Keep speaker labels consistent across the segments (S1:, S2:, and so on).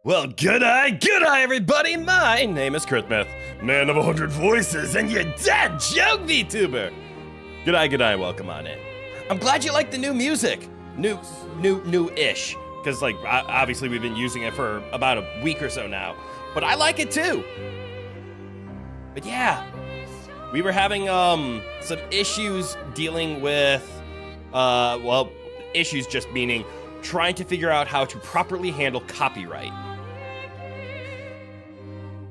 S1: Well, good eye, everybody. My name is Mith, man of 100 voices, and your dead joke VTuber. Good eye, welcome on in. I'm glad you like the new music. New-ish. Because, like, obviously we've been using it for about a week or so now. But I like it, too. But yeah, we were having, some issues dealing with, well, issues just meaning trying to figure out how to properly handle copyright.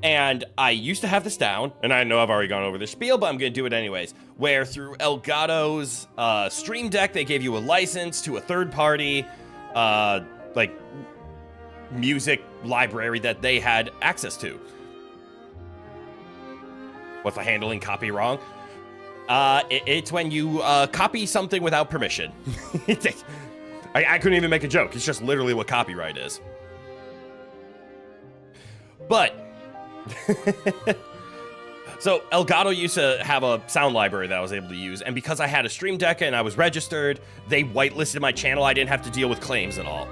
S1: And I used to have this down, and I know I've already gone over this spiel, but I'm going to do it anyways, where through Elgato's Stream Deck, they gave you a license to a third-party, like, music library that they had access to. What's the handling copy wrong? It's when you copy something without permission. I couldn't even make a joke. It's just literally what copyright is. But so Elgato used to have a sound library that I was able to use, and because I had a Stream Deck and I was registered, they whitelisted my channel. I didn't have to deal with claims at all.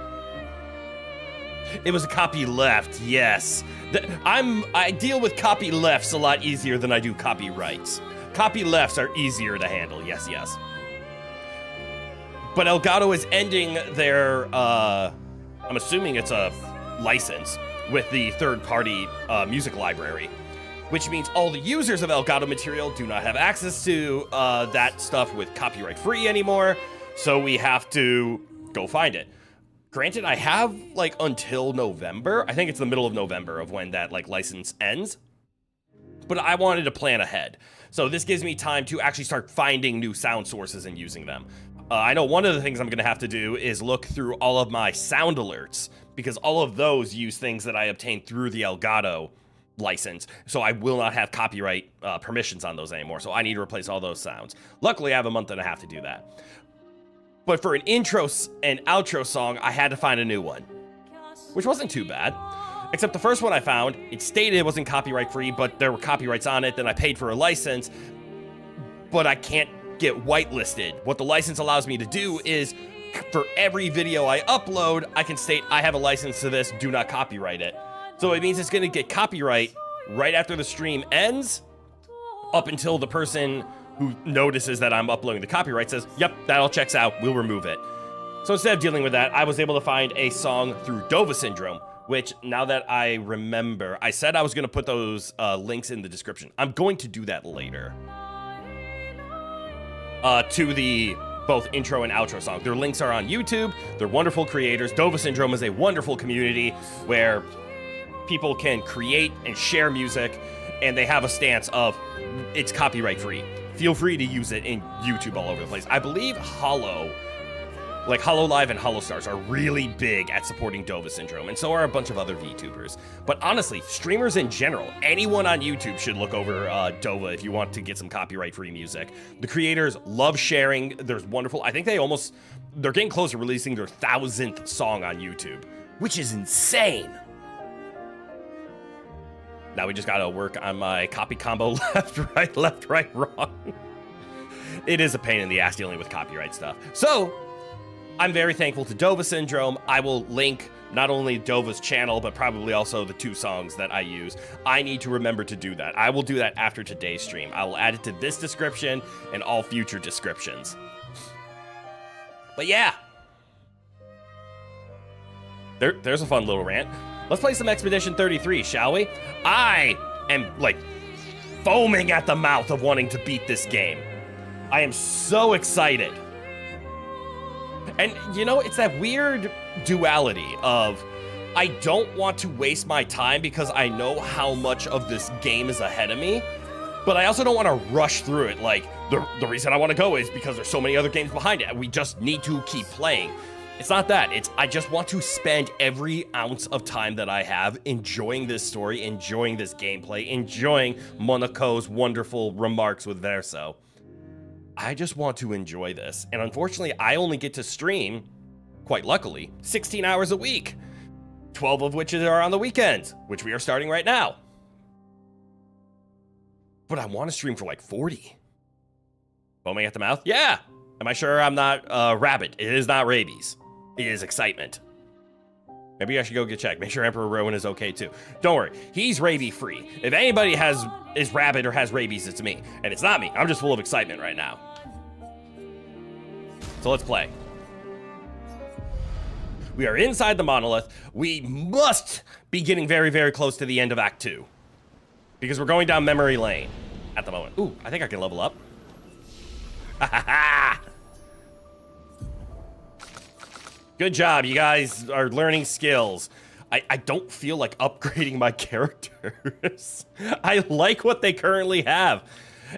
S1: It was a copy left, yes. I deal with copy lefts a lot easier than I do copyrights. Copy lefts are easier to handle, yes. But Elgato is ending their, I'm assuming it's a license with the third-party music library, which means all the users of Elgato material do not have access to that stuff with copyright-free anymore, so we have to go find it. Granted, I have, like, until November. I think it's the middle of November of when that, like, license ends, but I wanted to plan ahead. So this gives me time to actually start finding new sound sources and using them. I know one of the things I'm going to have to do is look through all of my sound alerts, because all of those use things that I obtained through the Elgato license, so I will not have copyright permissions on those anymore, so I need to replace all those sounds. Luckily, I have a month and a half to do that. But for an intro and outro song, I had to find a new one, which wasn't too bad. Except the first one I found, it stated it wasn't copyright free, but there were copyrights on it, then I paid for a license, but I can't get whitelisted. What the license allows me to do is, for every video I upload, I can state I have a license to this, do not copyright it. So it means it's going to get copyright right after the stream ends, up until the person who notices that I'm uploading the copyright says, yep, that all checks out, we'll remove it. So instead of dealing with that, I was able to find a song through Dova Syndrome, which, now that I remember, I said I was going to put those links in the description. I'm going to do that later. To the both intro and outro song. Their links are on YouTube. They're wonderful creators. Dova Syndrome is a wonderful community where people can create and share music, and they have a stance of it's copyright free. Feel free to use it in YouTube all over the place. I believe Hollow Live and Holostars are really big at supporting Dova Syndrome, and so are a bunch of other VTubers. But honestly, streamers in general, anyone on YouTube should look over Dova if you want to get some copyright-free music. The creators love sharing. There's wonderful, I think they're getting close to releasing their 1,000th song on YouTube, which is insane. Now we just gotta work on my copy combo left, right, wrong. It is a pain in the ass dealing with copyright stuff. So, I'm very thankful to Dova Syndrome. I will link not only Dova's channel, but probably also the 2 songs that I use. I need to remember to do that. I will do that after today's stream. I will add it to this description and all future descriptions. But yeah. There's a fun little rant. Let's play some Expedition 33, shall we? I am, like, foaming at the mouth of wanting to beat this game. I am so excited. And, you know, it's that weird duality of, I don't want to waste my time because I know how much of this game is ahead of me, but I also don't want to rush through it. Like, the reason I want to go is because there's so many other games behind it. We just need to keep playing. It's not that. It's, I just want to spend every ounce of time that I have enjoying this story, enjoying this gameplay, enjoying Monaco's wonderful remarks with Verso. I just want to enjoy this. And unfortunately, I only get to stream, quite luckily, 16 hours a week. 12 of which are on the weekends, which we are starting right now. But I want to stream for like 40. Foaming at the mouth? Yeah. Am I sure I'm not rabid? It is not rabies. It is excitement. Maybe I should go get checked. Make sure Emperor Rowan is okay too. Don't worry, he's rabies free. If anybody is rabid or has rabies, it's me. And it's not me. I'm just full of excitement right now. So let's play. We are inside the monolith. We must be getting very, very close to the end of Act 2. Because we're going down memory lane at the moment. Ooh, I think I can level up. Ha ha ha! Good job, you guys are learning skills. I don't feel like upgrading my characters. I like what they currently have.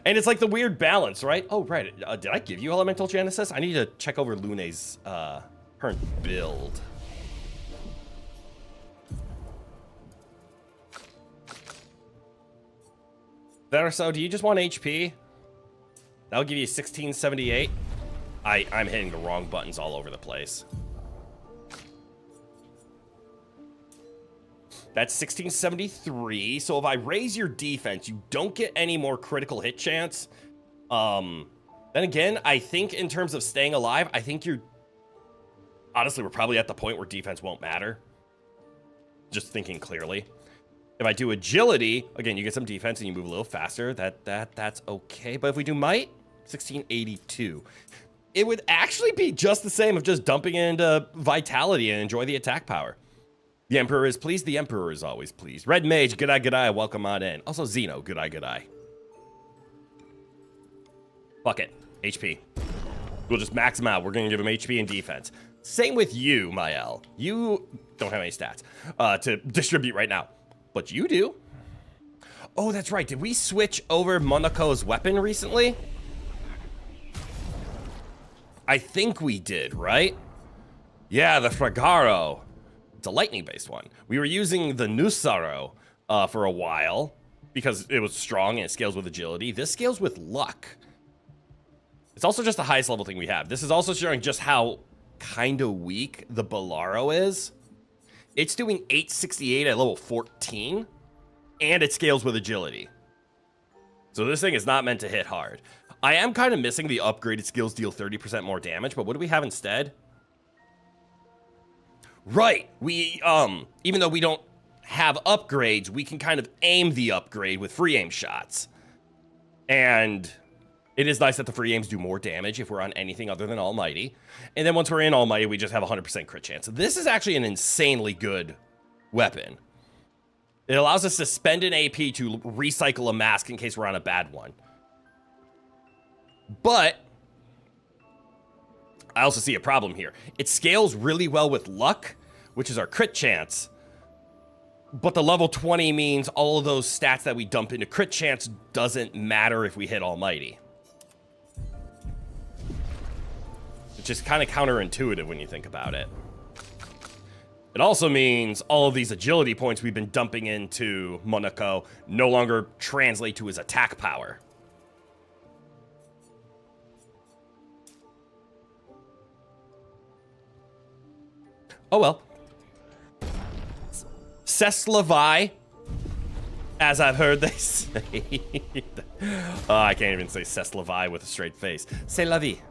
S1: And it's like the weird balance, right? Oh, right. Did I give you Elemental Genesis? I need to check over Lune's current build. That or so, do you just want HP? That'll give you 1678. I'm hitting the wrong buttons all over the place. That's 1673. So if I raise your defense, you don't get any more critical hit chance. Then again, I think in terms of staying alive, I think you're... Honestly, we're probably at the point where defense won't matter. Just thinking clearly. If I do agility, again, you get some defense and you move a little faster. That's okay. But if we do might, 1682. It would actually be just the same of just dumping into vitality and enjoy the attack power. The Emperor is pleased. The Emperor is always pleased. Red Mage, good eye, welcome on in. Also, Xeno, good eye. Fuck it. HP. We'll just max him out. We're going to give him HP and defense. Same with you, Mael. You don't have any stats to distribute right now. But you do. Oh, that's right. Did we switch over Monaco's weapon recently? I think we did, right? Yeah, the Fragaro. It's a lightning-based one. We were using the Nusaro for a while because it was strong and it scales with agility. This scales with luck. It's also just the highest level thing we have. This is also showing just how kind of weak the Bolaro is. It's doing 868 at level 14, and it scales with agility. So this thing is not meant to hit hard. I am kind of missing the upgraded skills deal 30% more damage, but what do we have instead? Right, we, even though we don't have upgrades, we can kind of aim the upgrade with free aim shots. And it is nice that the free aims do more damage if we're on anything other than Almighty. And then once we're in Almighty, we just have 100% crit chance. This is actually an insanely good weapon. It allows us to spend an AP to recycle a mask in case we're on a bad one. But I also see a problem here. It scales really well with luck, which is our crit chance. But the level 20 means all of those stats that we dump into crit chance doesn't matter if we hit Almighty. Which is kind of counterintuitive when you think about it. It also means all of these agility points we've been dumping into Monaco no longer translate to his attack power. Oh well. Seslavai, as I've heard they say. Oh, I can't even say Seslavai with a straight face. C'est la vie.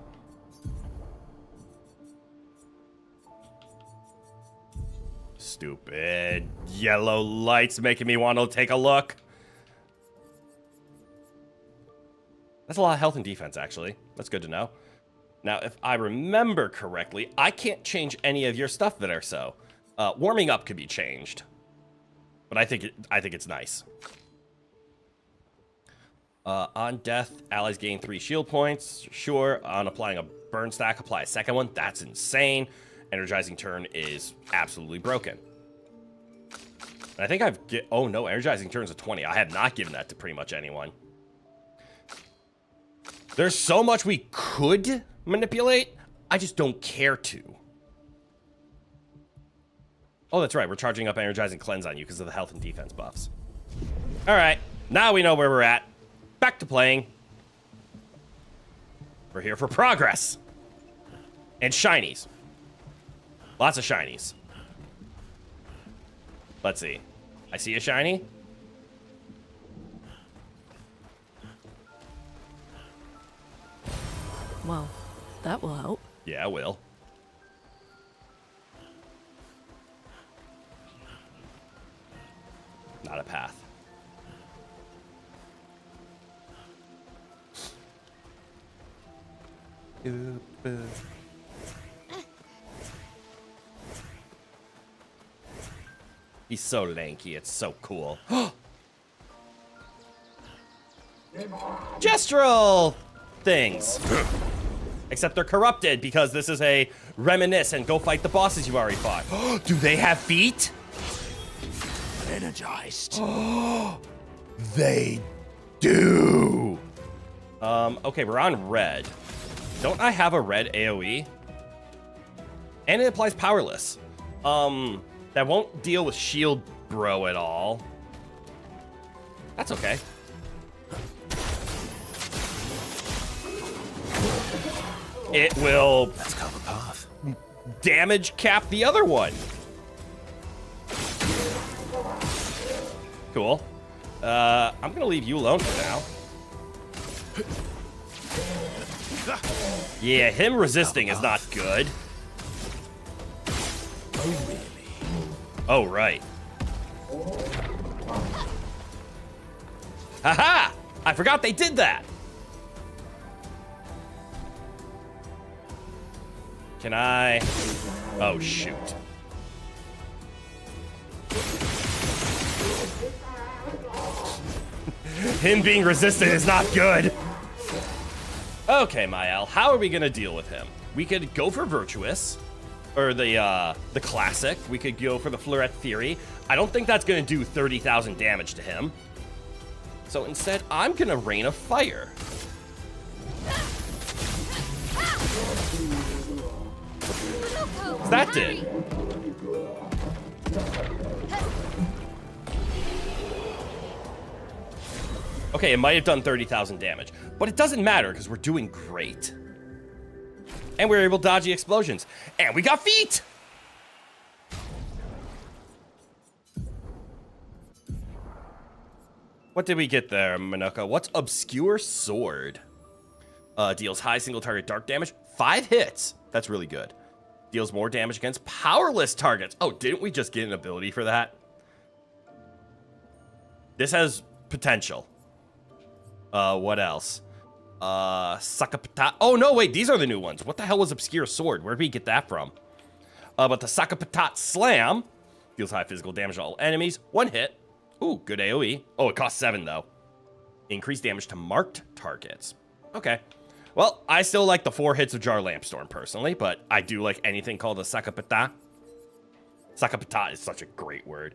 S1: Stupid yellow lights making me want to take a look. That's a lot of health and defense, actually. That's good to know. Now, if I remember correctly, I can't change any of your stuff that are so. Warming up could be changed, but I think it's nice. On death, allies gain 3 shield points. Sure. On applying a burn stack, apply a second one. That's insane. Energizing turn is absolutely broken. And I think oh no, energizing turn is a 20. I have not given that to pretty much anyone. There's so much we could manipulate. I just don't care to. Oh, that's right. We're charging up energizing cleanse on you because of the health and defense buffs. All right. Now we know where we're at. Back to playing. We're here for progress. And shinies. Lots of shinies. Let's see. I see a shiny.
S2: Well, that will help.
S1: Yeah, it will. He's so lanky, it's so cool. Gestural things. Except they're corrupted because this is a reminisce and go fight the bosses you already fought. Do they have feet?
S2: Energized.
S1: They do. Okay, we're on red. Don't I have a red AoE? And it applies powerless. That won't deal with shield bro at all. That's okay. It will
S2: Let's cover path.
S1: damage cap the other one. Cool. I'm gonna leave you alone for now. Yeah, him resisting is not good.
S2: Oh, really?
S1: Oh, right. Haha! I forgot they did that. Can I? Oh, shoot. Him being resistant is not good. Okay, Mael, how are we gonna deal with him? We could go for Virtuous, or the classic. We could go for the Fleurette Theory. I don't think that's gonna do 30,000 damage to him. So instead, I'm gonna Rain of Fire. That did. Okay, it might have done 30,000 damage, but it doesn't matter because we're doing great. And we're able to dodge the explosions. And we got feet! What did we get there, Chroneco? What's Obscure Sword? Deals high single target dark damage. 5 hits. That's really good. Deals more damage against powerless targets. Oh, didn't we just get an ability for that? This has potential. What else? Sakapata. Oh, no, wait. These are the new ones. What the hell was Obscure Sword? Where did we get that from? But the Sakapatat Slam deals high physical damage to all enemies. 1 hit. Ooh, good AoE. Oh, it costs 7, though. Increased damage to marked targets. Okay. Well, I still like the 4 hits of Jar Lampstorm, personally, but I do like anything called a Sakapata. Sakapata is such a great word.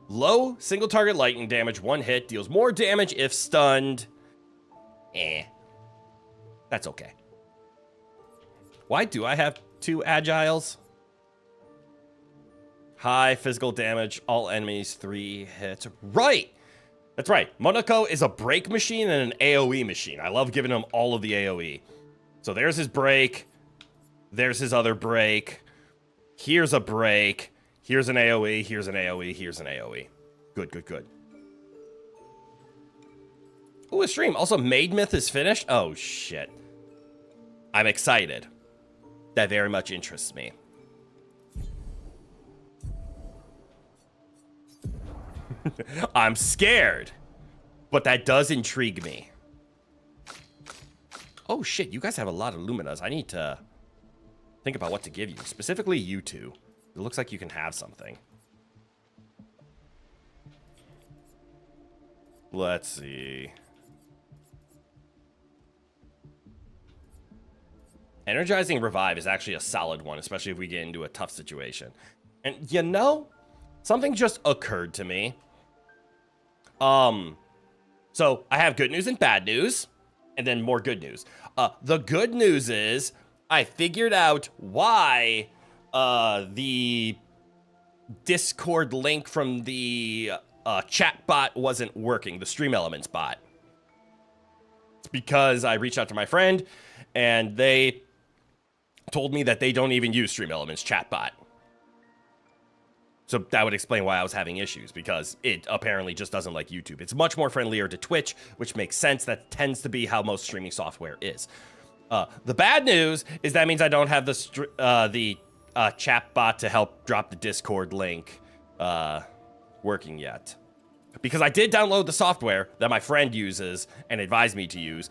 S1: Low single target lightning damage, 1 hit, deals more damage if stunned. That's okay. Why do I have 2 agiles? High physical damage, all enemies, 3 hits. Right! That's right. Chroneco is a break machine and an AoE machine. I love giving him all of the AoE. So there's his break. There's his other break. Here's a break. Here's an AoE. Here's an AoE. Here's an AoE. Good, good, good. Ooh, a stream. Also, Made Myth is finished. Oh, shit. I'm excited. That very much interests me. I'm scared, but that does intrigue me. Oh shit, you guys have a lot of Luminas. I need to think about what to give you. Specifically you two. It looks like you can have something. Let's see. Energizing Revive is actually a solid one, especially if we get into a tough situation. And you know, something just occurred to me. So I have good news and bad news, and then more good news. The good news is I figured out why the Discord link from the chat bot wasn't working, the Stream Elements bot. It's because I reached out to my friend, and they told me that they don't even use Stream Elements chat bot. So that would explain why I was having issues, because it apparently just doesn't like YouTube. It's much more friendlier to Twitch, which makes sense. That tends to be how most streaming software is. The bad news is that means I don't have the chat bot to help drop the Discord link working yet. Because I did download the software that my friend uses and advised me to use,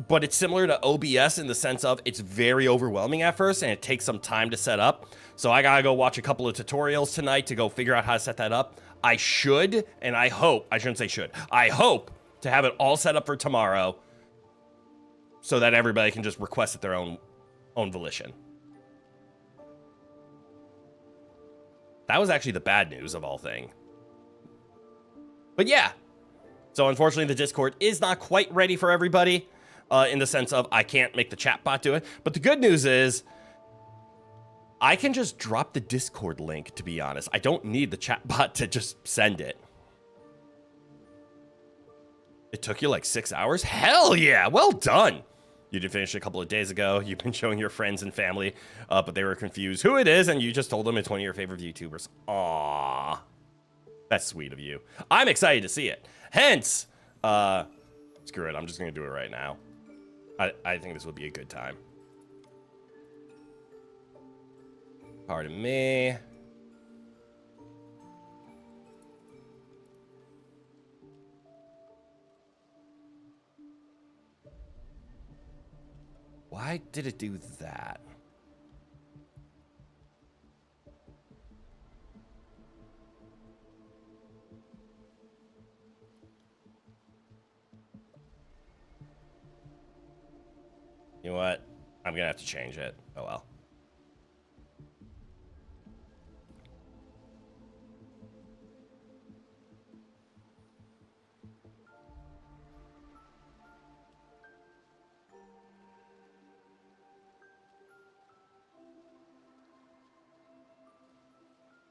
S1: but it's similar to OBS in the sense of it's very overwhelming at first and it takes some time to set up. So I gotta go watch a couple of tutorials tonight to go figure out how to set that up. I should, and I hope, I shouldn't say should, I hope to have it all set up for tomorrow so that everybody can just request at their own volition. That was actually the bad news of all thing. But yeah. So unfortunately, the Discord is not quite ready for everybody in the sense of I can't make the chat bot do it. But the good news is I can just drop the Discord link, to be honest. I don't need the chat bot to just send it. It took you like 6 hours? Hell yeah, well done. You did finish a couple of days ago. You've been showing your friends and family, but they were confused who it is, and you just told them it's one of your favorite VTubers. Aww. That's sweet of you. I'm excited to see it. Hence, screw it. I'm just going to do it right now. I think this would be a good time. Pardon me. Why did it do that? You know what? I'm gonna have to change it. Oh well.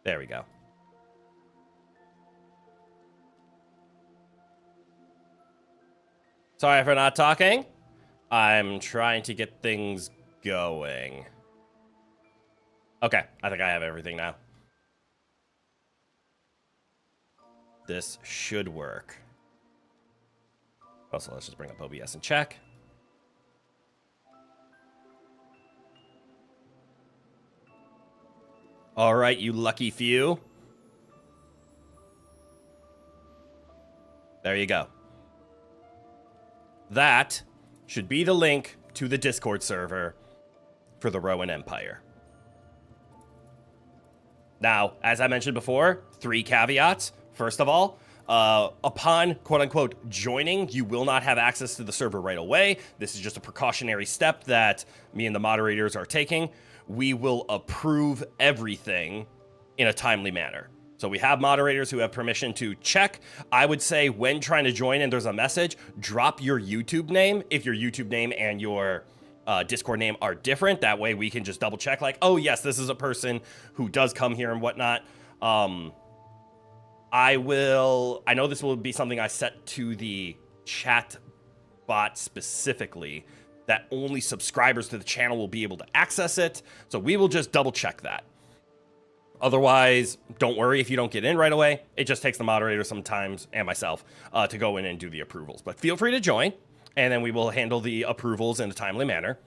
S1: There we go. Sorry for not talking. I'm trying to get things going. Okay, I think I have everything now. This should work. Also, let's just bring up OBS and check. All right, you lucky few. There you go. That should be the link to the Discord server for the Rowan Empire. Now, as I mentioned before, 3 caveats. First of all, upon quote-unquote joining, you will not have access to the server right away. This is just a precautionary step that me and the moderators are taking. We will approve everything in a timely manner. So we have moderators who have permission to check. I would say when trying to join and there's a message, drop your YouTube name if your YouTube name and your Discord name are different. That way we can just double check like, oh yes, this is a person who does come here and whatnot. I know this will be something I set to the chat bot specifically, that only subscribers to the channel will be able to access it. So we will just double check that. Otherwise, don't worry if you don't get in right away. It just takes the moderator sometimes, and myself, to go in and do the approvals. But feel free to join, and then we will handle the approvals in a timely manner.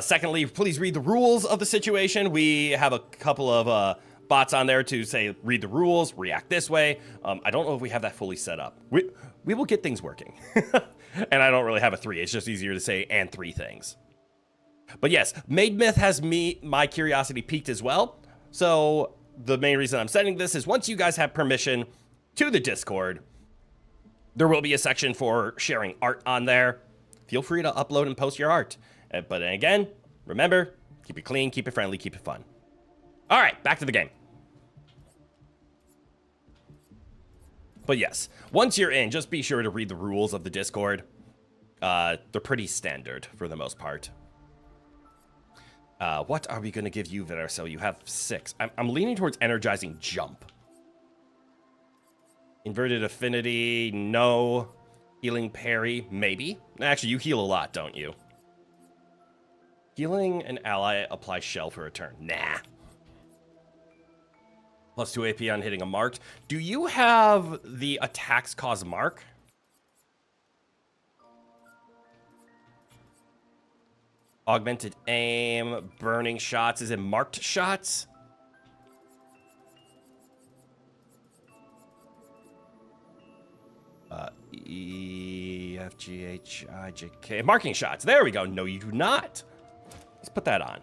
S1: Secondly, please read the rules of the situation. We have a couple of bots on there to say, read the rules, react this way. I don't know if we have that fully set up. We will get things working. And I don't really have a 3. It's just easier to say and 3 things. But yes, Made Myth has my curiosity piqued as well. So the main reason I'm setting this is once you guys have permission to the Discord, there will be a section for sharing art on there. Feel free to upload and post your art. But again, remember, keep it clean, keep it friendly, keep it fun. All right, back to the game. But yes, once you're in, just be sure to read the rules of the Discord. They're pretty standard for the most part. What are we going to give you, Verso? You have 6. I'm leaning towards energizing jump. Inverted affinity, no. Healing parry, maybe. Actually, you heal a lot, don't you? Healing an ally, apply shell for a turn. Nah. Plus 2 AP on hitting a marked. Do you have the attacks cause mark? Augmented aim, burning shots. Is it marked shots? F, G, H, I, J, K. Marking shots. There we go. No, you do not. Let's put that on.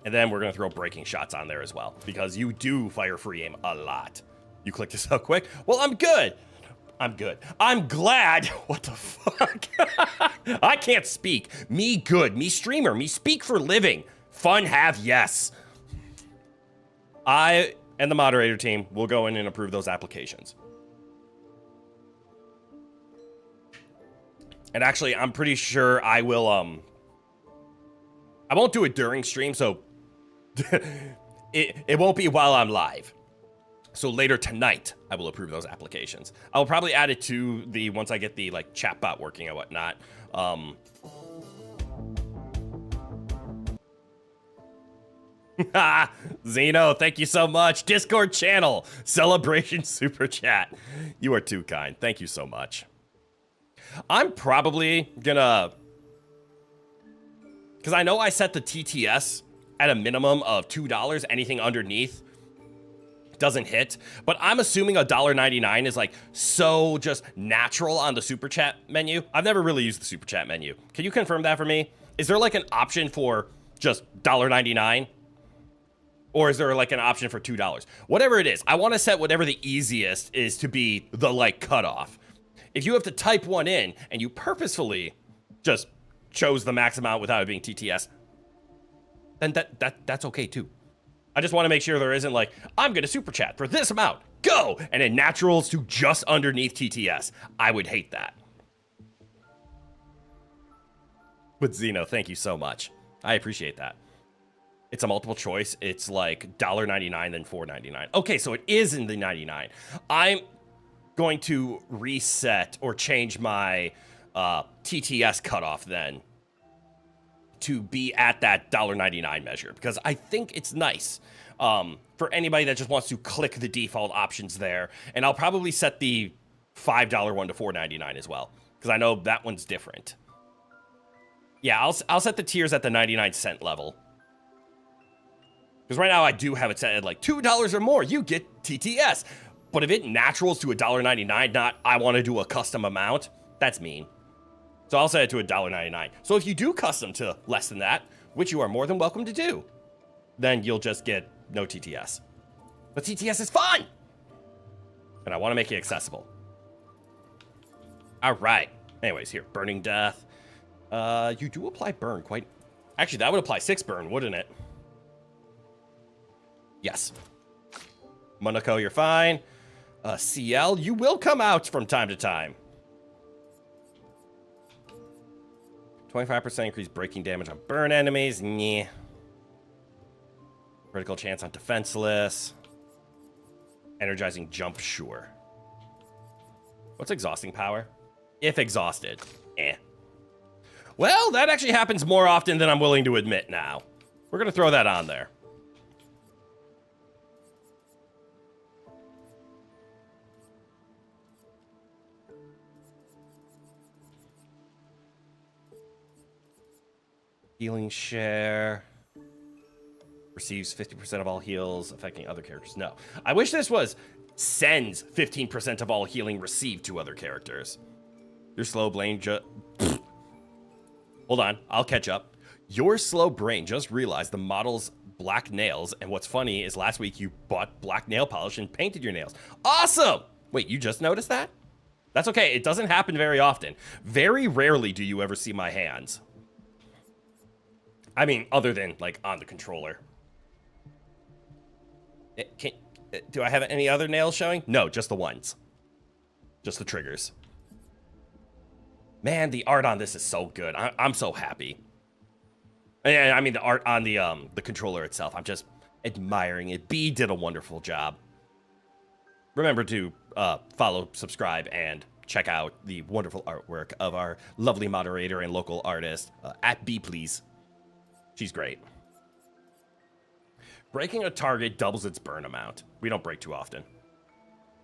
S1: And then we're going to throw breaking shots on there as well, because you do fire free aim a lot. You click this out quick. Well, I'm good. I'm good. I'm glad. What the fuck? I can't speak. Me good. Me streamer. Me speak for living. Fun have yes. I and the moderator team will go in and approve those applications. And actually, I'm pretty sure I will, I won't do it during stream, so it won't be while I'm live. So later tonight, I will approve those applications. I'll probably add it to the, once I get the like chatbot working and whatnot. Zeno, thank you so much. Discord channel, celebration super chat. You are too kind. Thank you so much. I'm probably gonna, because I know I set the TTS at a minimum of $2. Anything underneath doesn't hit, but I'm assuming $1.99 is like so just natural on the super chat menu. I've never really used the super chat menu. Can you confirm that for me? Is there like an option for just $1.99? Or is there like an option for $2? Whatever it is, I want to set whatever the easiest is to be the like cutoff. If you have to type one in and you purposefully just chose the max amount without it being TTS, then that's okay too. I just want to make sure there isn't like, I'm going to super chat for this amount, go, and it naturals to just underneath TTS. I would hate that. But Zeno, thank you so much. I appreciate that. It's a multiple choice. It's like $1.99 then $4.99. Okay, so it is in the 99. I'm going to reset or change my TTS cutoff then to be at that $1.99 measure, because I think it's nice for anybody that just wants to click the default options there. And I'll probably set the $5 one to $4.99 as well, because I know that one's different. Yeah, I'll set the tiers at the 99-cent level. Because right now I do have it set at like $2 or more, you get TTS. But if it naturals to $1.99, not I want to do a custom amount, that's mean. So I'll set it to $1.99. So if you do custom to less than that, which you are more than welcome to do, then you'll just get no TTS. But TTS is fun! And I want to make it accessible. All right. Anyways, here, Burning Death. You do apply burn quite... Actually, that would apply 6 burn, wouldn't it? Yes. Monaco, you're fine. CL, you will come out from time to time. 25% increased breaking damage on burn enemies. Nyeh. Critical chance on defenseless. Energizing jump, sure. What's exhausting power? If exhausted. Eh. Well, that actually happens more often than I'm willing to admit now. We're going to throw that on there. Healing share. Receives 50% of all heals affecting other characters. No. I wish this was sends 15% of all healing received to other characters. Your slow brain Hold on, I'll catch up. Your slow brain just realized the model's black nails, and what's funny is last week you bought black nail polish and painted your nails. Awesome! Wait, you just noticed that? That's okay, it doesn't happen very often. Very rarely do you ever see my hands. I mean, other than, like, on the controller. Do I have any other nails showing? No, just the ones. Just the triggers. Man, the art on this is so good. I'm so happy. And I mean, the art on the controller itself, I'm just admiring it. B did a wonderful job. Remember to follow, subscribe, and check out the wonderful artwork of our lovely moderator and local artist, at B, please. She's great. Breaking a target doubles its burn amount. We don't break too often.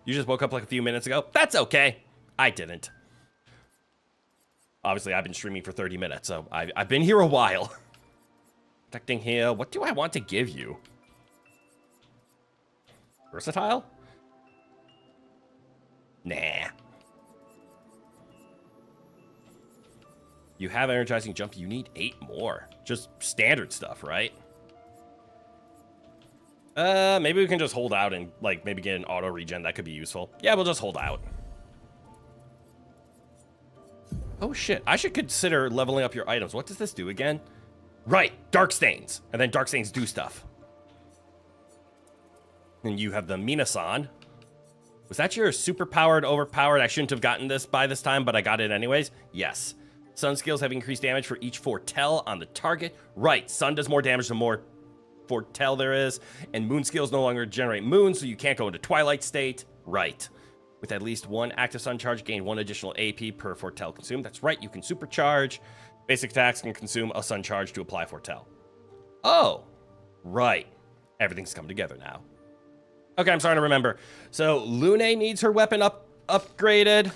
S1: You just woke up like a few minutes ago? That's okay. I didn't. Obviously, I've been streaming for 30 minutes, so I've been here a while. Protecting here. What do I want to give you? Versatile? Nah. You have energizing jump. You need 8 more. Just standard stuff, right? Maybe we can just hold out and, like, maybe get an auto regen. That could be useful. Yeah, we'll just hold out. Oh, shit. I should consider leveling up your items. What does this do again? Right. Dark Stains. And then Dark Stains do stuff. And you have the Minasan. Was that your super powered, overpowered? I shouldn't have gotten this by this time, but I got it anyways. Yes. Sun skills have increased damage for each foretell on the target. Right. Sun does more damage the more foretell there is. And moon skills no longer generate moon, so you can't go into twilight state. Right. With at least 1 active sun charge, gain 1 additional AP per foretell consumed. That's right. You can supercharge. Basic attacks can consume a sun charge to apply foretell. Oh. Right. Everything's come together now. Okay, I'm starting to remember. So, Lune needs her weapon upgraded.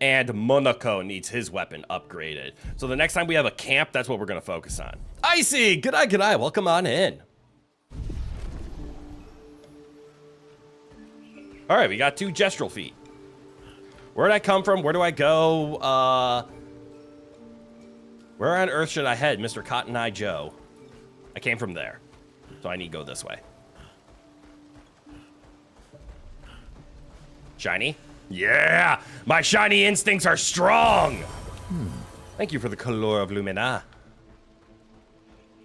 S1: And Monaco needs his weapon upgraded. So the next time we have a camp, that's what we're going to focus on. Icy! G'day, g'day. Welcome on in. All right, we got 2 gestural feet. Where'd I come from? Where do I go? Where on earth should I head, Mr. Cotton Eye Joe? I came from there. So I need to go this way. Shiny? Yeah! My shiny instincts are strong! Thank you for the color of Lumina.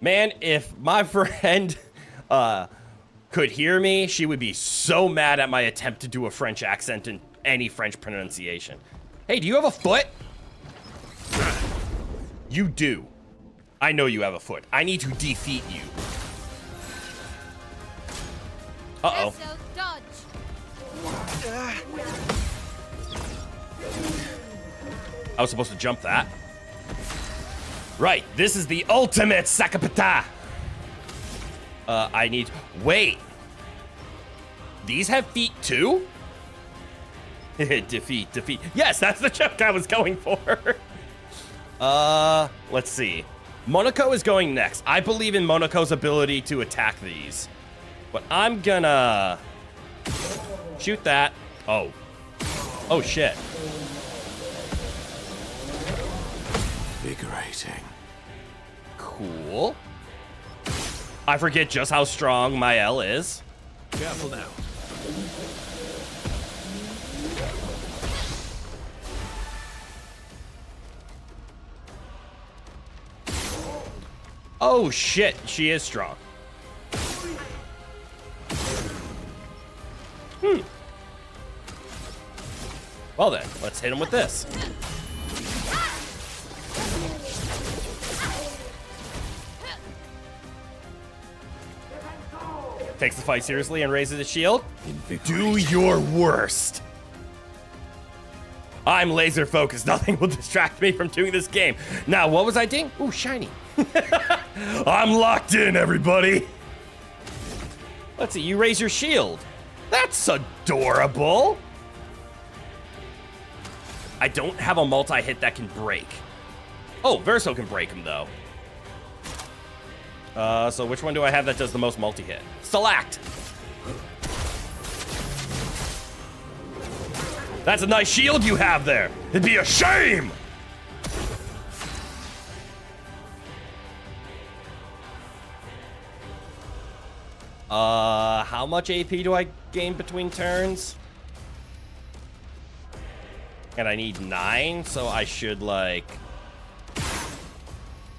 S1: Man, if my friend could hear me, she would be so mad at my attempt to do a French accent and any French pronunciation. Hey, do you have a foot? You do. I know you have a foot. I need to defeat you. Uh-oh. I was supposed to jump that. Right, this is the ultimate Sakapata. I need... Wait. These have feet too? Defeat. Yes, that's the joke I was going for. Let's see. Monaco is going next. I believe in Monaco's ability to attack these. But I'm gonna... shoot that. Oh. Oh, shit.
S2: Invigorating.
S1: Cool. I forget just how strong my L is.
S2: Careful now.
S1: Oh, shit. She is strong. Well then, let's hit him with this. Takes the fight seriously and raises his shield. Do your worst. I'm laser focused. Nothing will distract me from doing this game. Now, what was I doing? Ooh, shiny. I'm locked in, everybody. Let's see, you raise your shield. That's adorable. I don't have a multi-hit that can break. Oh, Verso can break him, though. So which one do I have that does the most multi-hit? Select. That's a nice shield you have there. It'd be a shame. How much AP do I gain between turns? And I need 9, so I should like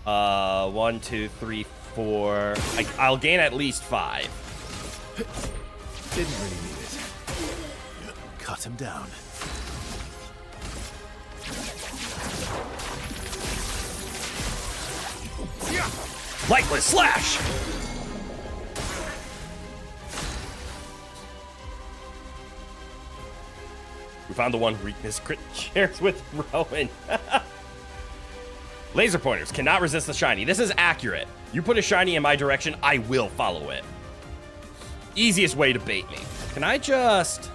S1: 1, 2, 3, 4. I'll gain at least 5.
S2: Didn't really need it. Cut him down.
S1: Lightless slash. We found the one weakness crit shares with Rowan. Laser pointers cannot resist the shiny. This is accurate. You put a shiny in my direction, I will follow it. Easiest way to bait me. Can I just...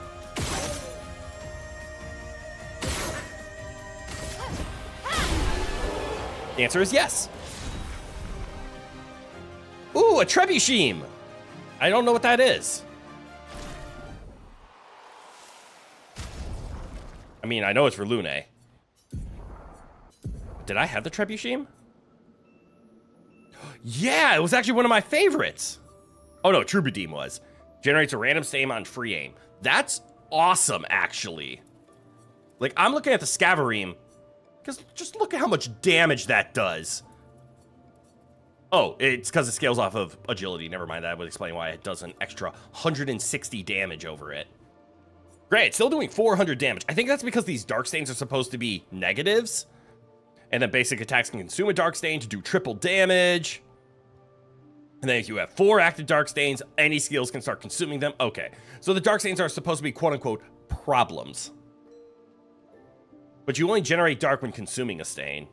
S1: The answer is yes. Ooh, a Trebuchet. I don't know what that is. I mean, I know it's for Lune. Did I have the Trebuchet? Yeah, it was actually one of my favorites. Oh no, Troubadour was. Generates a random stain on free aim. That's awesome, actually. Like, I'm looking at the Scavereem, because just look at how much damage that does. Oh, it's because it scales off of agility. Never mind, that would explain why it does an extra 160 damage over it. Great, it's still doing 400 damage. I think that's because these Dark Stains are supposed to be negatives. And then basic attacks can consume a Dark Stain to do triple damage. And then if you have 4 active Dark Stains, any skills can start consuming them. Okay, so the Dark Stains are supposed to be quote-unquote problems. But you only generate dark when consuming a stain.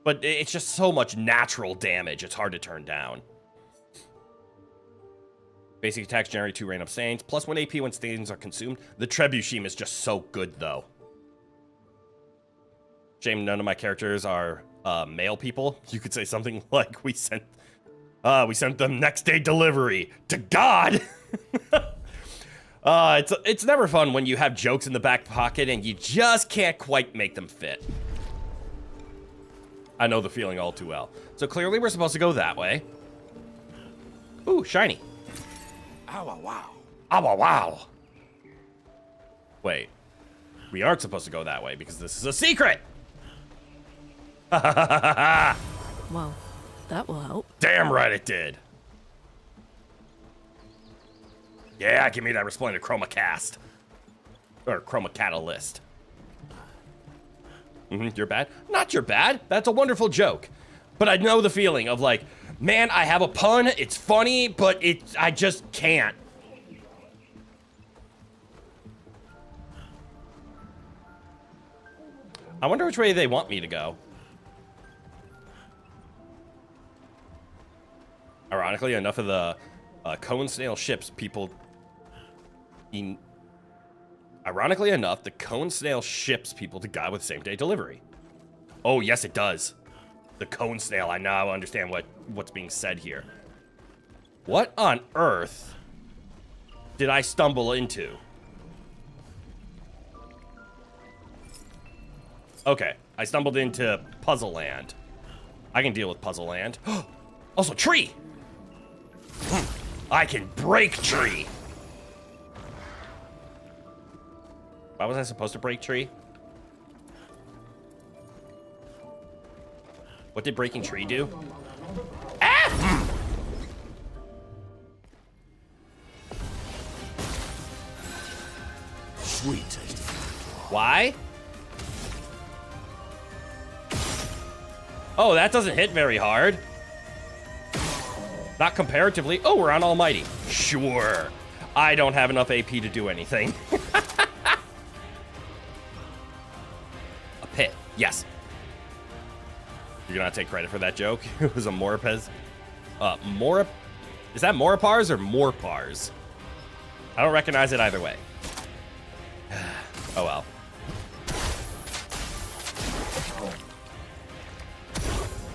S1: But it's just so much natural damage, it's hard to turn down. Basic attacks generate 2 random stains, plus 1 AP when stains are consumed. The Trebuchet is just so good, though. Shame none of my characters are male people. You could say something like, we sent them next day delivery to God. It's never fun when you have jokes in the back pocket and you just can't quite make them fit. I know the feeling all too well. So clearly we're supposed to go that way. Ooh, shiny.
S2: Ow, wow.
S1: Ow, wow. Wait. We aren't supposed to go that way because this is a secret.
S3: Well, that will help.
S1: Damn right it did. Yeah, give me that resplendent chroma cast. Or chroma catalyst. You're bad? Not your bad. That's a wonderful joke. But I know the feeling of like, man, I have a pun, it's funny, but I just can't. I wonder which way they want me to go. Ironically, enough of the cone snail ships people... Ironically enough, the cone snail ships people to God with same-day delivery. Oh, yes, it does. The cone snail, I now understand what's being said here. What on earth did I stumble into? Okay, I stumbled into Puzzle Land. I can deal with Puzzle Land. Also, tree! I can break tree! Why was I supposed to break tree? What did breaking tree do? Ah!
S2: Sweet tasting.
S1: Why? Oh, that doesn't hit very hard. Not comparatively. Oh, we're on Almighty. Sure. I don't have enough AP to do anything. A pit. Yes. You're gonna take credit for that joke? It was a Morpez. Is that Morapars or Morpars? I don't recognize it either way. Oh well.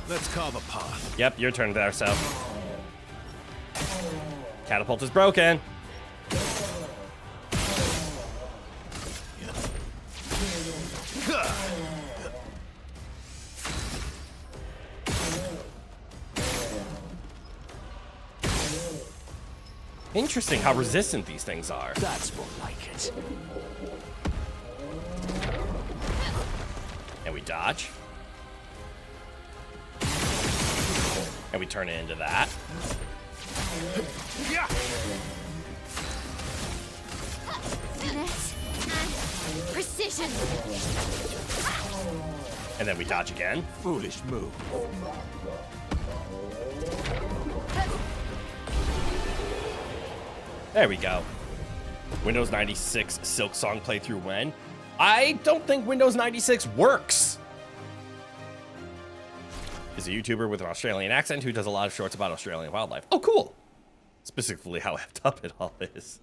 S2: Let's carve a path.
S1: Yep, your turn there, so. Catapult is broken. Interesting how resistant these things are.
S2: That's more like it.
S1: And we dodge. And we turn it into that.
S4: Finesse and precision.
S1: And then we dodge again.
S2: Foolish move.
S1: There we go. Windows 96 Silk Song playthrough when? I don't think Windows 96 works. Is a YouTuber with an Australian accent who does a lot of shorts about Australian wildlife. Oh, cool. Specifically how effed up it all is.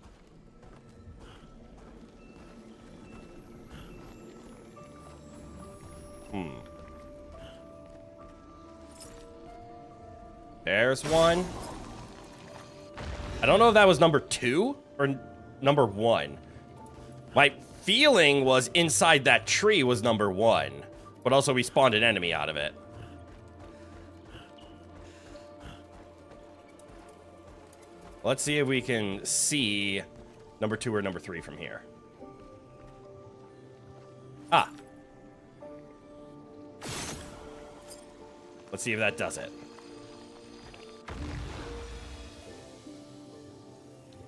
S1: There's one. I don't know if that was number 2 or number 1. My feeling was inside that tree was number 1, but also we spawned an enemy out of it. Let's see if we can see number 2 or number 3 from here. Ah. Let's see if that does it.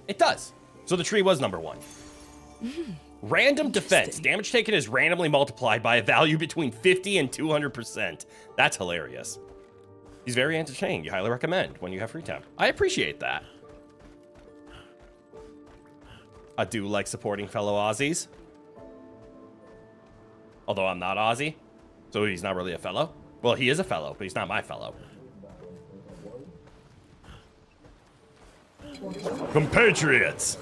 S1: It does. So the tree was number 1. Random defense. Damage taken is randomly multiplied by a value between 50 and 200%. That's hilarious. He's very entertaining. You highly recommend when you have free time. I appreciate that. I do like supporting fellow Aussies. Although I'm not Aussie, so he's not really a fellow. Well, he is a fellow, but he's not my fellow. Compatriots,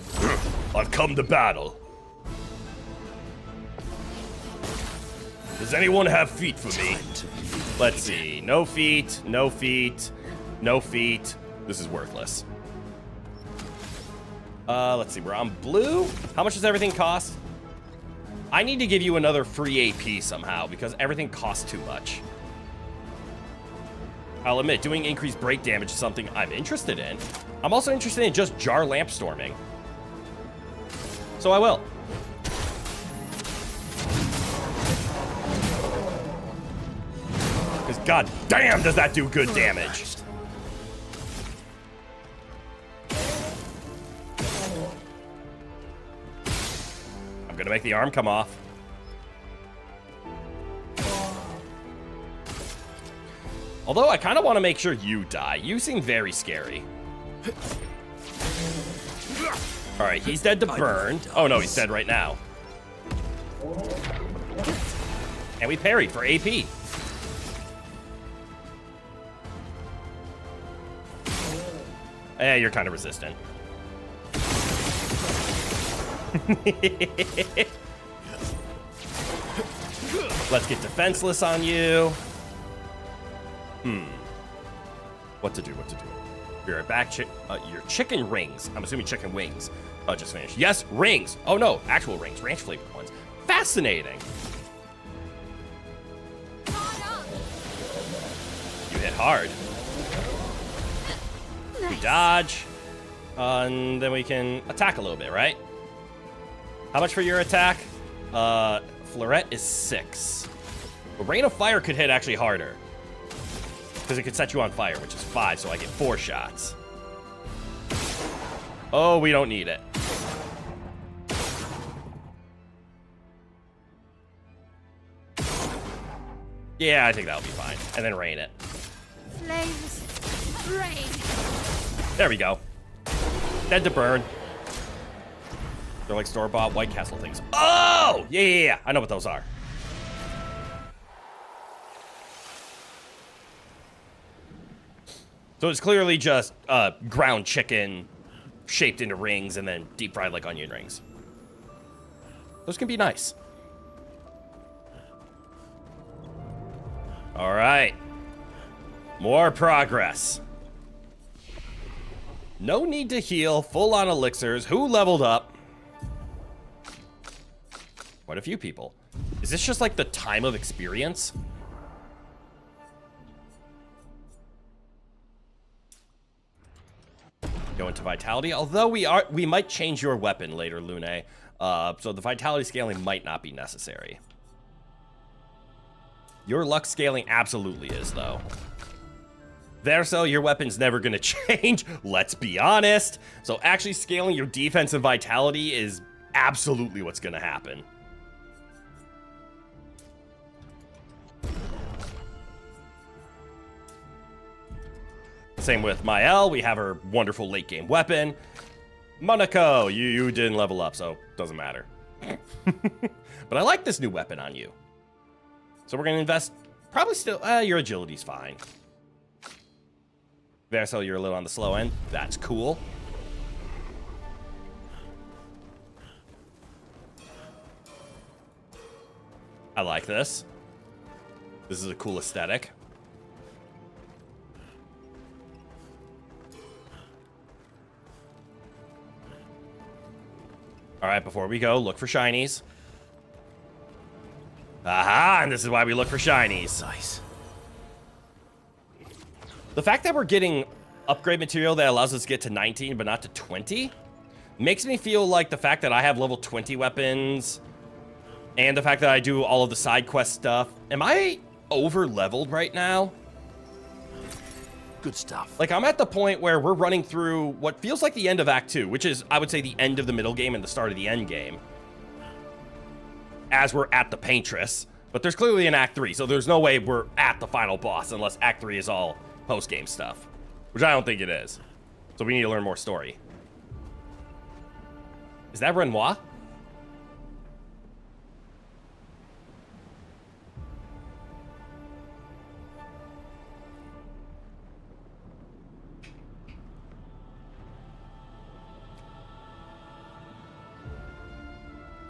S1: I've come to battle. Does anyone have feet for me? Let's see. No feet, no feet, no feet. This is worthless. Let's see. We're on blue. How much does everything cost? I need to give you another free AP somehow because everything costs too much. I'll admit, doing increased break damage is something I'm interested in. I'm also interested in just jar lamp storming. So I will. Because god damn does that do good damage. I'm gonna make the arm come off. Although I kind of want to make sure you die. You seem very scary. All right, he's dead to burn. Oh no, he's dead right now. And we parried for AP. Eh, you're kind of resistant. Let's get defenseless on you. What to do, what to do. Be right back. Your chicken rings. I'm assuming chicken wings. Oh, just finished. Yes, rings. Oh no, actual rings. Ranch flavored ones. Fascinating. You hit hard. We dodge. And then we can attack a little bit, right? How much for your attack? Florette is 6. But Rain of Fire could hit actually harder. Because it could set you on fire, which is 5, so I get 4 shots. Oh, we don't need it. Yeah, I think that'll be fine. And then rain it.
S4: Flames. Rain.
S1: There we go. Dead to burn. They're like store-bought White Castle things. Oh! Yeah. I know what those are. So it's clearly just ground chicken shaped into rings and then deep fried like onion rings. Those can be nice. All right. More progress. No need to heal. Full on elixirs. Who leveled up? Quite a few people. Is this just like the time of experience? Go into vitality, although we might change your weapon later, Lune. So the vitality scaling might not be necessary. Your luck scaling absolutely is, though. Verso, your weapon's never gonna change, let's be honest. So actually scaling your defense and vitality is absolutely what's gonna happen. Same with Mael, we have her wonderful late game weapon. Monaco, you didn't level up, so doesn't matter. But I like this new weapon on you. So we're gonna invest, probably still, your agility's fine. Verso, you're a little on the slow end, that's cool. I like this. This is a cool aesthetic. All right, before we go, look for shinies. Aha, and this is why we look for shinies.
S2: Nice.
S1: The fact that we're getting upgrade material that allows us to get to 19 but not to 20 makes me feel like the fact that I have level 20 weapons and the fact that I do all of the side quest stuff. Am I over leveled right now?
S2: Good stuff.
S1: Like, I'm at the point where we're running through what feels like the end of Act 2, which is, I would say, the end of the middle game and the start of the end game. As we're at the Paintress. But there's clearly an Act 3, so there's no way we're at the final boss unless Act 3 is all post-game stuff. Which I don't think it is. So we need to learn more story. Is that Renoir?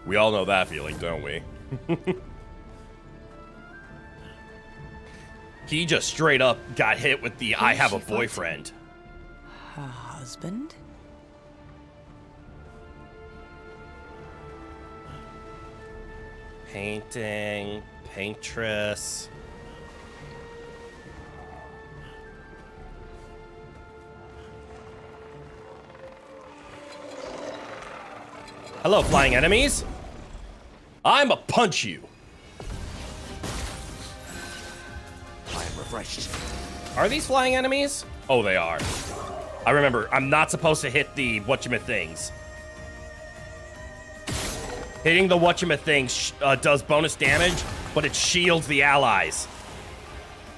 S1: We all know that feeling, don't we? He just straight up got hit with the I have a boyfriend.
S3: Her husband?
S1: Painting, Paintress. Hello, flying enemies. I'ma punch you.
S2: I am refreshed.
S1: Are these flying enemies? Oh, they are. I remember, I'm not supposed to hit the whatchamithings. Hitting the whatchamithing does bonus damage, but it shields the allies.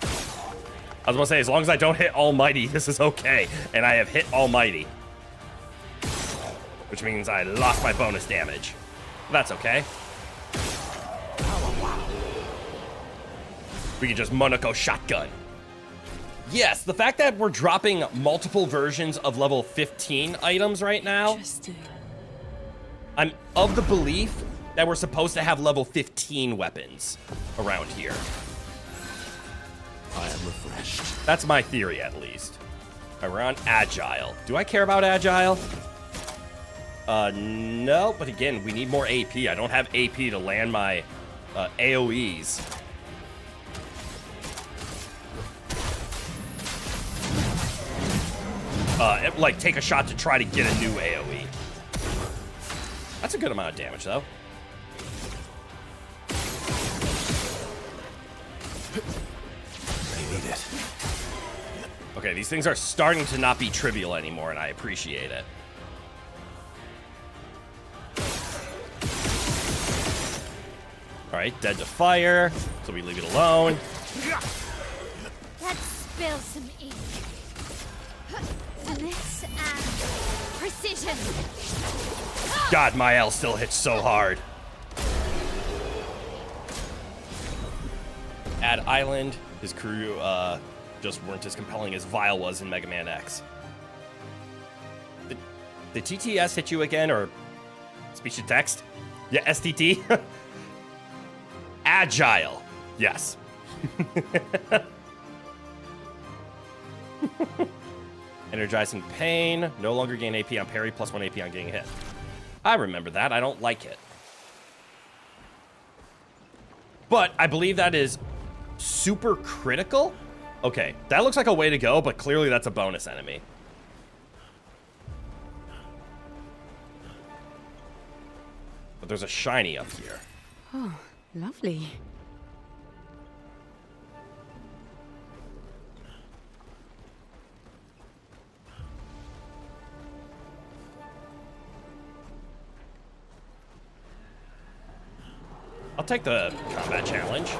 S1: I was gonna say, as long as I don't hit Almighty, this is okay. And I have hit Almighty. Which means I lost my bonus damage. That's okay. We can just Monaco shotgun. Yes, the fact that we're dropping multiple versions of level 15 items right now.
S3: Interesting.
S1: I'm of the belief that we're supposed to have level 15 weapons around here.
S2: I am refreshed.
S1: That's my theory, at least. All right, we're on Agile. Do I care about Agile? No, but again, we need more AP. I don't have AP to land my AoEs. Like, take a shot to try to get a new AoE. That's a good amount of damage, though.
S2: I need it.
S1: Okay, these things are starting to not be trivial anymore, and I appreciate it. All right, dead to fire, so we leave it alone.
S4: Let's spill some ink. This and precision.
S1: God, my L still hits so hard. Ad Island, his crew just weren't as compelling as Vile was in Mega Man X. Did TTS hit you again, or speech to text? Yeah, STT? Agile. Yes. Energizing pain. No longer gain AP on parry, plus 1 AP on getting hit. I remember that. I don't like it. But I believe that is super critical. Okay, that looks like a way to go, but clearly that's a bonus enemy. But there's a shiny up here.
S3: Oh, lovely.
S1: I'll take the combat challenge.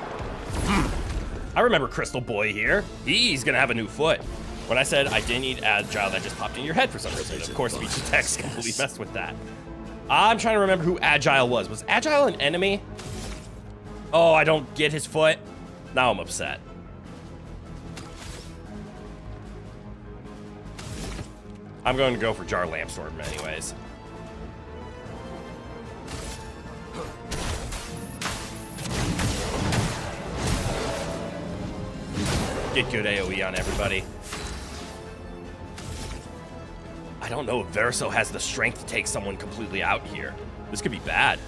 S1: I remember Crystal Boy here. He's gonna have a new foot. When I said I didn't need Agile, that just popped in your head for some reason. Of course, speech to text completely messed with that. I'm trying to remember who Agile was. Was Agile an enemy? Oh, I don't get his foot. Now I'm upset. I'm going to go for Jar Lampstorm anyways. Get good AoE on everybody. I don't know if Verso has the strength to take someone completely out here. This could be bad.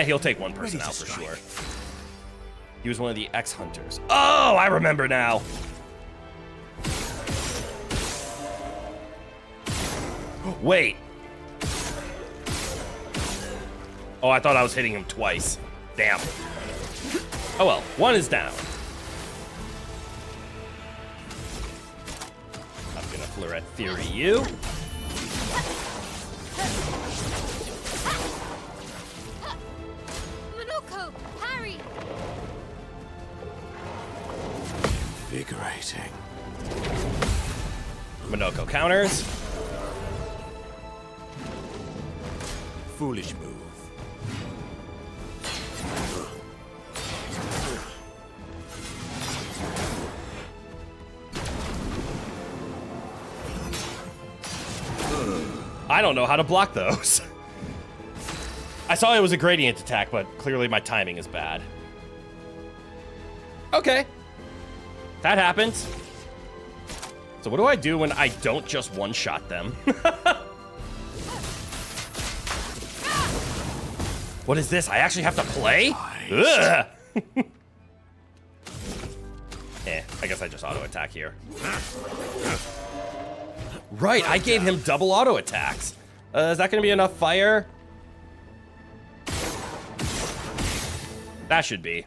S1: He'll take one person out for sure. He was one of the ex-hunters. Oh, I remember now. Wait. Oh, I thought I was hitting him twice. Damn. Oh well, one is down. I'm gonna Fleuret Theory you.
S4: Chroneco, parry.
S2: Invigorating.
S1: Chroneco counters.
S2: Foolish move.
S1: I don't know how to block those. I saw it was a gradient attack, but clearly my timing is bad. Okay. That happens. So what do I do when I don't just one-shot them? What is this? I actually have to play? Ugh. I guess I just auto-attack here. Right, I gave him double auto-attacks. Is that going to be enough fire? That should be.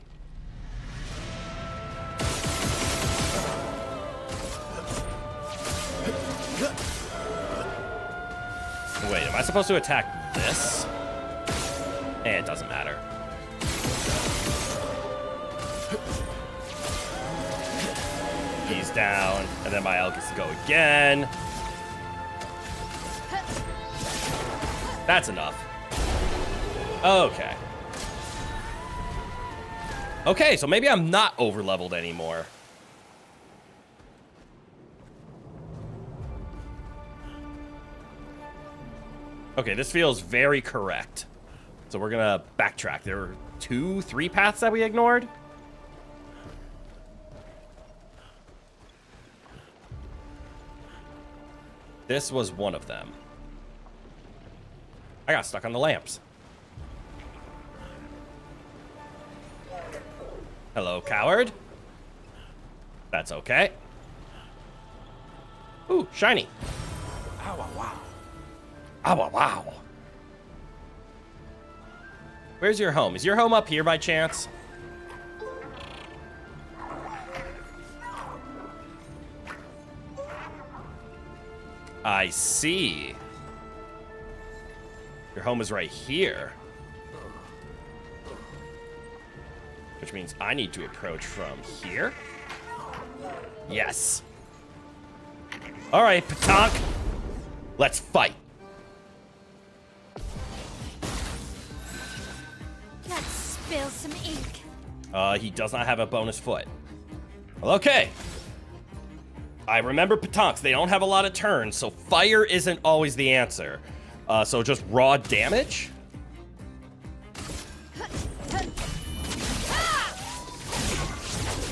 S1: Wait, am I supposed to attack this? It doesn't matter. He's down, and then my L gets to go again. That's enough. Okay. Okay, so maybe I'm not over-leveled anymore. Okay, this feels very correct. So we're gonna backtrack. There were 2, 3 paths that we ignored. This was one of them. I got stuck on the lamps. Hello, coward. That's okay. Ooh, shiny.
S2: Ow, wow, wow.
S1: Ah, wow, wow. Where's your home? Is your home up here by chance? I see. Your home is right here. Which means I need to approach from here. Yes. All right, Patonk. Let's fight.
S4: Let's spill some ink.
S1: He does not have a bonus foot. Well, okay. I remember Patonks. They don't have a lot of turns, so fire isn't always the answer. So just raw damage?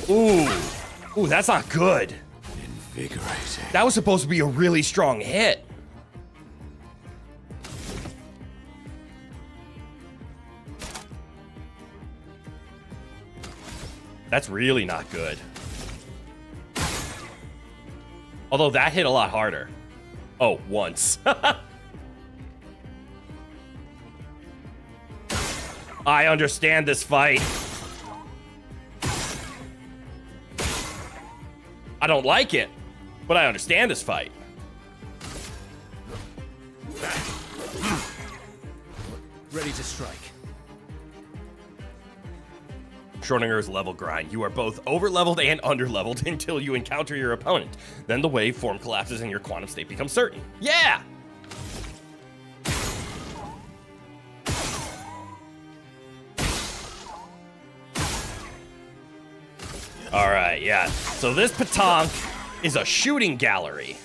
S1: Ooh. Ooh, that's not good.
S2: Invigorating.
S1: That was supposed to be a really strong hit. That's really not good. Although that hit a lot harder. Oh, once. I understand this fight. I don't like it, but I understand this fight.
S2: Ready to strike.
S1: Schrodinger's level grind. You are both over-leveled and under-leveled until you encounter your opponent. Then the waveform collapses and your quantum state becomes certain. Yeah! Alright, yeah. So this Patonk is a shooting gallery.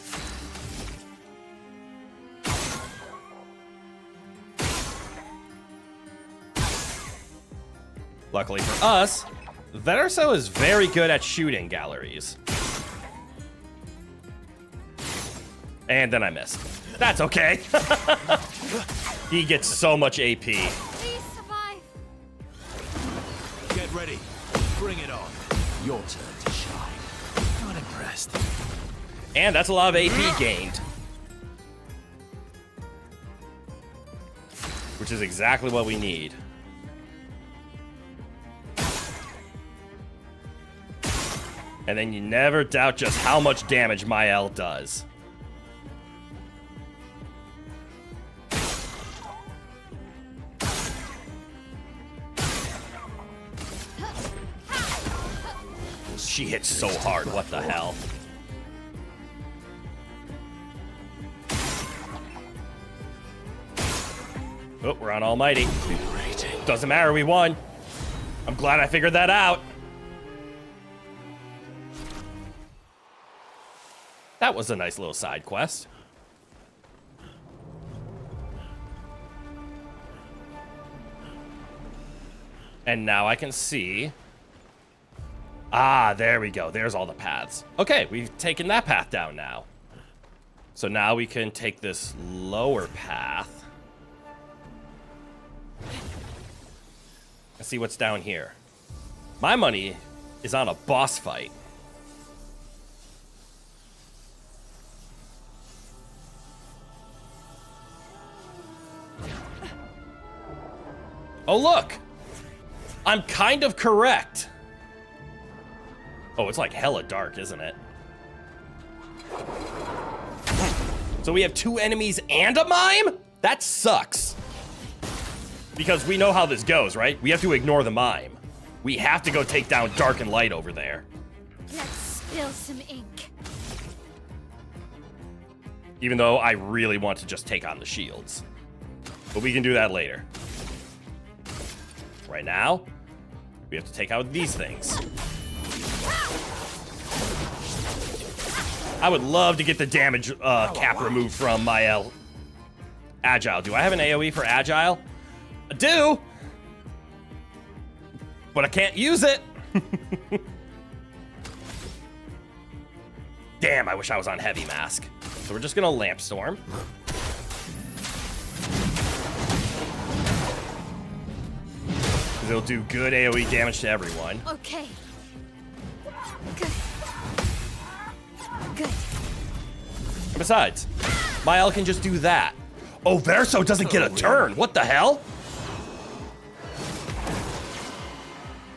S1: Luckily for us, Verso is very good at shooting galleries. And then I missed. That's okay. He gets so much AP.
S4: Please survive.
S2: Get ready. Bring it on. Your turn to shine. Not impressed.
S1: And that's a lot of AP gained. Which is exactly what we need. And then you never doubt just how much damage Mael does. She hits so hard, what the hell? Oh, we're on Almighty. Doesn't matter, we won. I'm glad I figured that out. That was a nice little side quest. And now I can see... Ah, there we go. There's all the paths. Okay, we've taken that path down now. So now we can take this lower path. Let's see what's down here. My money is on a boss fight. Oh, look! I'm kind of correct. Oh, it's like hella dark, isn't it? So we have 2 enemies and a mime? That sucks. Because we know how this goes, right? We have to ignore the mime. We have to go take down Dark and Light over there.
S4: Let's spill some ink.
S1: Even though I really want to just take on the shields. But we can do that later. Right now, we have to take out these things. I would love to get the damage cap removed from my Agile. Do I have an AoE for Agile? I do! But I can't use it! Damn, I wish I was on Heavy Mask. So we're just gonna Lamp Storm. It'll do good AoE damage to everyone.
S4: Okay. Good. Good.
S1: And besides, Mael can just do that. Oh, Verso doesn't get a turn. What the hell?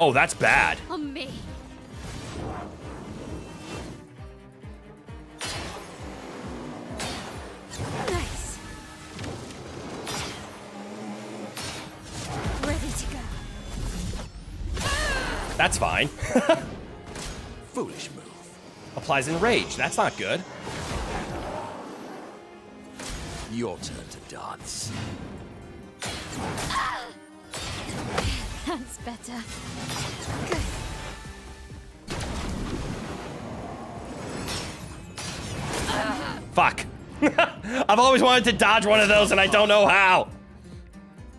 S1: Oh, that's bad.
S4: On me. Nice. Ready to go.
S1: That's fine.
S2: Foolish move.
S1: Applies Enrage. That's not good.
S2: Your turn to dance.
S4: That's better. Good.
S1: Fuck. I've always wanted to dodge one of those and I don't know how.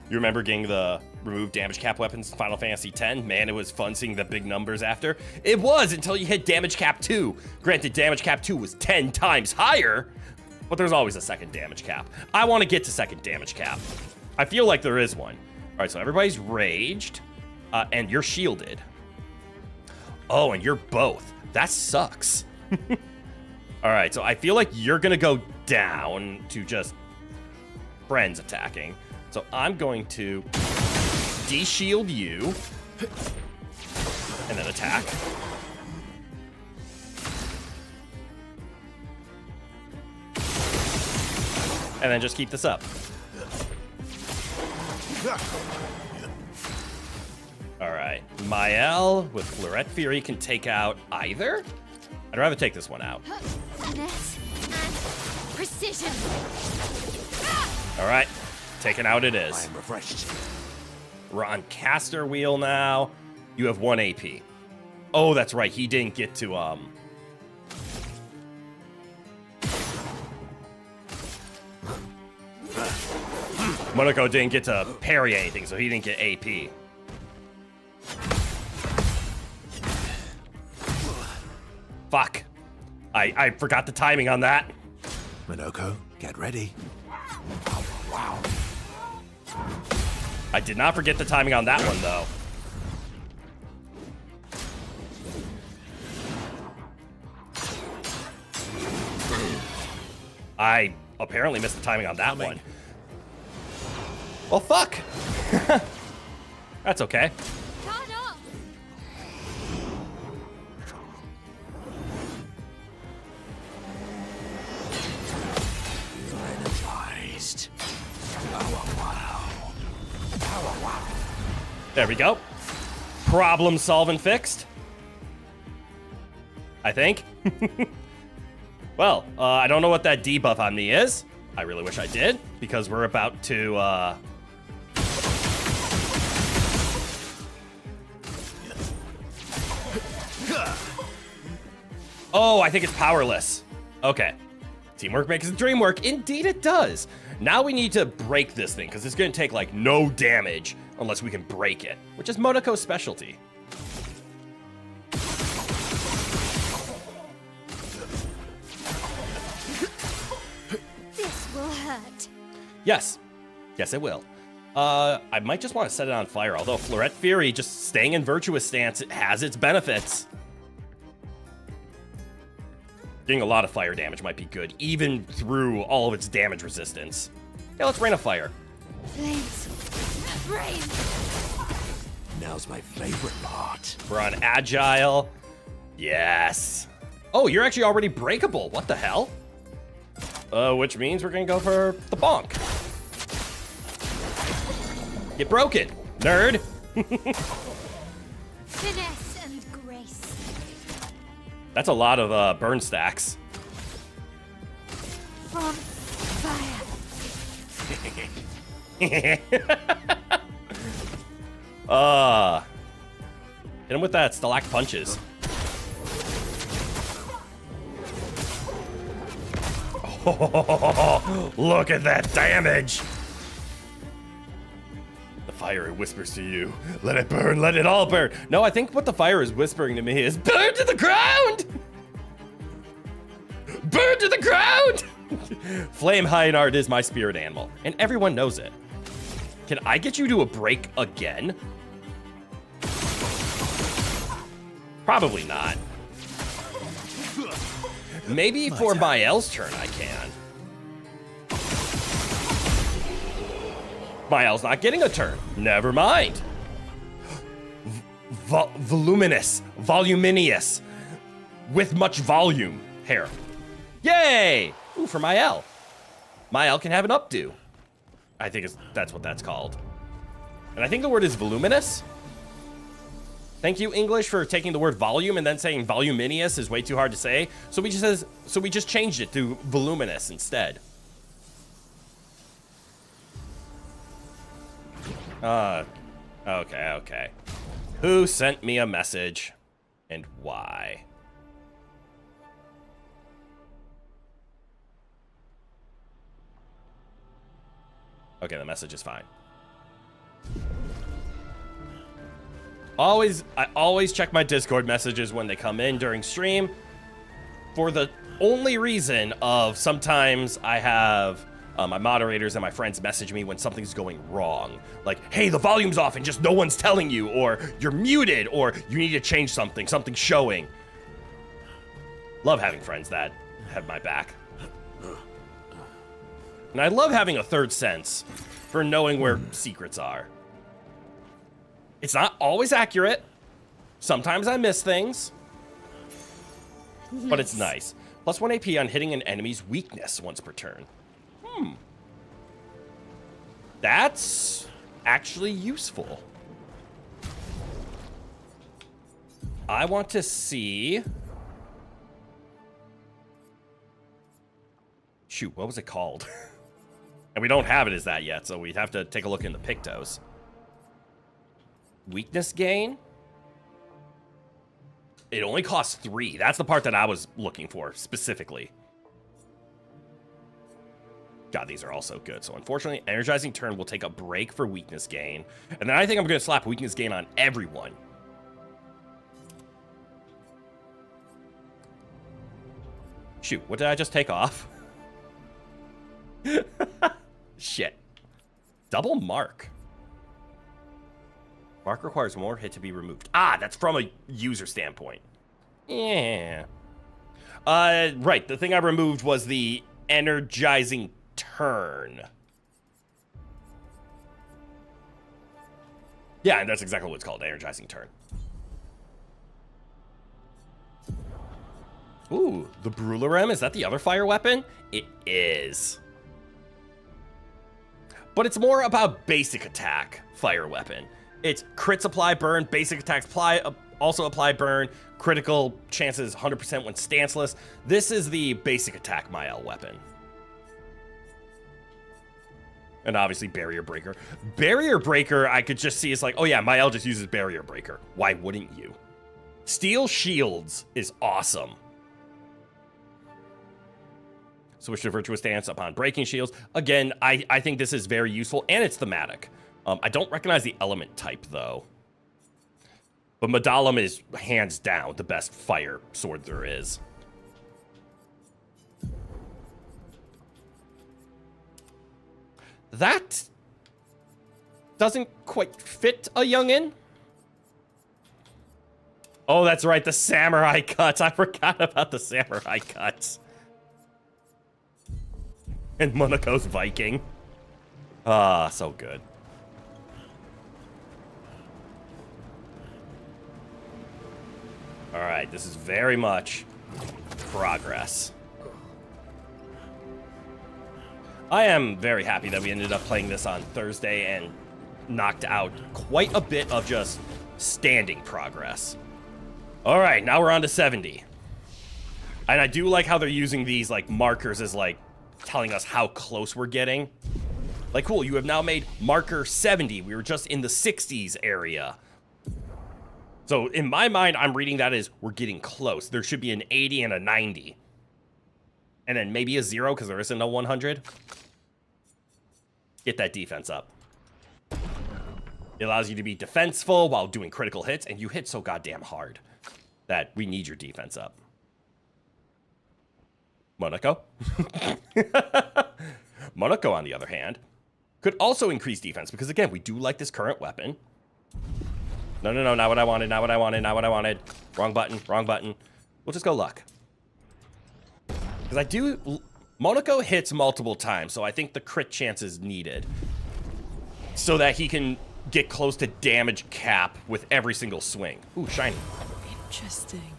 S1: You remember getting the remove damage cap weapons in Final Fantasy X? Man, it was fun seeing the big numbers after. It was until you hit damage cap 2. Granted, damage cap 2 was 10 times higher, but there's always a second damage cap. I want to get to second damage cap. I feel like there is one. All right, so everybody's raged, and you're shielded. Oh, and you're both. That sucks. All right, so I feel like you're going to go down to just friends attacking. So I'm going to de-shield you, and then attack. And then just keep this up. All right, Mael with Fleuret Fury can take out either. I'd rather take this one out.
S4: Finesse and precision.
S1: All right, taken out it
S2: I
S1: is.
S2: am refreshed.
S1: We're on caster wheel now. You have 1 AP. Oh, that's right. He didn't get to Chroneco didn't get to parry anything, so he didn't get AP. Fuck. I forgot the timing on that.
S2: Chroneco, get ready.
S1: I did not forget the timing on that one, though. I apparently missed the timing on that one. Well, fuck. That's okay.
S4: Caught up.
S2: Energized.
S1: There we go. Problem solved and fixed. I think. Well, I don't know what that debuff on me is. I really wish I did, because we're about to, Oh, I think it's powerless. Okay. Teamwork makes the dream work. Indeed it does. Now we need to break this thing, because it's going to take, like, no damage unless we can break it, which is Monaco's specialty.
S4: This will hurt.
S1: Yes. Yes, it will. I might just want to set it on fire, although Florette Fury, just staying in Virtuous Stance, it has its benefits. Getting a lot of fire damage might be good, even through all of its damage resistance. Yeah, let's rain a fire.
S4: Flames. Rain.
S2: Now's my favorite part.
S1: We're on Agile. Yes. Oh, you're actually already breakable. What the hell? Which means we're gonna go for the bonk. Get broken, nerd.
S4: Finesse and grace.
S1: That's a lot of burn stacks.
S4: From fire.
S1: Hit him with that Stalak punches. Oh, look at that damage. The fire whispers to you, let it burn, let it all burn. No, I think what the fire is whispering to me is, burn to the ground! Burn to the ground! Flame Hynard is my spirit animal, and everyone knows it. Can I get you to a break again? Probably not. Maybe for Mael's turn I can. Mael's not getting a turn. Never mind. Voluminous. Voluminous. With much volume. Hair. Yay! Ooh, for Mael. Mael can have an updo. I think that's what that's called. And I think the word is voluminous. Thank you, English, for taking the word volume and then saying voluminous is way too hard to say. So we just changed it to voluminous instead. Okay. Who sent me a message and why? Okay, the message is fine. I always check my Discord messages when they come in during stream for the only reason of sometimes I have my moderators and my friends message me when something's going wrong. Like, hey, the volume's off and just no one's telling you, or you're muted, or you need to change something's showing. Love having friends that have my back. And I love having a third sense for knowing where secrets are. It's not always accurate. Sometimes I miss things. But it's nice. Plus 1 AP on hitting an enemy's weakness once per turn. That's actually useful. I want to see... Shoot, what was it called? And we don't have it as that yet, so we'd have to take a look in the Pictos. Weakness gain? It only costs 3. That's the part that I was looking for, specifically. God, these are also good. So unfortunately, energizing turn will take a break for weakness gain. And then I think I'm going to slap weakness gain on everyone. Shoot, what did I just take off? Shit. Double mark. Mark requires more hit to be removed. Ah, that's from a user standpoint. Yeah. Right. The thing I removed was the energizing turn. Yeah, and that's exactly what it's called, energizing turn. Ooh, the VtuberEN, is that the other fire weapon? It is. But it's more about basic attack fire weapon. It's crits apply burn, basic attacks also apply burn, critical chances 100% when stanceless. This is the basic attack Mael weapon. And obviously Barrier Breaker. Barrier Breaker, I could just see, it's like, oh yeah, Mael just uses Barrier Breaker. Why wouldn't you? Steel Shields is awesome. Switch to Virtuous Stance upon breaking shields. Again, I think this is very useful, and it's thematic. I don't recognize the element type, though. But Medallum is, hands down, the best fire sword there is. That doesn't quite fit a youngin'. Oh, that's right, the samurai cuts. I forgot about the samurai cuts. And Monaco's Viking. Ah, so good. All right, this is very much progress. I am very happy that we ended up playing this on Thursday and knocked out quite a bit of just standing progress. All right, now we're on to 70. And I do like how they're using these like markers as like telling us how close we're getting. Like, cool, you have now made marker 70. We were just in the 60s area. So in my mind, I'm reading that as we're getting close. There should be an 80 and a 90. And then maybe a 0 because there isn't a 100. Get that defense up. It allows you to be defenseful while doing critical hits, and you hit so goddamn hard that we need your defense up. Monaco. Monaco, on the other hand, could also increase defense because, again, we do like this current weapon. No, not what I wanted, not what I wanted, not what I wanted. Wrong button, wrong button. We'll just go luck. Because I do... Monaco hits multiple times, so I think the crit chance is needed. So that he can get close to damage cap with every single swing. Ooh, shiny.
S3: Interesting.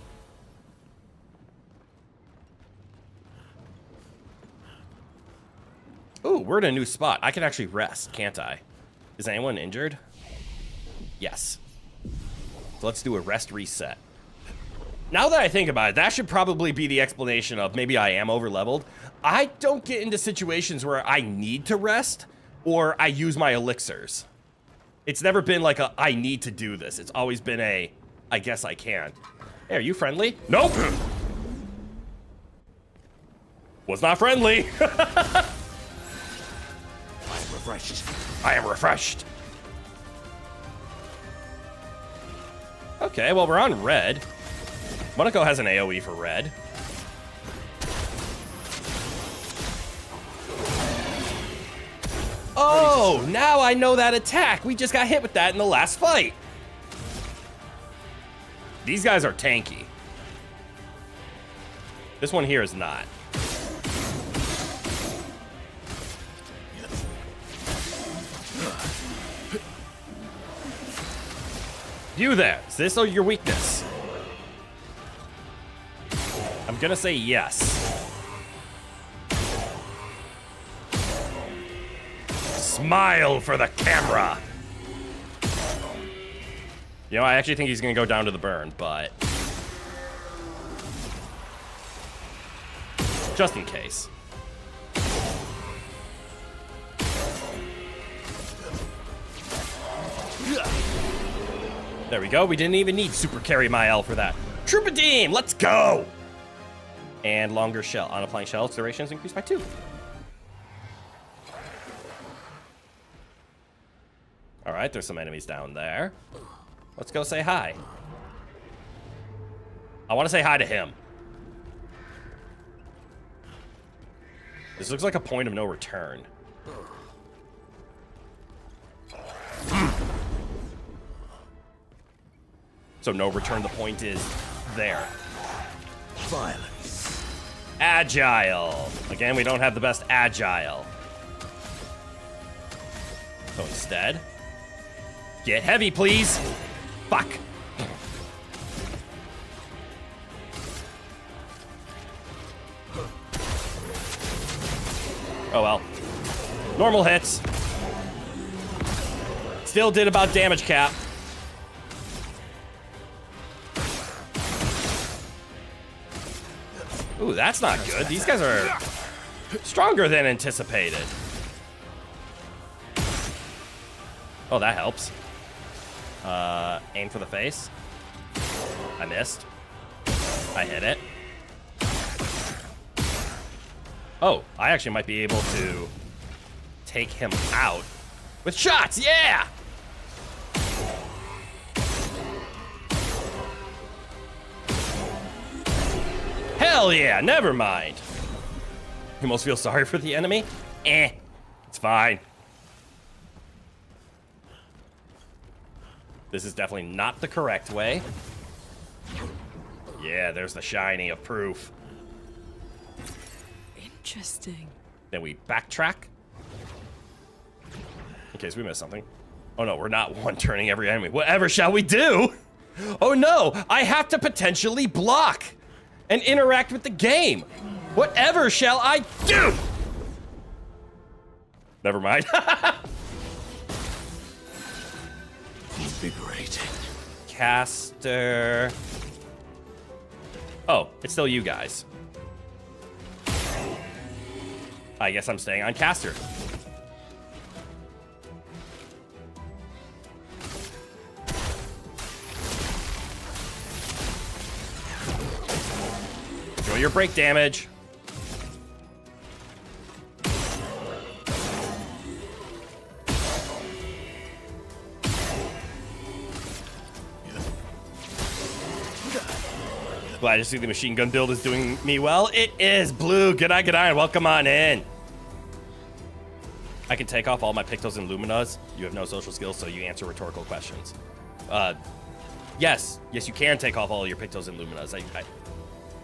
S1: Ooh, we're in a new spot. I can actually rest, can't I? Is anyone injured? Yes. So let's do a rest reset. Now that I think about it, that should probably be the explanation of maybe I am over-leveled. I don't get into situations where I need to rest or I use my elixirs. It's never been like a, I need to do this. It's always been a, I guess I can. Hey, are you friendly? Nope! Was not friendly.
S2: I am refreshed.
S1: I am refreshed. Okay, well, we're on red. Monaco has an AoE for red. Oh, now I know that attack. We just got hit with that in the last fight. These guys are tanky. This one here is not. You there. Is this your weakness? I'm gonna say yes. Smile for the camera. You know, I actually think he's gonna go down to the burn, but just in case. There we go. We didn't even need super carry Mael for that. Troubadour, let's go. And longer shell. On applying shell, its duration is increased by 2. All right, there's some enemies down there. Let's go say hi. I want to say hi to him. This looks like a point of no return. So no return, the point is there.
S2: Violence.
S1: Agile. Again, we don't have the best agile. So instead, get heavy, please. Fuck. Oh well. Normal hits. Still did about damage cap. Ooh, that's not good. These guys are stronger than anticipated. Oh, that helps. Aim for the face. I missed. I hit it. Oh, I actually might be able to take him out with shots. Yeah! Hell yeah, never mind. You almost feel sorry for the enemy? It's fine. This is definitely not the correct way. Yeah, there's the shiny of proof.
S3: Interesting.
S1: Then we backtrack. In case we missed something. Oh no, we're not one-turning every enemy. Whatever shall we do? Oh no, I have to potentially block and interact with the game. Whatever shall I do? Never mind.
S2: Invigorating.
S1: Caster. Oh, it's still you guys. I guess I'm staying on caster. Enjoy your break damage. Glad to see the machine gun build is doing me well. It is. Blue, good eye, and welcome on in. I can take off all my Pictos and Luminas. You have no social skills, so you answer rhetorical questions. Yes, you can take off all your Pictos and Luminas.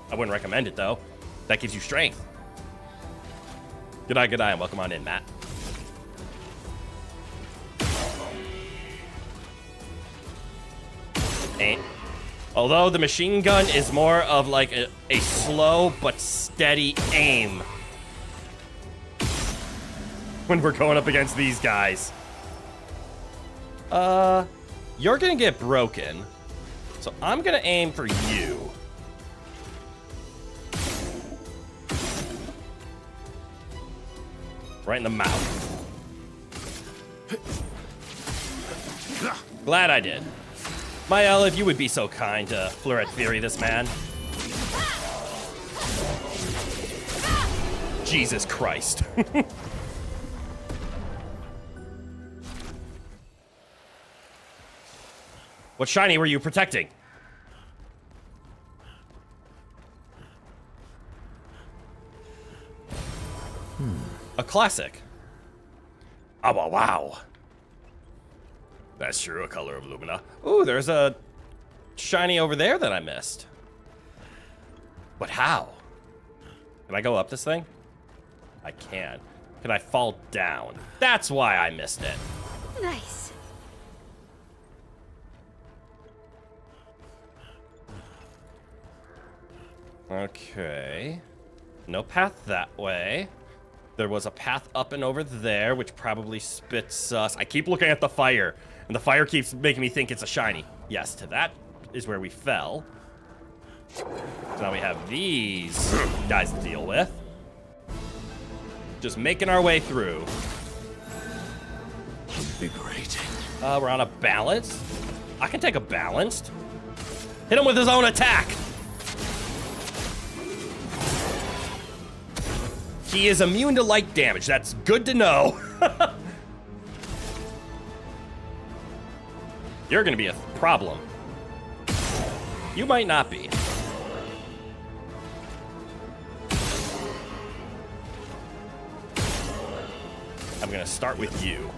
S1: I wouldn't recommend it, though. That gives you strength. Good eye, and welcome on in, Matt. Although the machine gun is more of like a slow but steady aim when we're going up against these guys. You're gonna get broken, so I'm gonna aim for you. Right in the mouth. Glad I did. Mael, if you would be so kind to Fleuret Fury this man. Jesus Christ. What shiny were you protecting? A classic. Oh, wow. That's true, a color of Lumina. Ooh, there's a shiny over there that I missed. But how? Can I go up this thing? I can. Can I fall down? That's why I missed it.
S4: Nice.
S1: Okay. No path that way. There was a path up and over there, which probably spits us. I keep looking at the fire, and the fire keeps making me think it's a shiny. Yes, to that is where we fell. So now we have these guys to deal with. Just making our way through.
S2: Invigorating.
S1: We're on a balance. I can take a balanced. Hit him with his own attack. He is immune to light damage. That's good to know. You're gonna be a problem. You might not be. I'm gonna start with you.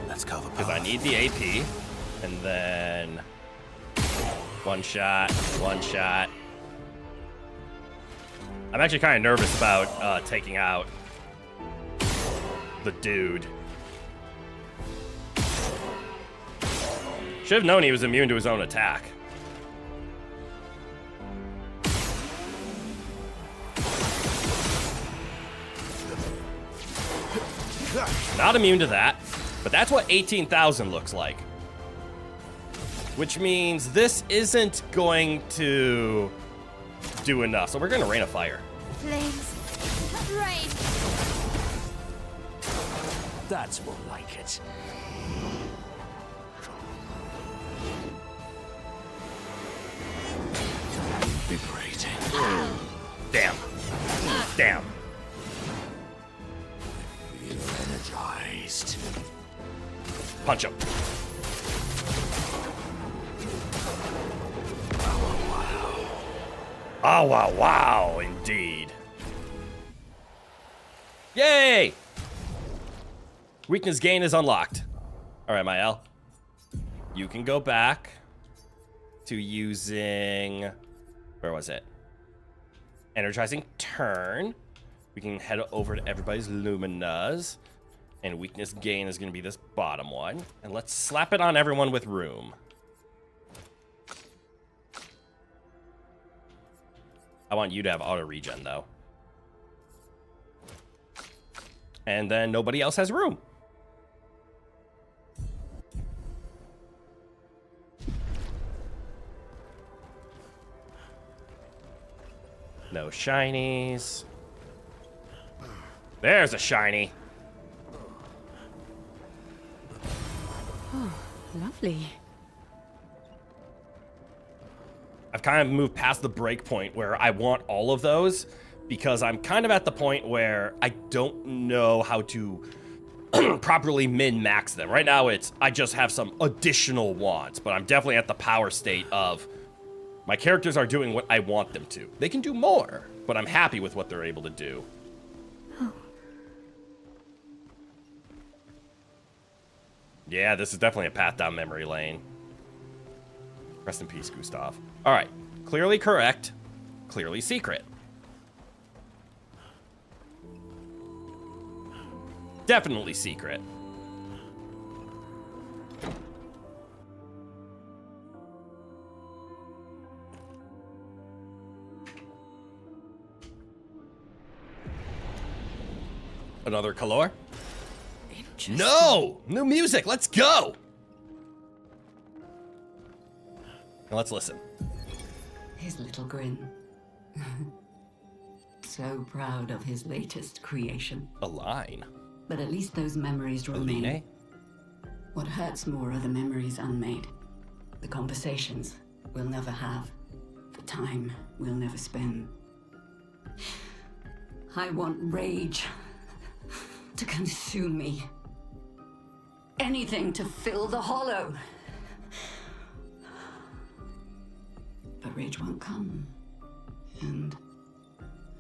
S2: Let's cover
S1: Because I need the AP. And then... one shot, one shot. I'm actually kind of nervous about taking out the dude. Should have known he was immune to his own attack. Not immune to that, but that's what 18,000 looks like. Which means this isn't going to do enough. So we're going to rain a fire.
S4: Flames. Rain.
S2: That's more like it. Liberating.
S1: Damn. Damn.
S2: Feel energized.
S1: Punch him. Oh, wow, wow, indeed. Yay! Weakness gain is unlocked. All right, Mael. You can go back to using... where was it? Energizing turn. We can head over to everybody's Luminas. And weakness gain is going to be this bottom one. And let's slap it on everyone with room. I want you to have auto regen, though. And then nobody else has room. No shinies. There's a shiny.
S3: Oh, lovely.
S1: I've kind of moved past the break point where I want all of those because I'm kind of at the point where I don't know how to properly min-max them. Right now it's, I just have some additional wants, but I'm definitely at the power state of my characters are doing what I want them to. They can do more, but I'm happy with what they're able to do.
S3: Oh.
S1: Yeah, this is definitely a path down memory lane. Rest in peace, Gustav. All right, clearly correct, clearly secret. Definitely secret. Another color?
S3: Interesting.
S1: No! New music, let's go! Now let's listen.
S5: His little grin. So proud of his latest creation.
S1: A line.
S5: But at least those memories remain.
S1: Aline?
S5: What hurts more are the memories unmade. The conversations we'll never have. The time we'll never spend. I want rage to consume me. Anything to fill the hollow. But rage won't come. And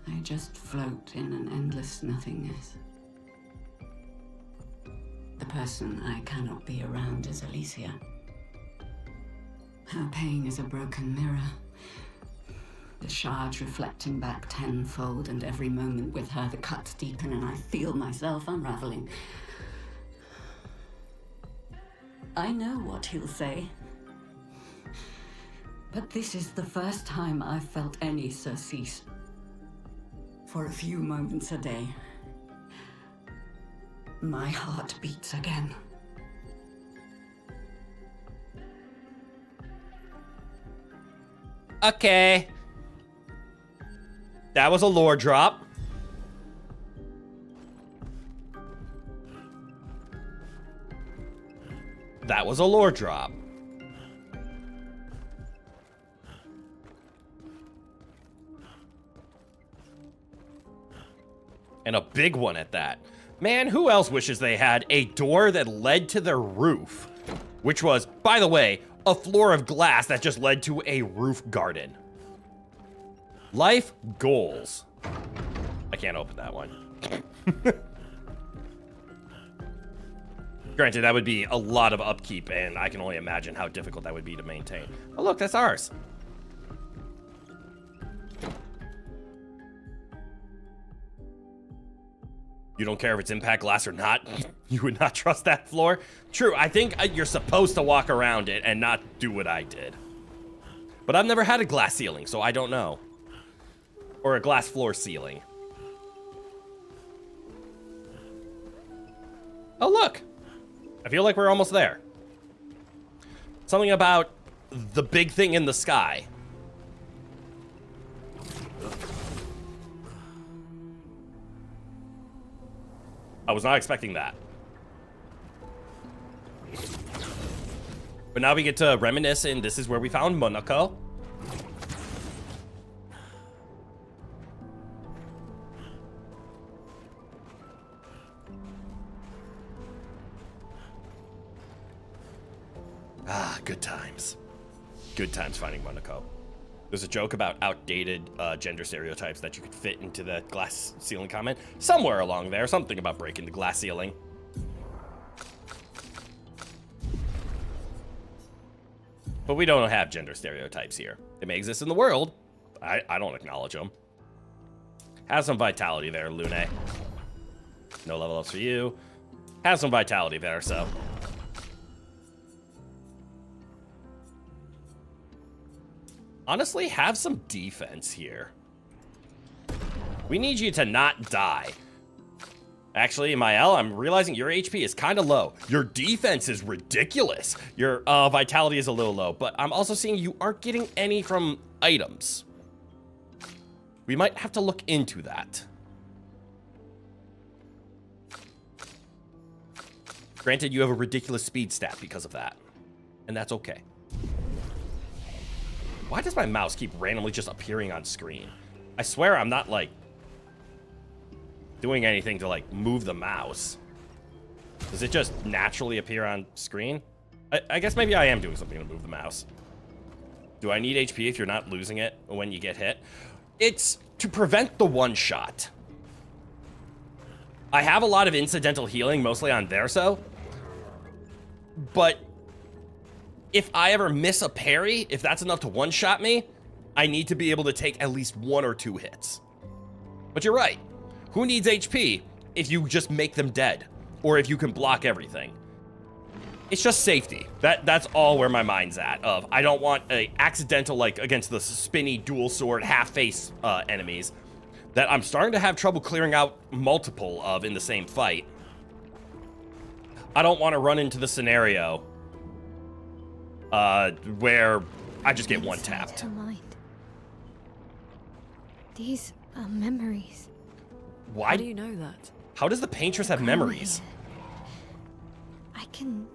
S5: I just float in an endless nothingness. The person I cannot be around is Alicia. Her pain is a broken mirror. The shards reflecting back tenfold, and every moment with her the cuts deepen and I feel myself unraveling. I know what he'll say. But this is the first time I've felt any surcease. For a few moments a day, my heart beats again.
S1: Okay. That was a lore drop. That was a lore drop. And a big one at that. Man, who else wishes they had a door that led to their roof? Which was, by the way, a floor of glass that just led to a roof garden. Life goals. I can't open that one. Granted, that would be a lot of upkeep, and I can only imagine how difficult that would be to maintain. Oh, look, that's ours. You don't care if it's impact glass or not? You would not trust that floor? True, I think you're supposed to walk around it and not do what I did. But I've never had a glass ceiling, so I don't know. Or a glass floor ceiling. Oh, look. I feel like we're almost there. Something about the big thing in the sky. I was not expecting that. But now we get to reminisce, and this is where we found Chroneco. Ah, good times. Good times finding Chroneco. There's a joke about outdated gender stereotypes that you could fit into the glass ceiling comment. Somewhere along there, something about breaking the glass ceiling. But we don't have gender stereotypes here. They may exist in the world. I don't acknowledge them. Have some vitality there, Lune. No level ups for you. Have some vitality there, so. Honestly, have some defense here. We need you to not die. Actually, Mael, I'm realizing your HP is kind of low. Your defense is ridiculous. Your vitality is a little low, but I'm also seeing you aren't getting any from items. We might have to look into that. Granted, you have a ridiculous speed stat because of that, and that's okay. Why does my mouse keep randomly just appearing on screen? I swear I'm not, like, doing anything to, like, move the mouse. Does it just naturally appear on screen? I guess maybe I am doing something to move the mouse. Do I need HP if you're not losing it when you get hit? It's to prevent the one-shot. I have a lot of incidental healing, mostly on Verso. But if I ever miss a parry, if that's enough to one-shot me, I need to be able to take at least 1 or 2 hits. But you're right. Who needs HP if you just make them dead? Or if you can block everything? It's just safety. That's all where my mind's at. I don't want a accidental, like, against the spinny dual sword half-face enemies that I'm starting to have trouble clearing out multiple of in the same fight. I don't want to run into the scenario where I just get one-tapped.
S3: These are memories.
S1: Why?
S6: How do you know that?
S1: How does the paintress have memories?
S3: I can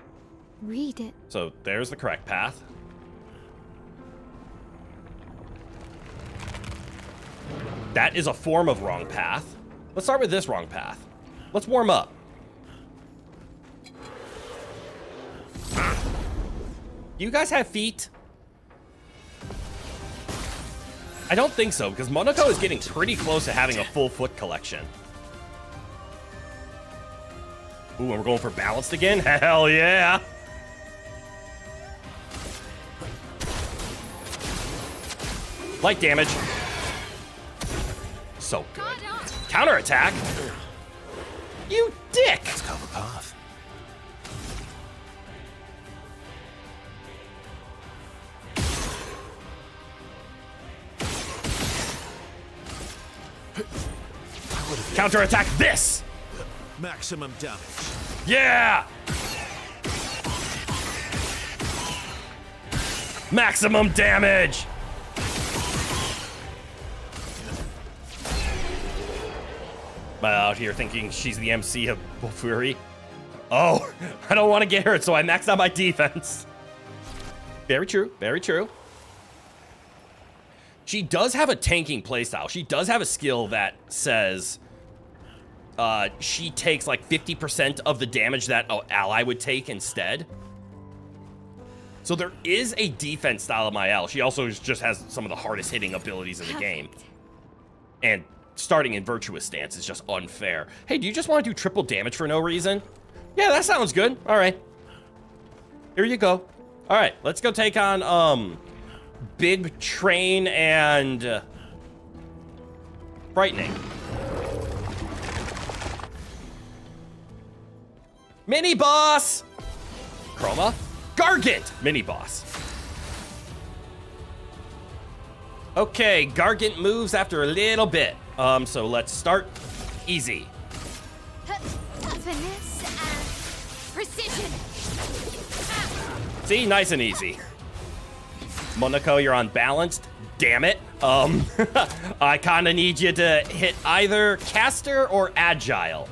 S3: read it.
S1: So there's the correct path. That is a form of wrong path. Let's start with this wrong path. Let's warm up. Do you guys have feet? I don't think so, because Chroneco is getting pretty close to having a full foot collection. Ooh, and we're going for balanced again? Hell yeah! Light damage. So good. Counterattack? You dick!
S2: Let's cover the path.
S1: Counterattack this!
S2: Maximum damage.
S1: Yeah! Maximum damage! Am I out here thinking she's the MC of Fury? Oh, I don't want to get hurt, so I maxed out my defense. Very true, very true. She does have a tanking playstyle. She does have a skill that says she takes like 50% of the damage that an ally would take instead. So there is a defense style of Mael. She also just has some of the hardest hitting abilities in the game. And starting in virtuous stance is just unfair. Hey, do you just want to do triple damage for no reason? Yeah, that sounds good. All right. Here you go. All right, let's go take on Big Train and Frightening. Mini boss. Chroma. Gargant. Mini boss. Okay, Gargant moves after a little bit. So let's start easy.
S4: Finesse and precision.
S1: See, nice and easy. Chroneco, you're unbalanced. Damn it. I kind of need you to hit either caster or agile.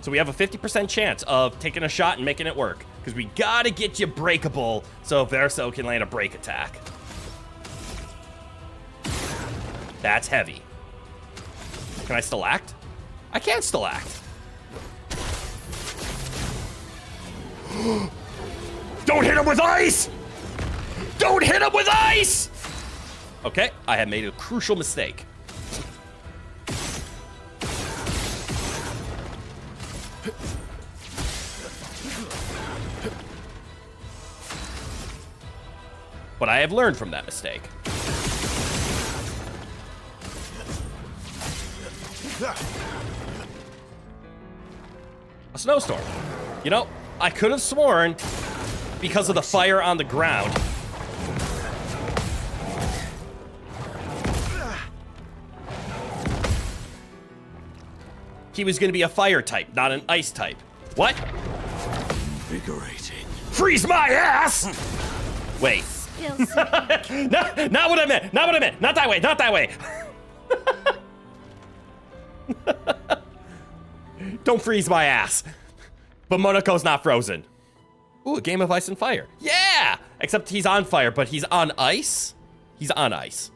S1: So we have a 50% chance of taking a shot and making it work. Because we gotta get you breakable so Verso can land a break attack. That's heavy. Can I still act? I can't still act. Don't hit him with ice! Don't hit him with ice! Okay, I have made a crucial mistake. But I have learned from that mistake. A snowstorm. You know, I could have sworn because of the fire on the ground. He was going to be a fire type, not an ice type. What?
S2: Invigorating.
S1: Freeze my ass! Wait.
S4: Still
S1: No, not what I meant. Not what I meant. Not that way. Not that way. Don't freeze my ass. But Chroneco's not frozen. Ooh, a game of ice and fire. Yeah! Except he's on fire, but he's on ice? He's on ice.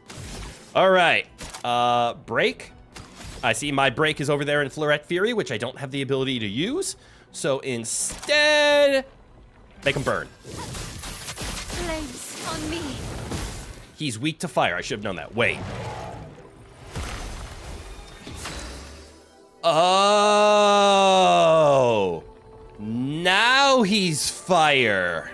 S1: All right. Break. I see my break is over there in Fleuret Fury, which I don't have the ability to use. So instead, make him burn.
S4: flames on me.
S1: He's weak to fire. I should have known that. Wait. Oh. Now he's fire.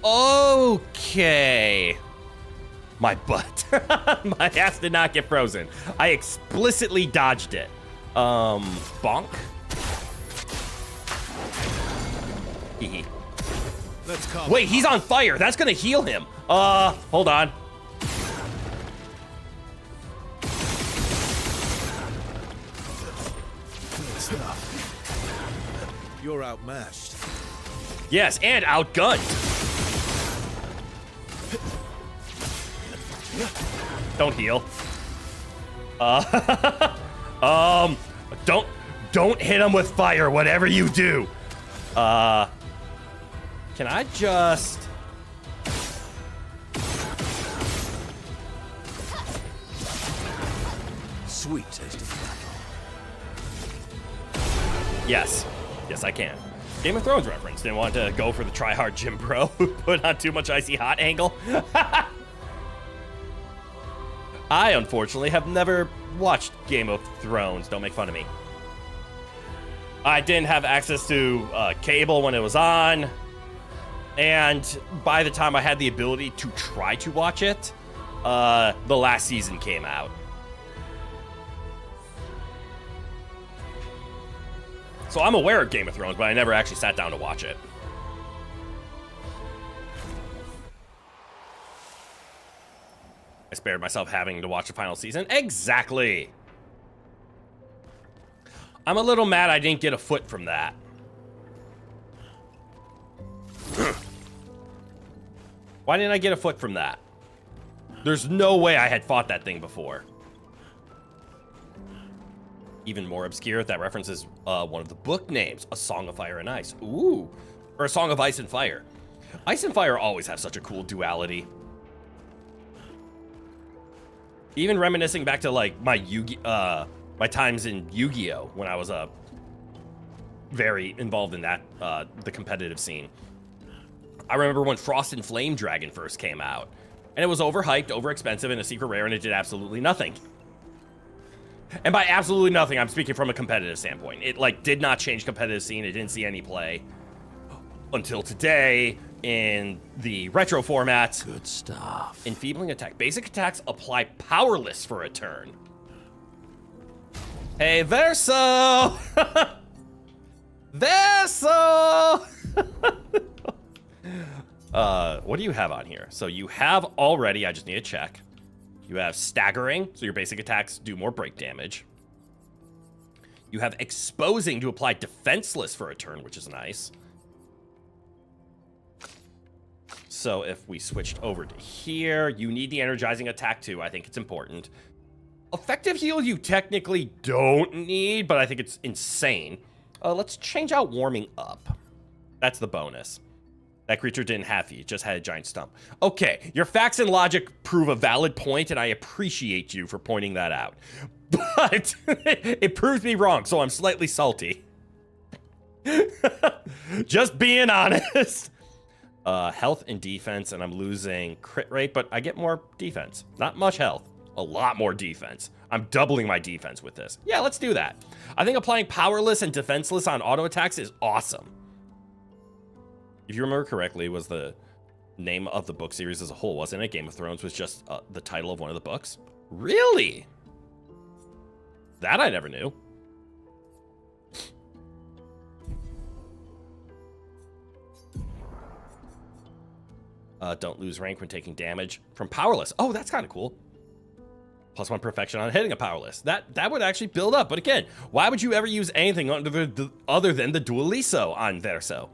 S1: Okay. My butt. My ass did not get frozen. I explicitly dodged it. Bonk. Hee.
S2: Let's calm.
S1: Wait, he's on fire. That's gonna heal him. Hold on.
S2: Good stuff. You're outmatched.
S1: Yes, and outgunned. Don't heal. Don't hit him with fire, whatever you do. Can I just...
S2: Sweet taste of battle.
S1: Yes. Yes, I can. Game of Thrones reference. Didn't want to go for the try-hard gym bro who put on too much icy hot angle. I, unfortunately, have never watched Game of Thrones. Don't make fun of me. I didn't have access to cable when it was on. And by the time I had the ability to try to watch it, the last season came out. So I'm aware of Game of Thrones, but I never actually sat down to watch it. I spared myself having to watch the final season. Exactly. I'm a little mad I didn't get a foot from that. Why didn't I get a foot from that? There's no way I had fought that thing before. Even more obscure, that references one of the book names, A Song of Fire and Ice. Ooh, or A Song of Ice and Fire. Ice and Fire always have such a cool duality. Even reminiscing back to like my my times in Yu-Gi-Oh when I was very involved in that the competitive scene. I remember when Frost and Flame Dragon first came out, and it was overhyped, overexpensive, and a secret rare, and it did absolutely nothing. And by absolutely nothing, I'm speaking from a competitive standpoint. It, like, did not change competitive scene. It didn't see any play until today in the retro format.
S2: Good stuff.
S1: Enfeebling attack. Basic attacks apply powerless for a turn. Hey, Verso! Verso! What do you have on here? So you have already, I just need to check. You have staggering, so your basic attacks do more break damage. You have exposing to apply defenseless for a turn, which is nice. So if we switched over to here, you need the energizing attack too. I think it's important. Effective heal you technically don't need, but I think it's insane. Let's change out warming up. That's the bonus. That creature didn't have feet, just had a giant stump. Okay, your facts and logic prove a valid point, and I appreciate you for pointing that out. But it proves me wrong, so I'm slightly salty. Just being honest. Health and defense, and I'm losing crit rate, but I get more defense. Not much health, a lot more defense. I'm doubling my defense with this. Yeah, let's do that. I think applying powerless and defenseless on auto attacks is awesome. If you remember correctly, was the name of the book series as a whole, wasn't it? Game of Thrones was just the title of one of the books? Really? That I never knew. Don't lose rank when taking damage from powerless. Oh, that's kind of cool. +1 perfection on hitting a powerless. That would actually build up. But again, why would you ever use anything other than the Dualiso on Verso?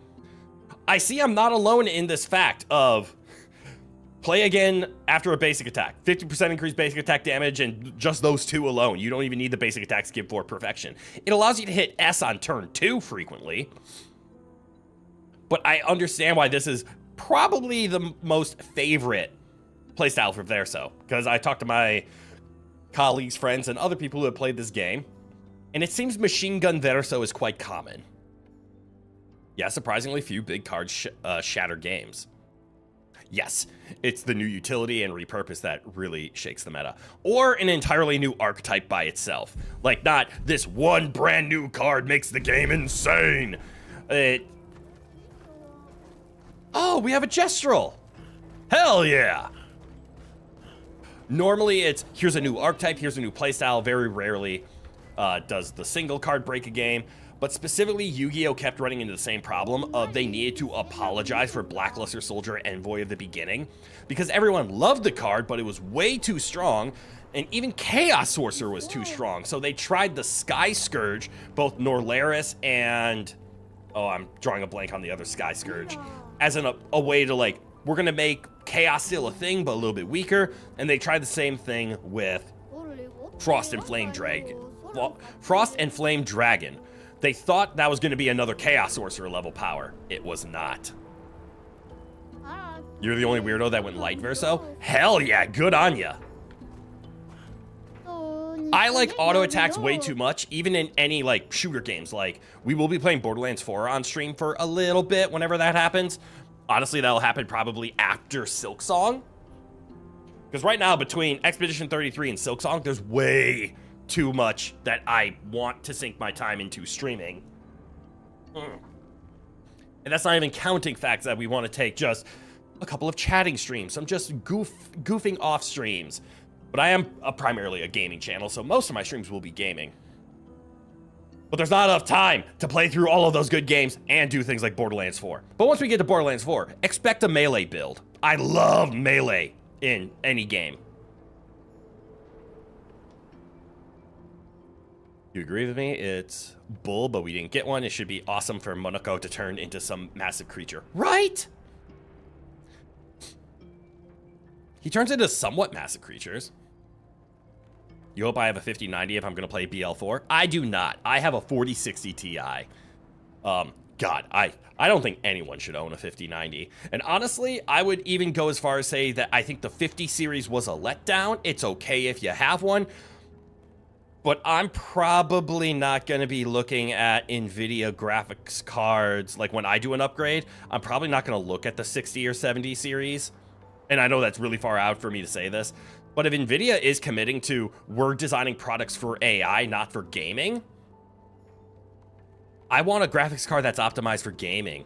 S1: I see I'm not alone in this fact of play again after a basic attack. 50% increased basic attack damage, and just those two alone. You don't even need the basic attack skip for perfection. It allows you to hit S on turn 2 frequently. But I understand why this is probably the most favorite playstyle for Verso, because I talked to my colleagues, friends, and other people who have played this game, and it seems Machine Gun Verso is quite common. Yeah, surprisingly few big card shatter games. Yes, it's the new utility and repurpose that really shakes the meta. Or an entirely new archetype by itself. Like, not this one brand new card makes the game insane. Oh, we have a Gestural. Hell yeah. Normally it's, here's a new archetype, here's a new playstyle. Very rarely does the single card break a game. But specifically, Yu-Gi-Oh! Kept running into the same problem of they needed to apologize for Blackluster Soldier Envoy of the beginning, because everyone loved the card, but it was way too strong, and even Chaos Sorcerer was too strong. So they tried the Sky Scourge, both Norlaris and, oh, I'm drawing a blank on the other Sky Scourge, as a way to, like, we're gonna make Chaos still a thing, but a little bit weaker, and they tried the same thing with Frost and Flame Dragon. Frost and Flame Dragon. They thought that was going to be another Chaos Sorcerer level power. It was not. You're the only weirdo that went light Verso? Hell yeah, good on ya. I like auto attacks way too much, even in any like shooter games. Like, we will be playing Borderlands 4 on stream for a little bit whenever that happens. Honestly, that'll happen probably after Silksong. Because right now, between Expedition 33 and Silksong, there's way too much that I want to sink my time into streaming. And that's not even counting facts that we want to take just a couple of chatting streams, some just goofing off streams. But I am primarily a gaming channel, so most of my streams will be gaming. But there's not enough time to play through all of those good games and do things like Borderlands 4. But once we get to Borderlands 4, expect a melee build. I love melee in any game. You agree with me? It's bull, but we didn't get one. It should be awesome for Monoko to turn into some massive creature. Right? He turns into somewhat massive creatures. You hope I have a 5090 if I'm going to play BL4? I do not. I have a 4060 Ti. God, I don't think anyone should own a 5090. And honestly, I would even go as far as say that I think the 50 series was a letdown. It's okay if you have one. But I'm probably not going to be looking at NVIDIA graphics cards. Like when I do an upgrade, I'm probably not going to look at the 60 or 70 series. And I know that's really far out for me to say this. But if NVIDIA is committing to, we're designing products for AI, not for gaming, I want a graphics card that's optimized for gaming.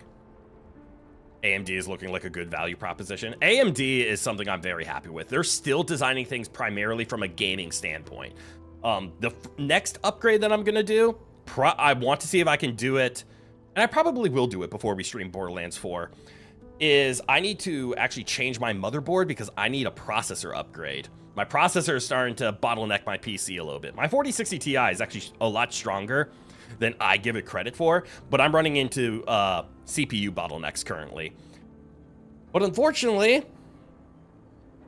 S1: AMD is looking like a good value proposition. AMD is something I'm very happy with. They're still designing things primarily from a gaming standpoint. The next upgrade that I'm going to do, I want to see if I can do it, and I probably will do it before we stream Borderlands 4, is I need to actually change my motherboard because I need a processor upgrade. My processor is starting to bottleneck my PC a little bit. My 4060 Ti is actually a lot stronger than I give it credit for, but I'm running into CPU bottlenecks currently. But unfortunately,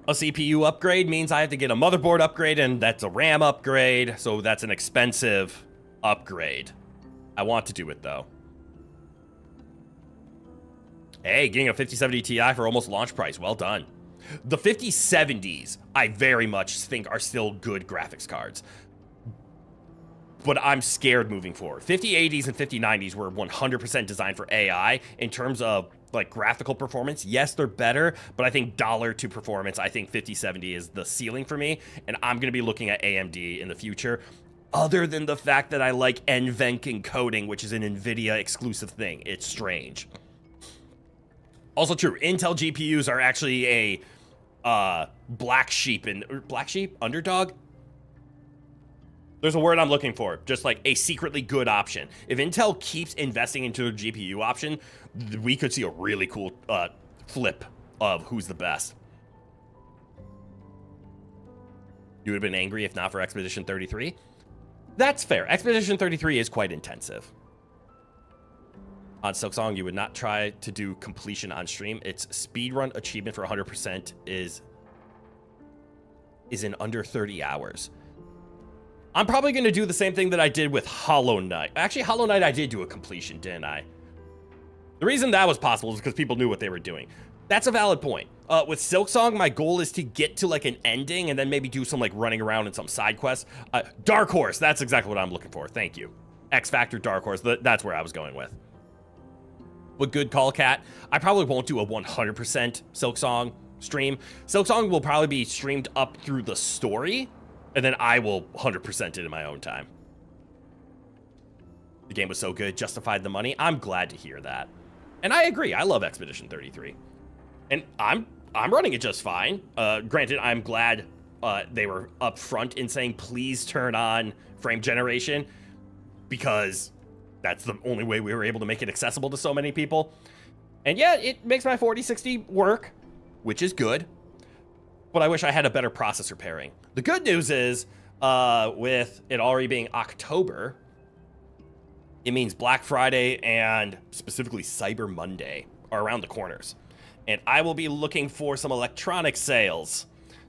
S1: a CPU upgrade means I have to get a motherboard upgrade, and that's a RAM upgrade, so that's an expensive upgrade. I want to do it, though. Hey, getting a 5070 Ti for almost launch price. Well done. The 5070s, I very much think are still good graphics cards. But I'm scared moving forward. 5080s and 5090s were 100% designed for AI in terms of like graphical performance. Yes, they're better, but I think dollar to performance, I think 5070 is the ceiling for me, and I'm going to be looking at AMD in the future, other than the fact that I like NVENC encoding, which is an NVIDIA exclusive thing. It's strange. Also true, Intel GPUs are actually a black sheep underdog. There's a word I'm looking for, just like a secretly good option. If Intel keeps investing into a GPU option, we could see a really cool flip of who's the best. You would have been angry if not for Expedition 33? That's fair. Expedition 33 is quite intensive. On Silksong, you would not try to do completion on stream. Its speedrun achievement for 100% is in under 30 hours. I'm probably going to do the same thing that I did with Hollow Knight. Actually, Hollow Knight I did do a completion, didn't I? The reason that was possible is because people knew what they were doing. That's a valid point. With Silksong, my goal is to get to like an ending and then maybe do some like running around and some side quests. Dark Horse, that's exactly what I'm looking for. Thank you. X Factor, Dark Horse, that's where I was going with. But good call, Cat. I probably won't do a 100% Silksong stream. Silksong will probably be streamed up through the story, and then I will 100% it in my own time. The game was so good, justified the money. I'm glad to hear that. And I agree, I love Expedition 33. And I'm running it just fine. Granted, I'm glad they were upfront in saying, please turn on frame generation, because that's the only way we were able to make it accessible to so many people. And yeah, it makes my 4060 work, which is good. But I wish I had a better processor pairing. The good news is, with it already being October, it means Black Friday and specifically Cyber Monday are around the corners. And I will be looking for some electronic sales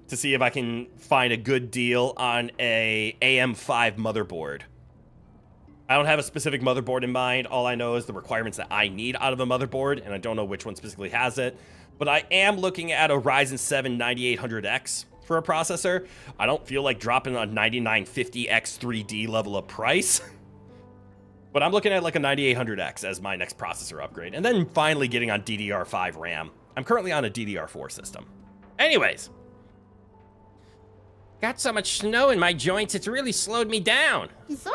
S1: to see if I can find a good deal on a AM5 motherboard. I don't have a specific motherboard in mind. All I know is the requirements that I need out of a motherboard, and I don't know which one specifically has it. But I am looking at a Ryzen 7 9800X for a processor. I don't feel like dropping a 9950X 3D level of price. But I'm looking at like a 9800X as my next processor upgrade. And then finally getting on DDR5 RAM. I'm currently on a DDR4 system. Anyways. Got so much snow in my joints, it's really slowed me down. Is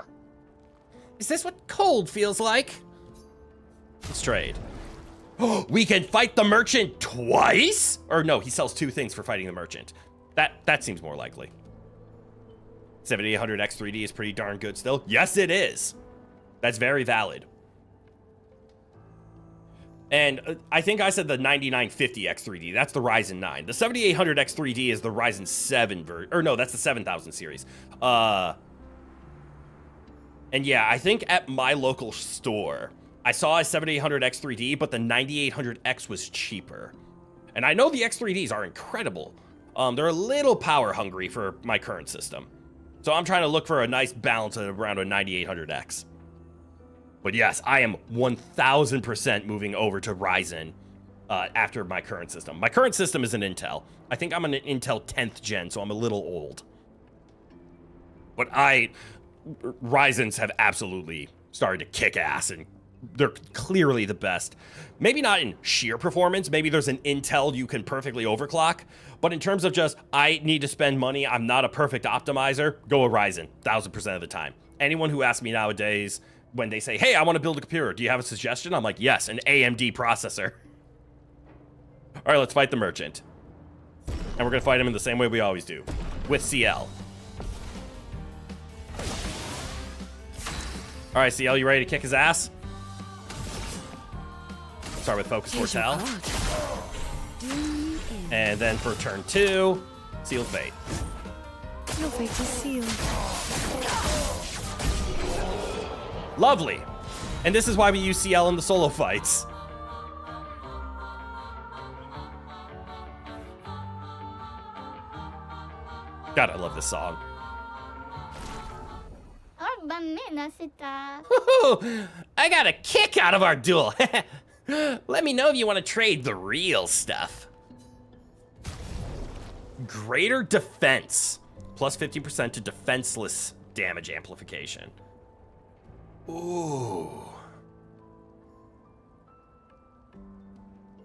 S1: this what cold feels like? Let's trade. Oh, we can fight the merchant twice? Or no, he sells two things for fighting the merchant. That seems more likely. 7800X 3D is pretty darn good still. Yes, it is. That's very valid. And I think I said the 9950X 3D. That's the Ryzen 9. The 7800X 3D is the Ryzen 7 version. Or no, that's the 7000 series. And yeah, I think at my local store, I saw a 7800X 3D, but the 9800X was cheaper. And I know the X3Ds are incredible. They're a little power hungry for my current system. So I'm trying to look for a nice balance at around a 9800X. But yes, I am 1000% moving over to Ryzen after my current system. My current system is an Intel. I think I'm an Intel 10th gen, so I'm a little old. But Ryzen's have absolutely started to kick ass, and they're clearly the best. Maybe not in sheer performance. Maybe there's an Intel you can perfectly overclock. But in terms of just, I need to spend money, I'm not a perfect optimizer, go with Ryzen, 1000% of the time. Anyone who asks me nowadays, when they say, hey, I want to build a computer, do you have a suggestion? I'm like, yes, an AMD processor. All right, let's fight the merchant. And we're going to fight him in the same way we always do, with CL. All right, CL, you ready to kick his ass? Start with Focus Foretell. And then for turn 2, Sealed Fate.
S3: Your fate is sealed.
S1: Lovely. And this is why we use CL in the solo fights. God, I love this song. Woohoo! I got a kick out of our duel. Let me know if you want to trade the real stuff. Greater defense. Plus 50% to defenseless damage amplification. Ooh.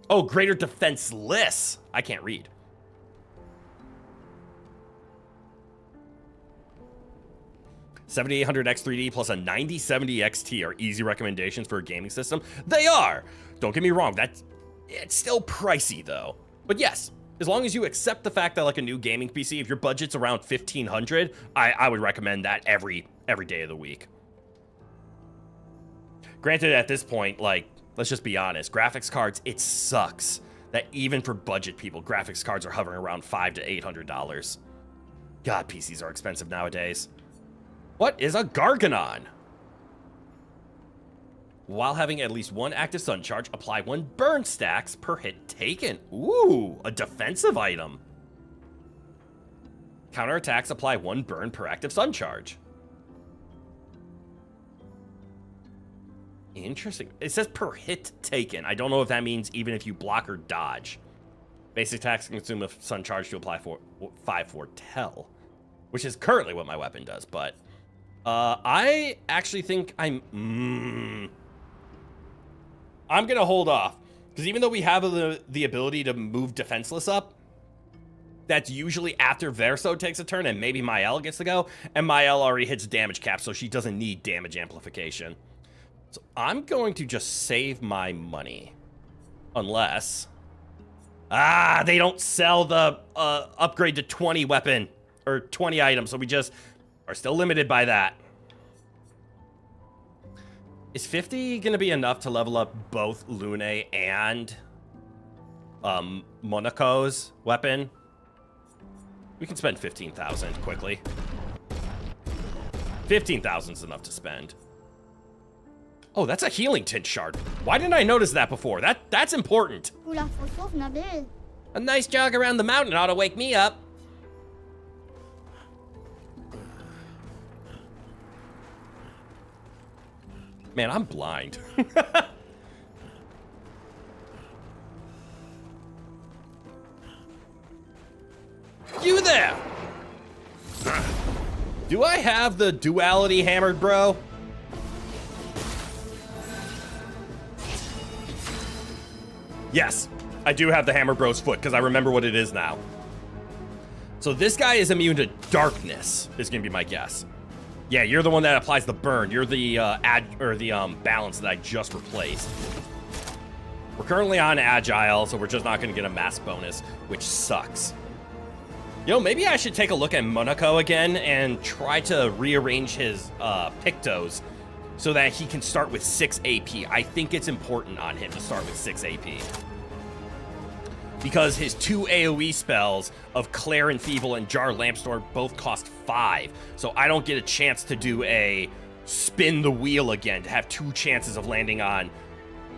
S1: Oh, greater defenseless. I can't read. $7,800X3D plus a 9070 XT are easy recommendations for a gaming system. They are. Don't get me wrong. It's still pricey though. But yes, as long as you accept the fact that like a new gaming PC, if your budget's around $1,500, I would recommend that every day of the week. Granted, at this point, like, let's just be honest, graphics cards, it sucks that even for budget people, graphics cards are hovering around $500 to $800. God, PCs are expensive nowadays. What is a Garganon? While having at least one active sun charge, apply 1 burn stacks per hit taken. Ooh, a defensive item. Counterattacks apply 1 burn per active sun charge. Interesting. It says per hit taken. I don't know if that means even if you block or dodge. Basic attacks consume a sun charge to apply for 5 Foretell, which is currently what my weapon does, but I actually think I'm gonna hold off, because even though we have the ability to move defenseless up, that's usually after Verso takes a turn and maybe Mael gets to go, and Mael already hits damage cap, so she doesn't need damage amplification. So I'm going to just save my money, unless they don't sell the upgrade to 20 weapon or 20 items, so we just are still limited by that. Is 50 gonna be enough to level up both Lune and Monaco's weapon? We can spend 15,000 quickly. 15,000 is enough to spend. Oh, that's a healing tint shard. Why didn't I notice that before? That's important. A nice jog around the mountain ought to wake me up. Man, I'm blind. You there! Do I have the duality hammered, bro? Yes, I do have the Hammer Bro's foot, because I remember what it is now. So this guy is immune to darkness, is gonna be my guess. Yeah, you're the one that applies the burn. You're the balance that I just replaced. We're currently on Agile, so we're just not gonna get a mass bonus, which sucks. You know, maybe I should take a look at Monaco again and try to rearrange his Pictos so that he can start with 6 AP. I think it's important on him to start with 6 AP. Because his 2 AoE spells of Clair Enfeeble and Jar Lampstorm both cost 5. So I don't get a chance to do a spin the wheel again to have 2 chances of landing on,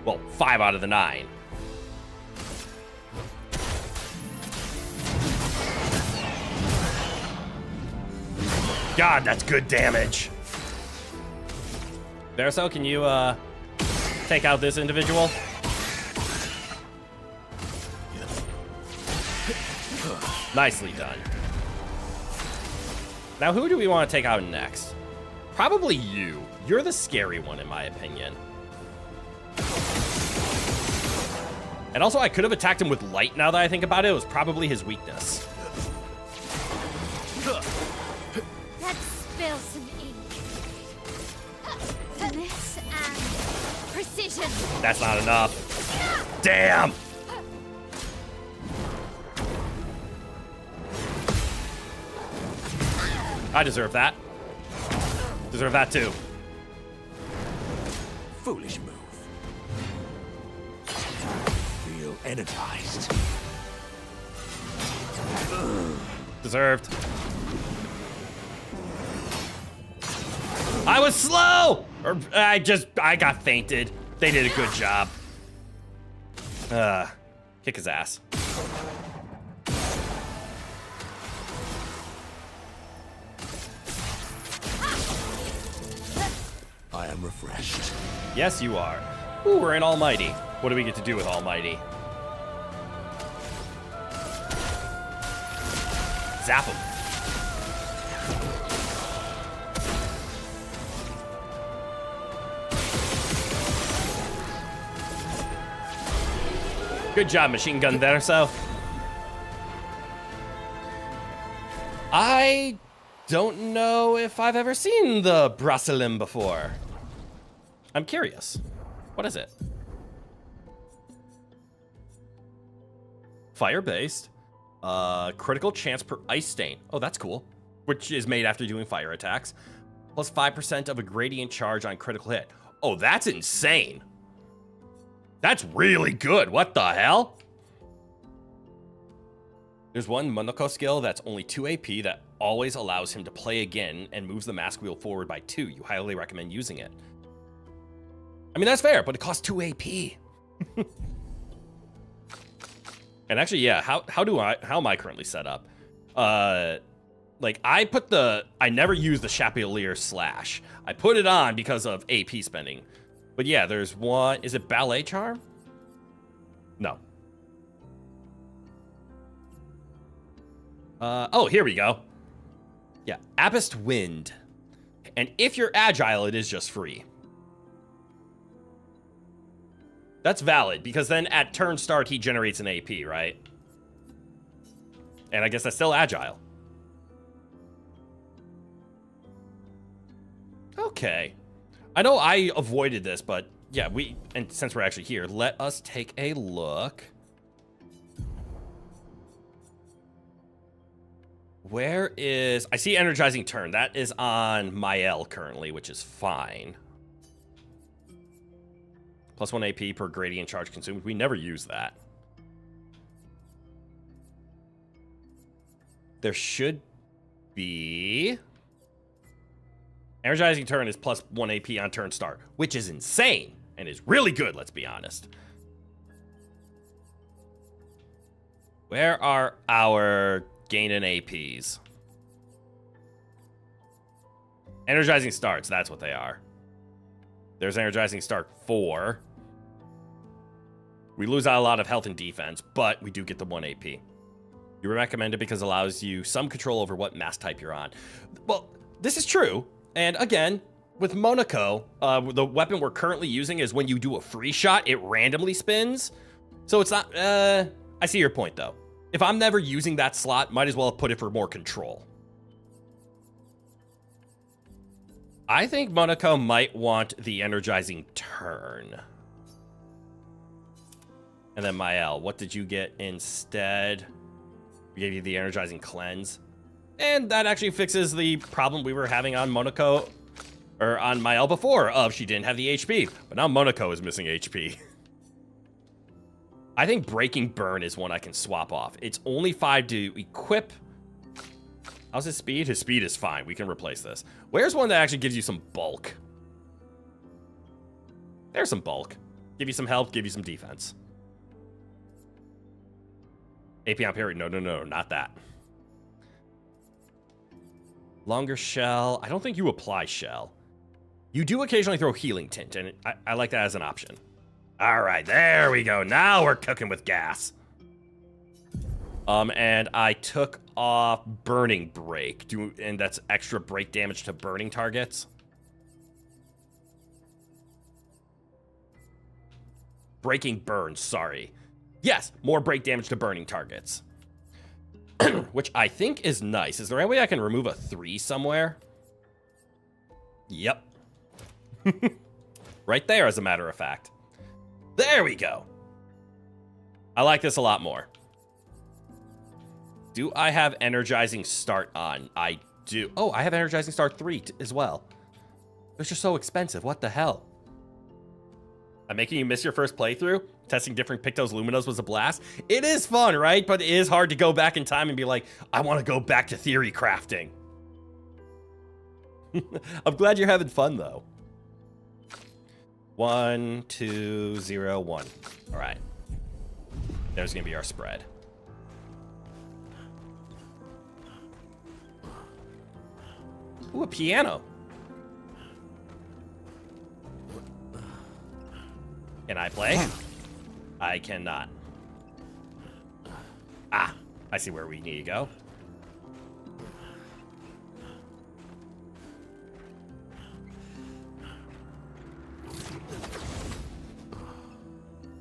S1: well, 5 out of the 9. God, that's good damage. Verso, can you take out this individual? Nicely done. Now, who do we want to take out next? Probably you. You're the scary one, in my opinion. And also, I could have attacked him with light now that I think about it. It was probably his weakness.
S4: Let's spill some ink. This and precision.
S1: That's not enough. Damn! I deserve that. Deserve that too.
S2: Foolish move. Feel energized.
S1: Deserved. I was slow! Or I got fainted. They did a good job. Kick his ass.
S2: I am refreshed.
S1: Yes, you are. Ooh, we're in Almighty. What do we get to do with Almighty? Zap him. Good job, machine gun there, so. I don't know if I've ever seen the Brasilim before. I'm curious. What is it? Fire-based. Critical chance per ice stain. Oh, that's cool. Which is made after doing fire attacks. Plus 5% of a gradient charge on critical hit. Oh, that's insane. That's really good. What the hell? There's one Monoko skill that's only 2 AP that always allows him to play again and moves the mask wheel forward by 2. You highly recommend using it. I mean, that's fair, but it costs 2 AP. And actually, yeah, how am I currently set up? Like, I never use the Chapelier Slash. I put it on because of AP spending. But yeah, there's one, is it Ballet Charm? No. Oh, here we go. Yeah, Abyssed Wind. And if you're agile, it is just free. That's valid, because then at turn start, he generates an AP, right? And I guess that's still agile. Okay. I know I avoided this, but yeah, and since we're actually here, let us take a look. Where is... I see Energizing Turn. That is on Mael currently, which is fine. Plus 1 AP per gradient charge consumed. We never use that. There should be... Energizing Turn is plus 1 AP on turn start, which is insane and is really good, let's be honest. Where are our gain in APs? Energizing Starts, that's what they are. There's Energizing Start 4. We lose out a lot of health and defense, but we do get the 1 AP. You recommend it because it allows you some control over what mask type you're on. Well, this is true. And again, with Monoko, the weapon we're currently using is when you do a free shot, it randomly spins. So it's not, I see your point though. If I'm never using that slot, might as well put it for more control. I think Monoko might want the Energizing Turn. And then Mael, what did you get instead? We gave you the Energizing Cleanse. And that actually fixes the problem we were having on Monoko, or on Mael before, of she didn't have the HP. But now Monoko is missing HP. I think Breaking Burn is one I can swap off. It's only 5 to equip. How's his speed? His speed is fine. We can replace this. Where's one that actually gives you some bulk? There's some bulk. Give you some health, give you some defense. AP on parry. No, not that. Longer shell. I don't think you apply shell. You do occasionally throw healing tint, and I like that as an option. All right, there we go. Now we're cooking with gas. And I took off Burning Break. And that's extra break damage to burning targets. Breaking burns, sorry. Yes, more break damage to burning targets. Which I think is nice. Is there any way I can remove a 3 somewhere? Yep. Right there, as a matter of fact. There we go. I like this a lot more. Do I have Energizing Start on? I do. Oh, I have Energizing Start 3 as well. Those are so expensive. What the hell? I'm making you miss your first playthrough? Testing different Pictos Luminos was a blast. It is fun, right? But it is hard to go back in time and be like, I want to go back to theory crafting. I'm glad you're having fun, though. 1, 2, 0, 1. All right. There's going to be our spread. Ooh, a piano. Can I play? I cannot. Ah, I see where we need to go.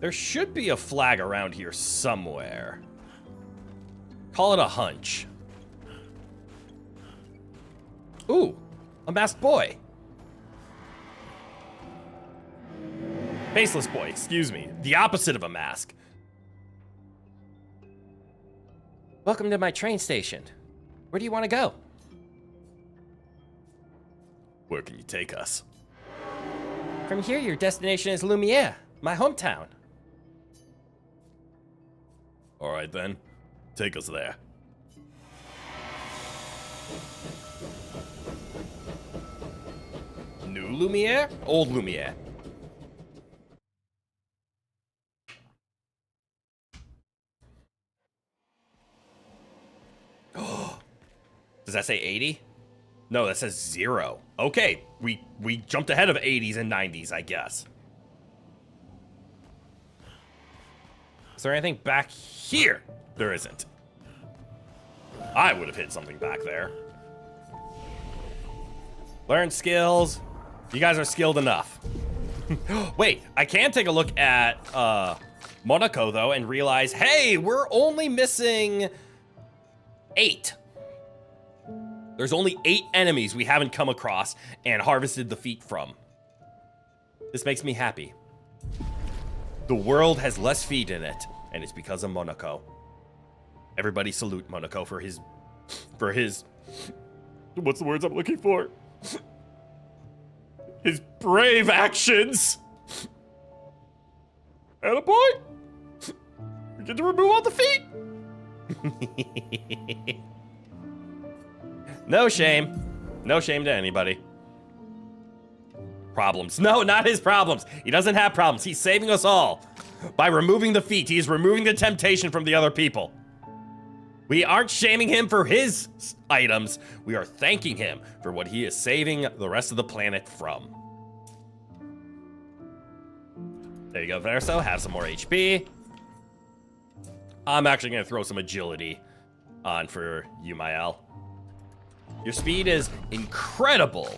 S1: There should be a flag around here somewhere. Call it a hunch. Ooh, a masked boy. Faceless boy, excuse me. The opposite of a mask. Welcome to my train station. Where do you want to go? Where can you take us? From here, your destination is Lumiere, my hometown. All right, then. Take us there. New Lumiere? Old Lumiere? Does that say 80? No, that says 0. Okay, we jumped ahead of 80s and 90s, I guess. Is there anything back here? There isn't. I would have hit something back there. Learn skills. You guys are skilled enough. Wait, I can take a look at Monaco, though, and realize, hey, we're only missing 8. There's only 8 enemies we haven't come across and harvested the feet from. This makes me happy. The world has less feet in it, and it's because of Monaco. Everybody salute Monaco for his... What's the words I'm looking for? His brave actions! Attaboy! We get to remove all the feet! No shame. No shame to anybody. Problems. No, not his problems. He doesn't have problems. He's saving us all. By removing the feet, he is removing the temptation from the other people. We aren't shaming him for his items. We are thanking him for what he is saving the rest of the planet from. There you go, Verso. Have some more HP. I'm actually going to throw some agility on for you, Mael. Your speed is incredible.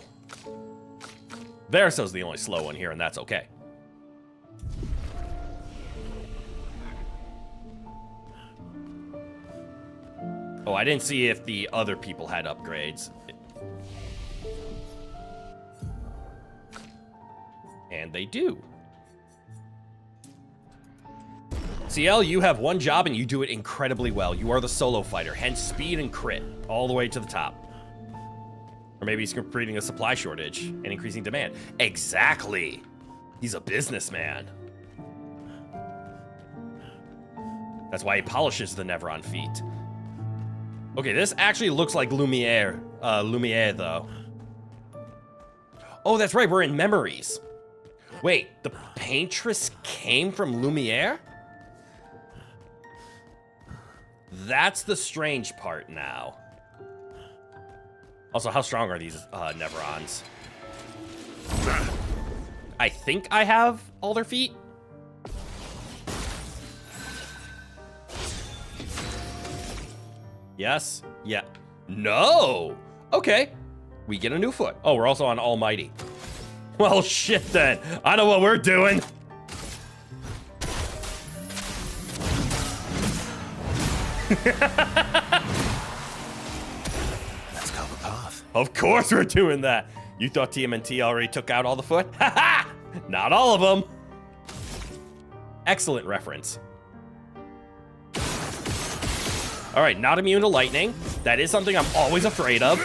S1: Verso's the only slow one here, and that's okay. Oh, I didn't see if the other people had upgrades. And they do. CL, you have one job and you do it incredibly well. You are the solo fighter, hence speed and crit, all the way to the top. Or maybe he's creating a supply shortage and increasing demand. Exactly. He's a businessman. That's why he polishes the Neveron feet. Okay, this actually looks like Lumiere though. Oh, that's right, we're in Memories. Wait, the Paintress came from Lumiere? That's the strange part now. Also, how strong are these Neverons? I think I have all their feet. Yes. Yeah. No. Okay. We get a new foot. Oh, we're also on Almighty. Well, shit then. I know what we're doing.
S2: Let's carve a path.
S1: Of course we're doing that. You thought TMNT already took out all the foot? Haha! Not all of them. Excellent reference. All right, not immune to lightning. That is something I'm always afraid of.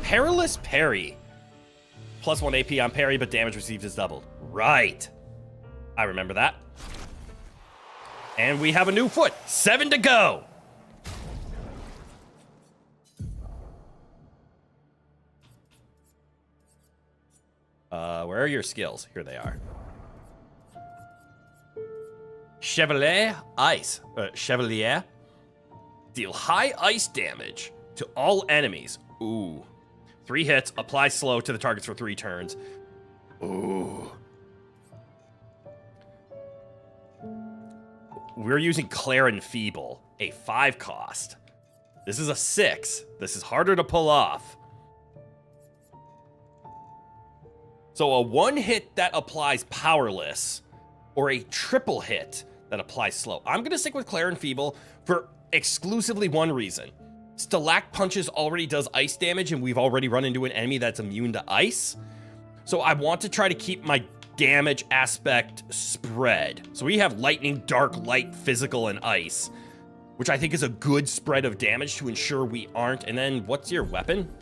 S1: Perilous parry. +1 AP on parry, but damage received is doubled. Right. I remember that. And we have a new foot. 7 to go. Where are your skills? Here they are. Chevalier Ice. Chevalier. Deal high ice damage to all enemies. Ooh. 3 hits. Apply slow to the targets for 3 turns. Ooh. We're using Clair and Feeble. A 5 cost. This is a 6. This is harder to pull off. So a 1 hit that applies powerless, or a triple hit that applies slow. I'm going to stick with Clair and Feeble for exclusively one reason. Stalag Punches already does ice damage, and we've already run into an enemy that's immune to ice. So I want to try to keep my damage aspect spread. So we have lightning, dark, light, physical, and ice, which I think is a good spread of damage to ensure we aren't. And then what's your weapon?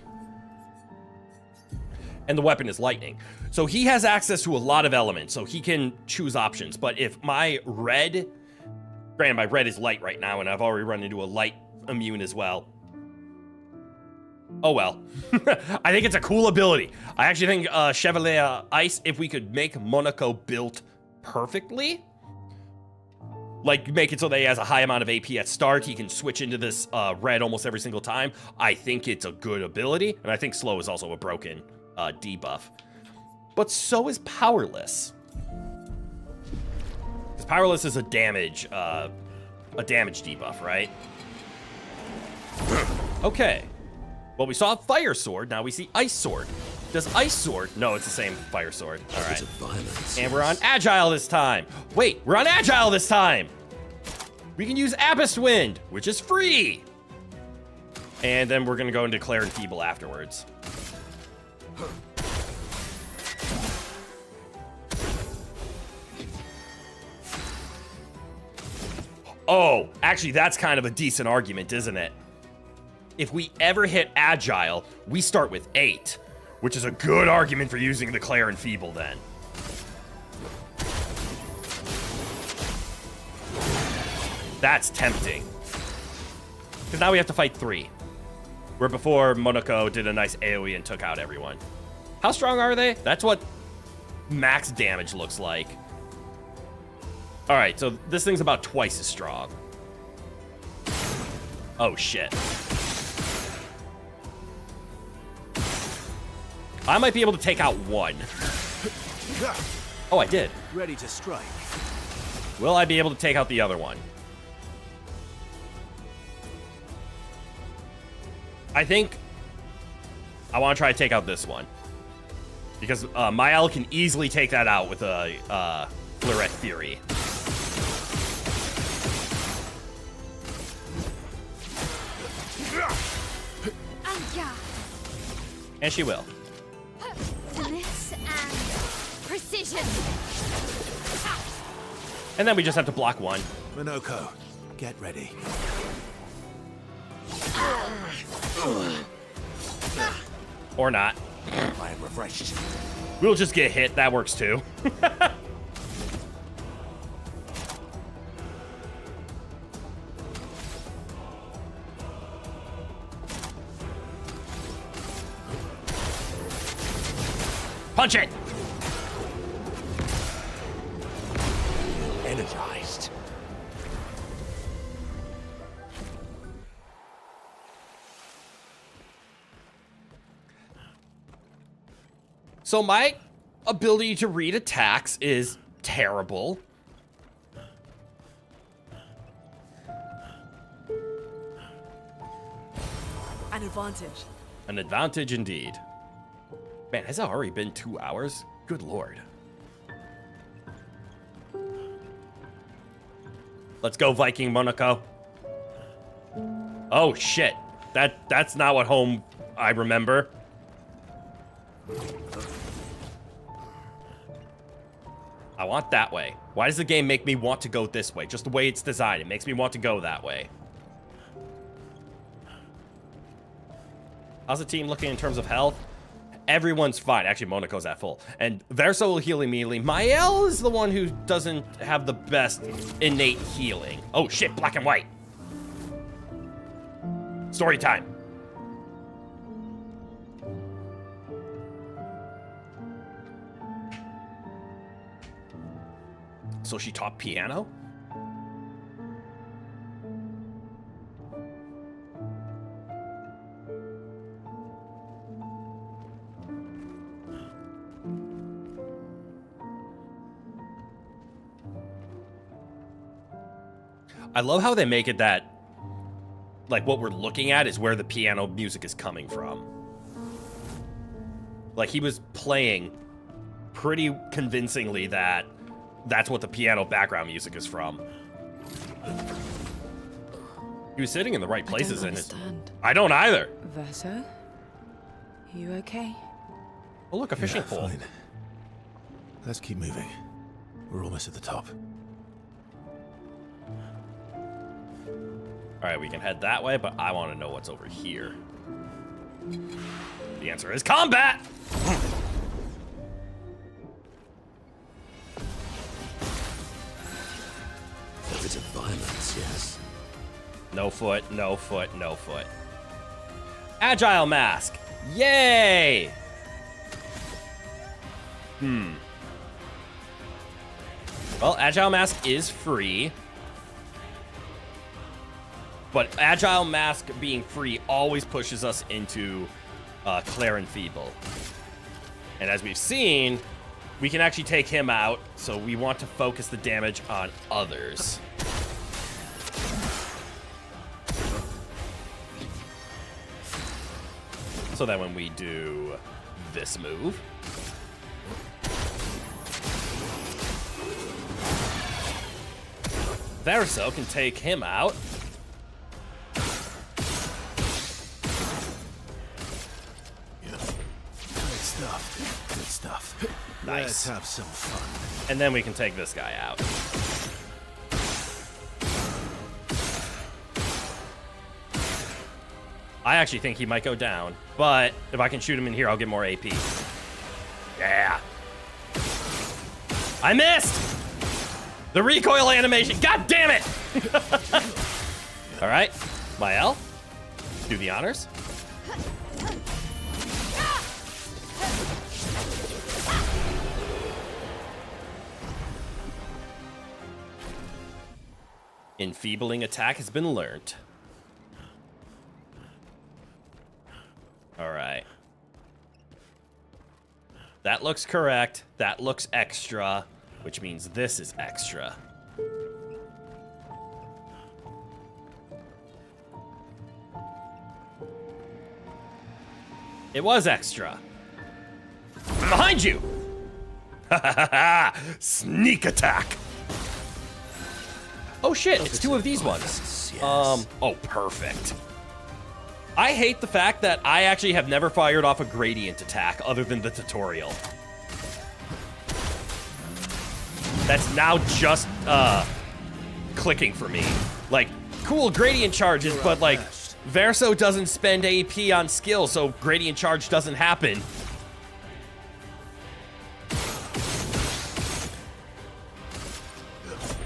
S1: And the weapon is lightning. So he has access to a lot of elements, so he can choose options. But if my red, granted my red is light right now, and I've already run into a light immune as well. Oh well. I think it's a cool ability. I actually think Chevalier Ice, if we could make Monaco built perfectly, like make it so that he has a high amount of AP at start, he can switch into this red almost every single time, I think it's a good ability. And I think slow is also a broken debuff. But so is powerless. Because powerless is a damage debuff, right? Okay. Well, we saw Fire Sword, now we see Ice Sword. Does Ice Sword? No, it's the same Fire Sword. All right. And we're on Agile this time. Wait, we're on Agile this time. We can use Abyss Wind, which is free. And then we're going to go into Clair and Feeble afterwards. Oh, actually, that's kind of a decent argument, isn't it? If we ever hit Agile, we start with 8, which is a good argument for using the Clair and Feeble then. That's tempting. Because now we have to fight 3. Where before, Monaco did a nice AoE and took out everyone. How strong are they? That's what max damage looks like. All right, so this thing's about twice as strong. Oh, shit. I might be able to take out 1. Oh, I did.
S2: Ready to strike.
S1: Will I be able to take out the other one? I think I want to try to take out this one. Because Mael can easily take that out with a Fleuret Fury. And she will.
S4: Finesse and precision.
S1: And then we just have to block 1.
S2: Monaco, get ready.
S1: Or not.
S2: I am refreshed.
S1: We'll just get hit. That works too. Punch it!
S2: Energized.
S1: So my ability to read attacks is terrible.
S6: An advantage.
S1: An advantage indeed. Man, has it already been 2 hours? Good lord. Let's go, Viking Monaco. Oh shit. That's not what home I remember. I want that way. Why does the game make me want to go this way? Just the way it's designed. It makes me want to go that way. How's the team looking in terms of health? Everyone's fine. Actually, Monaco's at full. And Verso will heal immediately. Mael is the one who doesn't have the best innate healing. Oh shit, black and white. Story time. So she taught piano? I love how they make it that, like, what we're looking at is where the piano music is coming from. Like, he was playing pretty convincingly that that's what the piano background music is from. He was sitting in the right places in his... I don't either.
S6: Verso? You okay?
S1: Oh, look, a fishing pole.
S2: Fine. Let's keep moving. We're almost at the top.
S1: All right, we can head that way, but I want to know what's over here. The answer is combat!
S2: A bit of violence, yes.
S1: No foot, no foot, no foot. Agile mask! Yay! Well, Agile mask is free. But Agile Mask being free always pushes us into Clair and Feeble. And as we've seen, we can actually take him out, so we want to focus the damage on others. So that when we do this move, Verso can take him out.
S2: Good stuff.
S1: Nice.
S2: Let's have some fun.
S1: And then we can take this guy out. I actually think he might go down, but if I can shoot him in here, I'll get more AP. Yeah. I missed! The recoil animation. God damn it! All right, Mael, do the honors. Enfeebling attack has been learned. All right. That looks correct. That looks extra, which means this is extra. It was extra. Behind you! Sneak attack! Oh shit, it's two of these ones.
S2: Yes.
S1: Oh, perfect. I hate the fact that I actually have never fired off a gradient attack other than the tutorial. That's now just, clicking for me. Like, cool gradient charges, but like, Verso doesn't spend AP on skill, so gradient charge doesn't happen.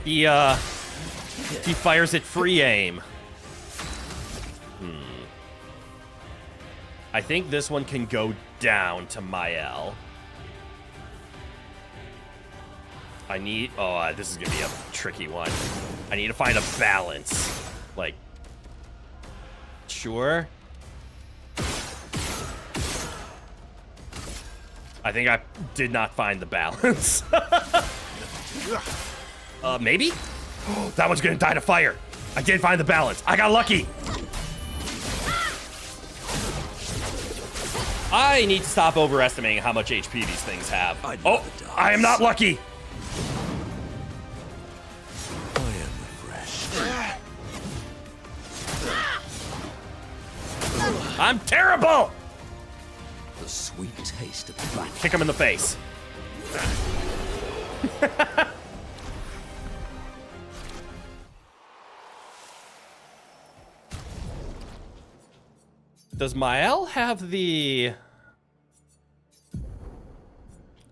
S1: He fires at free aim. I think this one can go down to Mael. I need... Oh, this is going to be a tricky one. I need to find a balance. Like... Sure. I think I did not find the balance. Maybe? That one's gonna die to fire. I did find the balance. I got lucky. I need to stop overestimating how much HP these things have. Oh, I am not lucky.
S2: I am refreshed.
S1: I'm terrible.
S2: The sweet taste of flat.
S1: Kick him in the face. Does Mael have the...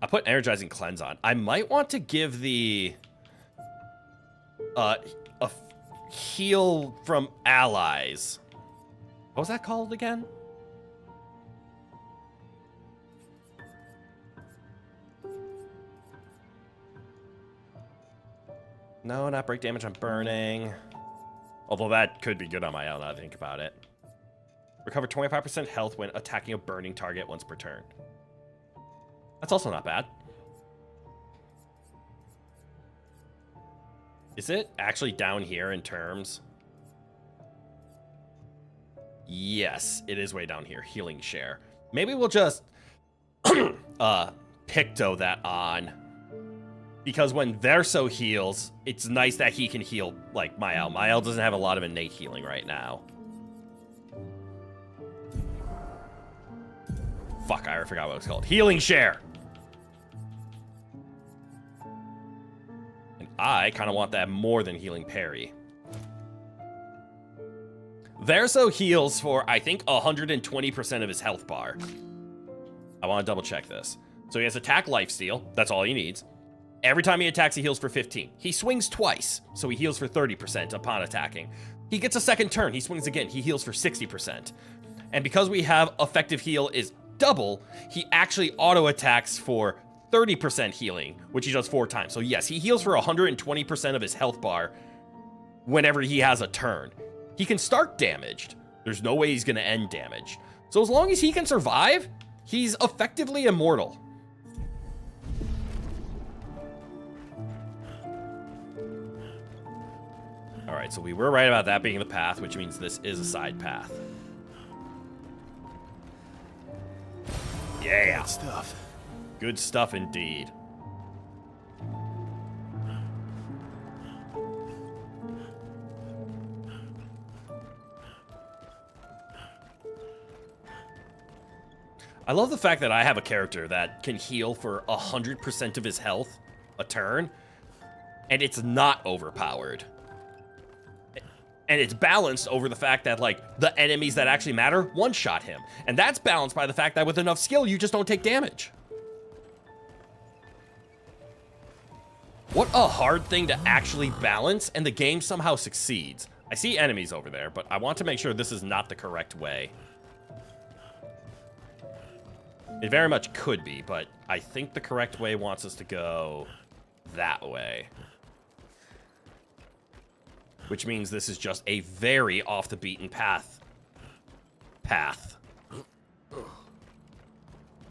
S1: I put Energizing Cleanse on. I might want to give the... heal from allies. What was that called again? No, not break damage on burning. Although that could be good on my own, now that I think about it. Recover 25% health when attacking a burning target once per turn. That's also not bad. Is it actually down here in terms? Yes, it is way down here. Healing share. Maybe we'll just Picto that on. Because when Verso heals, it's nice that he can heal like Mael. Mael doesn't have a lot of innate healing right now. Fuck, I forgot what it was called. Healing share. And I kind of want that more than healing parry. Verso heals for, I think, 120% of his health bar. I want to double check this. So he has attack lifesteal. That's all he needs. Every time he attacks, he heals for 15. He swings twice, so he heals for 30% upon attacking. He gets a second turn. He swings again. He heals for 60%. And because we have effective heal is double, he actually auto attacks for 30% healing, which he does 4 times. So yes, he heals for 120% of his health bar whenever he has a turn. He can start damaged. There's no way he's going to end damaged. So as long as he can survive, he's effectively immortal. All right, so we were right about that being the path, which means this is a side path. Yeah.
S2: Good stuff.
S1: Good stuff indeed. I love the fact that I have a character that can heal for 100% of his health a turn, and it's not overpowered. And it's balanced over the fact that, like, the enemies that actually matter one-shot him. And that's balanced by the fact that with enough skill, you just don't take damage. What a hard thing to actually balance, and the game somehow succeeds. I see enemies over there, but I want to make sure this is not the correct way. It very much could be, but I think the correct way wants us to go that way. Which means this is just a very off the beaten path.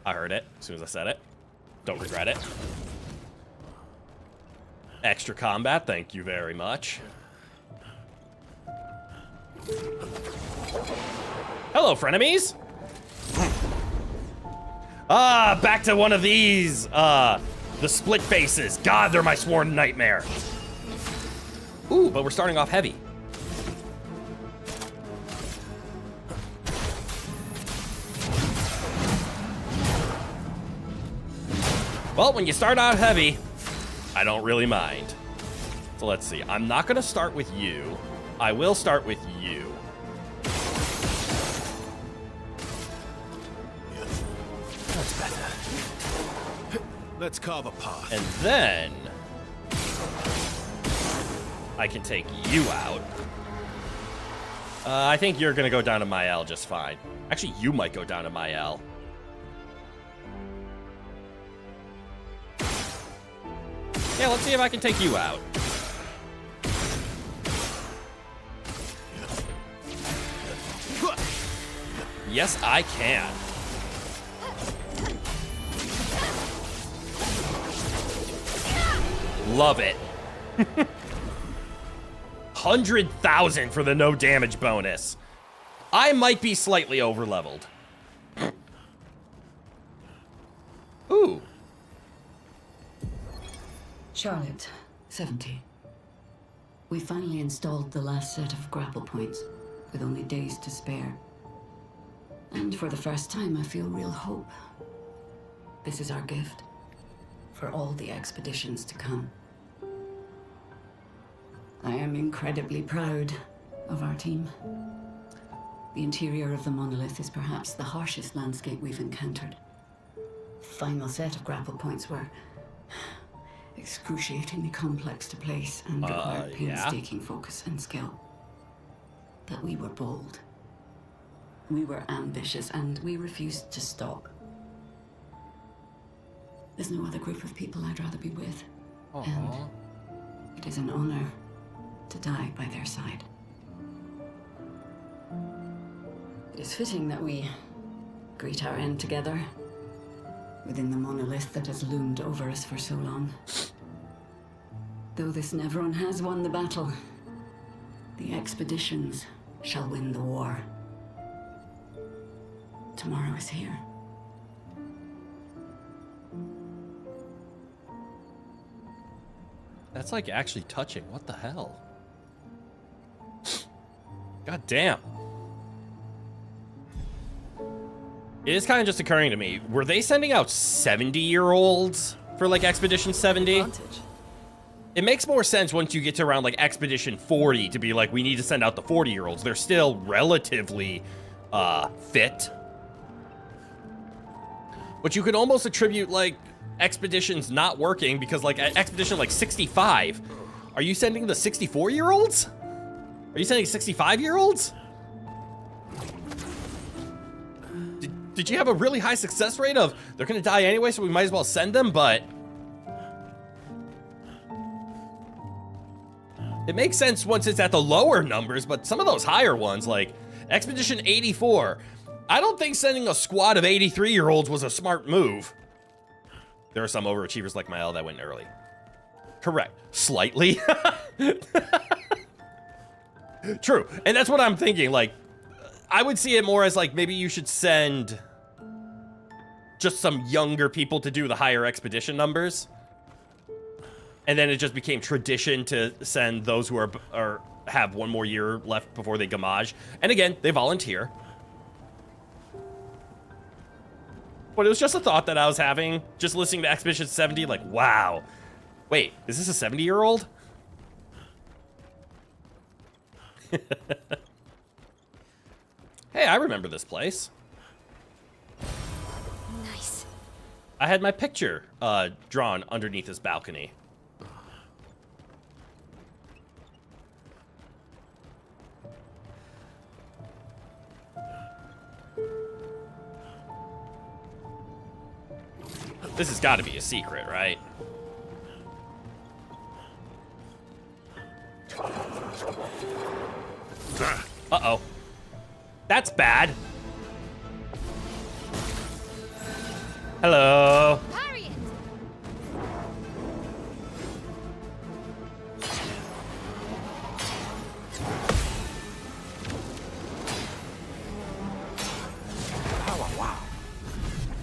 S1: I heard it as soon as I said it. Don't regret it. Extra combat, thank you very much. Hello, frenemies. Back to one of these, the split faces. God, they're my sworn nightmare. Ooh, but we're starting off heavy. Well, when you start out heavy, I don't really mind. So let's see. I'm not going to start with you. I will start with you.
S2: That's better. Let's carve a path.
S1: And then I can take you out. I think you're gonna go down to Mael just fine. Actually, you might go down to Mael. Yeah, let's see if I can take you out. Yes, I can. Love it. 100,000 for the no damage bonus. I might be slightly over leveled. Ooh.
S5: Charlotte, 70. We finally installed the last set of grapple points, with only days to spare. And for the first time, I feel real hope. This is our gift for all the expeditions to come. I am incredibly proud of our team. The interior of the monolith is perhaps the harshest landscape we've encountered. The final set of grapple points were excruciatingly complex to place and required painstaking focus and skill. But we were bold. We were ambitious, and we refused to stop. There's no other group of people I'd rather be with. And it is an honor to die by their side. It is fitting that we greet our end together within the monolith that has loomed over us for so long. Though this Nevron has won the battle, the expeditions shall win the war. Tomorrow is here.
S1: That's like actually touching. What the hell? God damn. It is kind of just occurring to me. Were they sending out 70-year-olds for like Expedition 70?
S6: Advantage.
S1: It makes more sense once you get to around like Expedition 40 to be like, we need to send out the 40-year-olds. They're still relatively fit. But you could almost attribute like expeditions not working because like at Expedition like 65, are you sending the 64-year-olds? Are you sending 65-year-olds? Did you have a really high success rate of they're gonna die anyway, so we might as well send them? But it makes sense once it's at the lower numbers, but some of those higher ones, like Expedition 84, I don't think sending a squad of 83-year-olds was a smart move. There are some overachievers like Mael that went early. Correct. Slightly. True. And that's what I'm thinking. Like, I would see it more as like maybe you should send just some younger people to do the higher expedition numbers. And then it just became tradition to send those who are have one more year left before they gamage. And again, they volunteer. But it was just a thought that I was having, just listening to Expedition 70, like, wow. Wait, is this a 70-year-old? Hey, I remember this place.
S4: Nice.
S1: I had my picture drawn underneath this balcony. This has got to be a secret, right? Uh-oh. That's bad. Hello.
S4: Parry it.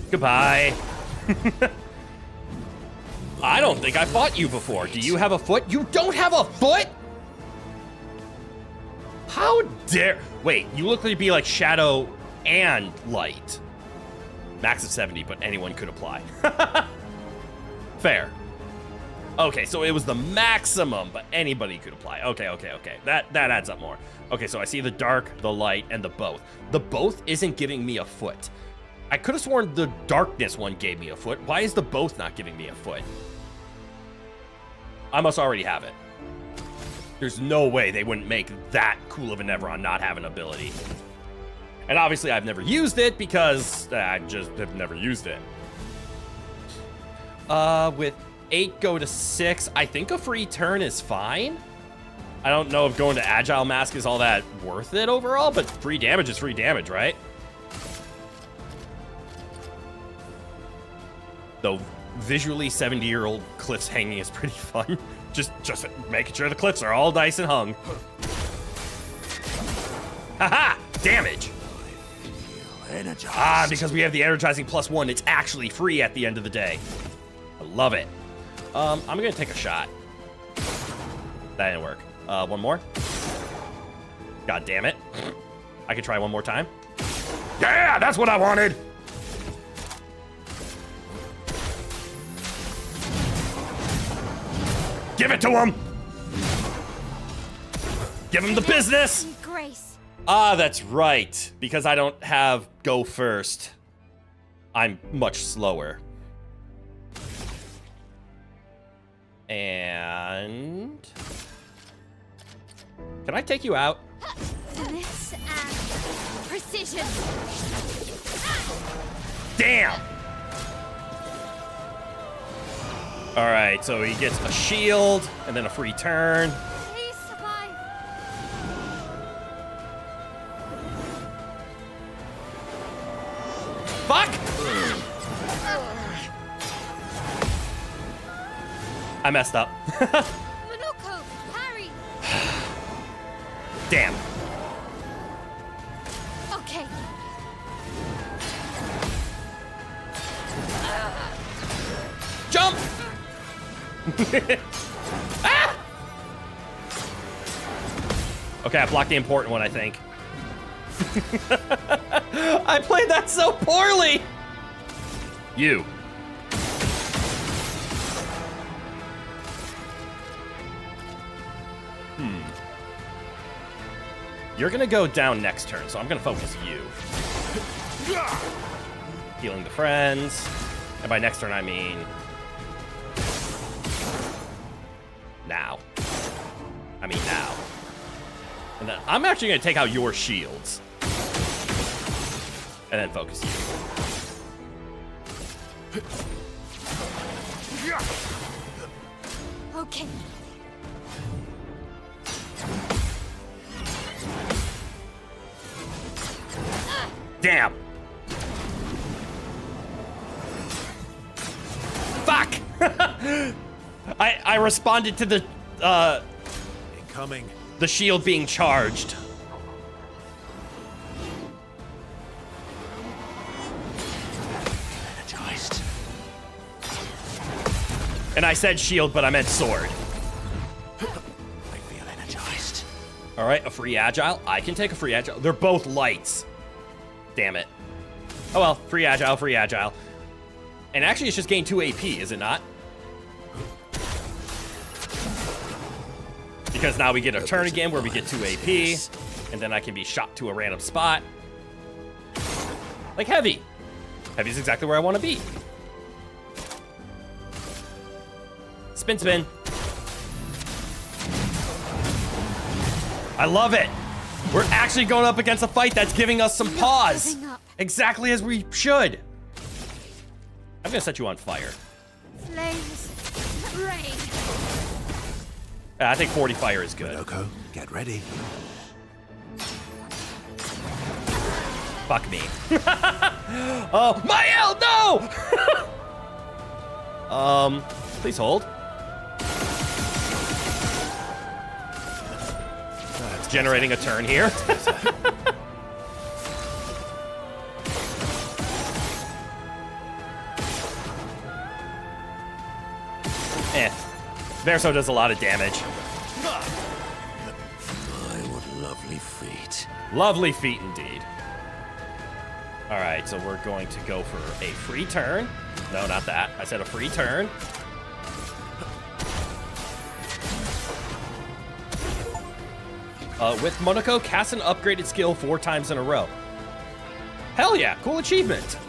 S1: Goodbye. I don't think I fought you before. Do you have a foot? You don't have a foot? How dare... Wait, you look to be like shadow and light. Max of 70, but anyone could apply. Fair. Okay, so it was the maximum, but anybody could apply. Okay. That adds up more. Okay, so I see the dark, the light, and the both. The both isn't giving me a foot. I could have sworn the darkness one gave me a foot. Why is the both not giving me a foot? I must already have it. There's no way they wouldn't make that cool of a Nevron not have an ability. And obviously I've never used it because I just have never used it. With 8 go to 6, I think a free turn is fine. I don't know if going to Agile Mask is all that worth it overall, but free damage is free damage, right? Though visually 70-year-old cliffs hanging is pretty fun. Just making sure the cliffs are all nice and hung. Haha! Damage! Ah, because we have the energizing +1, it's actually free at the end of the day. I love it. I'm gonna take a shot. That didn't work. One more. God damn it. I could try one more time. Yeah, that's what I wanted! Give it to him! Give him the business!
S4: Grace.
S1: Ah, that's right. Because I don't have go first. I'm much slower. And... Can I take you out?
S4: Finesse and precision.
S1: Damn! Alright, so he gets a shield, and then a free turn.
S4: Please survive.
S1: Fuck! I messed up.
S4: Chroneco, parry.
S1: Damn.
S4: Okay.
S1: Jump! Ah! Okay, I blocked the important one, I think. I played that so poorly! You. You're gonna go down next turn, so I'm gonna focus you. Healing the friends. And by next turn, I mean... now. I mean now. And then I'm actually gonna take out your shields. And then focus you.
S4: Okay.
S1: Damn. Fuck! I responded to the
S2: Incoming.
S1: the shield being charged.
S2: Energized.
S1: And I said shield, but I meant sword.
S2: I feel energized.
S1: All right, a free agile. I can take a free agile. They're both lights. Damn it. Oh well, free agile, free agile. And actually, it's just gain 2 AP, is it not? Because now we get a turn again where we get 2 AP, and then I can be shot to a random spot. Like Heavy. Heavy's exactly where I want to be. Spin, spin. I love it. We're actually going up against a fight that's giving us some pause.
S4: giving up.
S1: Exactly as we should. I'm gonna set you on fire.
S4: Flames. Rain.
S1: I think 40 fire is good.
S2: Chroneco, get ready.
S1: Fuck me. Oh, Mael, no! Please hold. It's generating a turn here. Verso does a lot of damage.
S2: My, what lovely feet.
S1: Lovely feat indeed. All right, so we're going to go for a free turn. No, not that. I said a free turn. With Chroneco, cast an upgraded skill 4 times in a row. Hell yeah, cool achievement.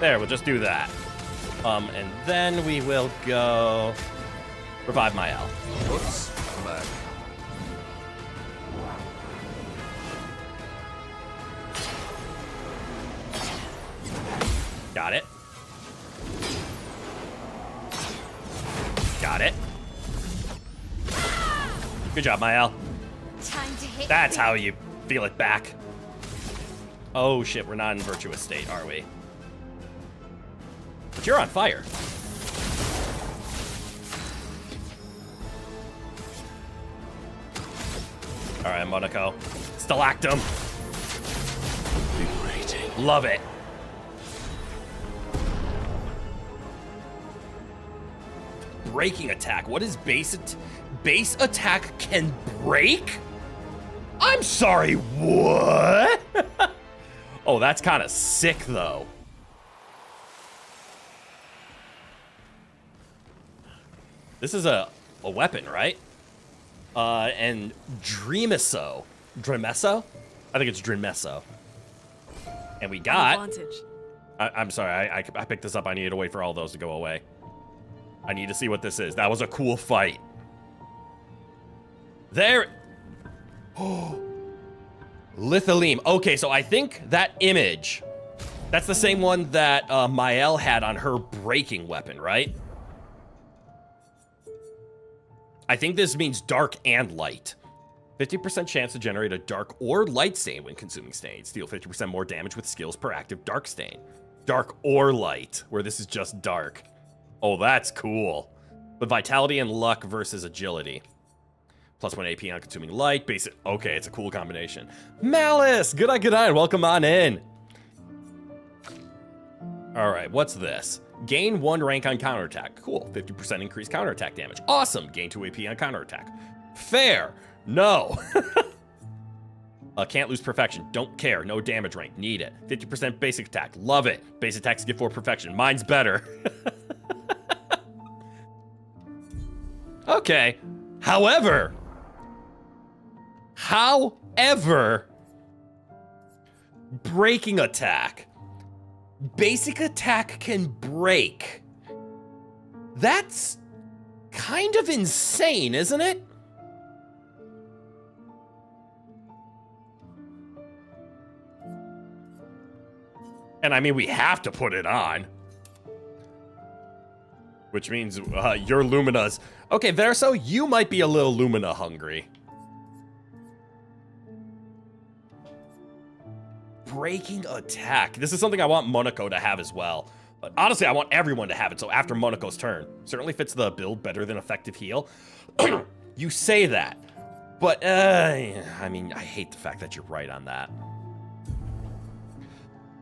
S1: There, we'll just do that. And then we will go revive Mael.
S2: Whoops. Back.
S1: Got it. Got it. Good job, Mael.
S4: Time to hit.
S1: That's
S4: big.
S1: how you feel it back. Oh shit, we're not in virtuous state, are we? But you're on fire. All right, Monaco. Stalactum.
S2: Liberating.
S1: Love it. Breaking attack. What is base attack can break? I'm sorry, what? Oh, that's kind of sick, though. This is a weapon, right? And Dremeso. Dremeso? I think it's Dremeso. And we got...
S6: Advantage.
S1: I'm sorry, I picked this up. I needed to wait for all those to go away. I need to see what this is. That was a cool fight. There... Oh... Lithilim. Okay, so I think that image... That's the same one that Mael had on her breaking weapon, right? I think this means dark and light. 50% chance to generate a dark or light stain when consuming stains. Deal 50% more damage with skills per active dark stain. Dark or light, where this is just dark. Oh, that's cool. But vitality and luck versus agility. Plus 1 AP on consuming light. Basic. Okay, it's a cool combination. Malice! Good eye, good eye. Welcome on in. All right, what's this? Gain 1 rank on counterattack. Cool. 50% increased counterattack damage. Awesome. Gain 2 AP on counterattack. Fair. No. Can't lose perfection. Don't care. No damage rank. Need it. 50% basic attack. Love it. Basic attacks give 4 perfection. Mine's better. Okay. However, breaking attack. Basic attack can break. That's kind of insane, isn't it? And I mean, we have to put it on. Which means your Lumina's... Okay, Verso, you might be a little Lumina hungry. Breaking attack. This is something I want Monaco to have as well. But honestly, I want everyone to have it, so after Monaco's turn. Certainly fits the build better than effective heal. You say that. But, I mean, I hate the fact that you're right on that.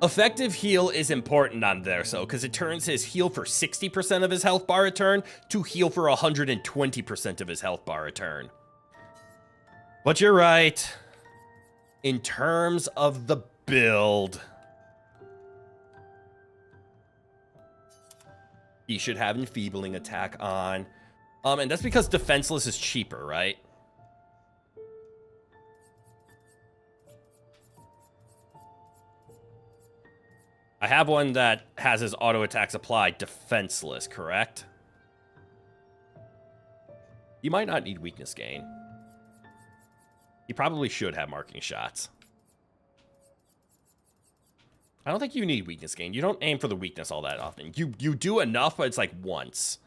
S1: Effective heal is important on there, so because it turns his heal for 60% of his health bar a turn to heal for 120% of his health bar a turn. But you're right. In terms of the build, he should have enfeebling attack on. And that's because defenseless is cheaper, right? I have one that has his auto attacks applied defenseless, correct? You might not need weakness gain. You probably should have marking shots. I don't think you need weakness gain. You don't aim for the weakness all that often. You do enough, but it's like once.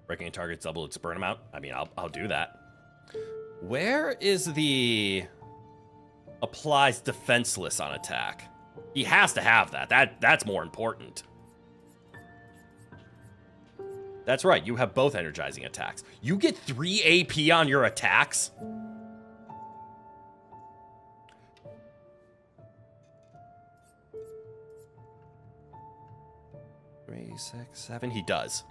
S1: Breaking a target's double its burn amount. I mean, I'll do that. Where is the applies defenseless on attack? He has to have that. That's more important. That's right. You have both energizing attacks. You get 3 AP on your attacks. 3, 6, 7. He does.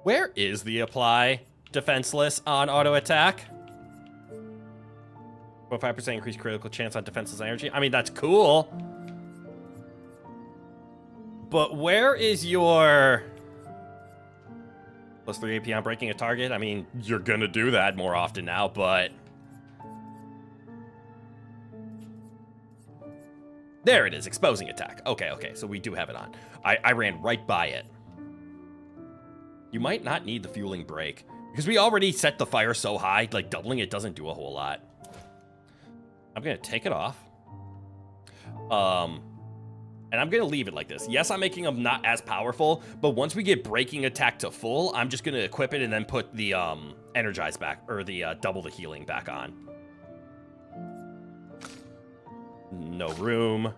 S1: Where is the apply defenseless on auto attack? 5% increased critical chance on defenseless energy. I mean, that's cool. But where is your plus 3 AP on breaking a target? I mean, you're gonna do that more often now, but there it is, exposing attack. Okay, so we do have it on. I ran right by it. You might not need the fueling break. Because we already set the fire so high, like doubling it doesn't do a whole lot. I'm gonna take it off. And I'm gonna leave it like this. Yes, I'm making them not as powerful, but once we get breaking attack to full, I'm just gonna equip it and then put the energize back, or the double the healing back on. No room.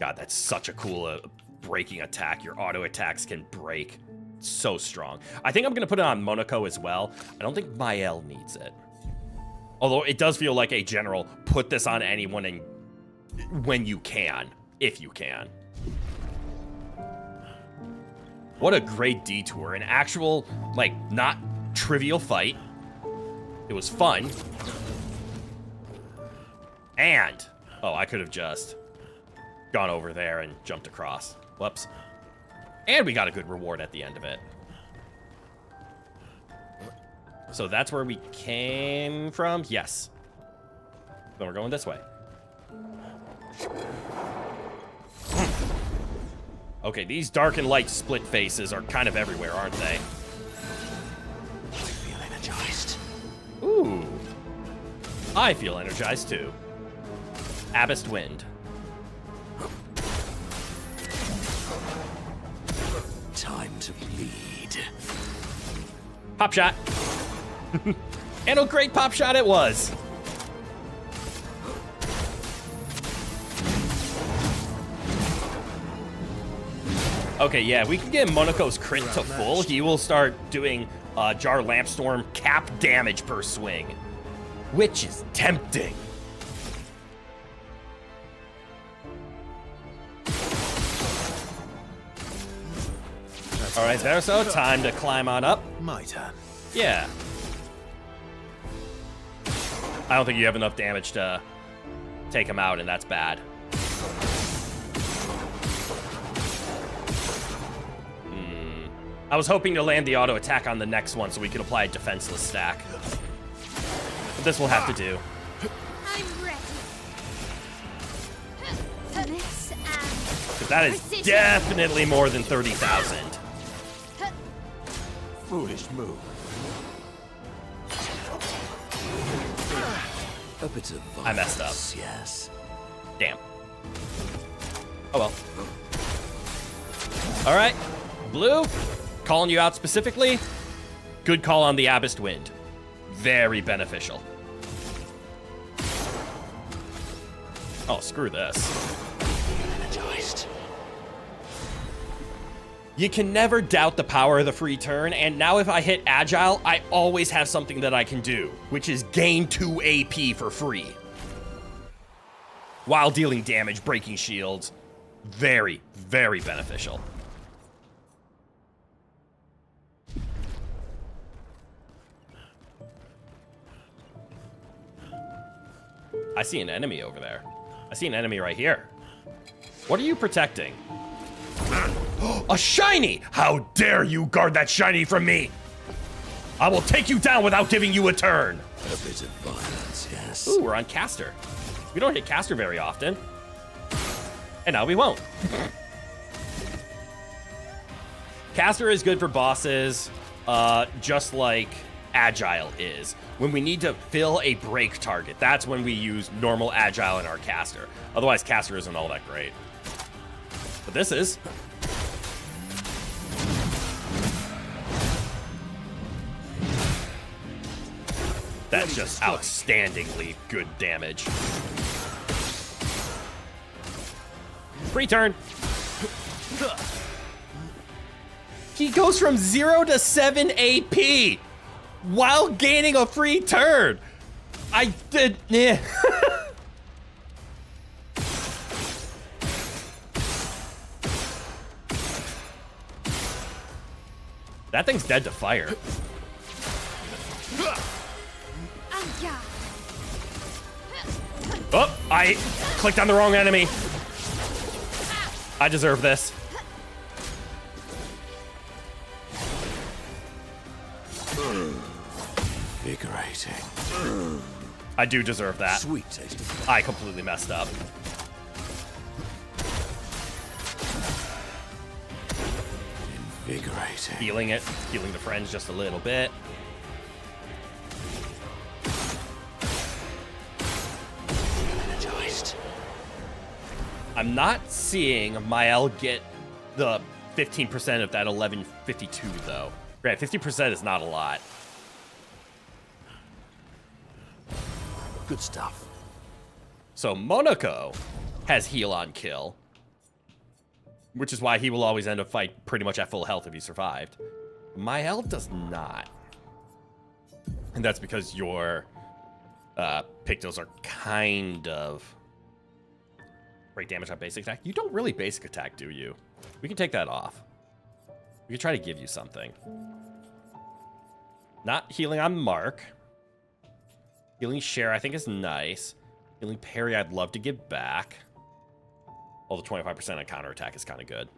S1: God, that's such a cool breaking attack. Your auto attacks can break. So strong. I think I'm going to put it on Monaco as well. I don't think Mael needs it. Although it does feel like a general, put this on anyone and when you can. If you can. What a great detour. An actual, like, not trivial fight. It was fun. And, oh, I could have just gone over there and jumped across. Whoops. And we got a good reward at the end of it. So that's where we came from? Yes. Then we're going this way. Okay, these dark and light split faces are kind of everywhere, aren't they?
S2: I feel energized.
S1: Ooh. I feel energized too. Abyssed Wind.
S2: Time to bleed.
S1: Pop shot. And a great pop shot it was. Okay, yeah, we can get Monaco's crit to full. He will start doing Jar Lampstorm cap damage per swing, which is tempting. All right, there, so time to climb on up.
S2: My turn.
S1: Yeah. I don't think you have enough damage to take him out, and that's bad. I was hoping to land the auto attack on the next one so we could apply a defenseless stack. But this will have to do.
S4: I'm ready. Finesse and
S1: Because that is
S4: precision.
S1: definitely more than 30,000.
S2: Foolish move. A bit of violence,
S1: I messed up.
S2: Yes.
S1: Damn. Oh well. All right, Blue, calling you out specifically. Good call on the Abyssed Wind. Very beneficial. Oh, screw this.
S2: Energized.
S1: You can never doubt the power of the free turn, and now if I hit Agile, I always have something that I can do, which is gain 2 AP for free. While dealing damage, breaking shields. Very, very beneficial. I see an enemy over there. I see an enemy right here. What are you protecting? A shiny! How dare you guard that shiny from me! I will take you down without giving you a turn.
S2: A bit of violence, yes.
S1: Ooh, we're on Caster. We don't hit Caster very often. And now we won't. Caster is good for bosses, just like Agile is. When we need to fill a break target, that's when we use normal Agile in our Caster. Otherwise, Caster isn't all that great. But this is. That's just outstandingly good damage. Free turn. He goes from 0 to 7 AP while gaining a free turn. I did. Yeah. That thing's dead to fire.
S4: Yeah.
S1: Oh, I clicked on the wrong enemy. I deserve this.
S2: Invigorating.
S1: I do deserve that.
S2: Sweet taste of
S1: I completely messed up.
S2: Invigorating.
S1: Healing the friends just a little bit.
S2: Energized.
S1: I'm not seeing Mael get the 15% of that 1152 though. Right, 50% is not a lot.
S2: Good stuff.
S1: So Monaco has heal on kill, which is why he will always end a fight pretty much at full health if he survived. Mael does not. And that's because your Pictos are kind of break damage on basic attack. You don't really basic attack, do you? We can take that off. We can try to give you something. Not healing on Mark. Healing Share, I think, is nice. Healing Parry, I'd love to give back. Although 25% on counterattack is kind of good.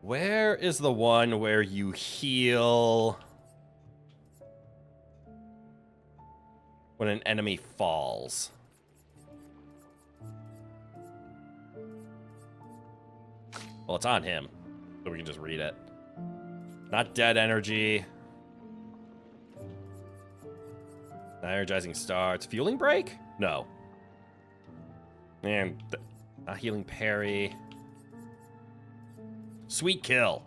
S1: Where is the one where you heal when an enemy falls? Well, it's on him, so we can just read it. Not dead energy. Not energizing starts. Fueling break? No. And not healing parry. Sweet kill.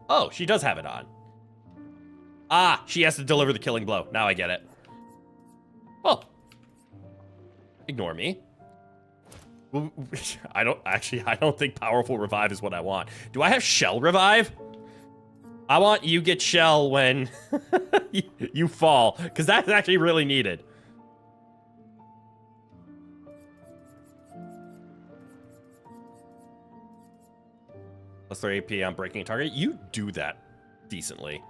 S1: Oh, she does have it on. Ah, she has to deliver the killing blow. Now I get it. Well, ignore me. I don't think powerful revive is what I want. Do I have shell revive? I want you get shell when you fall, because that's actually really needed. Plus 3 AP on breaking a target. You do that decently.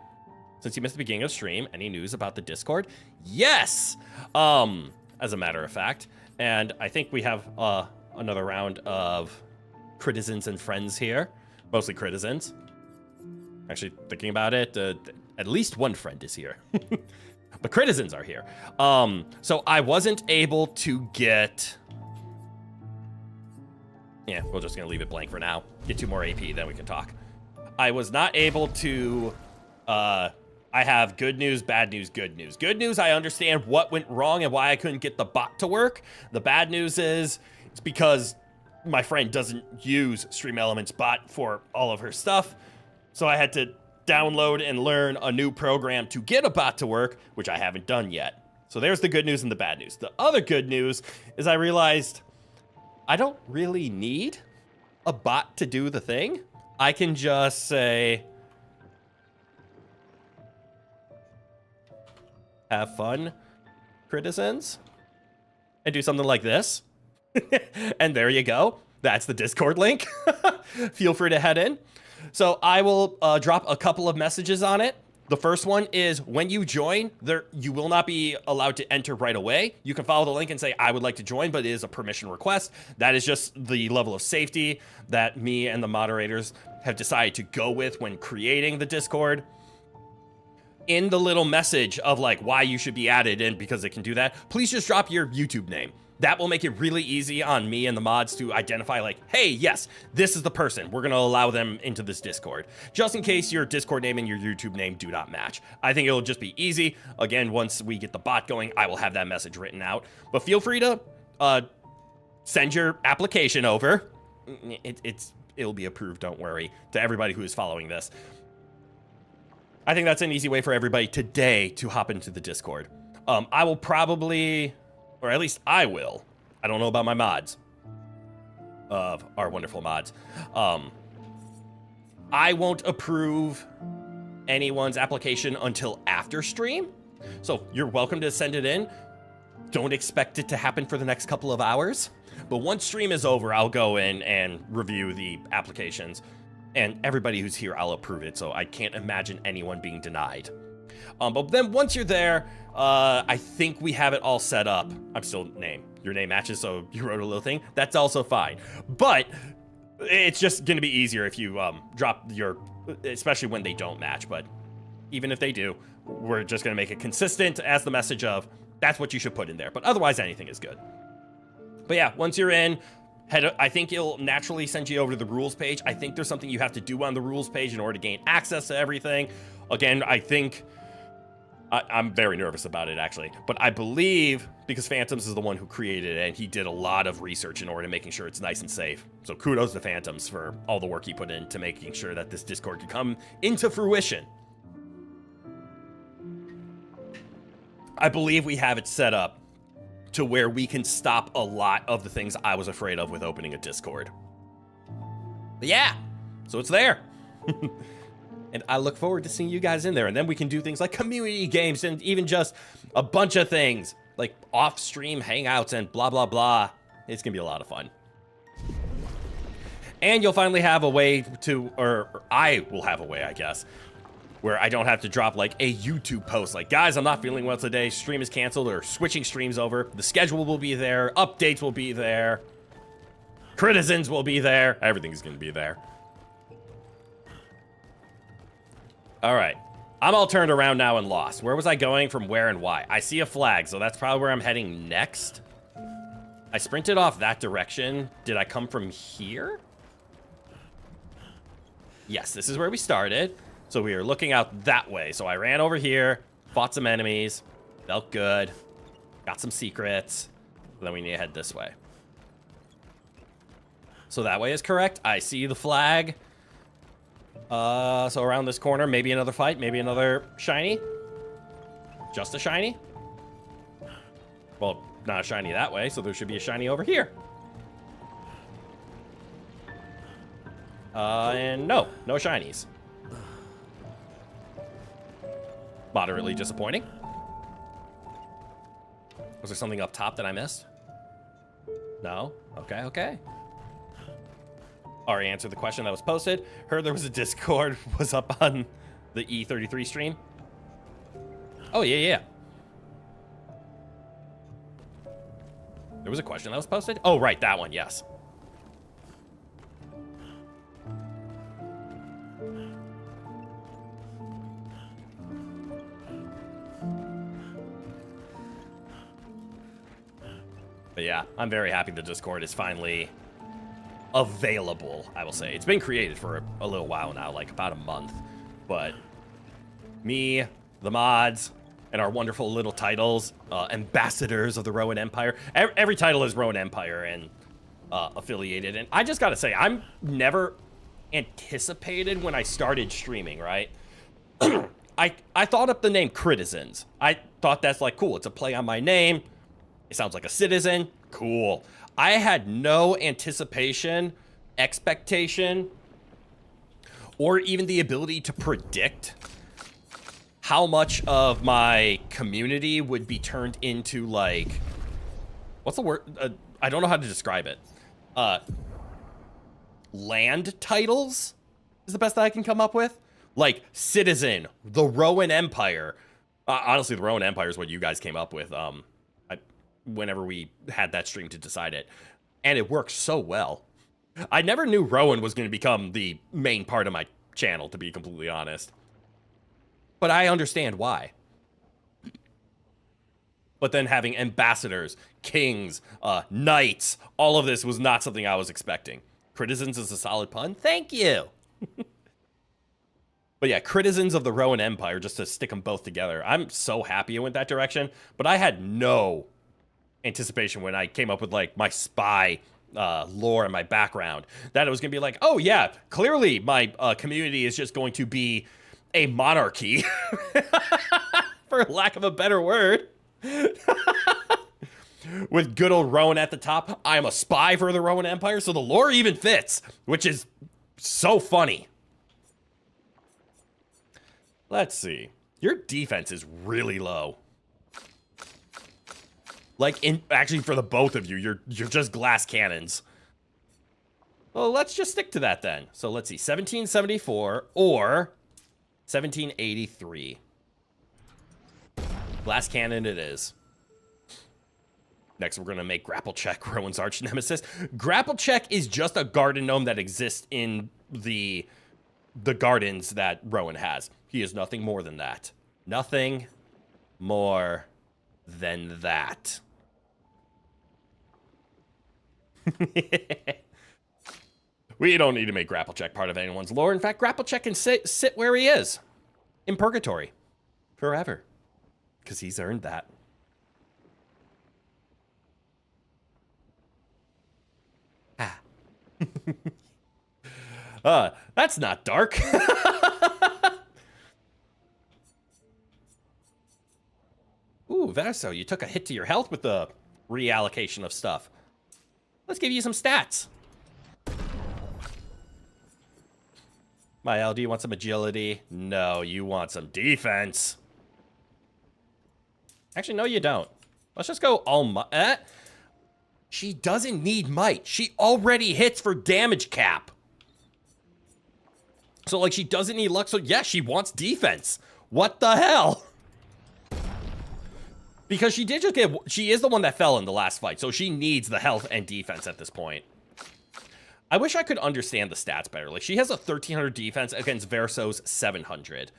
S1: Since you missed the beginning of the stream, any news about the Discord? Yes! As a matter of fact. And I think we have another round of critizens and friends here. Mostly critizens. Actually, thinking about it, at least one friend is here. But critizens are here. So I wasn't able to get... Yeah, we're just going to leave it blank for now. Get 2 more AP, then we can talk. I was not able to... I have good news, bad news, good news. Good news, I understand what went wrong and why I couldn't get the bot to work. The bad news is it's because my friend doesn't use Stream Elements bot for all of her stuff. So I had to download and learn a new program to get a bot to work, which I haven't done yet. So there's the good news and the bad news. The other good news is I realized I don't really need a bot to do the thing. I can just say, have fun, critizens, and do something like this. And there you go. That's the Discord link. Feel free to head in. So I will drop a couple of messages on it. The first one is when you join, you will not be allowed to enter right away. You can follow the link and say, I would like to join, but it is a permission request. That is just the level of safety that me and the moderators have decided to go with when creating the Discord. In the little message of like why you should be added in because it can do that, please just drop your YouTube name. That will make it really easy on me and the mods to identify like, hey, yes, this is the person. We're going to allow them into this Discord. Just in case your Discord name and your YouTube name do not match. I think it'll just be easy. Again, once we get the bot going, I will have that message written out. But feel free to send your application over. It'll be approved, don't worry, to everybody who is following this. I think that's an easy way for everybody today to hop into the Discord. I will probably... or at least I will. I don't know about my mods. Of our wonderful mods. I won't approve anyone's application until after stream. So you're welcome to send it in. Don't expect it to happen for the next couple of hours. But once stream is over, I'll go in and review the applications. And everybody who's here, I'll approve it. So I can't imagine anyone being denied. But then once you're there, I think we have it all set up. I'm still your name matches, so you wrote a little thing. That's also fine. But it's just going to be easier if you drop your, especially when they don't match. But even if they do, we're just going to make it consistent as the message of, that's what you should put in there. But otherwise, anything is good. But yeah, once you're in, I think it'll naturally send you over to the rules page. I think there's something you have to do on the rules page in order to gain access to everything. Again, I think I'm very nervous about it, actually. But I believe, because Phantoms is the one who created it, and he did a lot of research in order to making sure it's nice and safe. So kudos to Phantoms for all the work he put into making sure that this Discord could come into fruition. I believe we have it set up to where we can stop a lot of the things I was afraid of with opening a Discord. But yeah, so it's there. And I look forward to seeing you guys in there. And then we can do things like community games and even just a bunch of things like off-stream hangouts and blah, blah, blah. It's going to be a lot of fun. And you'll finally have a way to, or I will have a way, I guess, where I don't have to drop like a YouTube post like, guys, I'm not feeling well today, stream is canceled, or switching streams over. The schedule will be there, updates will be there, citizens will be there, everything's gonna be there. All right, I'm all turned around now and lost. Where was I going from where and why? I see a flag, so that's probably where I'm heading next. I sprinted off that direction. Did I come from here? Yes, this is where we started. So we are looking out that way. So I ran over here, fought some enemies, felt good, got some secrets. Then we need to head this way. So that way is correct. I see the flag. So around this corner, maybe another fight, maybe another shiny. Just a shiny. Well, not a shiny that way, so there should be a shiny over here. And no shinies. Moderately disappointing. Was there something up top that I missed? No? Okay. Already answered the question that was posted. Heard there was a Discord was up on the E33 stream. Oh, yeah. There was a question that was posted? Oh, right, that one, yes. But yeah, I'm very happy the Discord is finally available, I will say. It's been created for a little while now, like about a month. But me, the mods, and our wonderful little titles, ambassadors of the Rowan Empire. Every title is Rowan Empire and affiliated. And I just gotta say, I'm never anticipated when I started streaming, right? I thought up the name Citizens. I thought that's like, cool, it's a play on my name. It sounds like a citizen. Cool. I had no anticipation, expectation, or even the ability to predict how much of my community would be turned into, like, what's the word? I don't know how to describe it. Land titles is the best that I can come up with. Like, Citizen, the Rowan Empire. Honestly, the Rowan Empire is what you guys came up with. Whenever we had that stream to decide it. And it works so well. I never knew Rowan was going to become the main part of my channel, to be completely honest. But I understand why. But then having ambassadors, kings, knights, all of this was not something I was expecting. Citizens is a solid pun. Thank you. But yeah, Citizens of the Rowan Empire, just to stick them both together. I'm so happy it went that direction. But I had no anticipation when I came up with like my spy lore and my background that it was gonna be like, oh yeah, clearly my community is just going to be a monarchy for lack of a better word. With good old Rowan at the top. I'm a spy for the Rowan Empire, so the lore even fits, which is so funny. Let's see. Your defense is really low. Like, actually, for the both of you, you're just glass cannons. Well, let's just stick to that then. So let's see, 1774 or 1783. Glass cannon it is. Next, we're gonna make Grapple Check Rowan's arch nemesis. Grapple Check is just a garden gnome that exists in the gardens that Rowan has. He is nothing more than that. Nothing more than that. We don't need to make grapple check part of anyone's lore. In fact, grapple check can sit where he is. In purgatory. Forever. Because he's earned that. That's not dark. Ooh, Verso, you took a hit to your health with the reallocation of stuff. Let's give you some stats. Mael, do you want some agility? No, you want some defense. Actually, no, you don't. Let's just go all might. She doesn't need might. She already hits for damage cap. So, like, she doesn't need luck. So, yeah, she wants defense. What the hell? Because she did just get... She is the one that fell in the last fight. So, she needs the health and defense at this point. I wish I could understand the stats better. Like, she has a 1300 defense against Verso's 700.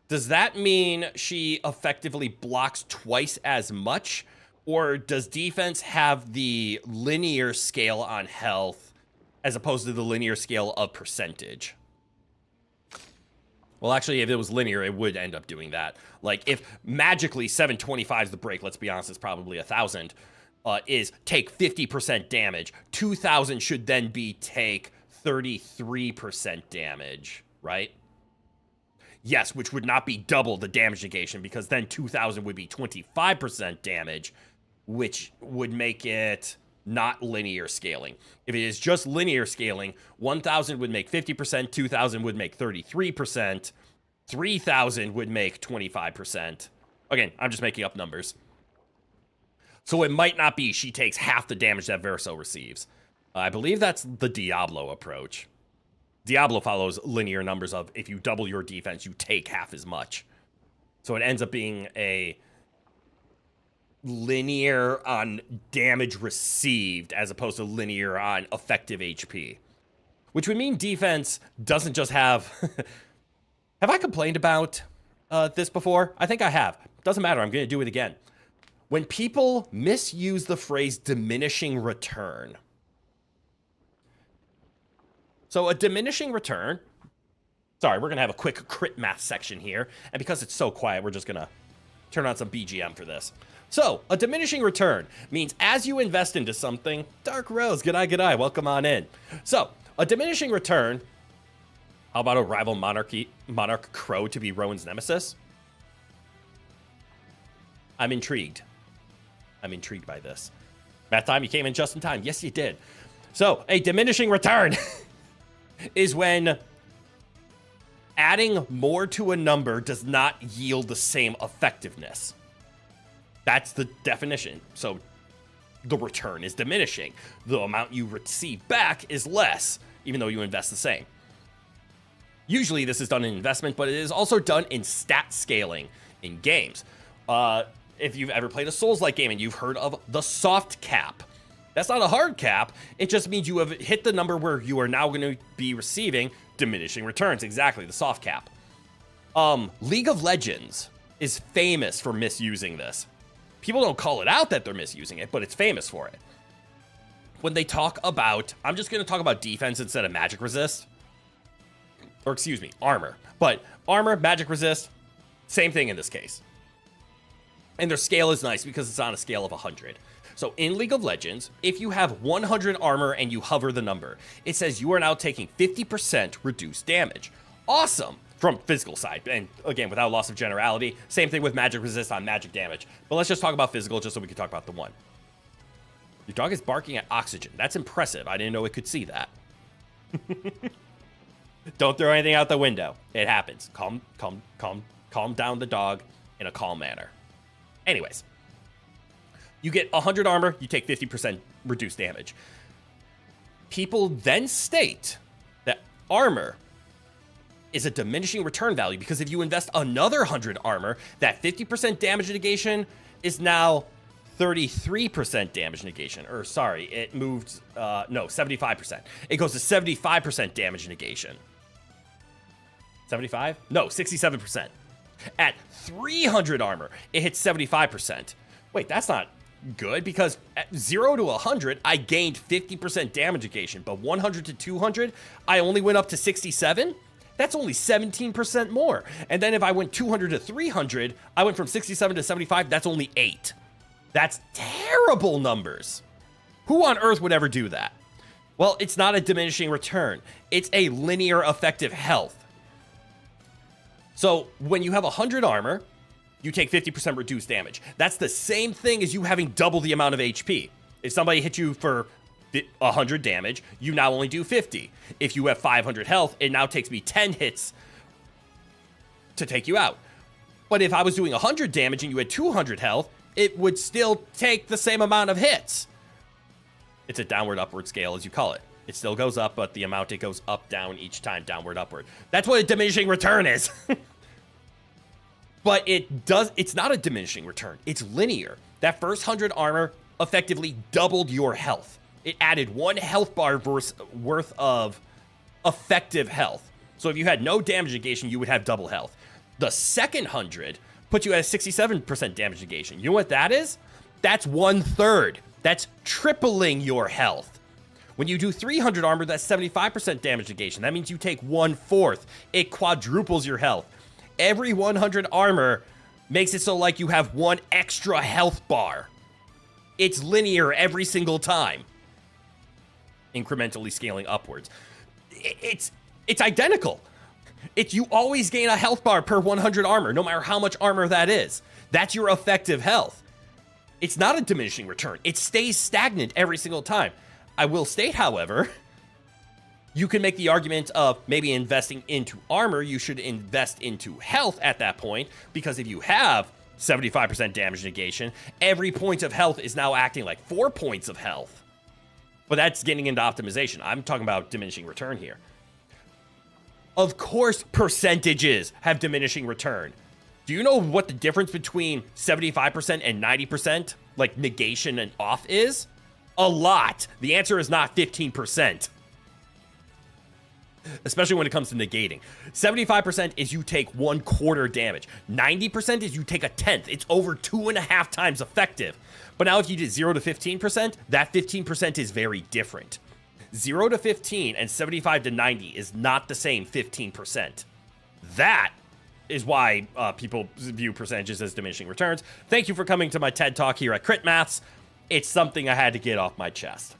S1: Does that mean she effectively blocks twice as much? Or does defense have the linear scale on health as opposed to the linear scale of percentage? Well, actually, if it was linear, it would end up doing that. Like, if magically 725 is the break, let's be honest, it's probably 1,000, is take 50% damage. 2,000 should then be take 33% damage, right? Yes, which would not be double the damage negation, because then 2,000 would be 25% damage, which would make it not linear scaling. If it is just linear scaling, 1,000 would make 50%, 2,000 would make 33%, 3,000 would make 25%. Again, I'm just making up numbers. So it might not be she takes half the damage that Verso receives. I believe that's the Diablo approach. Diablo follows linear numbers of if you double your defense, you take half as much. So it ends up being a linear on damage received as opposed to linear on effective HP. Which would mean defense doesn't just have... Have I complained about this before? I think I have. Doesn't matter, I'm going to do it again. When people misuse the phrase diminishing return. So a diminishing return... Sorry, we're going to have a quick crit math section here. And because it's so quiet, we're just going to turn on some BGM for this. So, a diminishing return means as you invest into something... Dark Rose, g'day, welcome on in. So, a diminishing return... How about a rival monarch crow to be Rowan's nemesis? I'm intrigued. I'm intrigued by this. Math time, you came in just in time. Yes, you did. So, a diminishing return is when adding more to a number does not yield the same effectiveness. That's the definition. So, the return is diminishing. The amount you receive back is less, even though you invest the same. Usually this is done in investment, but it is also done in stat scaling in games. If you've ever played a Souls-like game and you've heard of the soft cap, that's not a hard cap. It just means you have hit the number where you are now going to be receiving diminishing returns. Exactly, the soft cap. League of Legends is famous for misusing this. People don't call it out that they're misusing it, but it's famous for it. When they talk about, I'm just going to talk about defense instead of magic resist. Or excuse me, armor. But armor, magic resist, same thing in this case. And their scale is nice because it's on a scale of 100. So in League of Legends, if you have 100 armor and you hover the number, it says you are now taking 50% reduced damage. Awesome! From physical side. And again, without loss of generality, same thing with magic resist on magic damage. But let's just talk about physical just so we can talk about the one. Your dog is barking at oxygen. That's impressive. I didn't know it could see that. Don't throw anything out the window. It happens. Calm down the dog in a calm manner. Anyways, you get 100 armor, you take 50% reduced damage. People then state that armor is a diminishing return value because if you invest another 100 armor, that 50% damage negation is now 33% damage negation. Or sorry, it moved, no, 75%. It goes to 75% damage negation. 75? No, 67%. At 300 armor, it hits 75%. Wait, that's not good because at 0 to 100, I gained 50% damage negation, but 100 to 200, I only went up to 67. That's only 17% more. And then if I went 200 to 300, I went from 67 to 75. That's only 8. That's terrible numbers. Who on earth would ever do that? Well, it's not a diminishing return. It's a linear effective health. So when you have 100 armor, you take 50% reduced damage. That's the same thing as you having double the amount of HP. If somebody hit you for 100 damage, you now only do 50. If you have 500 health, it now takes me 10 hits to take you out. But if I was doing 100 damage and you had 200 health, it would still take the same amount of hits. It's a downward upward scale, as you call it. It still goes up, but the amount it goes up, down each time, downward, upward. That's what a diminishing return is. But it's not a diminishing return. It's linear. That first 100 armor effectively doubled your health. It added 1 health bar worth of effective health. So if you had no damage negation, you would have double health. The second 100 put you at a 67% damage negation. You know what that is? That's 1/3. That's tripling your health. When you do 300 armor, that's 75% damage negation. That means you take 1/4. It quadruples your health. Every 100 armor makes it so like you have 1 extra health bar. It's linear every single time. Incrementally scaling upwards. It's identical. You always gain a health bar per 100 armor, no matter how much armor that is. That's your effective health. It's not a diminishing return. It stays stagnant every single time. I will state, however, you can make the argument of maybe investing into armor. You should invest into health at that point, because if you have 75% damage negation, every point of health is now acting like 4 points of health. But that's getting into optimization. I'm talking about diminishing return here. Of course, percentages have diminishing return. Do you know what the difference between 75% and 90%, like negation and off, is? A lot. The answer is not 15%. Especially when it comes to negating. 75% is you take 1/4 damage. 90% is you take 1/10. It's over 2.5 times effective. But now if you did 0 to 15%, that 15% is very different. 0 to 15 and 75 to 90 is not the same 15%. That is why people view percentages as diminishing returns. Thank you for coming to my TED Talk here at Crit Maths. It's something I had to get off my chest.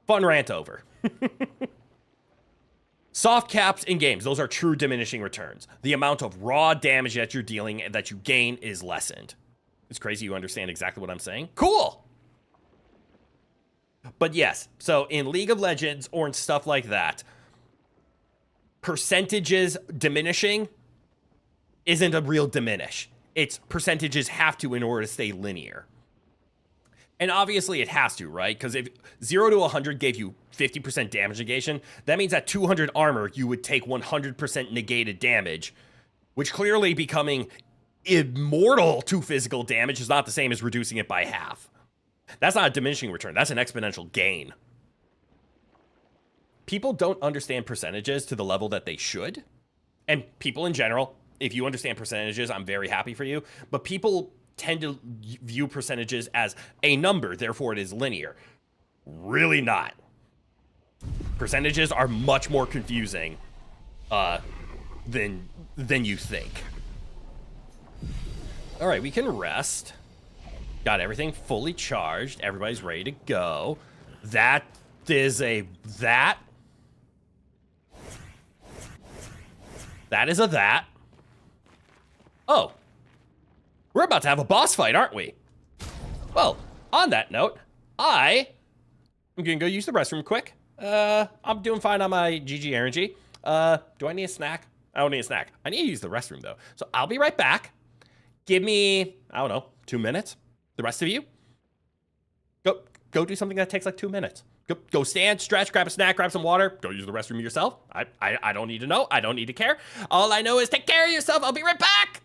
S1: Fun rant over. Soft caps in games, those are true diminishing returns. The amount of raw damage that you're dealing and that you gain is lessened. It's crazy you understand exactly what I'm saying. Cool! But yes, so in League of Legends or in stuff like that, percentages diminishing isn't a real diminish. It's percentages have to in order to stay linear. And obviously it has to, right? Because if 0 to 100 gave you 50% damage negation, that means at 200 armor, you would take 100% negated damage, which clearly becoming immortal to physical damage is not the same as reducing it by half. That's not a diminishing return. That's an exponential gain. People don't understand percentages to the level that they should. And people in general, if you understand percentages, I'm very happy for you. But people tend to view percentages as a number, therefore it is linear. Really not. Percentages are much more confusing than you think. All right, we can rest. Got everything fully charged. Everybody's ready to go. That is a that. That is a that. Oh. We're about to have a boss fight, aren't we? Well, on that note, I'm gonna go use the restroom quick. I'm doing fine on my GG energy. Do I need a snack? I don't need a snack. I need to use the restroom though. So I'll be right back. Give me, I don't know, 2 minutes. The rest of you, go do something that takes like 2 minutes. Go stand, stretch, grab a snack, grab some water, go use the restroom yourself. I don't need to know. I don't need to care. All I know is take care of yourself. I'll be right back.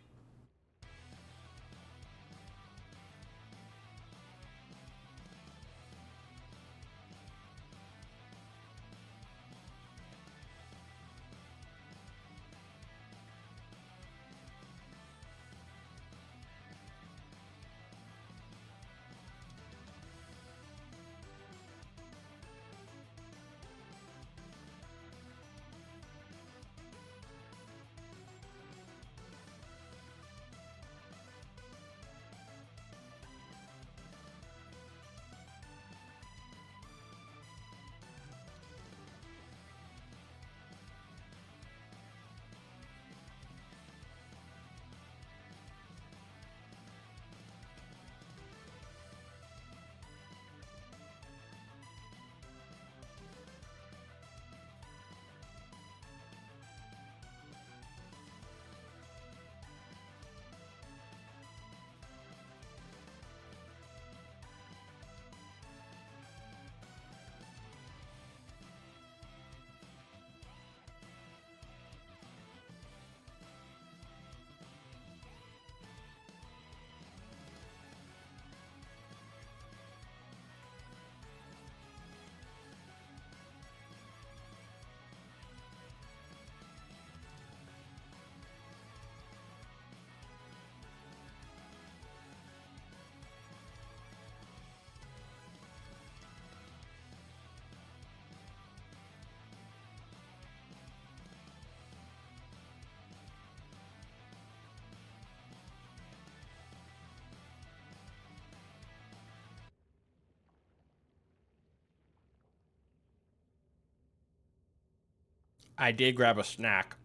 S1: I did grab a snack.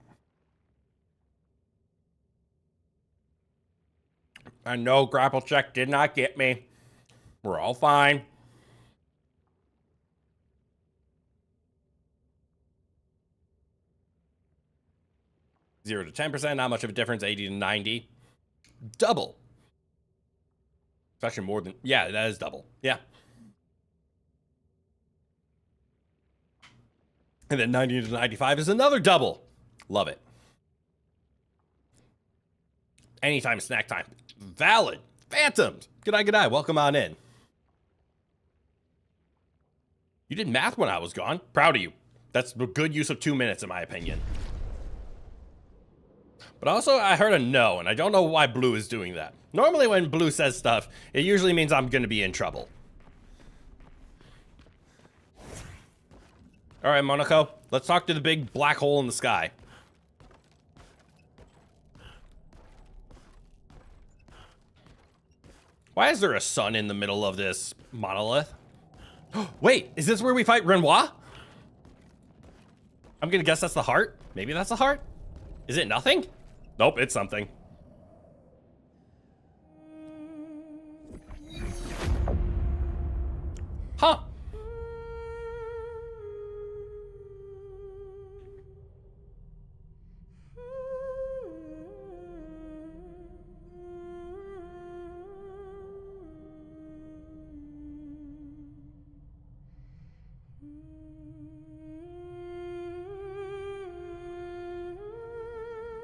S1: I know grapple check did not get me. We're all fine. Zero to 10%, not much of a difference. 80 to 90. Double. It's actually more than, yeah, that is double. Yeah. And then 90 to 95 is another double. Love it. Anytime snack time. Valid. Phantoms. Good eye. Welcome on in. You did math when I was gone. Proud of you. That's a good use of 2 minutes, in my opinion. But also, I heard a no, and I don't know why Blue is doing that. Normally, when Blue says stuff, it usually means I'm going to be in trouble. All right, Monaco, let's talk to the big black hole in the sky. Why is there a sun in the middle of this monolith? Wait, is this where we fight Renoir? I'm gonna guess that's the heart. Maybe that's the heart? Is it nothing? Nope, it's something. Huh.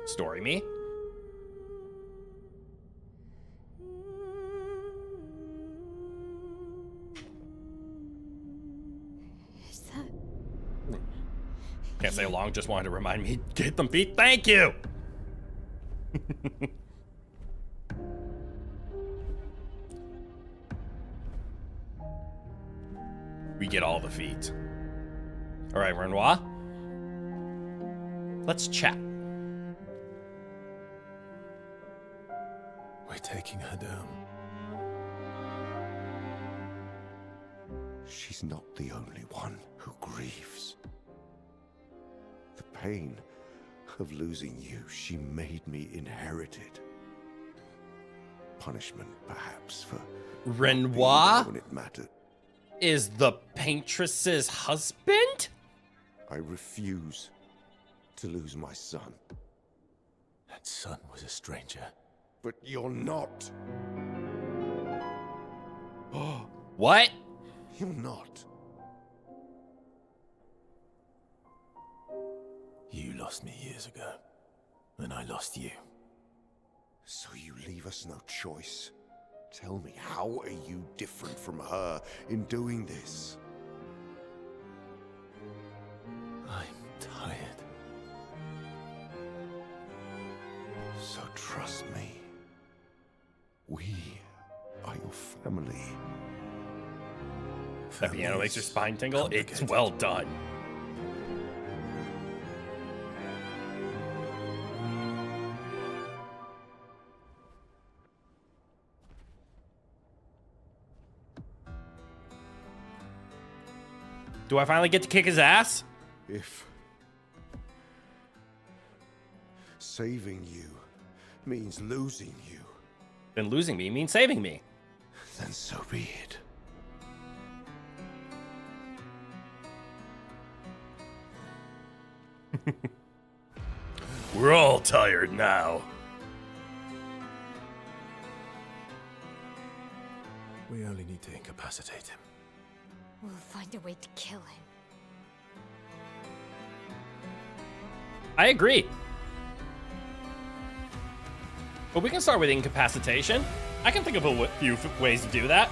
S1: Story me.
S3: Is that...
S1: Can't say long, just wanted to remind me. Get them feet, thank you! We get all the feet. All right, Renoir. Let's chat.
S2: We're taking her down.
S7: She's not the only one who grieves. The pain of losing you, she made me inherited. Punishment, perhaps, for
S1: Renoir
S7: when it mattered.
S1: is the paintress's husband?
S7: I refuse to lose my son.
S2: That son was a stranger.
S7: But you're not.
S1: What?
S7: You're not.
S2: You lost me years ago, and I lost you.
S7: So you leave us no choice. Tell me, how are you different from her in doing this?
S2: I'm tired.
S7: So trust me. We are your family.
S1: That piano makes your spine tingle? It's
S2: Complicated.
S1: well done. Do I finally get to kick his ass?
S7: If saving you means losing you,
S1: Then losing me means saving me.
S7: then so be it.
S1: We're all tired now.
S2: We only need to incapacitate him.
S4: We'll find a way to kill him.
S1: I agree. But we can start with incapacitation. I can think of a few ways to do that.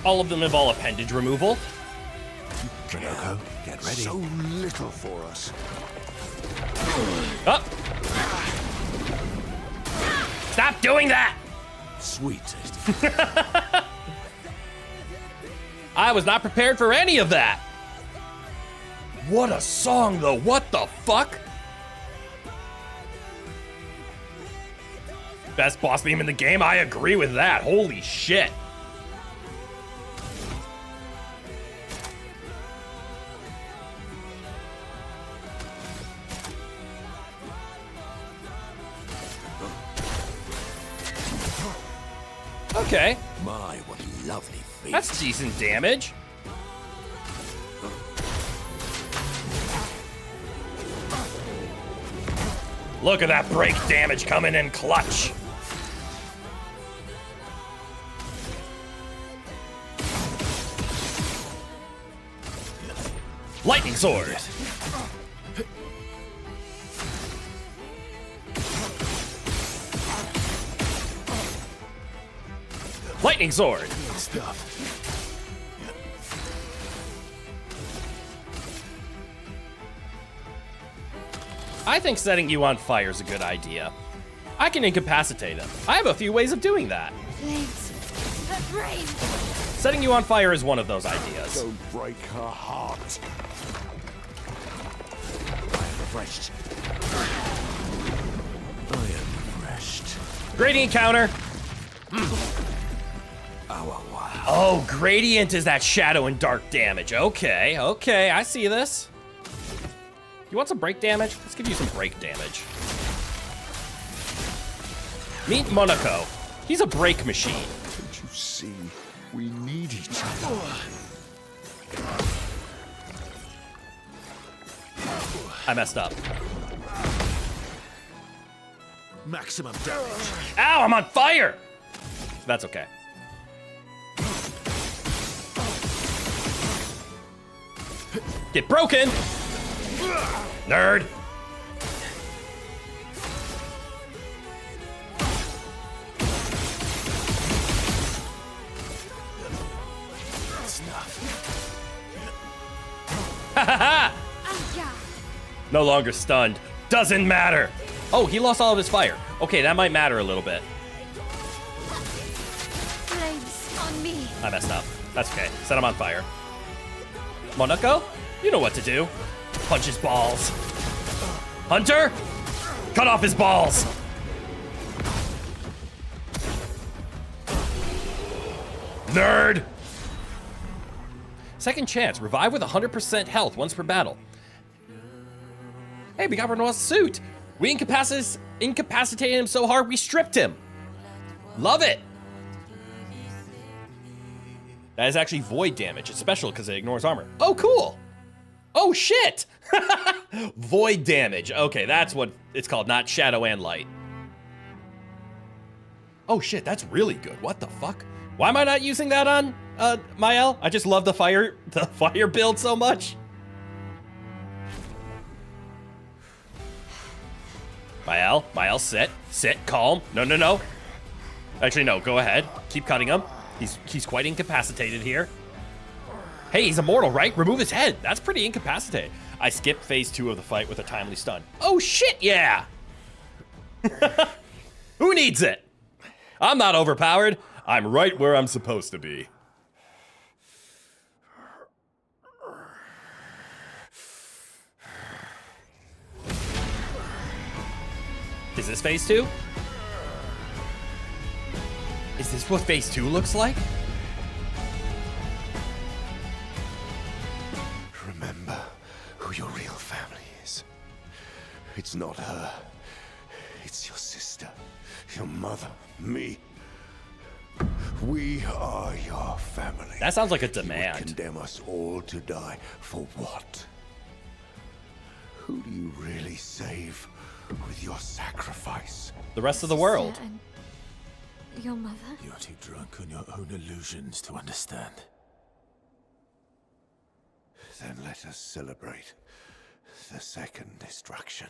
S1: All of them involve appendage removal.
S2: Chroneco, get ready.
S7: So little for us.
S1: Oh! Stop doing that!
S2: Sweet tasting.
S1: I was not prepared for any of that. What a song, though. What the fuck? Best boss theme in the game? I agree with that. Holy shit. Okay.
S2: My, what a lovely feat.
S1: That's decent damage. Look at that break damage coming in clutch. Lightning sword. Lightning sword.
S2: Stuff.
S1: I think setting you on fire is a good idea. I can incapacitate him. I have a few ways of doing that.
S4: Flames. Her brain.
S1: Setting you on fire is one of those ideas.
S7: Don't break her heart.
S2: Refreshed. I am refreshed.
S1: Gradient counter.
S2: Oh, wow.
S1: Oh, gradient is that shadow and dark damage. Okay, okay, I see this. You want some break damage? Let's give you some break damage. Meet Monaco. He's a break machine.
S7: Don't you see? We need each other.
S1: I messed up.
S2: Maximum damage.
S1: Ow, I'm on fire! That's okay. Get broken! Nerd! No longer stunned. Doesn't matter. Oh, he lost all of his fire. Okay, that might matter a little bit.
S4: Flames on me.
S1: I messed up. That's okay. Set him on fire. Monaco, you know what to do. Punch his balls. Hunter, cut off his balls. Nerd. Second chance. Revive with 100% health once per battle. Hey, we got Renoir's suit. We incapacitated him so hard we stripped him. Love it. That is actually void damage. It's special because it ignores armor. Oh, cool. Oh, shit. Void damage. Okay, that's what it's called, not shadow and light. Oh, shit, that's really good. What the fuck? Why am I not using that on Mael? I just love the fire build so much. Mael, sit, calm. No. Actually, no, go ahead. Keep cutting him. He's quite incapacitated here. Hey, he's immortal, right? Remove his head. That's pretty incapacitated. I skipped phase 2 of the fight with a timely stun. Oh, shit, yeah! Who needs it? I'm not overpowered. I'm right where I'm supposed to be. Is this phase 2? Is this what phase 2 looks like?
S7: Remember who your real family is. It's not her. It's your sister, your mother, me. We are your family.
S1: That sounds like a
S7: You would
S1: demand.
S7: condemn us all to die for what? Who do you really save with your sacrifice?
S1: The rest of the world.
S4: And your mother?
S2: You're too drunk on your own illusions to understand.
S7: Then let us celebrate the second destruction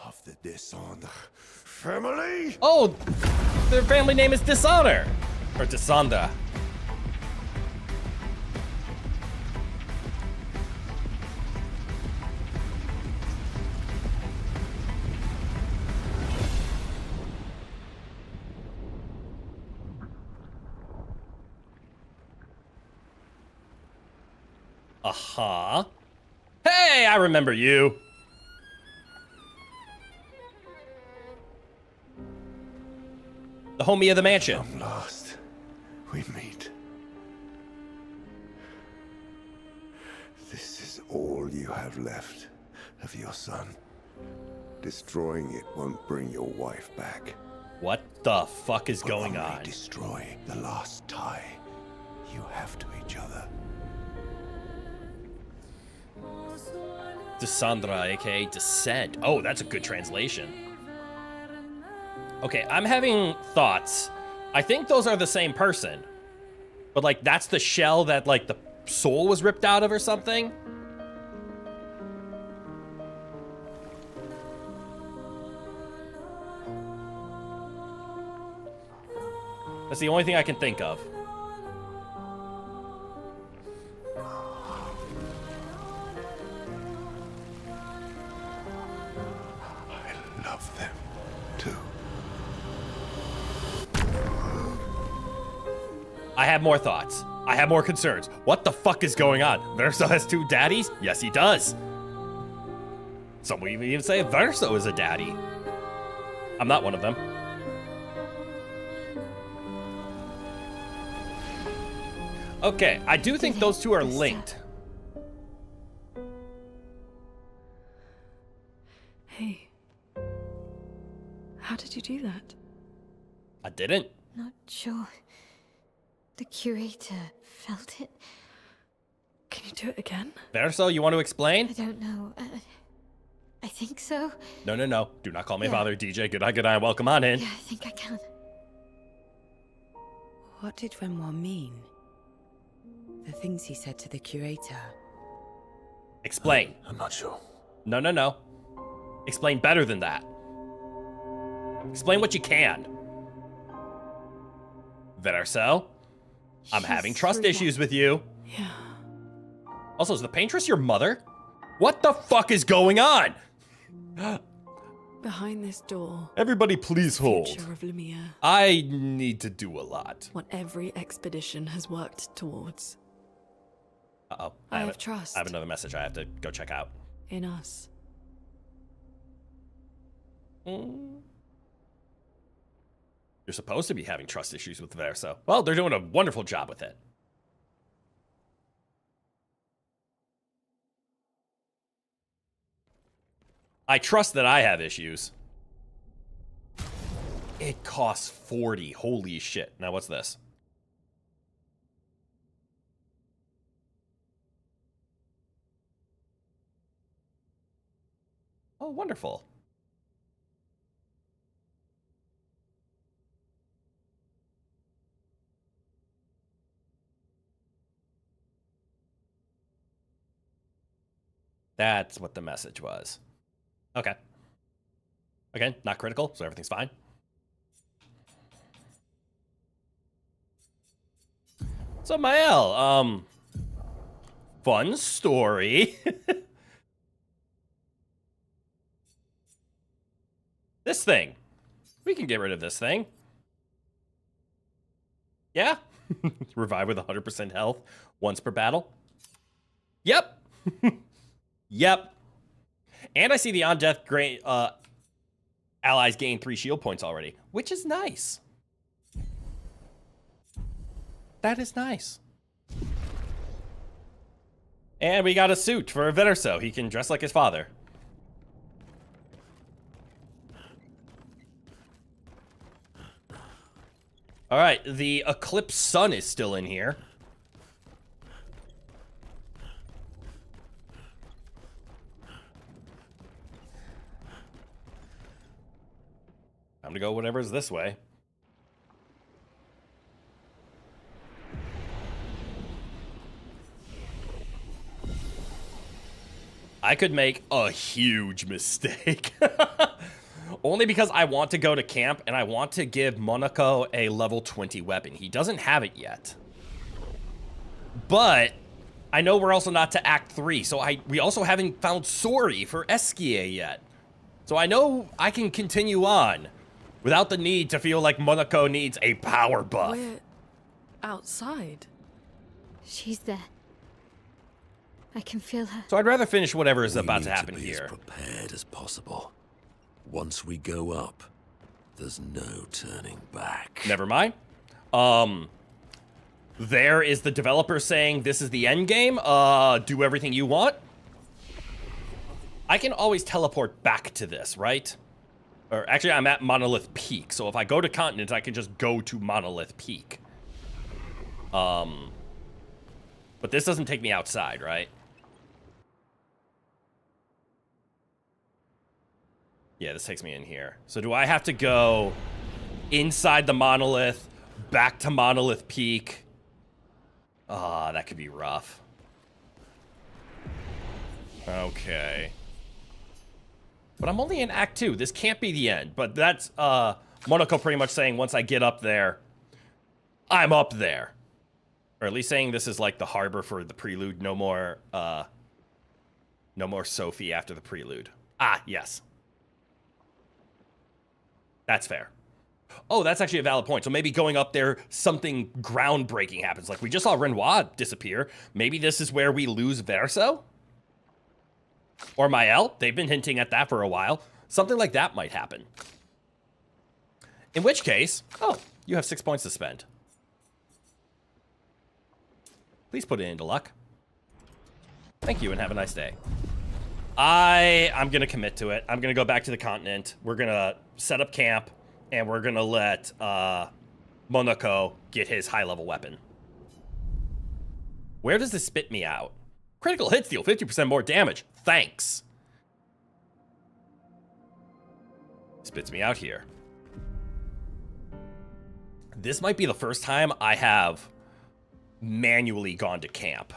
S7: of the Dishonor family.
S1: Oh, their family name is Dishonor. Or Dishonda. Uh-huh. Hey, I remember you. The homie of the mansion.
S7: From last we meet. This is all you have left of your son. Destroying it won't bring your wife back.
S1: What the fuck is
S7: But
S1: going
S7: only
S1: on?
S7: destroy the last tie you have to each other.
S1: Descendra, aka Descent. Oh, that's a good translation. Okay, I'm having thoughts. I think those are the same person. But, like, that's the shell that, like, the soul was ripped out of or something? That's the only thing I can think of.
S7: I love them, too.
S1: I have more thoughts. I have more concerns. What the fuck is going on? Verso has 2 daddies? Yes, he does. Some would even say Verso is a daddy. I'm not one of them. Okay, I do think those two are linked.
S3: Hey. How did you do that?
S1: I didn't.
S4: Not sure. The curator felt it.
S3: Can you do it again?
S1: Verso, you want to
S4: I
S1: explain?
S4: don't know. I think so.
S1: No, no, no. Do not call me
S4: Yeah.
S1: father, DJ. Good night. Welcome on in.
S4: Yeah, I think I can.
S6: What did Renoir mean? The things he said to the curator.
S1: Explain.
S7: I'm not sure.
S1: No, no, no. Explain better than that. Explain what you can. Verso, I'm
S4: She's
S1: having trust
S4: free.
S1: issues with you.
S3: Yeah.
S1: Also, is the paintress your mother? What the fuck is going on?
S3: Behind this door,
S1: Everybody please hold.
S3: future of Lumiere,
S1: I need to do a lot.
S3: what every expedition has worked towards.
S1: Uh-oh.
S3: I have trust.
S1: I have another message I have to go check out.
S3: In us.
S1: You're supposed to be having trust issues with Verso. Well, they're doing a wonderful job with it. I trust that I have issues. It costs 40. Holy shit. Now what's this? Oh, wonderful. That's what the message was. Okay. Again, not critical, so everything's fine. So, Mael, fun story. This thing. We can get rid of this thing. Yeah. Revive with 100% health once per battle. Yep. Yep. And I see the on-death allies gain 3 shield points already, which is nice. That is nice. And we got a suit for Verso. He can dress like his father. All right, the Eclipse Sun is still in here. Time to go whatever's this way. I could make a huge mistake. Only because I want to go to camp and I want to give Monaco a level 20 weapon. He doesn't have it yet. But I know we're also not to Act 3, so we also haven't found Sori for Esquier yet. So I know I can continue on without the need to feel like Monaco needs a power buff.
S3: We're outside.
S4: She's there. I can feel her.
S1: So I'd rather finish whatever is
S2: We
S1: about
S2: need
S1: to happen
S2: be
S1: here.
S2: as prepared as possible. Once we go up, there's no turning back.
S1: Never mind. There is the developer saying this is the end game. Do everything you want. I can always teleport back to this, right? Or actually, I'm at Monolith Peak. So if I go to Continent, I can just go to Monolith Peak. But this doesn't take me outside, right? Yeah, this takes me in here. So do I have to go inside the monolith, back to Monolith Peak? Ah, that could be rough. Okay. But I'm only in Act 2. This can't be the end. But that's Monaco pretty much saying once I get up there, I'm up there. Or at least saying this is like the harbor for the prelude. No more Sophie after the prelude. Ah, yes. That's fair. Oh, that's actually a valid point. So maybe going up there, something groundbreaking happens. Like we just saw Renoir disappear. Maybe this is where we lose Verso? Or Mael? They've been hinting at that for a while. Something like that might happen. In which case, oh, you have 6 points to spend. Please put it into luck. Thank you and have a nice day. I'm going to commit to it. I'm going to go back to the continent. We're going to set up camp, and we're going to let Monaco get his high-level weapon. Where does this spit me out? Critical hits deal 50% more damage. Thanks. Spits me out here. This might be the first time I have manually gone to camp.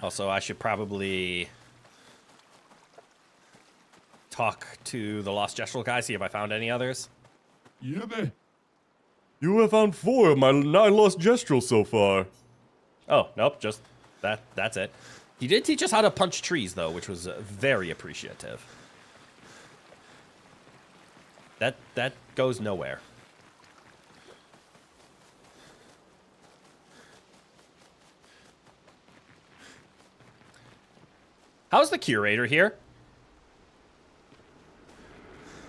S1: Also, I should probably talk to the Lost Gestural guy, see if I found any others.
S8: Yeah, man. You have found 4 of my 9 Lost Gestural so far.
S1: Oh, nope, just that's it. He did teach us how to punch trees, though, which was very appreciative. That goes nowhere. How's the curator here?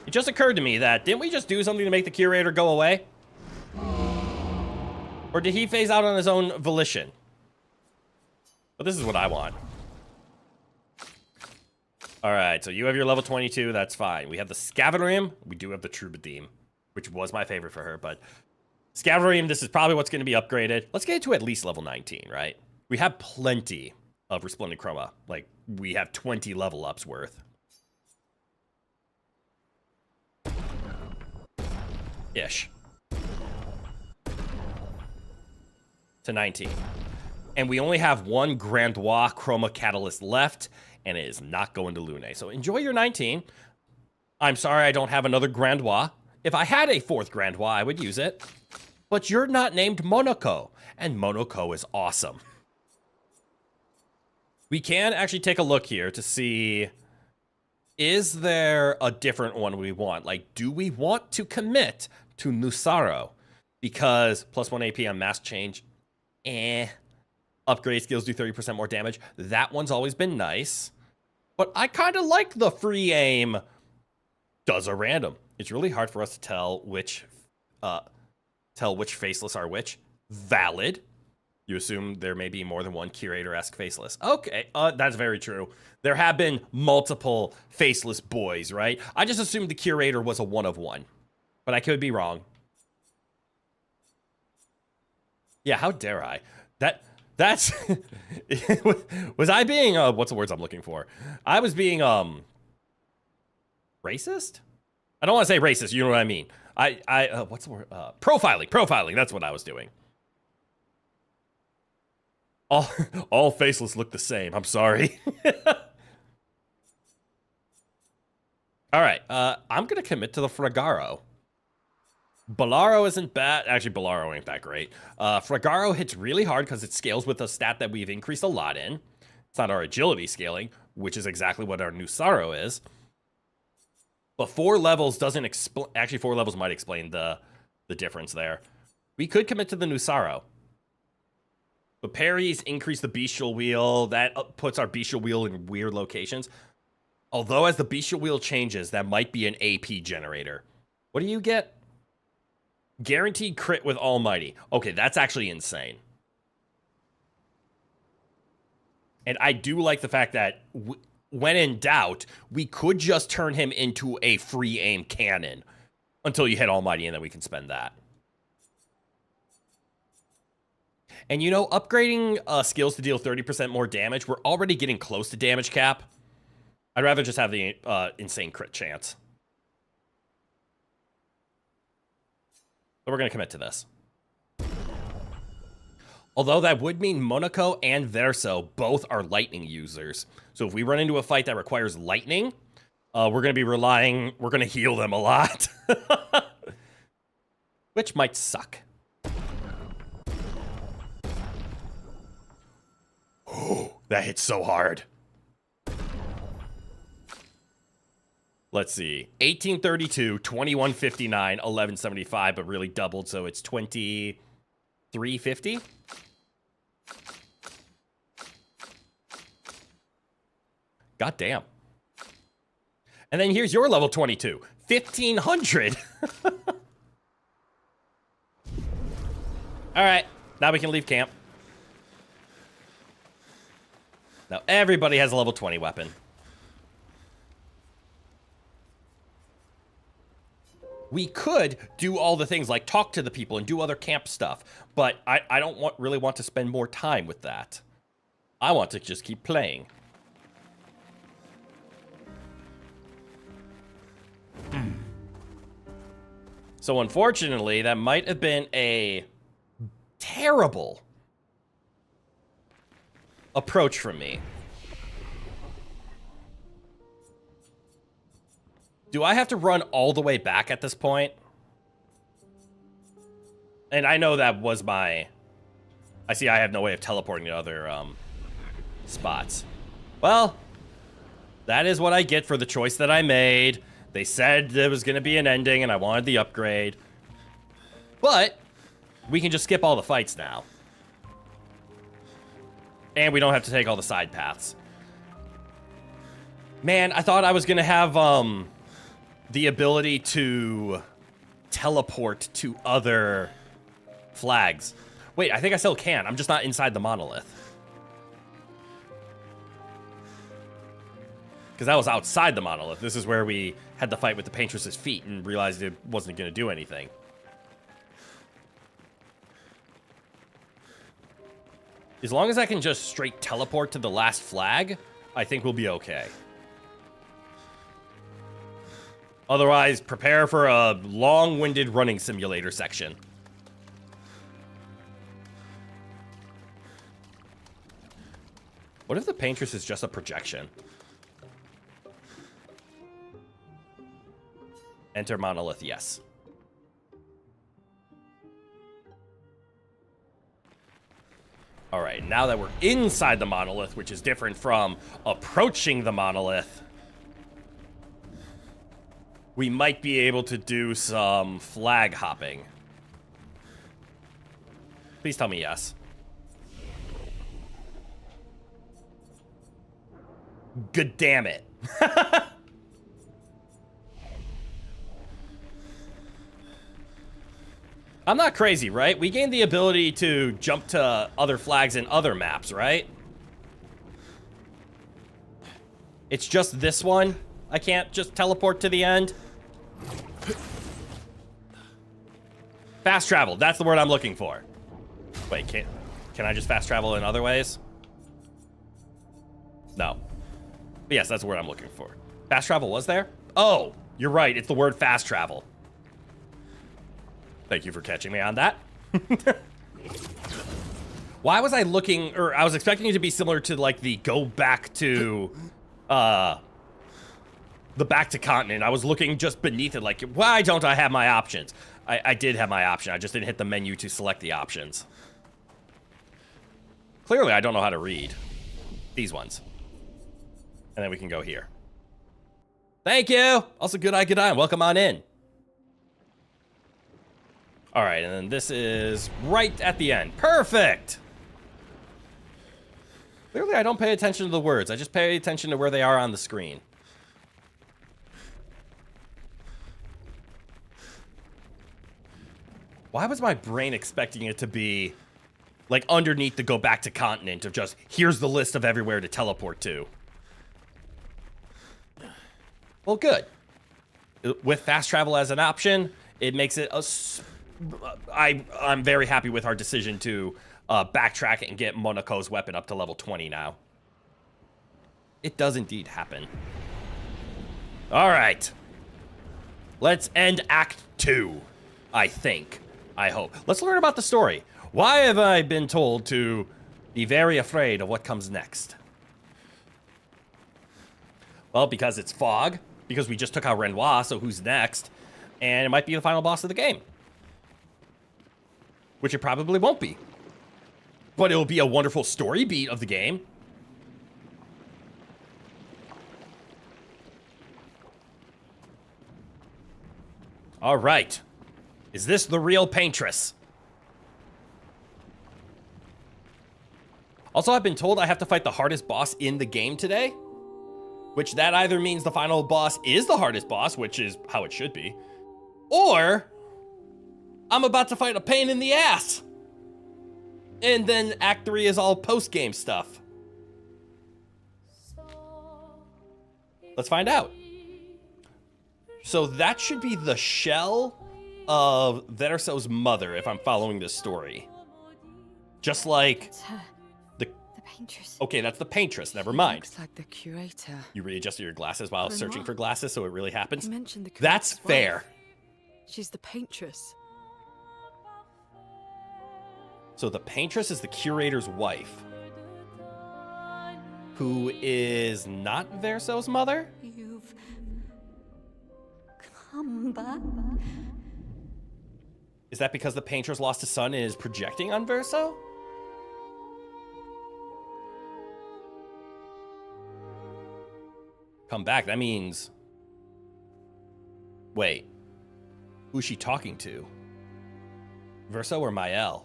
S1: It just occurred to me that, didn't we just do something to make the curator go away? Or did he phase out on his own volition? But this is what I want. Alright, so you have your level 22, that's fine. We have the Scavengerium, we do have the Troubadour, which was my favorite for her, but Scavengerium, this is probably what's going to be upgraded. Let's get it to at least level 19, right? We have plenty of Resplendent Chroma. Like, we have 20 level ups worth. Ish. To 19. And we only have one Grandois Chroma Catalyst left, and it is not going to Lune. So enjoy your 19. I'm sorry I don't have another Grandois. If I had a 4th Grandois, I would use it. But you're not named Monaco, and Monaco is awesome. We can actually take a look here to see, is there a different one we want? Like, do we want to commit to Nusaro? Because +1 AP on Mask Change, upgrade skills do 30% more damage. That one's always been nice. But I kind of like the free aim does a random. It's really hard for us to tell which faceless are which. Valid. You assume there may be more than one curator-esque faceless. Okay, that's very true. There have been multiple faceless boys, right? I just assumed the curator was a one of one. But I could be wrong. Yeah, how dare I? That's... was I being... what's the words I'm looking for? I was being, racist? I don't want to say racist, you know what I mean. What's the word? Profiling, that's what I was doing. All faceless look the same. I'm sorry. All right. I'm going to commit to the Fragaro. Bolaro isn't bad. Actually, Bolaro ain't that great. Fragaro hits really hard because it scales with a stat that we've increased a lot in. It's not our agility scaling, which is exactly what our Nusaro is. But 4 levels doesn't explain... Actually, 4 levels might explain the difference there. We could commit to the Nusaro. But parries increase the bestial wheel. That puts our bestial wheel in weird locations. Although as the bestial wheel changes, that might be an AP generator. What do you get? Guaranteed crit with Almighty. Okay, that's actually insane. And I do like the fact that when in doubt, we could just turn him into a free aim cannon until you hit Almighty, and then we can spend that. And you know, upgrading skills to deal 30% more damage, we're already getting close to damage cap. I'd rather just have the insane crit chance. So we're going to commit to this. Although that would mean Monaco and Verso both are lightning users. So if we run into a fight that requires lightning, we're going to be we're going to heal them a lot. Which might suck. Oh, that hits so hard. Let's see. 1832, 2159, 1175, but really doubled, so it's 2350. God damn. And then here's your level 22. 1500. All right. Now we can leave camp. Now everybody has a level 20 weapon. We could do all the things like talk to the people and do other camp stuff, but I don't really want to spend more time with that. I want to just keep playing. So unfortunately, that might have been a terrible approach from me. Do I have to run all the way back at this point? And I know that was my... I see I have no way of teleporting to other spots. Well, that is what I get for the choice that I made. They said there was going to be an ending and I wanted the upgrade. But we can just skip all the fights now. And we don't have to take all the side paths. Man, I thought I was going to have the ability to teleport to other flags. Wait, I think I still can. I'm just not inside the monolith. Because that was outside the monolith. This is where we had the fight with the Paintress's feet and realized it wasn't going to do anything. As long as I can just straight teleport to the last flag, I think we'll be okay. Otherwise, prepare for a long-winded running simulator section. What if the Paintress is just a projection? Enter monolith, yes. All right, now that we're inside the monolith, which is different from approaching the monolith, we might be able to do some flag hopping. Please tell me yes. Good damn it. I'm not crazy, right? We gained the ability to jump to other flags in other maps, right? It's just this one. I can't just teleport to the end. Fast travel. That's the word I'm looking for. Wait, can I just fast travel in other ways? No. But yes, that's the word I'm looking for. Fast travel was there? Oh, you're right. It's the word fast travel. Thank you for catching me on that. Why was I looking, or I was expecting it to be similar to like the go back to, the back to continent. I was looking just beneath it like, why don't I have my options? I did have my option. I just didn't hit the menu to select the options. Clearly, I don't know how to read these ones. And then we can go here. Thank you. Also, good eye, and welcome on in. All right, and then this is right at the end. Perfect. Clearly, I don't pay attention to the words. I just pay attention to where they are on the screen. Why was my brain expecting it to be Like underneath the go back to continent of just, here's the list of everywhere to teleport to. Well, good. With fast travel as an option, it makes it I'm very happy with our decision to backtrack and get Monaco's weapon up to level 20 now. It does indeed happen. All right. Let's end Act 2, I think. I hope. Let's learn about the story. Why have I been told to be very afraid of what comes next? Well, because it's fog. Because we just took out Renoir, so who's next? And it might be the final boss of the game. Which it probably won't be. But it'll be a wonderful story beat of the game. All right. Is this the real Paintress? Also, I've been told I have to fight the hardest boss in the game today. Which that either means the final boss is the hardest boss, which is how it should be. Or I'm about to fight a pain in the ass. And then Act 3 is all post-game stuff. Let's find out. So that should be the shell of Verso's mother, if I'm following this story. Just like...
S4: It's her. The Paintress.
S1: Okay, that's the Paintress. Never mind.
S6: Looks like the curator.
S1: You readjusted your glasses while searching for glasses, so it really happens.
S6: You mentioned the
S1: That's
S6: curator's
S1: fair.
S6: wife. She's the Paintress.
S1: So the Paintress is the curator's wife. Who is not Verso's mother?
S5: You've come back.
S1: Is that because the Paintress lost a son and is projecting on Verso? Come back, that means... Wait. Who's she talking to? Verso or Mael?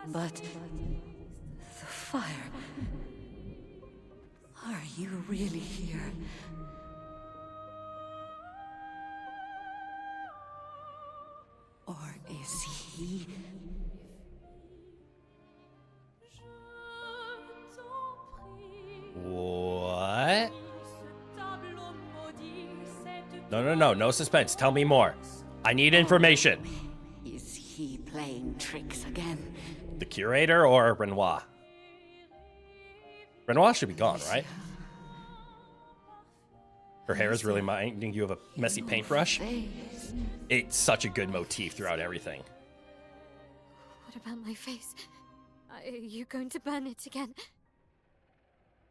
S5: But the fire. Are you really here? Or is he?
S1: What? No suspense. Tell me more. I need information.
S5: Is he playing tricks again?
S1: The curator or Renoir? Renoir should be gone, right? Her hair is really reminding you of a messy paintbrush. It's such a good motif throughout everything.
S4: What about my face? Are you going to burn it again?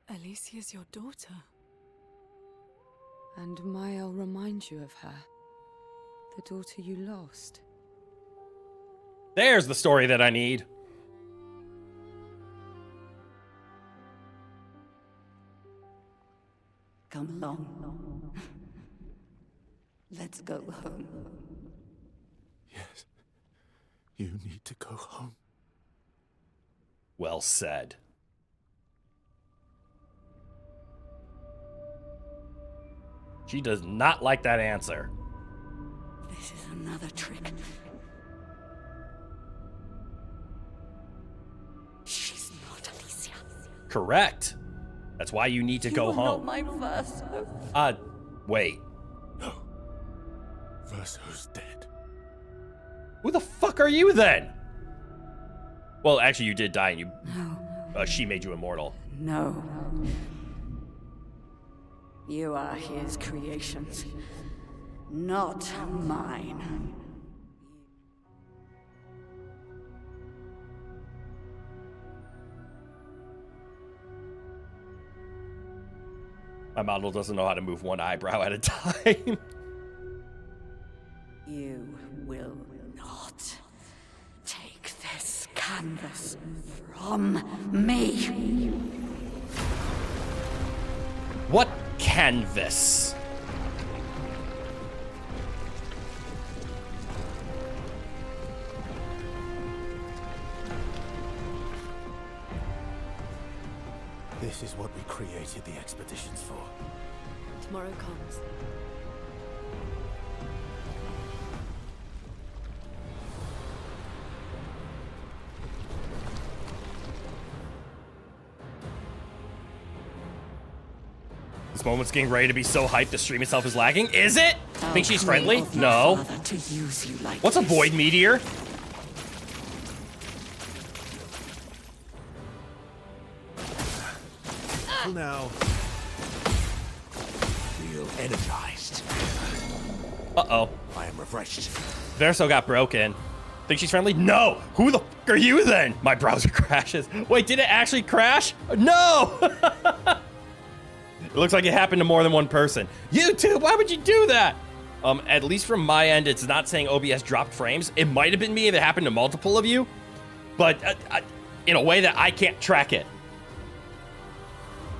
S6: Alicia's your daughter. And Mael reminds you of her. The daughter you lost.
S1: There's the story that I need.
S5: Come along. Let's go home.
S7: Yes. You need to go home.
S1: Well said. She does not like that answer.
S5: This is another trick. She's not Alicia.
S1: Correct. That's why you need to go home.
S5: Not my Verso.
S1: Wait.
S7: No. Verso's dead.
S1: Who the fuck are you then? Well, actually, you did die, and you.
S5: No.
S1: She made you immortal.
S5: No. You are his creations, not mine.
S1: My model doesn't know how to move one eyebrow at a time.
S5: You will not take this canvas from me.
S1: What canvas?
S7: This is what we created the expeditions for.
S3: Tomorrow comes.
S1: This moment's getting ready to be so hyped the stream itself is lagging. Is it? Think she's friendly? No. What's a void meteor?
S7: Now, feel energized.
S1: Uh-oh.
S7: I am refreshed.
S1: Verso got broken. Think she's friendly? No! Who the f are you then? My browser crashes. Wait, did it actually crash? No! It looks like it happened to more than one person. YouTube, why would you do that? At least from my end, it's not saying OBS dropped frames. It might have been me if it happened to multiple of you, but in a way that I can't track it.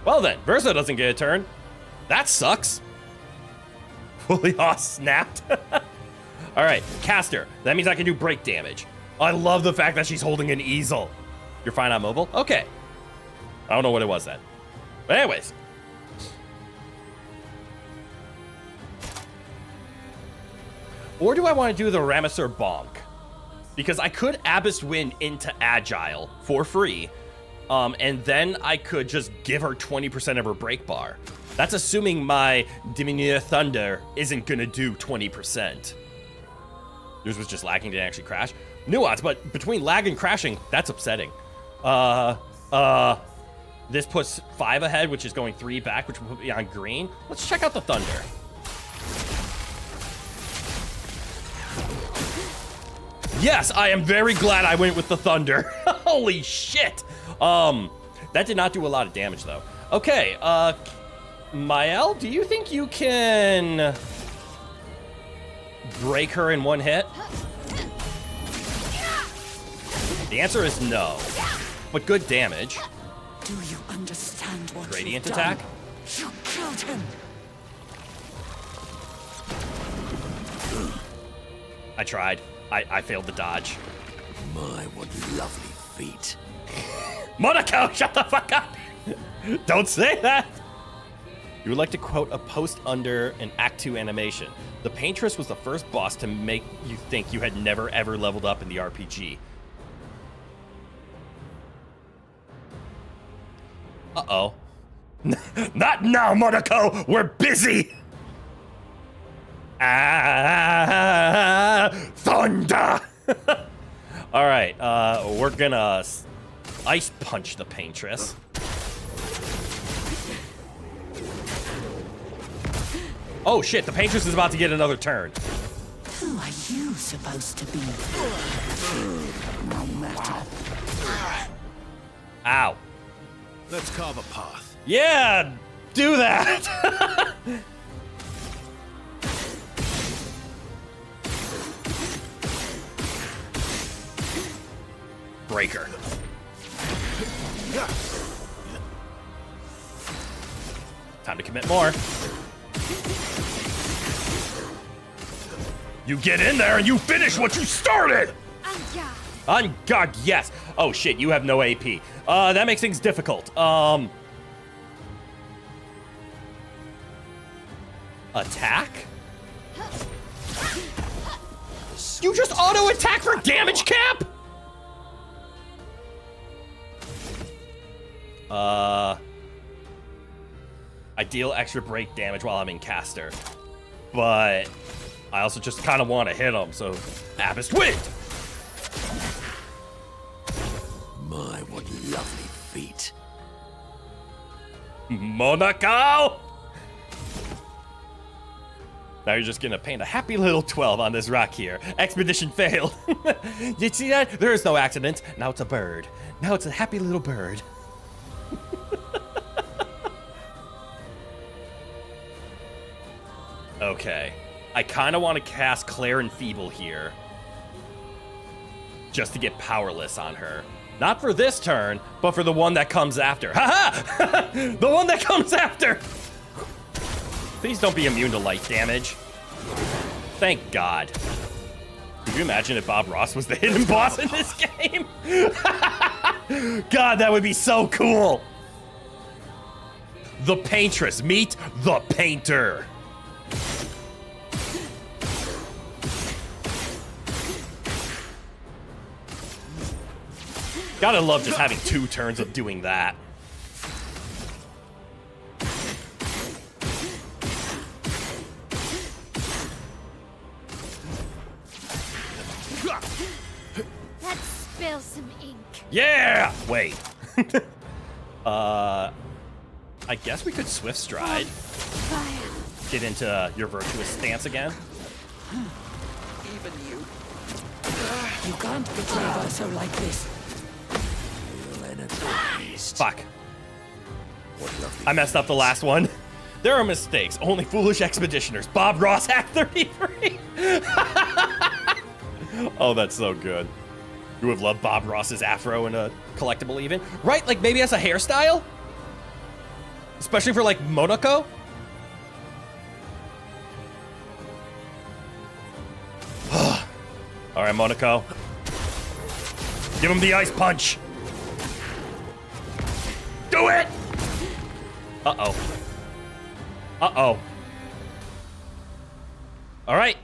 S1: Well then, Verso doesn't get a turn. That sucks. Fully snapped. All right, caster. That means I can do break damage. I love the fact that she's holding an easel. You're fine on mobile? Okay. I don't know what it was then. But anyways. Or do I want to do the Ramesser Bonk? Because I could Abyss Wind into Agile for free. And then I could just give her 20% of her break bar. That's assuming my Diminuir Thunder isn't going to do 20%. Yours was just lagging, didn't actually crash. Nuance, but between lag and crashing, that's upsetting. This puts 5 ahead, which is going 3 back, which will put me on green. Let's check out the Thunder. Yes, I am very glad I went with the Thunder. Holy shit. That did not do a lot of damage, though. Okay, Mael, do you think you can break her in one hit? The answer is no, but good damage.
S9: Do you understand what
S1: Gradient
S9: you've
S1: attack?
S9: done? You killed him.
S1: I tried. I failed the dodge.
S2: My, what lovely feet.
S1: Monaco, shut the fuck up! Don't say that! You would like to quote a post under an Act 2 animation. The Paintress was the first boss to make you think you had never ever leveled up in the RPG. Uh-oh. Not now, Monaco! We're busy! Thunder! Alright, we're gonna ice punch the Paintress. Oh shit, the Paintress is about to get another turn.
S9: Who are you supposed to be? No matter.
S1: Ow.
S7: Let's carve a path.
S1: Yeah, do that! Breaker. Time to commit more. You get in there and you finish what you started! On guard, yes. Oh shit, you have no AP. That makes things difficult. Attack? You just auto attack for damage cap? I deal extra break damage while I'm in caster, but I also just kind of want to hit him, so Abyss Wind!
S2: My, what lovely feet.
S1: Monaco! Now you're just gonna paint a happy little 12 on this rock here. Expedition failed. You see that? There is no accident. Now it's a bird. Now it's a happy little bird. Okay. I kind of want to cast Clair and Feeble here. Just to get powerless on her. Not for this turn, but for the one that comes after. Haha! The one that comes after! Please don't be immune to light damage. Thank God. Could you imagine if Bob Ross was the hidden boss in this game? God, that would be so cool. the paintress. Meet the painter. Gotta love just having 2 turns of doing that.
S4: Let's spill some ink.
S1: Yeah! Wait. I guess we could swift stride.
S4: Fire.
S1: Get into your virtuous stance again.
S9: Even you. You can't betray Verso like this.
S1: Fuck. I messed up the last one. There are mistakes. Only foolish expeditioners. Bob Ross, Act 33. Oh, that's so good. You would love Bob Ross's afro in a collectible even. Right? Like maybe as a hairstyle? Especially for like Monaco? All right, Monaco. Give him the ice punch. Do it! Uh-oh. Uh-oh. All right.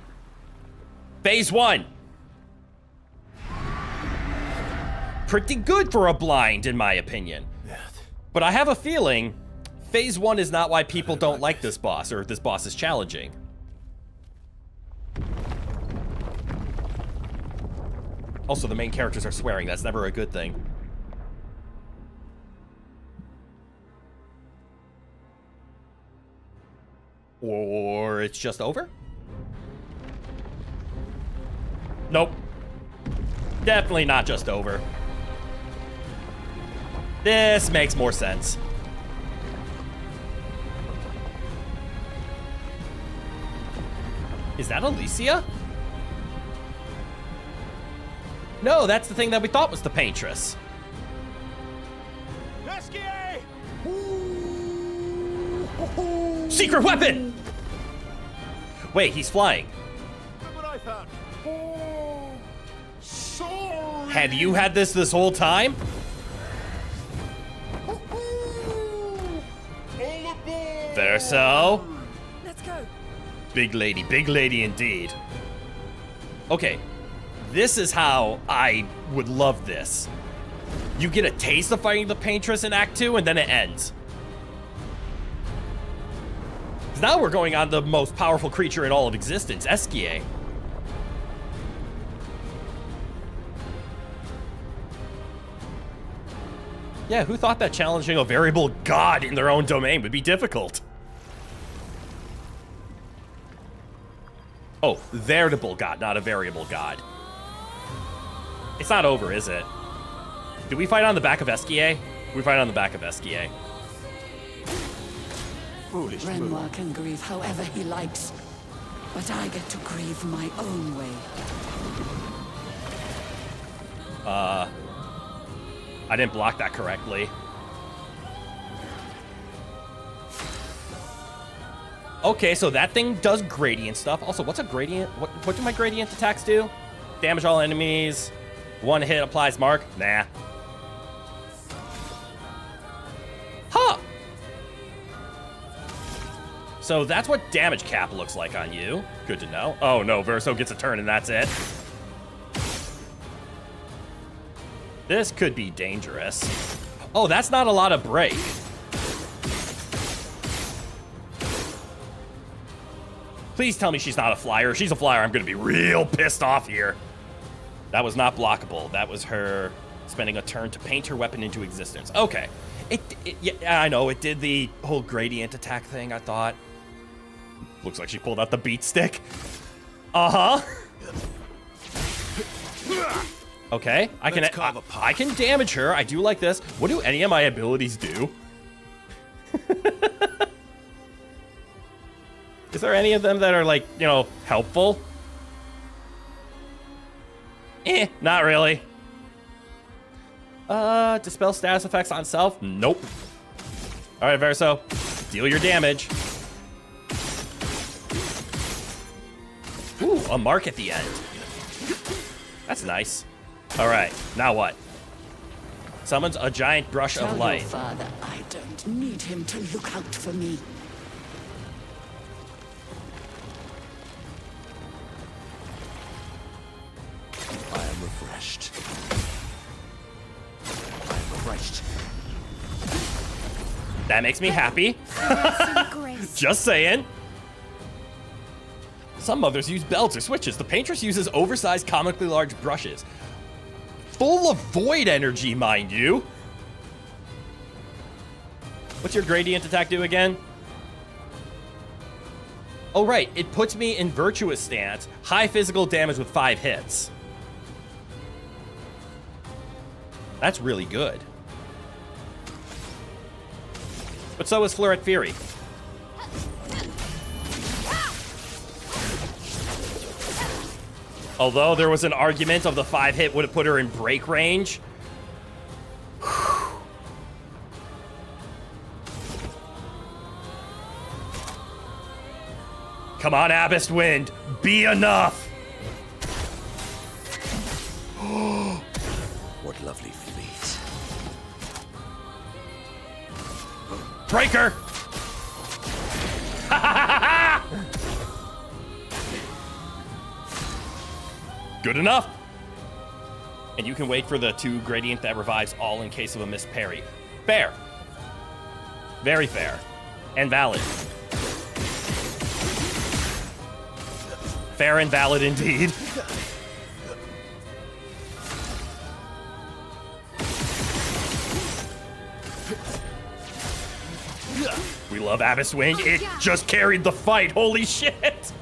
S1: Phase 1. Pretty good for a blind, in my opinion. But I have a feeling Phase 1 is not why people don't like this boss, or this boss is challenging. Also, the main characters are swearing. That's never a good thing. Or it's just over? Nope. Definitely not just over. This makes more sense. Is that Alicia? No, that's the thing that we thought was the paintress. Secret weapon! Wait, he's flying.
S7: Look what I found. Sorry.
S1: Have you had this whole time? Verso.
S6: Let's go.
S1: Big lady indeed. Okay, this is how I would love this. You get a taste of fighting the paintress in Act 2 and then it ends. Now we're going on the most powerful creature in all of existence, Esquier. Yeah, who thought that challenging a variable god in their own domain would be difficult? Oh, veritable god, not a variable god. It's not over, is it? Did we fight on the back of Esquier? We fight on the back of Esquier.
S7: Foolish move.
S5: Renoir can grieve however he likes, but I get to grieve my own way.
S1: I didn't block that correctly. Okay, so that thing does gradient stuff. Also, what's a gradient? What do my gradient attacks do? Damage all enemies. One hit applies mark. Nah. Huh. So that's what damage cap looks like on you. Good to know. Oh no, Verso gets a turn and that's it. This could be dangerous. Oh, that's not a lot of break. Please tell me she's not a flyer. If she's a flyer, I'm gonna be real pissed off here. That was not blockable. That was her spending a turn to paint her weapon into existence. Okay. Yeah, I know, it did the whole gradient attack thing, I thought. Looks like she pulled out the beat stick. Uh-huh. Okay, I can damage her. I do like this. What do any of my abilities do? Is there any of them that are like, you know, helpful? Not really. Dispel status effects on self? Nope. All right, Verso, deal your damage. Ooh, a mark at the end. That's nice. All right, now what? Summons a giant brush
S9: Tell
S1: of
S9: your
S1: light.
S9: father I don't need him to look out for me.
S2: I am refreshed. I am refreshed.
S1: That makes me happy. Just saying. Some mothers use belts or switches. The paintress uses oversized, comically large brushes. Full of void energy, mind you. What's your gradient attack do again? Oh, right. It puts me in virtuous stance. High physical damage with 5 hits. That's really good. But so is Fleur at Fury. Although there was an argument of the 5 hit would have put her in break range. Come on, Abyss Wind. Be enough.
S2: What lovely feet.
S1: Breaker. Good enough. And you can wait for the 2 gradient that revives all in case of a missed parry. Fair. Very fair. And valid. Fair and valid indeed. We love Abyss Wind. It just carried the fight. Holy shit.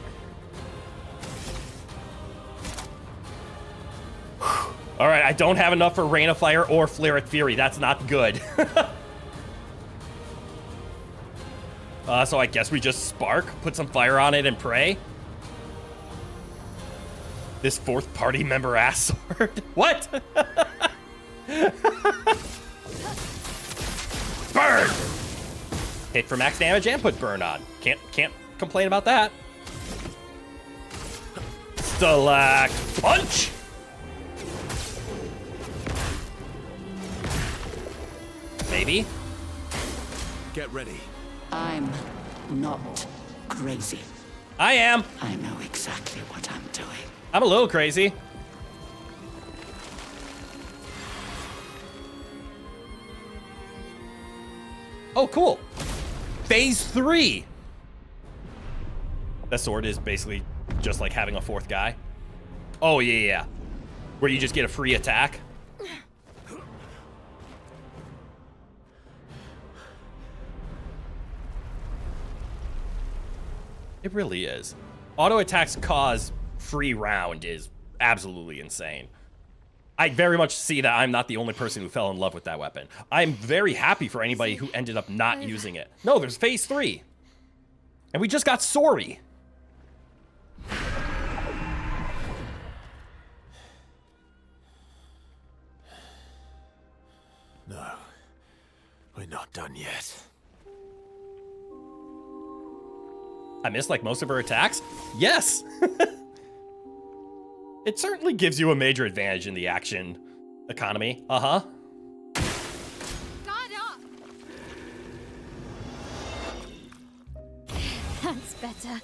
S1: All right, I don't have enough for Rain of Fire or Flare at Fury. That's not good. So I guess we just spark, put some fire on it, and pray. This 4th party member ass sword. What? Burn! Hit for max damage and put burn on. Can't complain about that. Stalact punch! Maybe.
S2: Get ready.
S9: I'm not crazy.
S1: I am.
S9: I know exactly what I'm doing.
S1: I'm a little crazy. Oh, cool. Phase 3. That sword is basically just like having a 4th guy. Oh, yeah. Where you just get a free attack. It really is. Auto attacks cause free round is absolutely insane. I very much see that I'm not the only person who fell in love with that weapon. I'm very happy for anybody who ended up not using it. No, there's phase 3. And we just got sorry.
S2: No, we're not done yet.
S1: I missed like most of her attacks? Yes! It certainly gives you a major advantage in the action economy. Uh-huh.
S4: Guard up! That's better.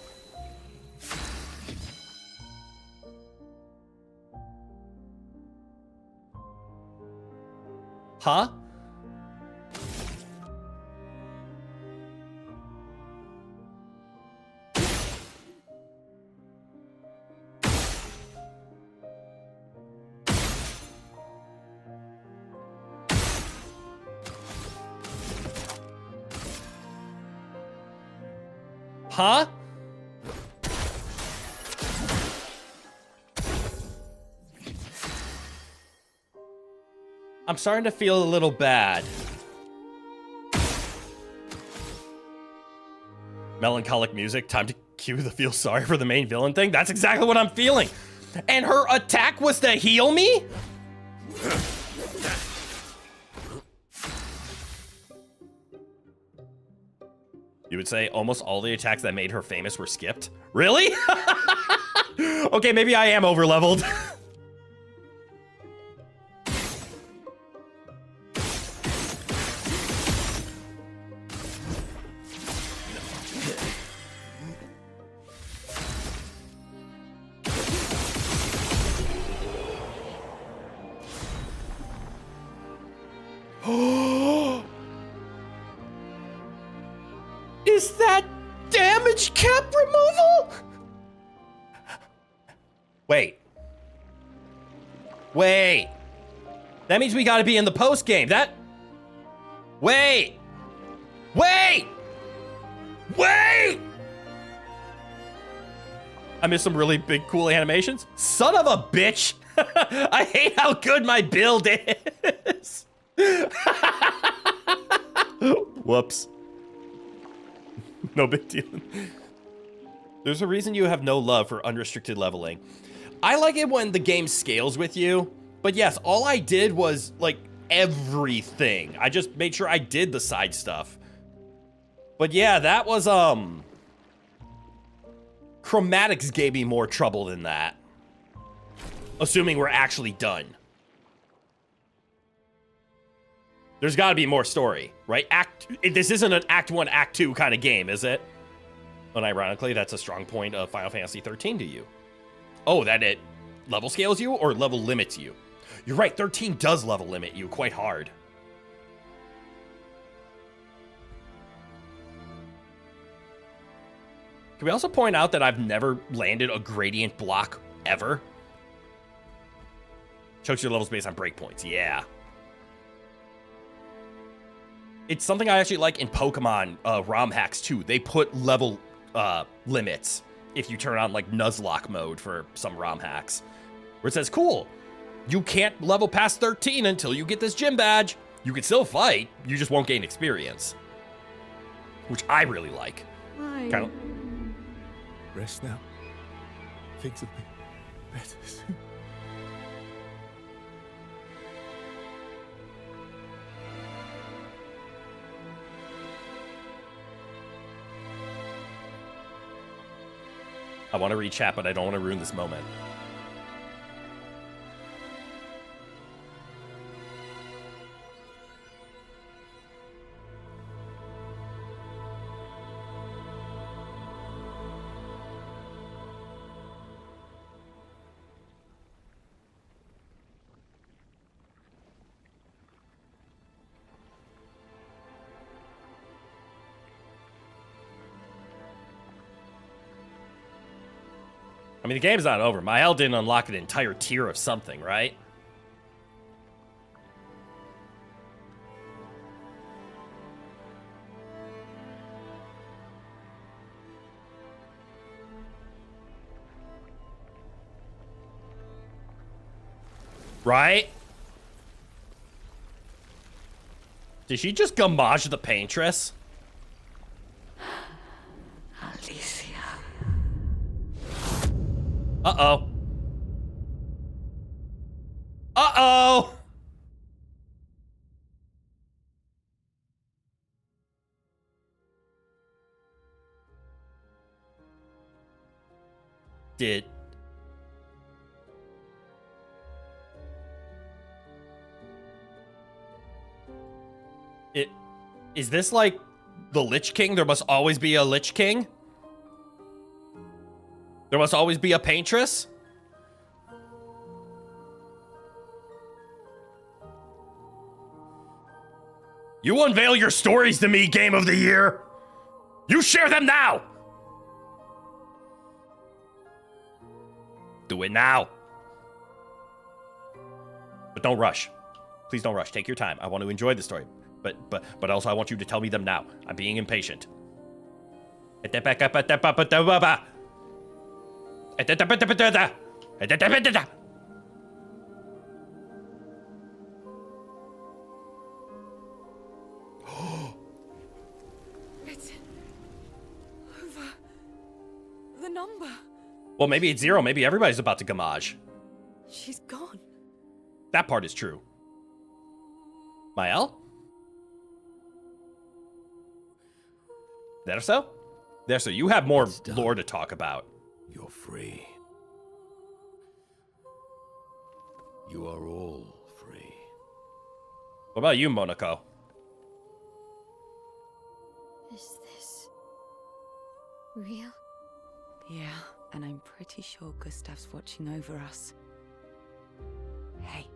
S1: Huh? Huh? I'm starting to feel a little bad. Melancholic music, time to cue the feel sorry for the main villain thing. That's exactly what I'm feeling. And her attack was to heal me? You would say almost all the attacks that made her famous were skipped? Really? Okay, maybe I am overleveled. Is that damage cap removal? Wait. Wait. That means we gotta be in the post game. Wait. Wait. Wait. I missed some really big, cool animations. Son of a bitch. I hate how good my build is. Whoops. No big deal. There's a reason you have no love for unrestricted leveling. I like it when the game scales with you. But yes, all I did was, like, everything. I just made sure I did the side stuff. But yeah, that was, Chromatics gave me more trouble than that. Assuming we're actually done. There's gotta be more story, right? This isn't an Act 1, Act 2 kind of game, is it? Unironically, that's a strong point of Final Fantasy 13 to you. Oh, that it level scales you or level limits you? You're right, 13 does level limit you quite hard. Can we also point out that I've never landed a gradient block ever? Chokes your levels based on breakpoints, yeah. It's something I actually like in Pokemon ROM hacks too. They put level limits if you turn on like Nuzlocke mode for some ROM hacks. Where it says, cool, you can't level past 13 until you get this gym badge. You can still fight, you just won't gain experience. Which I really like.
S3: Why?
S1: Kind of.
S7: Rest now. Things will be better soon.
S1: I want to read chat, but I don't want to ruin this moment. I mean, the game's not over. My hell didn't unlock an entire tier of something, right? Right? Did she just gamage the paintress?
S9: Alicia.
S1: Uh-oh. Uh-oh! Is this like the Lich King? There must always be a Lich King? There must always be a paintress? You unveil your stories to me, Game of the Year! You share them now! Do it now. But don't rush. Please don't rush. Take your time. I want to enjoy the story. But also I want you to tell me them now. I'm being impatient.
S6: It's over the number.
S1: Well, maybe it's 0. Maybe everybody's about to gamage.
S6: She's gone.
S1: That part is true. Mael? There so? There so. You have more lore to talk about.
S2: You're free. You are all free.
S1: What about you, Monaco?
S4: Is this real?
S6: Yeah, and I'm pretty sure Gustav's watching over us. Hey,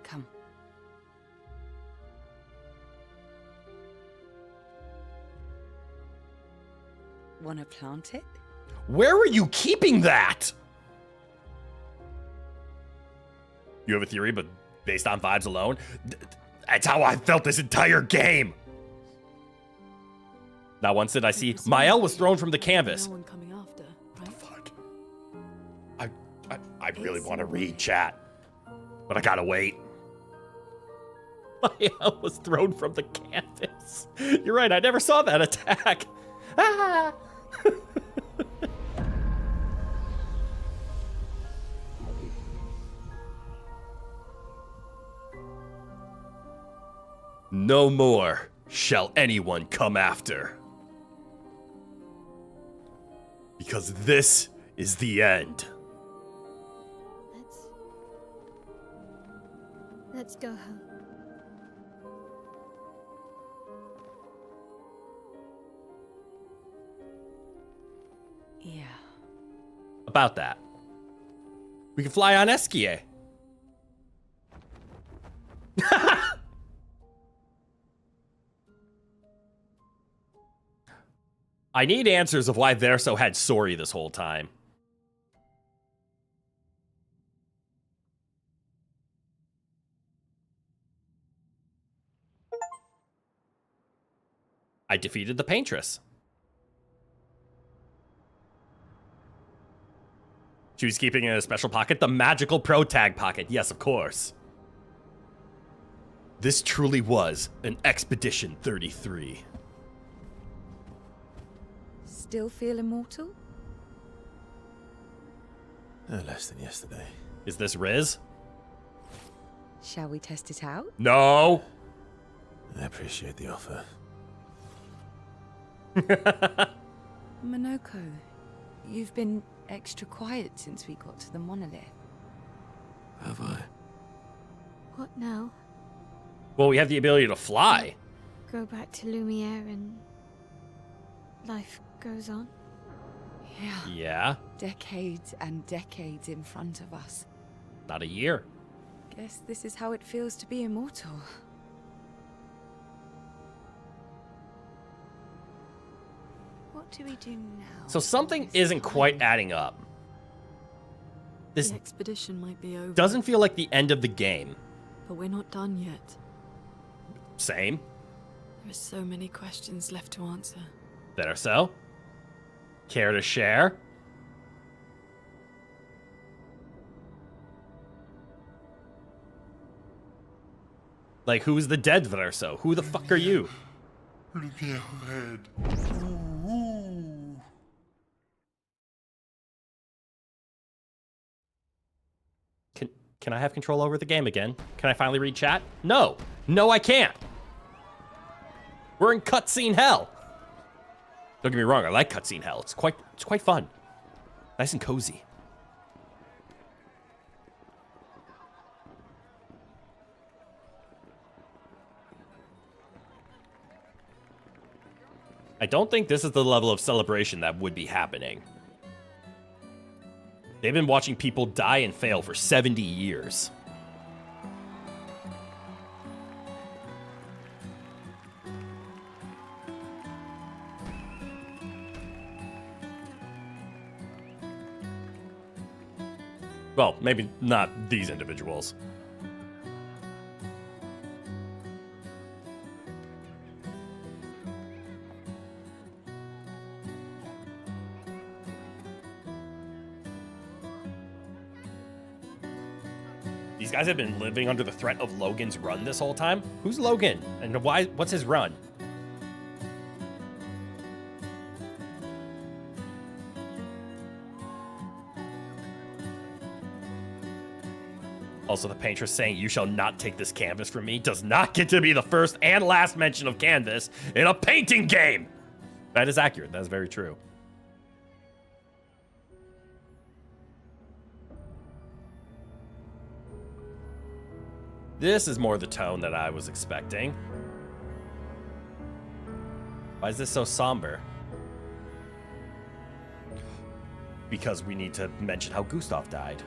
S6: come. Want to plant it?
S1: Where were you keeping that? You have a theory, but based on vibes alone? That's how I felt this entire game. Not once did I see Mael was thrown from the canvas.
S3: No one coming after, right?
S1: Fuck. I really want to read chat, but I gotta wait. Mael was thrown from the canvas. You're right, I never saw that attack. Ah! No more shall anyone come after. Because this is the end.
S4: Let's go home.
S6: Yeah.
S1: About that. We can fly on Esquier. I need answers of why Verso had Sori this whole time. I defeated the Paintress. She was keeping in a special pocket, the magical pro tag pocket. Yes, of course. This truly was an Expedition 33.
S6: Still feel immortal?
S7: Less than yesterday.
S1: Is this Riz?
S6: Shall we test it out?
S1: No.
S7: I appreciate the offer.
S6: Chroneco, you've been extra quiet since we got to the monolith.
S2: Have I?
S4: What now?
S1: Well, we have the ability to fly.
S4: Go back to Lumiere and life goes on?
S6: Yeah.
S1: Yeah,
S6: Decades and decades in front of us.
S1: not a year.
S6: Guess this is how it feels to be immortal. What do we do now?
S1: So something isn't quite adding up. This
S3: The expedition might be over,
S1: doesn't feel like the end of the game.
S3: but we're not done yet.
S1: Same.
S3: There are so many questions left to answer.
S1: Better so. Care to share? Like, who's the dead Verso? Who the fuck are you?
S7: Look ahead.
S1: Can I have control over the game again? Can I finally read chat? No. No, I can't. We're in cutscene hell. Don't get me wrong, I like cutscene hell. It's quite fun. Nice and cozy. I don't think this is the level of celebration that would be happening. They've been watching people die and fail for 70 years. Well, maybe not these individuals. These guys have been living under the threat of Logan's run this whole time. Who's Logan? And why? What's his run? Also, the Paintress saying, "You shall not take this canvas from me," does not get to be the first and last mention of canvas in a painting game. That is accurate. That is very true. This is more the tone that I was expecting. Why is this so somber? Because we need to mention how Gustav died.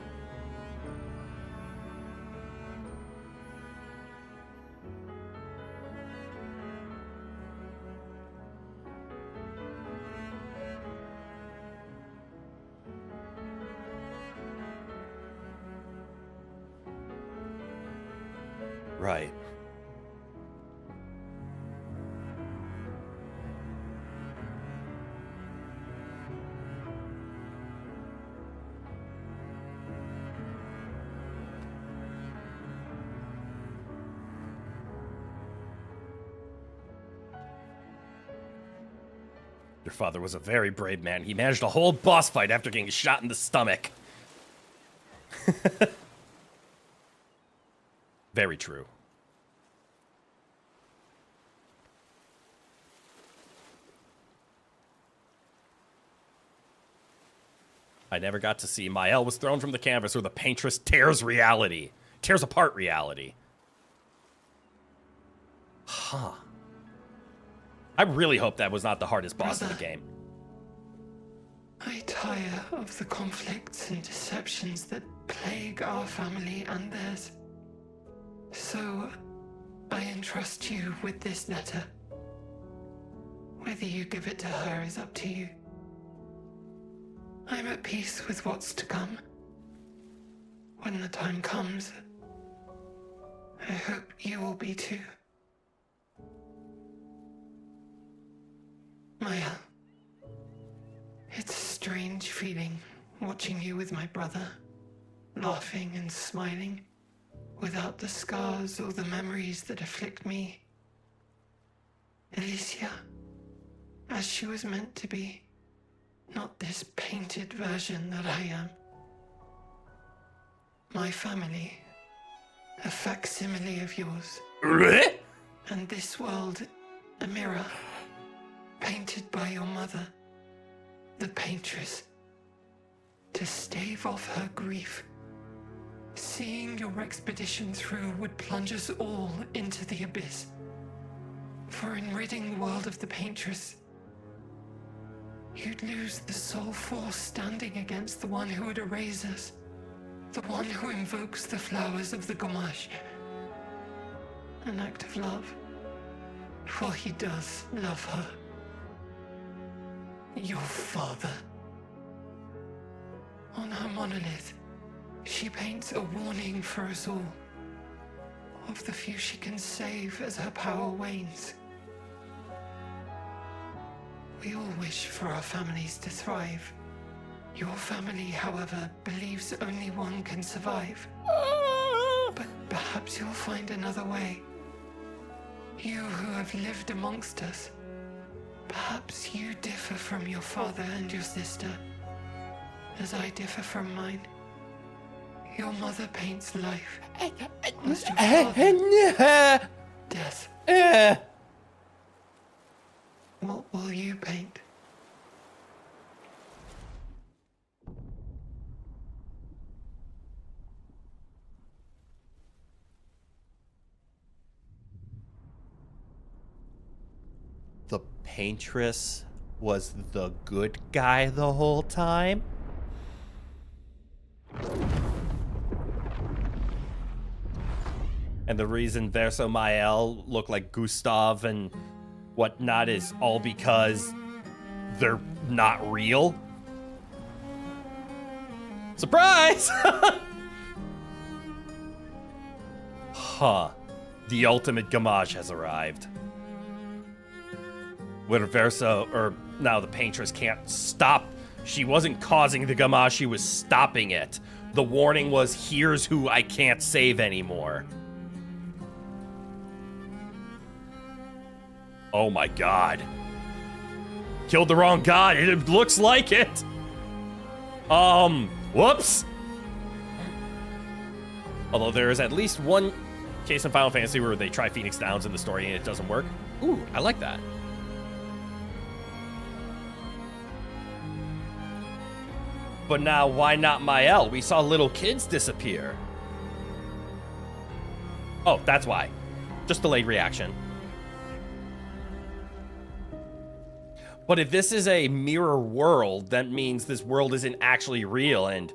S1: Right. Your father was a very brave man. He managed a whole boss fight after getting shot in the stomach. Very true. I never got to see Mael was thrown from the canvas, or the paintress tears reality. Tears apart reality. Huh. I really hope that was not the hardest boss in the game.
S10: I tire of the conflicts and deceptions that plague our family and theirs. So, I entrust you with this letter. Whether you give it to her is up to you. I'm at peace with what's to come. When the time comes, I hope you will be too. Maya, it's a strange feeling watching you with my brother, laughing and smiling, without the scars or the memories that afflict me. Alicia, as she was meant to be, not this painted version that I am. My family, a facsimile of yours. And this world, a mirror, painted by your mother, the paintress, to stave off her grief. Seeing your expedition through would plunge us all into the abyss. For in ridding the world of the paintress, you'd lose the sole force standing against the one who would erase us, the one who invokes the flowers of the Gamash. An act of love, for he does love her. Your father. On her monolith, she paints a warning for us all, of the few she can save as her power wanes. We all wish for our families to thrive. Your family, however, believes only one can survive. But perhaps you'll find another way. You who have lived amongst us, perhaps you differ from your father and your sister, as I differ from mine. Your mother paints life, whilst your father, death. What will you paint?
S1: The paintress was the good guy the whole time? And the reason Verso Mael look like Gustav and whatnot is all because they're not real? Surprise! Huh. The ultimate Gamash has arrived. Where Verso, or now the paintress, can't stop. She wasn't causing the Gamash, she was stopping it. The warning was, here's who I can't save anymore. Oh my god. Killed the wrong god. It looks like it. Whoops. Although there is at least one case in Final Fantasy where they try Phoenix Downs in the story and it doesn't work. Ooh, I like that. But now, why not Mael? We saw little kids disappear. Oh, that's why. Just delayed reaction. But if this is a mirror world, that means this world isn't actually real, and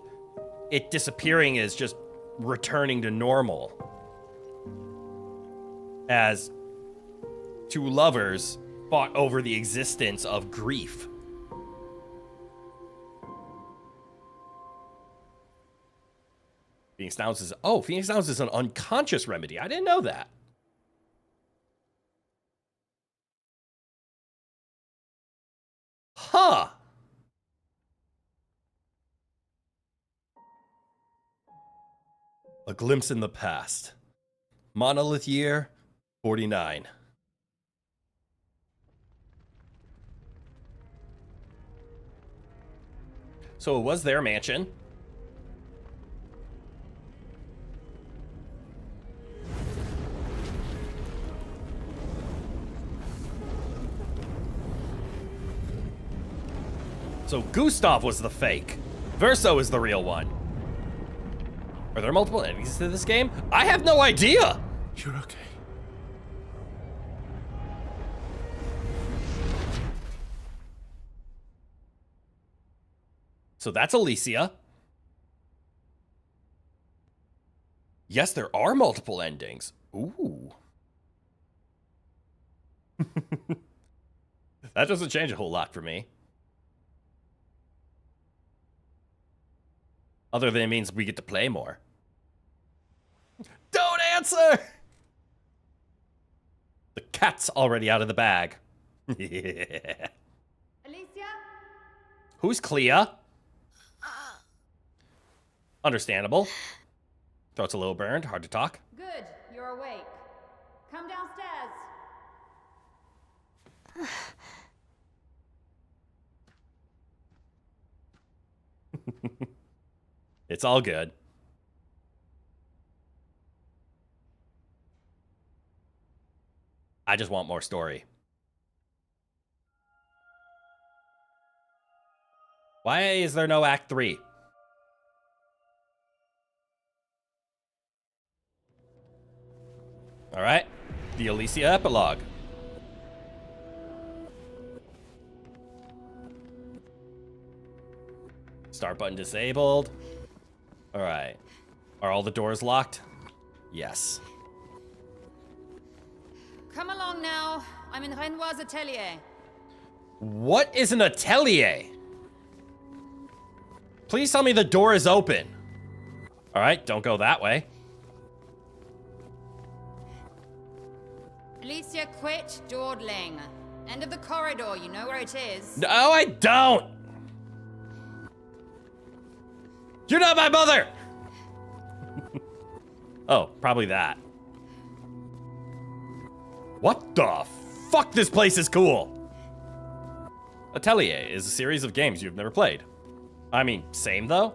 S1: it disappearing is just returning to normal. As two lovers fought over the existence of grief. Phoenix Downs is... Oh, Phoenix Downs is an unconscious remedy. I didn't know that. Huh. A glimpse in the past. Monolith year, 49. So it was their mansion. So Gustav was the fake. Verso is the real one. Are there multiple enemies to this game? I have no idea.
S7: You're okay.
S1: So that's Alicia. Yes, there are multiple endings. Ooh. That doesn't change a whole lot for me. Other than it means we get to play more. Don't answer! The cat's already out of the bag.
S11: Alicia?
S1: Who's Clea? Understandable. Throat's a little burned, hard to talk.
S11: Good, you're awake. Come downstairs.
S1: It's all good. I just want more story. Why is there no Act 3? All right, the Alicia epilogue. Start button disabled. All right. Are all the doors locked? Yes.
S11: Come along now. I'm in Renoir's atelier.
S1: What is an atelier? Please tell me the door is open. All right, don't go that way.
S11: Alicia, quit dawdling. End of the corridor, you know where it is.
S1: No, I don't. You're not my mother. Oh, probably that. What the fuck? This place is cool. Atelier is a series of games you've never played. I mean, same though.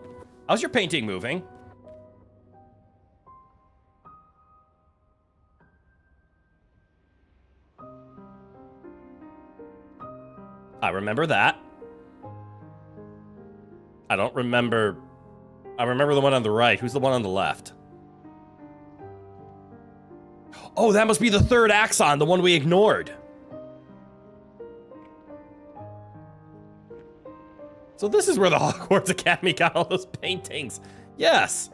S1: How's your painting moving? I remember that. I don't remember. I remember the one on the right. Who's the one on the left? Oh, that must be the third axon, the one we ignored. So this is where the Hogwarts Academy got all those paintings. Yes.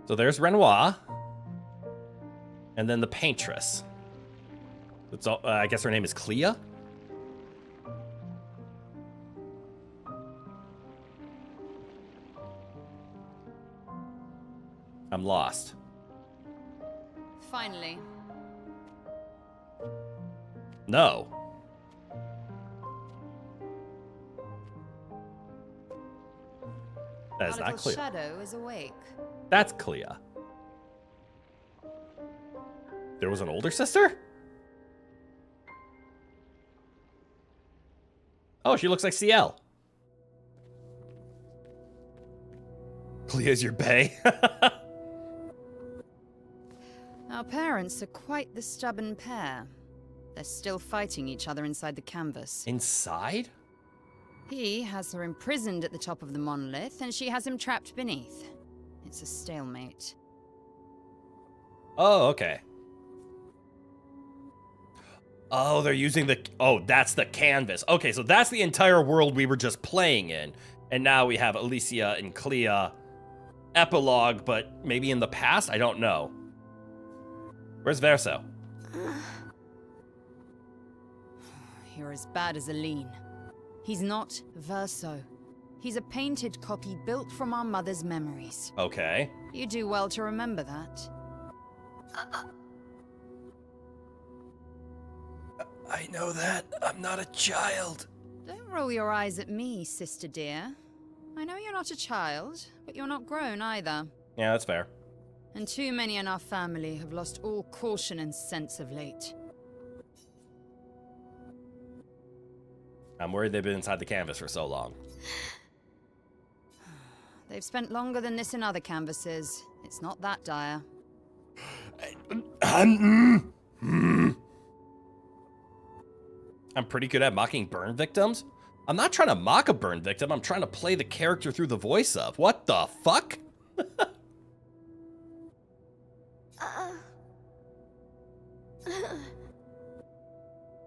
S1: So there's Renoir. And then the paintress. It's all, I guess her name is Clea? I'm lost.
S11: Finally.
S1: No. That is
S11: Our
S1: not
S11: little
S1: Clea.
S11: shadow is awake.
S1: That's Clea. There was an older sister? Oh, she looks like CL. Clea's your bae.
S11: Our parents are quite the stubborn pair. They're still fighting each other inside the canvas.
S1: Inside?
S11: He has her imprisoned at the top of the monolith, and she has him trapped beneath. It's a stalemate.
S1: Oh, okay. Oh, they're using the... Oh, that's the canvas. Okay, so that's the entire world we were just playing in. And now we have Alicia and Clea epilogue, but maybe in the past? I don't know. Where's Verso?
S11: You're as bad as Aline. He's not Verso. He's a painted copy built from our mother's memories.
S1: Okay.
S11: You do well to remember that.
S1: I know that. I'm not a child.
S11: Don't roll your eyes at me, sister dear. I know you're not a child, but you're not grown either.
S1: Yeah, that's fair.
S11: And too many in our family have lost all caution and sense of late.
S1: I'm worried they've been inside the canvas for so long.
S11: They've spent longer than this in other canvases. It's not that dire.
S1: I'm pretty good at mocking burn victims. I'm not trying to mock a burn victim. I'm trying to play the character through the voice of. What the fuck?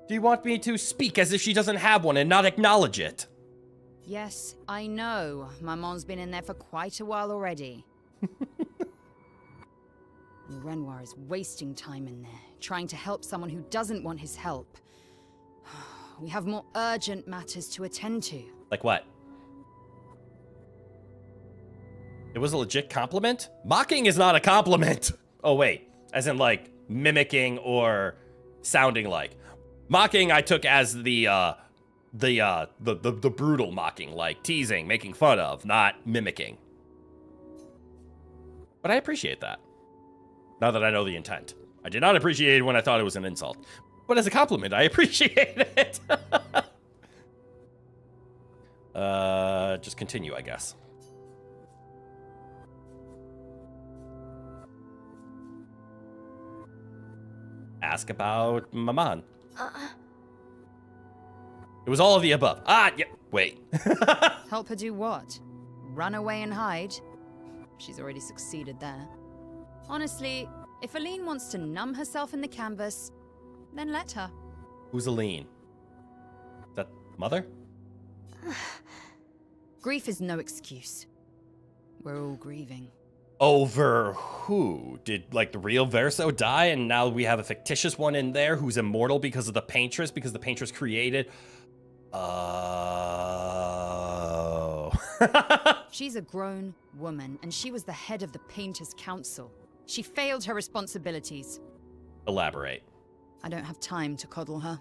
S1: Do you want me to speak as if she doesn't have one and not acknowledge it?
S11: Yes, I know. Maman's been in there for quite a while already. Renoir is wasting time in there, trying to help someone who doesn't want his help. We have more urgent matters to attend to.
S1: Like what? It was a legit compliment? Mocking is not a compliment. Oh, wait. As in, like, mimicking or sounding like. Mocking I took as the brutal mocking, like teasing, making fun of, not mimicking. But I appreciate that. Now that I know the intent. I did not appreciate it when I thought it was an insult. But as a compliment, I appreciate it. Just continue, I guess. Ask about Maman. It was all of the above. Yeah, wait.
S11: Help her do what? Run away and hide? She's already succeeded there. Honestly, if Aline wants to numb herself in the canvas, then let her.
S1: Who's Aline? Is that Mother?
S11: Grief is no excuse. We're all grieving.
S1: Over who? Did, like, the real Verso die, and now we have a fictitious one in there who's immortal because of the paintress, because the paintress created... Oh.
S11: She's a grown woman, and she was the head of the Painters' Council. She failed her responsibilities.
S1: Elaborate.
S11: I don't have time to coddle her.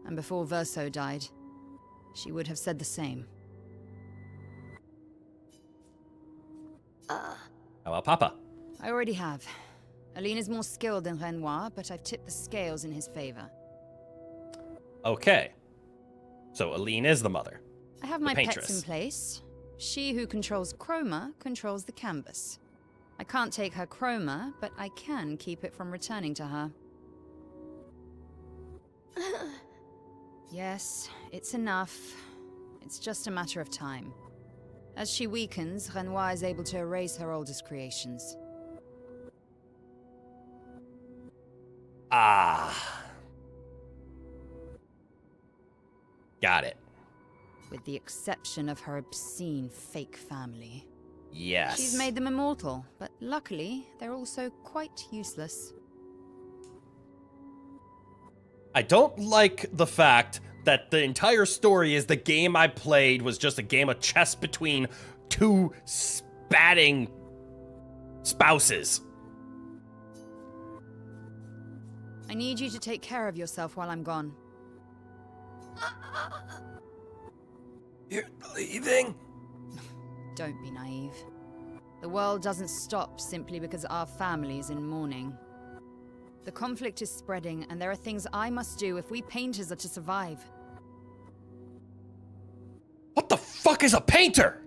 S11: And before Verso died, she would have said the same.
S1: How about Papa?
S11: I already have. Aline is more skilled than Renoir, but I've tipped the scales in his favor.
S1: Okay. So Aline is the mother.
S11: I have my pets in place. She who controls chroma controls the canvas. I can't take her chroma, but I can keep it from returning to her. Yes, it's enough. It's just a matter of time. As she weakens, Renoir is able to erase her oldest creations.
S1: Ah. Got it.
S11: With the exception of her obscene fake family.
S1: Yes.
S11: She's made them immortal, but luckily, they're also quite useless.
S1: I don't like the fact that the entire story is the game I played was just a game of chess between two spatting spouses.
S11: I need you to take care of yourself while I'm gone.
S1: You're leaving?
S11: Don't be naive. The world doesn't stop simply because our family is in mourning. The conflict is spreading, and there are things I must do if we painters are to survive.
S1: What the fuck is a painter?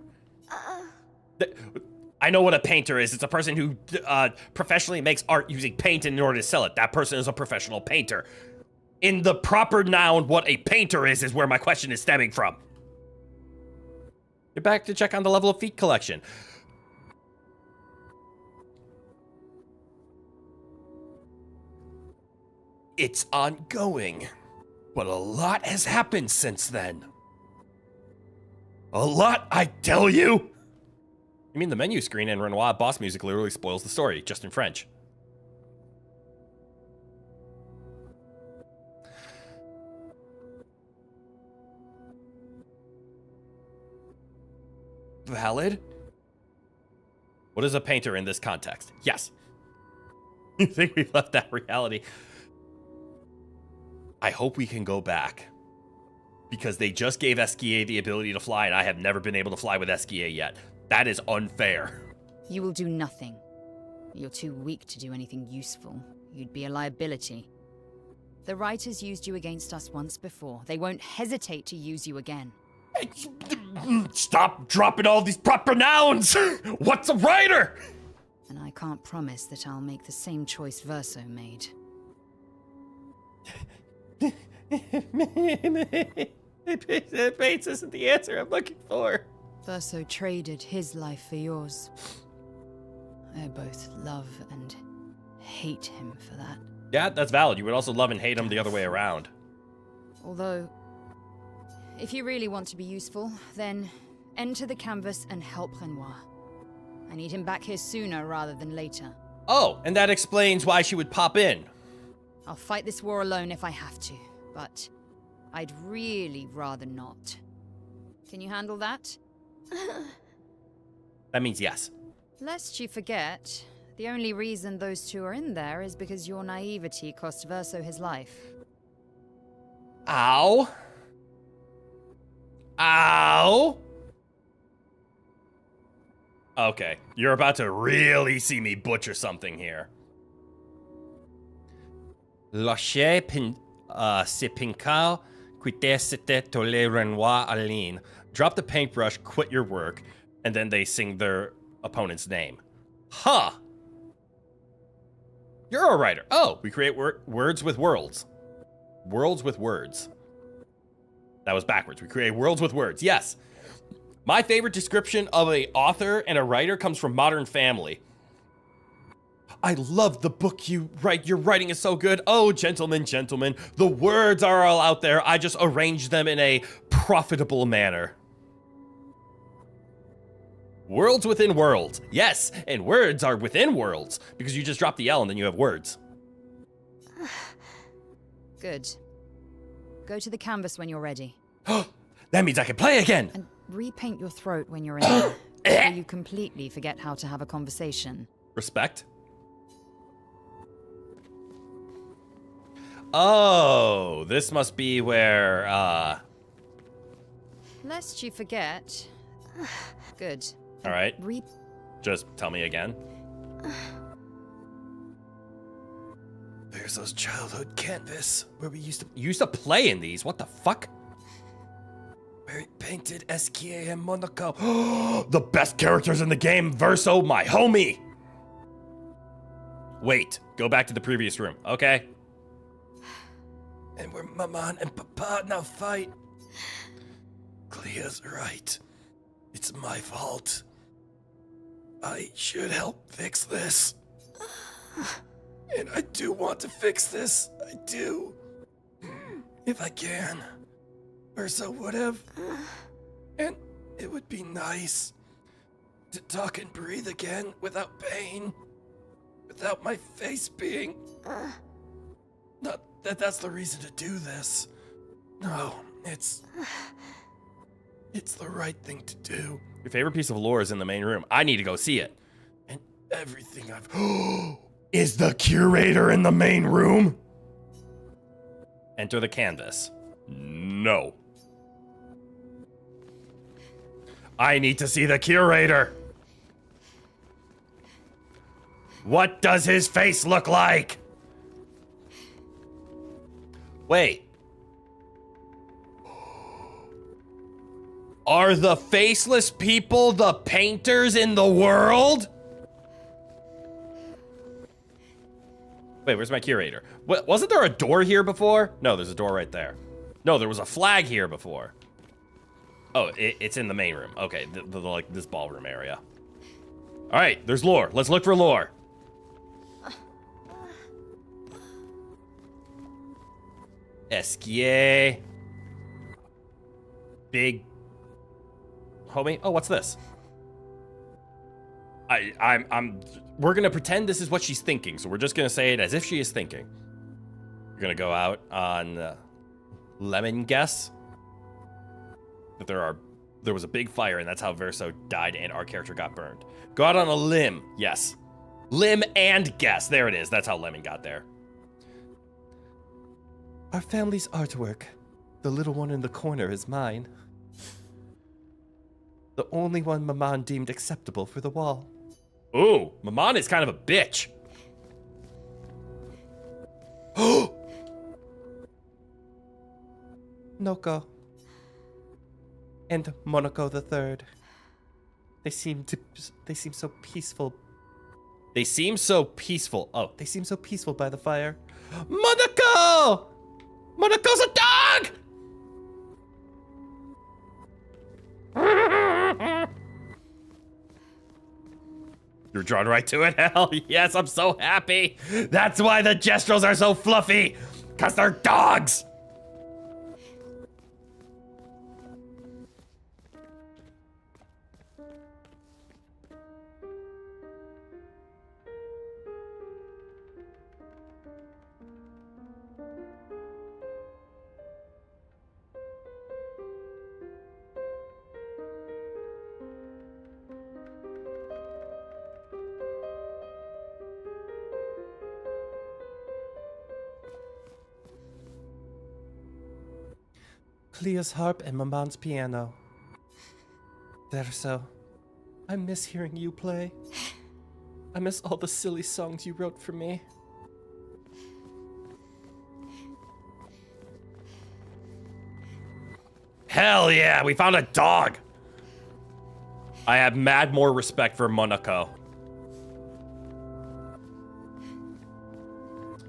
S1: I know what a painter is. It's a person who professionally makes art using paint in order to sell it. That person is a professional painter. In the proper noun, what a painter is where my question is stemming from. You're back to check on the level of feat collection. It's ongoing, but a lot has happened since then. A lot, I tell you! You mean the menu screen in Renoir boss music literally spoils the story, just in French. valid? What is a painter in this context? Yes. You think we left that reality? I hope we can go back. Because they just gave Esquier the ability to fly, and I have never been able to fly with Esquier yet. That is unfair.
S11: You will do nothing. You're too weak to do anything useful. You'd be a liability. The writers used you against us once before. They won't hesitate to use you again.
S1: Stop dropping all these proper nouns! What's a writer?
S11: And I can't promise that I'll make the same choice Verso made.
S1: Bates isn't the answer I'm looking for.
S11: Verso traded his life for yours. I both love and hate him for that.
S1: Yeah, that's valid. You would also love and hate him the other way around.
S11: Although, if you really want to be useful, then enter the canvas and help Renoir. I need him back here sooner rather than later.
S1: Oh, and that explains why she would pop in.
S11: I'll fight this war alone if I have to, but I'd really rather not. Can you handle that?
S1: That means yes.
S11: Lest you forget, the only reason those two are in there is because your naivety cost Verso his life.
S1: Ow. Ow. Okay, you're about to really see me butcher something here. Lâchez ce pincal, quitter cette tole Renoir Aline. Drop the paintbrush, quit your work, and then they sing their opponent's name. Huh. You're a writer. Oh, we create words with worlds. Worlds with words. That was backwards. We create worlds with words. Yes. My favorite description of an author and a writer comes from Modern Family. I love the book you write. Your writing is so good. Oh, gentlemen, gentlemen. The words are all out there. I just arrange them in a profitable manner. Worlds within worlds. Yes, and words are within worlds because you just drop the L and then you have words.
S11: Good. Go to the canvas when you're ready.
S1: That means I can play again.
S11: And repaint your throat when you're in there. Before you completely forget how to have a conversation.
S1: Respect. Oh, this must be where,
S11: Lest you forget. Good.
S1: All right. Just tell me again. There's those childhood canvas where we used to play in these. What the fuck? Where he painted Esquier and Monaco. The best characters in the game. Verso, my homie. Wait, go back to the previous room, okay? And where Maman and Papa now fight. Clea's right. It's my fault. I should help fix this. And I do want to fix this. I do. If I can. Verso would have. And it would be nice to talk and breathe again without pain. Without my face being... Not that that's the reason to do this. No, it's the right thing to do. Your favorite piece of lore is in the main room. I need to go see it. And everything I've... Is the curator in the main room? Enter the canvas. No. I need to see the curator. What does his face look like? Wait. Are the faceless people the painters in the world? Wait, where's my curator? Wasn't there a door here before? No, there's a door right there. No, there was a flag here before. Oh, it's in the main room. Okay, like this ballroom area. All right, there's lore. Let's look for lore. Esquier. Big homie. Oh, what's this? We're gonna pretend this is what she's thinking, so we're just gonna say it as if she is thinking. We're gonna go out on lemon guess that there are There was a big fire, and that's how Verso died and our character got burned. Go out on a limb. Yes. Limb and guess. There it is. That's how Lemon got there. Our family's artwork. The little one in the corner is mine. The only one Maman deemed acceptable for the wall. Ooh, Maman is kind of a bitch. Noko. And Monaco the Third. They seem so peaceful. They seem so peaceful. Oh, they seem so peaceful by the fire. Monaco! Monaco's a dog! You're drawn right to it, hell yes, I'm so happy. That's why the gestrels are so fluffy, because they're dogs. Clea's harp and Maman's piano. Verso, I miss hearing you play. I miss all the silly songs you wrote for me. Hell yeah, we found a dog! I have mad more respect for Monaco.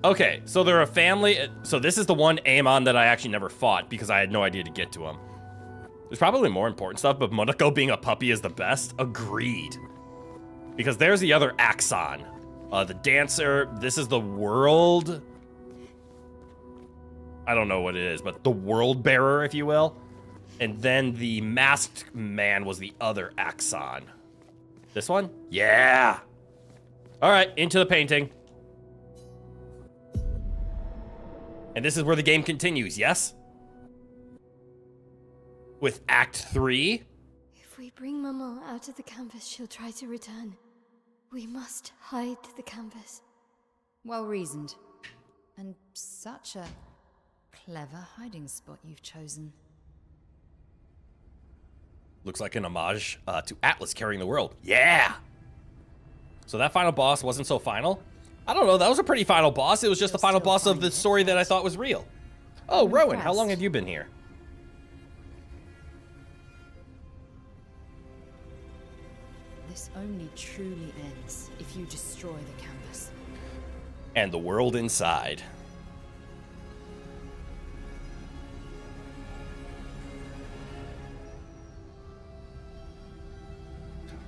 S1: Okay, so they're a family. So this is the one Amon that I actually never fought because I had no idea to get to him. There's probably more important stuff, but Monaco being a puppy is the best. Agreed. Because there's the other Axon. The dancer. This is the world. I don't know what it is, but the world bearer, if you will. And then the masked man was the other Axon. This one? Yeah. All right, into the painting. And this is where the game continues, yes? With Act 3.
S12: If we bring Maman out of the canvas, she'll try to return. We must hide the canvas.
S11: Well reasoned. And such a clever hiding spot you've chosen.
S1: Looks like an homage to Atlas carrying the world. Yeah! So that final boss wasn't so final? I don't know, that was a pretty final boss. It was just the final boss of the story that I thought was real. Oh, Rowan, how long have you been here?
S11: This only truly ends if you destroy the canvas.
S1: And the world inside.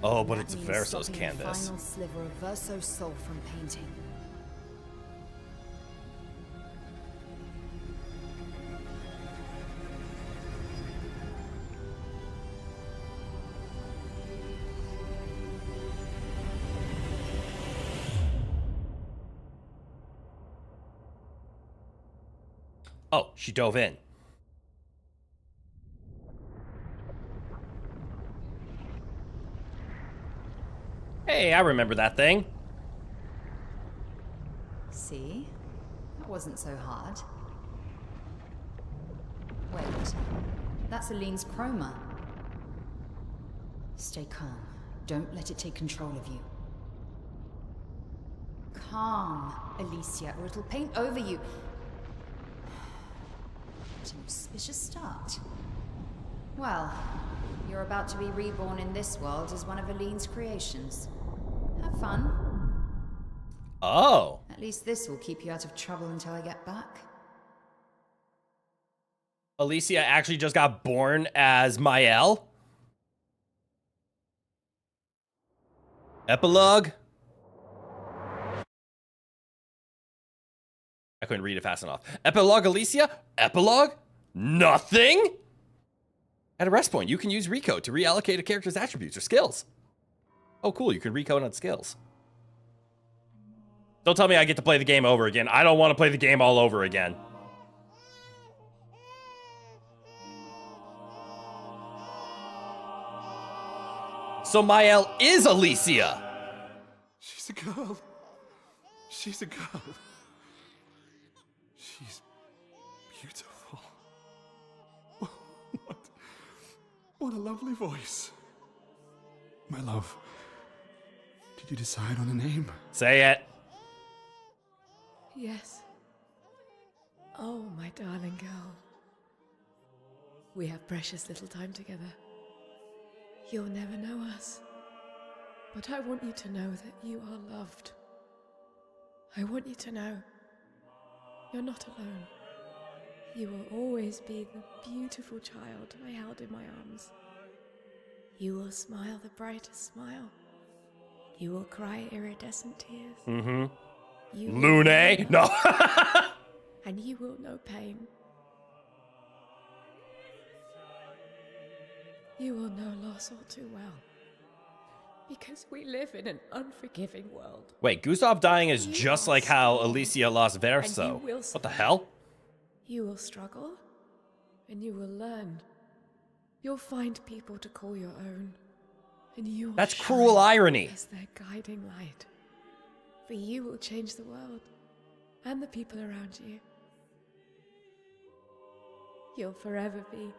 S1: Oh, but it's Verso's canvas.
S11: Final sliver of Verso's soul from painting.
S1: Oh, she dove in. Hey, I remember that thing.
S11: See? That wasn't so hard. Wait. That's Aline's chroma. Stay calm. Don't let it take control of you. Calm, Alicia, or it'll paint over you. What an auspicious start. Well, you're about to be reborn in this world as one of Aline's creations. Have fun.
S1: Oh.
S11: At least this will keep you out of trouble until I get back.
S1: Alicia actually just got born as Mael. Epilogue. I couldn't read it fast enough. Epilogue, Alicia? Epilogue? Nothing? At a rest point, you can use recode to reallocate a character's attributes or skills. Oh, cool. You can recode on skills. Don't tell me I get to play the game over again. I don't want to play the game all over again. So Mael is Alicia.
S7: She's a girl. She's a girl. She's beautiful. What a lovely voice. My love, did you decide on a name?
S1: Say it.
S3: Yes. Oh, my darling girl. We have precious little time together. You'll never know us. But I want you to know that you are loved. I want you to know you're not alone. You will always be the beautiful child I held in my arms. You will smile the brightest smile. You will cry iridescent tears.
S1: Mm-hmm.
S3: You
S1: Lune? No.
S3: And you will know pain. You will know loss all too well. Because we live in an unforgiving world.
S1: Wait, Gustav dying is just like how Alicia lost Verso. What the hell?
S3: You will struggle, and you will learn. You'll find people to call your own, and you will
S1: That's
S3: shine
S1: cruel irony.
S3: as their guiding light. For you will change the world, and the people around you. You'll forever be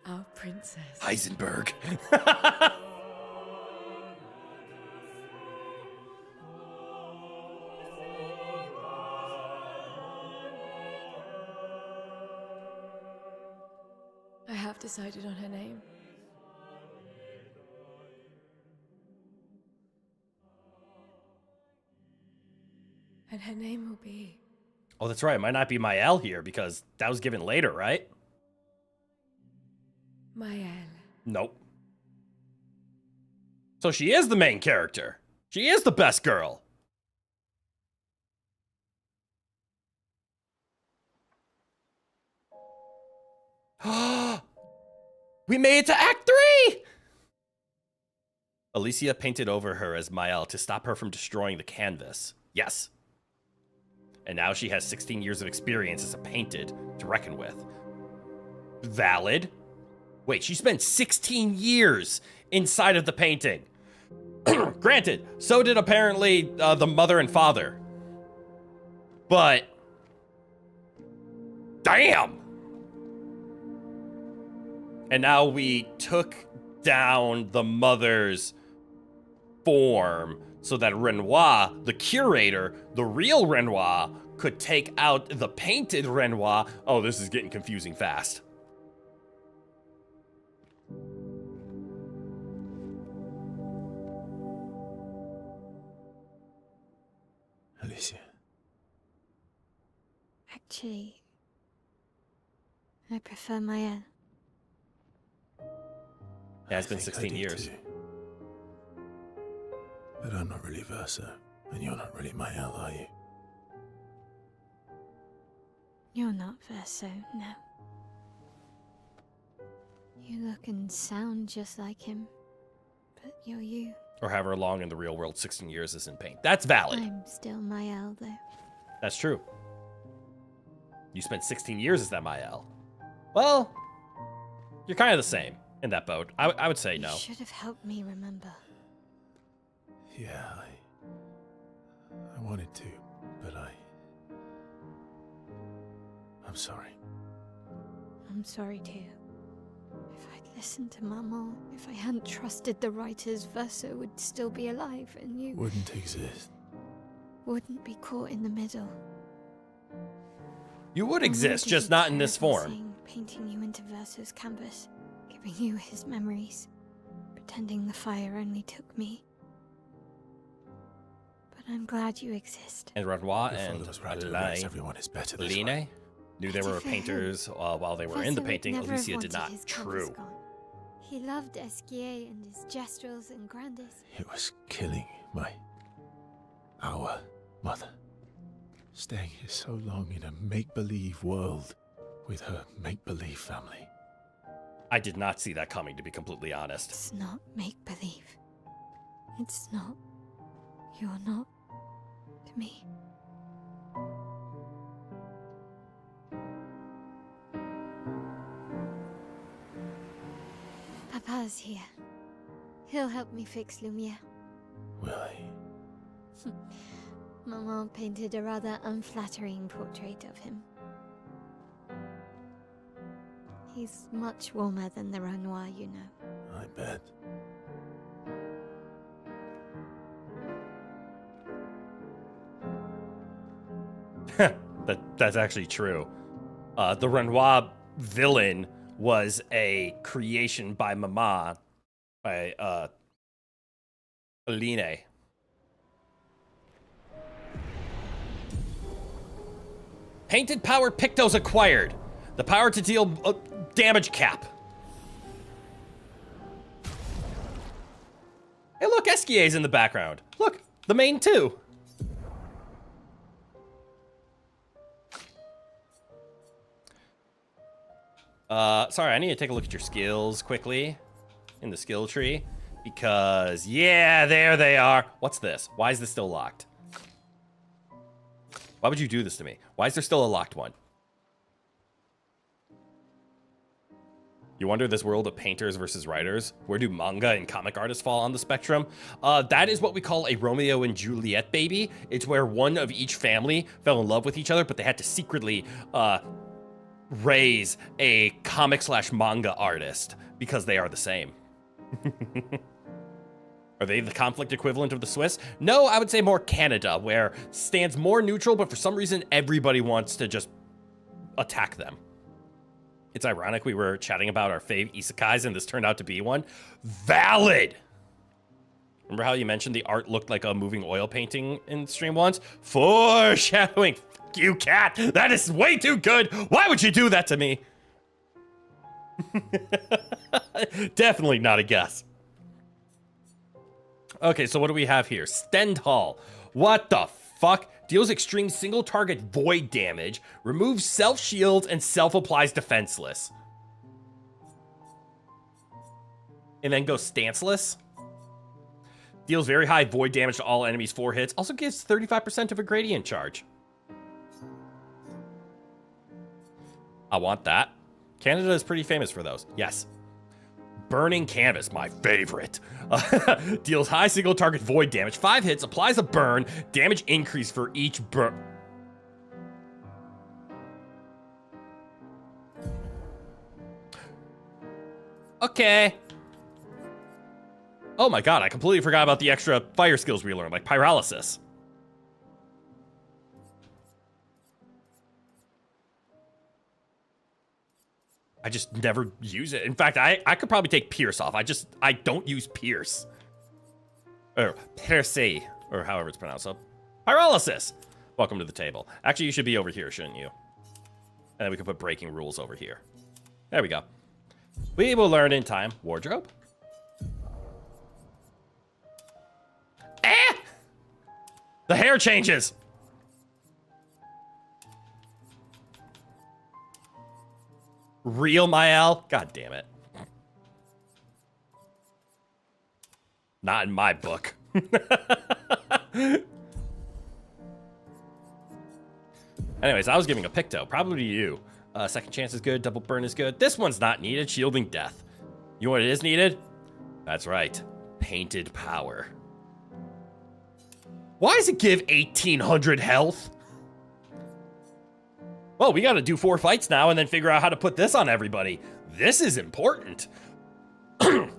S3: our princess.
S1: Heisenberg.
S3: I have decided on her name. And her name will be...
S1: Oh, that's right. It might not be Mael here because that was given later, right?
S3: Mael.
S1: Nope. So she is the main character. She is the best girl. We made it to Act 3! Alicia painted over her as Mael to stop her from destroying the canvas. Yes. And now she has 16 years of experience as a painted to reckon with. Valid. Wait, she spent 16 years inside of the painting. Granted, so did apparently the mother and father. But... damn! And now we took down the mother's form so that Renoir, the curator, the real Renoir, could take out the painted Renoir. Oh, this is getting confusing fast.
S7: Alicia.
S4: Actually, I prefer Mael.
S1: Yeah, it's been 16 years.
S7: Too. But I'm not really Verso, and you're not really Mael, are you?
S4: You're not Verso, no. You look and sound just like him, but you're you.
S1: Or however long in the real world 16 years is in paint. That's valid.
S4: I'm still Mael, though.
S1: That's true. You spent 16 years as that Mael. Well, you're kind of the same in that boat. I would say no.
S4: You should have helped me remember.
S7: Yeah, I wanted to, but I'm sorry.
S4: I'm sorry too. If I'd listened to Mama, if I hadn't trusted the writers, Verso would still be alive, and you...
S7: Wouldn't exist.
S4: Wouldn't be caught in the middle.
S1: You would exist, just not in this form.
S4: Painting you into Verso's canvas, giving you his memories, pretending the fire only took me. But I'm glad you exist.
S1: And Renoir
S7: Your
S1: and
S7: father was right to realize everyone is better this
S1: Line
S7: way.
S1: knew they were painters while they were in the painting. Alicia did not. True.
S4: He loved Esquier and his gestrels and grandes.
S7: It was killing our mother. Staying here so long in a make-believe world with her make-believe family.
S1: I did not see that coming, to be completely honest.
S4: It's not make-believe. It's not. You're not to me. Papa's here. He'll help me fix Lumiere.
S7: Will he?
S4: Maman painted a rather unflattering portrait of him. He's much warmer than the Renoir, you know.
S7: I bet.
S1: That's actually true. The Renoir villain was a creation by Mama, by Aline. Painted power Pictos acquired. The power to deal damage cap. Hey, look, Esquier's in the background. Look, the main two. Sorry, I need to take a look at your skills quickly in the skill tree because, yeah, there they are. What's this? Why is this still locked? Why would you do this to me? Why is there still a locked one? You wonder this world of painters versus writers? Where do manga and comic artists fall on the spectrum? That is what we call a Romeo and Juliet baby. It's where one of each family fell in love with each other, but they had to secretly raise a comic/manga artist because they are the same. Are they the conflict equivalent of the Swiss? No, I would say more Canada, where stands more neutral, but for some reason everybody wants to just attack them. It's ironic we were chatting about our fave isekais and this turned out to be one. Valid! Remember how you mentioned the art looked like a moving oil painting in stream once? Foreshadowing. Fuck you, cat. That is way too good. Why would you do that to me? Definitely not a guess. Okay, so what do we have here? Stendhal. What the fuck? Deals extreme single target void damage, removes self shields, and self-applies defenseless. And then goes stanceless. Deals very high void damage to all enemies 4 hits. Also gives 35% of a gradient charge. I want that. Canada is pretty famous for those. Yes. Burning Canvas, my favorite. Deals high single target void damage, 5 hits, applies a burn, damage increase for each burn. Okay. Oh my god, I completely forgot about the extra fire skills we learned, like pyrolysis. I just never use it. In fact, I could probably take Pierce off. I don't use Pierce. Or Percy, or however it's pronounced. So, pyrolysis. Welcome to the table. Actually, you should be over here, shouldn't you? And then we can put breaking rules over here. There we go. We will learn in time. Wardrobe. Ah! The hair changes. Real Mael? God damn it. Not in my book. Anyways, I was giving a Picto. Probably you. Second chance is good. Double burn is good. This one's not needed. Shielding death. You know what it is needed? That's right. Painted power. Why does it give 1800 health? Well, we gotta do 4 fights now and then figure out how to put this on everybody. This is important.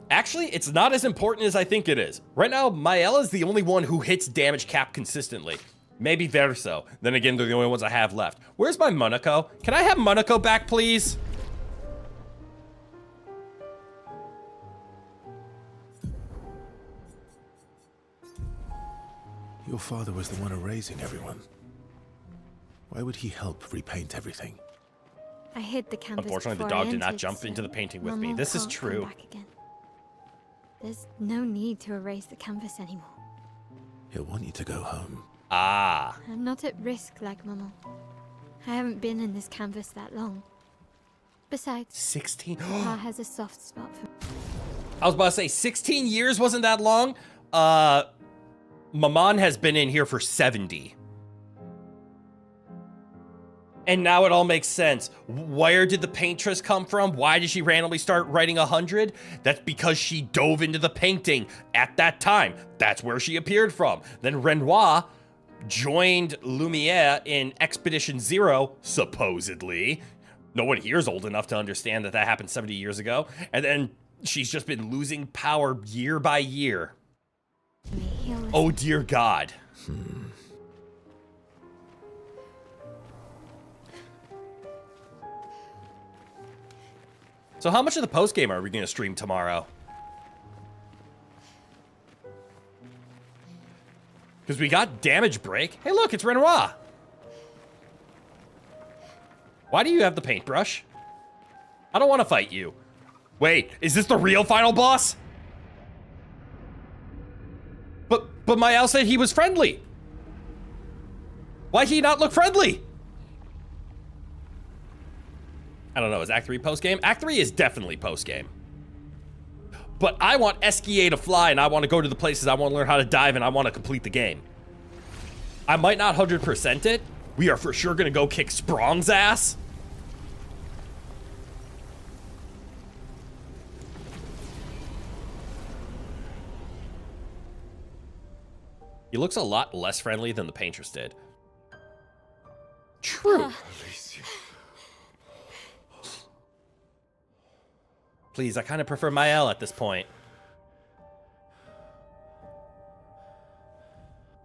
S1: Actually, it's not as important as I think it is. Right now, Maella is the only one who hits damage cap consistently. Maybe Verso. Then again, they're the only ones I have left. Where's my Monaco? Can I have Monaco back, please?
S7: Your father was the one erasing everyone. Why would he help repaint everything?
S4: I hid the canvas.
S1: Unfortunately, the dog did not jump into the painting with me. This is true.
S4: There's no need to erase the canvas anymore.
S7: He'll want you to go home.
S1: Ah.
S4: I'm not at risk like Maman. I haven't been in this canvas that long. Besides,
S1: 16.
S4: Pa has a soft spot for me.
S1: I was about to say 16 years wasn't that long. Maman has been in here for 70. And now it all makes sense. Where did the paintress come from? Why did she randomly start writing 100? That's because she dove into the painting at that time. That's where she appeared from. Then Renoir joined Lumiere in Expedition Zero, supposedly. No one here is old enough to understand that that happened 70 years ago. And then she's just been losing power year by year. Oh, dear God. So how much of the post-game are we going to stream tomorrow? Because we got damage break. Hey, look, it's Renoir. Why do you have the paintbrush? I don't want to fight you. Wait, is this the real final boss? But Mael said he was friendly. Why'd he not look friendly? I don't know, is Act 3 post-game? Act 3 is definitely post-game. But I want Esquier to fly, and I want to go to the places, I want to learn how to dive, and I want to complete the game. I might not 100% it. We are for sure going to go kick Sprong's ass. He looks a lot less friendly than the paintress did. True. Please, I kind of prefer Mael at this point.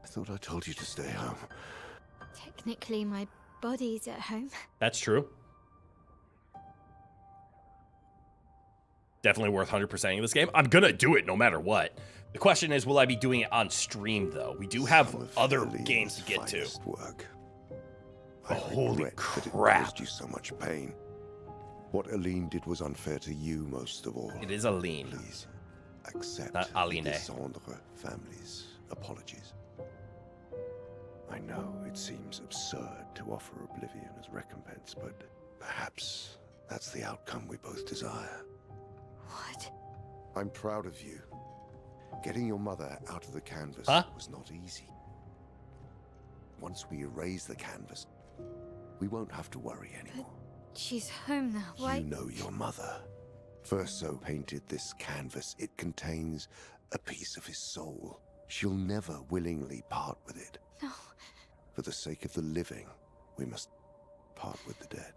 S7: I thought I told you to stay home.
S4: Technically, my body's at home.
S1: That's true. Definitely worth 100%ing this game. I'm gonna do it no matter what. The question is, will I be doing it on stream, though? We do have other games to get to.
S7: Work.
S1: Oh, holy
S7: That it
S1: crap.
S7: caused you so much pain. What Aline did was unfair to you most of all.
S1: It is Aline.
S7: Please accept
S1: Not Aline.
S7: the Descendre family's apologies. I know it seems absurd to offer oblivion as recompense, but perhaps that's the outcome we both desire.
S4: What?
S7: I'm proud of you. Getting your mother out of the canvas was not easy. Once we erase the canvas, we won't have to worry anymore.
S4: She's home now. Why?
S7: You know your mother. Verso painted this canvas. It contains a piece of his soul. She'll never willingly part with it.
S4: No.
S7: For the sake of the living, we must part with the dead.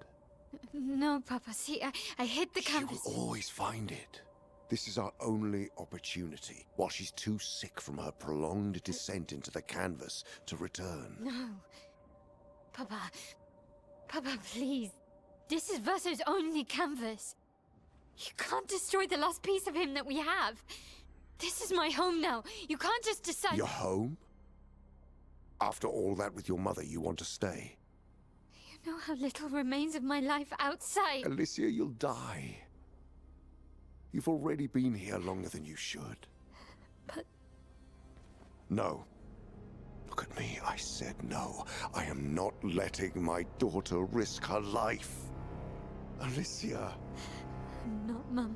S4: No, Papa. See, I hid the
S7: She
S4: canvas.
S7: will always find it. This is our only opportunity, while she's too sick from her prolonged descent into the canvas to return.
S4: No. Papa. Papa, please. This is Verso's only canvas. You can't destroy the last piece of him that we have. This is my home now. You can't just decide.
S7: Your home? After all that with your mother, you want to stay?
S4: You know how little remains of my life outside.
S7: Alicia, you'll die. You've already been here longer than you should.
S4: But...
S7: No. Look at me, I said no. I am not letting my daughter risk her life. Alicia.
S4: I'm not, Mama.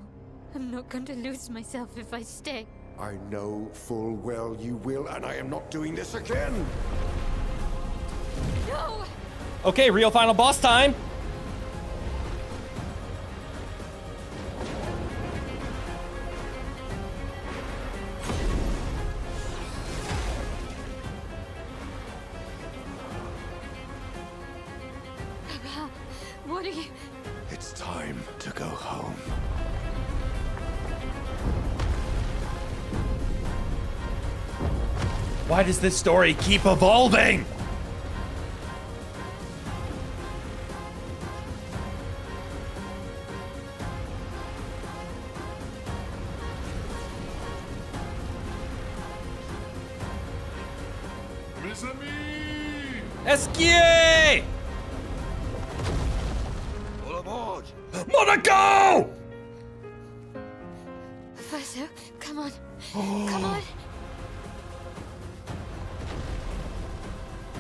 S4: I'm not going to lose myself if I stay.
S7: I know full well you will, and I am not doing this again!
S4: No!
S1: Okay, real final boss time.
S4: Papa, what are you...
S7: It's time to go home.
S1: Why does this story keep evolving? Esquier!
S7: All aboard!
S1: Monaco!
S4: Verso, come on. Come on.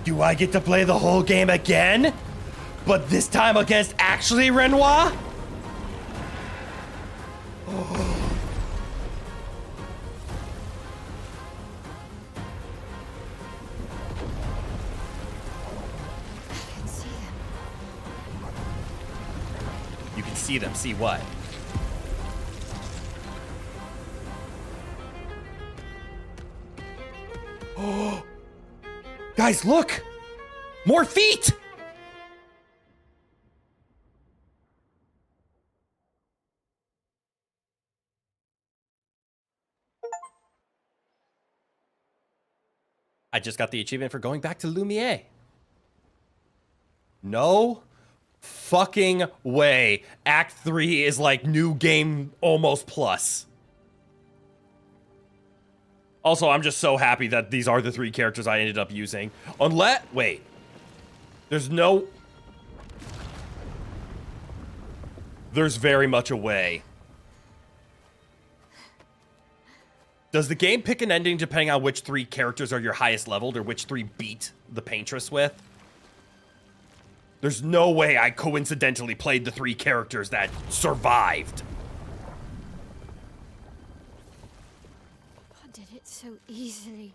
S1: Do I get to play the whole game again? But this time against actually Renoir? see them. See what? Oh, guys, look! More feet! I just got the achievement for going back to Lumiere. No fucking way. Act 3 is like new game almost plus. Also, I'm just so happy that these are the 3 characters I ended up using. Unless, wait. There's very much a way. Does the game pick an ending depending on which 3 characters are your highest leveled or which 3 beat the Paintress with? There's no way I coincidentally played the 3 characters that survived.
S4: I did it so easily.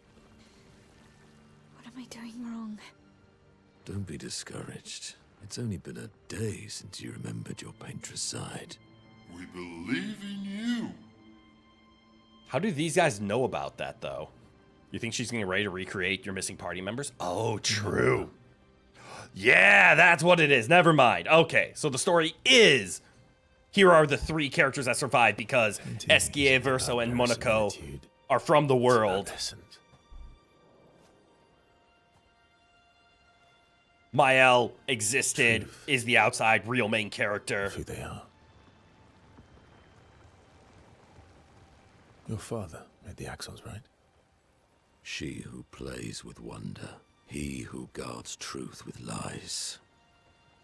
S4: What am I doing wrong?
S2: Don't be discouraged. It's only been a day since you remembered your Paintress side.
S7: We believe in you.
S1: How do these guys know about that, though? You think she's getting ready to recreate your missing party members? Oh, true. Yeah, that's what it is. Never mind. Okay, so the story is, here are the 3 characters that survived because Esquier, Verso, and Monaco are from the world. Mael existed, is the outside real main character.
S13: Who they are. Your father made the axles, right?
S2: She who plays with wonder. He who guards truth with lies.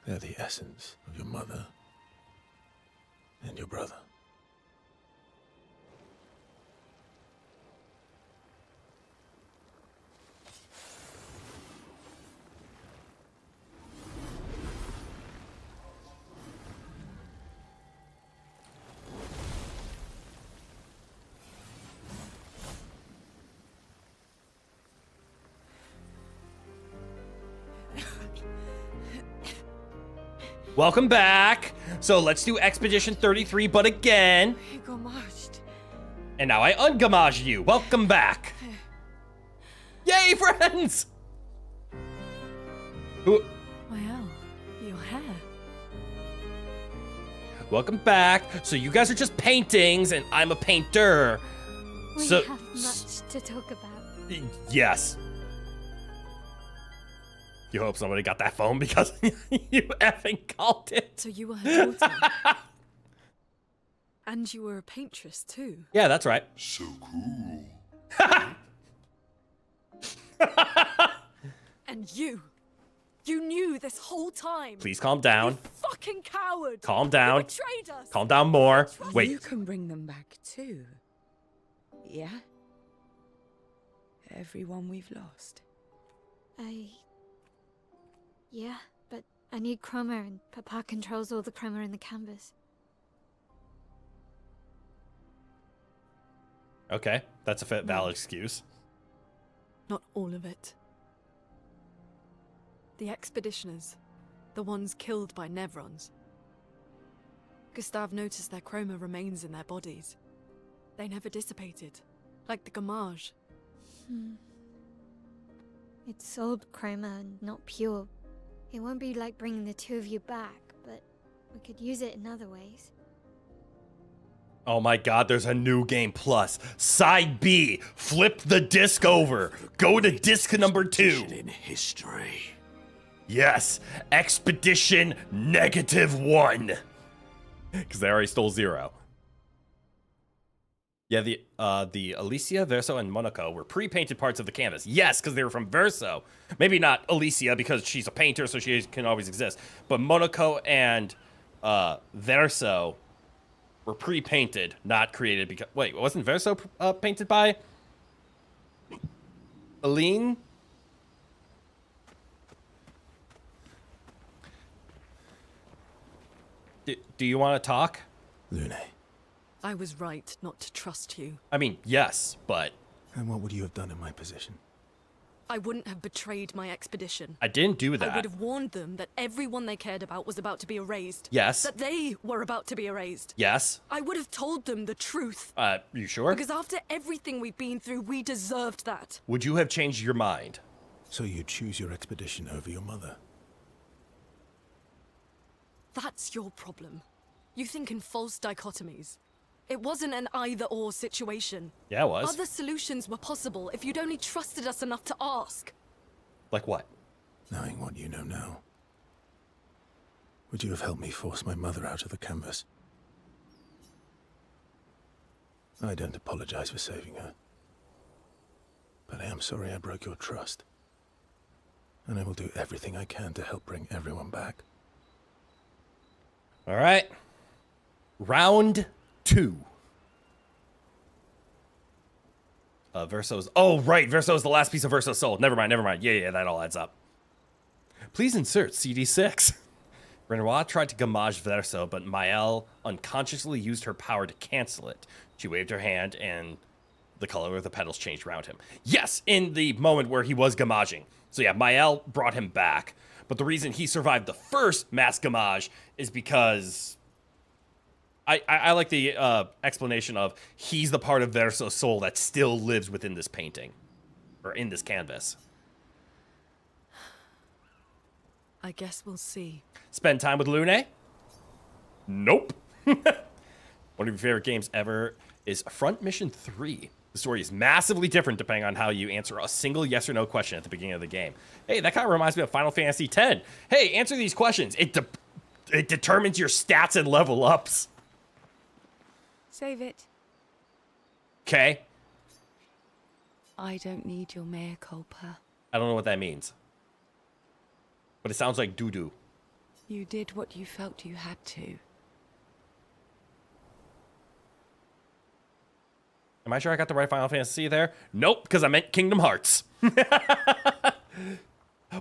S13: They're the essence of your mother and your brother.
S1: Welcome back. So let's do Expedition 33, but again. And now I ungamage you. Welcome back. Yay, friends!
S3: Wow, your hair.
S1: Welcome back. So you guys are just paintings, and I'm a painter.
S4: We
S1: So
S4: have much to talk about.
S1: yes. You hope somebody got that phone because you effing called it.
S3: So you were her daughter. And you were a paintress too.
S1: Yeah, that's right.
S7: So cool.
S3: And you knew this whole time.
S1: Please calm down.
S3: You fucking coward.
S1: Calm down.
S3: You betrayed us.
S1: Calm down more. Wait.
S6: You can bring them back too. Yeah? Everyone we've lost.
S4: Yeah, but I need chroma and Papa controls all the chroma in the canvas.
S1: Okay, that's a valid excuse.
S3: Not all of it. The expeditioners, the ones killed by Nevrons. Gustave noticed their chroma remains in their bodies. They never dissipated, like the gamage.
S4: It's sold chroma and not pure. It won't be like bringing the 2 of you back, but we could use it in other ways.
S1: Oh my god, there's a new game plus. Side B, flip the disc over. Go to disc number 2.
S2: In history.
S1: Yes, Expedition -1. Because they already stole 0. Yeah, the Alicia, Verso, and Monaco were pre-painted parts of the canvas. Yes, because they were from Verso. Maybe not Alicia because she's a painter, so she can always exist. But Monaco and Verso were pre-painted, not created because... Wait, wasn't Verso painted by Aline? Do you want to talk?
S13: Lune.
S3: I was right not to trust you.
S1: I mean, yes, but...
S13: And what would you have done in my position?
S14: I wouldn't have betrayed my expedition.
S1: I didn't do that.
S14: I would have warned them that everyone they cared about was about to be erased.
S1: Yes.
S14: That they were about to be erased.
S1: Yes.
S14: I would have told them the truth.
S1: You sure?
S14: Because after everything we've been through, we deserved that.
S1: Would you have changed your mind?
S13: So you choose your expedition over your mother?
S14: That's your problem. You think in false dichotomies. It wasn't an either-or situation.
S1: Yeah, it was.
S14: Other solutions were possible if you'd only trusted us enough to ask.
S1: Like what?
S13: Knowing what you know now, would you have helped me force my mother out of the canvas? I don't apologize for saving her, but I am sorry I broke your trust, and I will do everything I can to help bring everyone back.
S1: All right. Round 2. Verso's. Oh, right. Verso's the last piece of Verso's soul. Never mind. Yeah, that all adds up. Please insert CD6. Renoir tried to gamage Verso, but Maëlle unconsciously used her power to cancel it. She waved her hand, and the color of the petals changed around him. Yes, in the moment where he was gamaging. So yeah, Maëlle brought him back. But the reason he survived the first mass gamage is because... I like the explanation of he's the part of Verso's soul that still lives within this painting. Or in this canvas.
S14: I guess we'll see.
S1: Spend time with Lune? Nope. One of your favorite games ever is Front Mission 3. The story is massively different depending on how you answer a single yes or no question at the beginning of the game. Hey, that kind of reminds me of Final Fantasy X. Hey, answer these questions. It determines your stats and level ups.
S6: Save it.
S1: Okay.
S6: I don't need your mea culpa.
S1: I don't know what that means. But it sounds like doo-doo.
S6: You did what you felt you had to.
S1: Am I sure I got the right Final Fantasy there? Nope, because I meant Kingdom Hearts.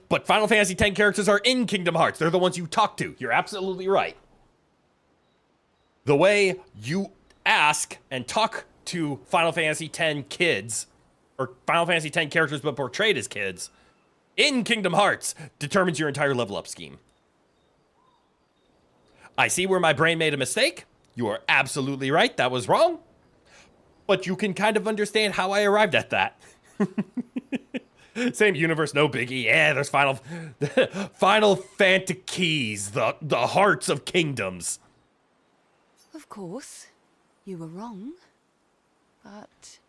S1: But Final Fantasy X characters are in Kingdom Hearts. They're the ones you talk to. You're absolutely right. The way you ask and talk to Final Fantasy X kids, or Final Fantasy X characters but portrayed as kids, in Kingdom Hearts determines your entire level up scheme. I see where my brain made a mistake. You are absolutely right. That was wrong. But you can kind of understand how I arrived at that. Same universe, no biggie. Yeah, there's Final Fantasy, the hearts of kingdoms.
S6: Of course. You were wrong. But...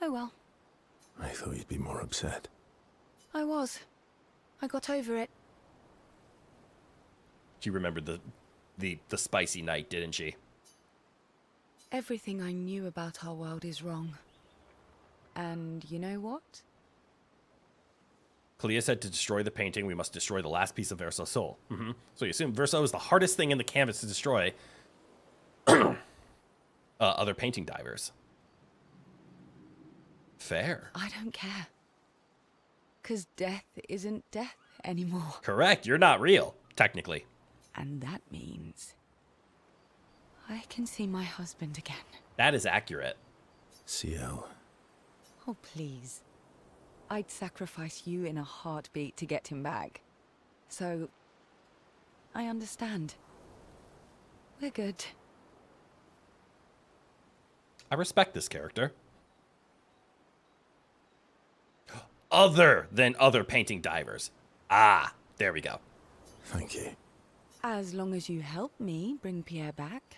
S6: oh well.
S13: I thought you'd be more upset.
S6: I was. I got over it.
S1: She remembered the spicy night, didn't she?
S6: Everything I knew about our world is wrong. And you know what?
S1: Clea said to destroy the painting, we must destroy the last piece of Verso's soul. So you assume Verso is the hardest thing in the canvas to destroy. Other painting divers. Fair.
S6: I don't care. 'Cause death isn't death anymore.
S1: Correct. You're not real, technically.
S6: And that means I can see my husband again.
S1: That is accurate.
S13: CL.
S6: Oh, please. I'd sacrifice you in a heartbeat to get him back. So, I understand. We're good.
S1: I respect this character. Other than other painting divers. Ah, there we go.
S13: Thank you.
S6: As long as you help me bring Pierre back,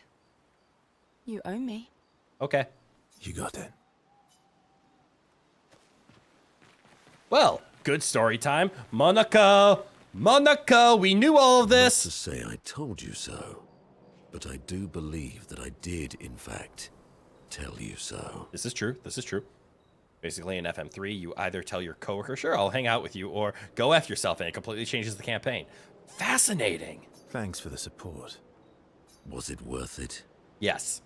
S6: you owe me.
S1: Okay.
S13: You got it.
S1: Well, good story time. Monaco, we knew all of this.
S2: Not to say I told you so, but I do believe that I did, in fact, tell you so.
S1: This is true. Basically, in FM3, you either tell your coworker, sure, I'll hang out with you, or go F yourself, and it completely changes the campaign. Fascinating.
S13: Thanks for the support.
S2: Was it worth it?
S1: Yes.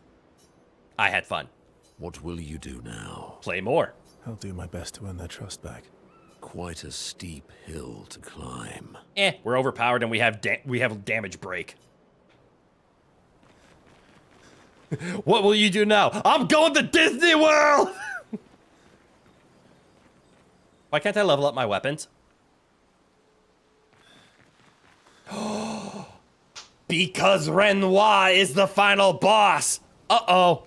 S1: I had fun.
S2: What will you do now?
S1: Play more.
S13: I'll do my best to earn their trust back.
S2: Quite a steep hill to climb.
S1: We're overpowered and we have damage break. What will you do now? I'm going to Disney World! Why can't I level up my weapons? Because Renoir is the final boss. Uh-oh.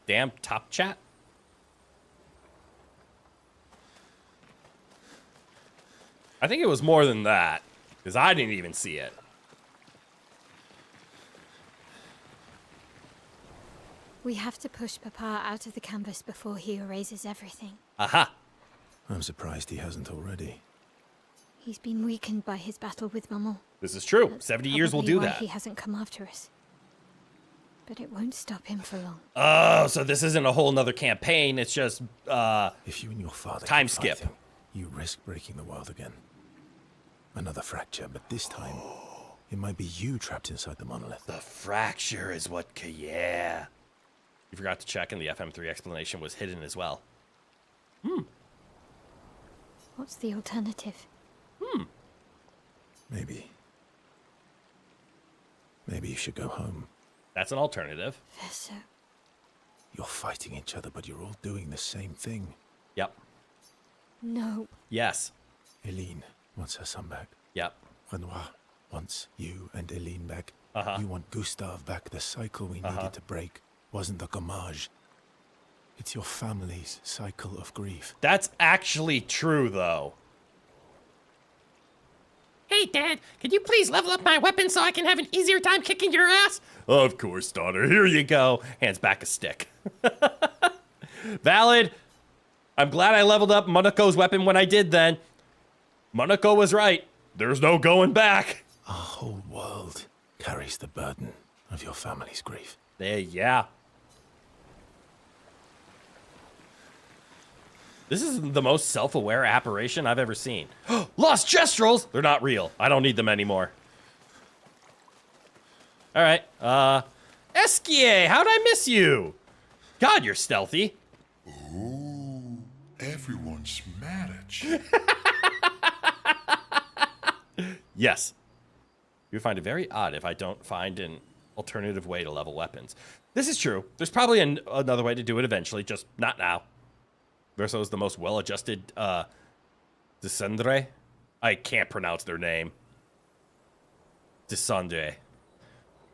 S1: Damn top chat. I think it was more than that, because I didn't even see it.
S12: We have to push Papa out of the canvas before he erases everything.
S1: Aha.
S13: I'm surprised he hasn't already.
S12: He's been weakened by his battle with Maman.
S1: This is true.
S12: That's
S1: 70 years will
S12: probably
S1: do
S12: why
S1: that.
S12: He hasn't come after us. But it won't stop him for long.
S1: Oh, so this isn't a whole nother campaign. It's just,
S13: if you and your father
S1: time
S13: keep
S1: skip.
S13: fighting, you risk breaking the world again. Another fracture, but this time, it might be you trapped inside the monolith.
S1: The fracture is what, yeah. You forgot to check, and the FM3 explanation was hidden as well.
S12: What's the alternative?
S13: Maybe you should go home.
S1: That's an alternative.
S12: Verso.
S13: You're fighting each other, but you're all doing the same thing.
S1: Yep.
S12: No.
S1: Yes.
S13: Eileen wants her son back.
S1: Yep.
S13: Renoir wants you and Eileen back.
S1: Uh-huh.
S13: You want Gustave back. The cycle we needed to break wasn't the gommage. It's your family's cycle of grief.
S1: That's actually true, though.
S15: Hey, Dad, could you please level up my weapon so I can have an easier time kicking your ass?
S1: Of course, daughter. Here you go. Hands back a stick. Valid. I'm glad I leveled up Monaco's weapon when I did then. Monaco was right. There's no going back.
S13: Our whole world carries the burden of your family's grief.
S1: Yeah. This is the most self-aware apparition I've ever seen. Lost Gestrels! They're not real. I don't need them anymore. All right. Esquier, how'd I miss you? God, you're stealthy.
S16: Ooh, everyone's mad at you.
S1: Yes. You would find it very odd if I don't find an alternative way to level weapons. This is true. There's probably another way to do it eventually, just not now. Verso is the most well-adjusted Descendre. I can't pronounce their name. Descendre.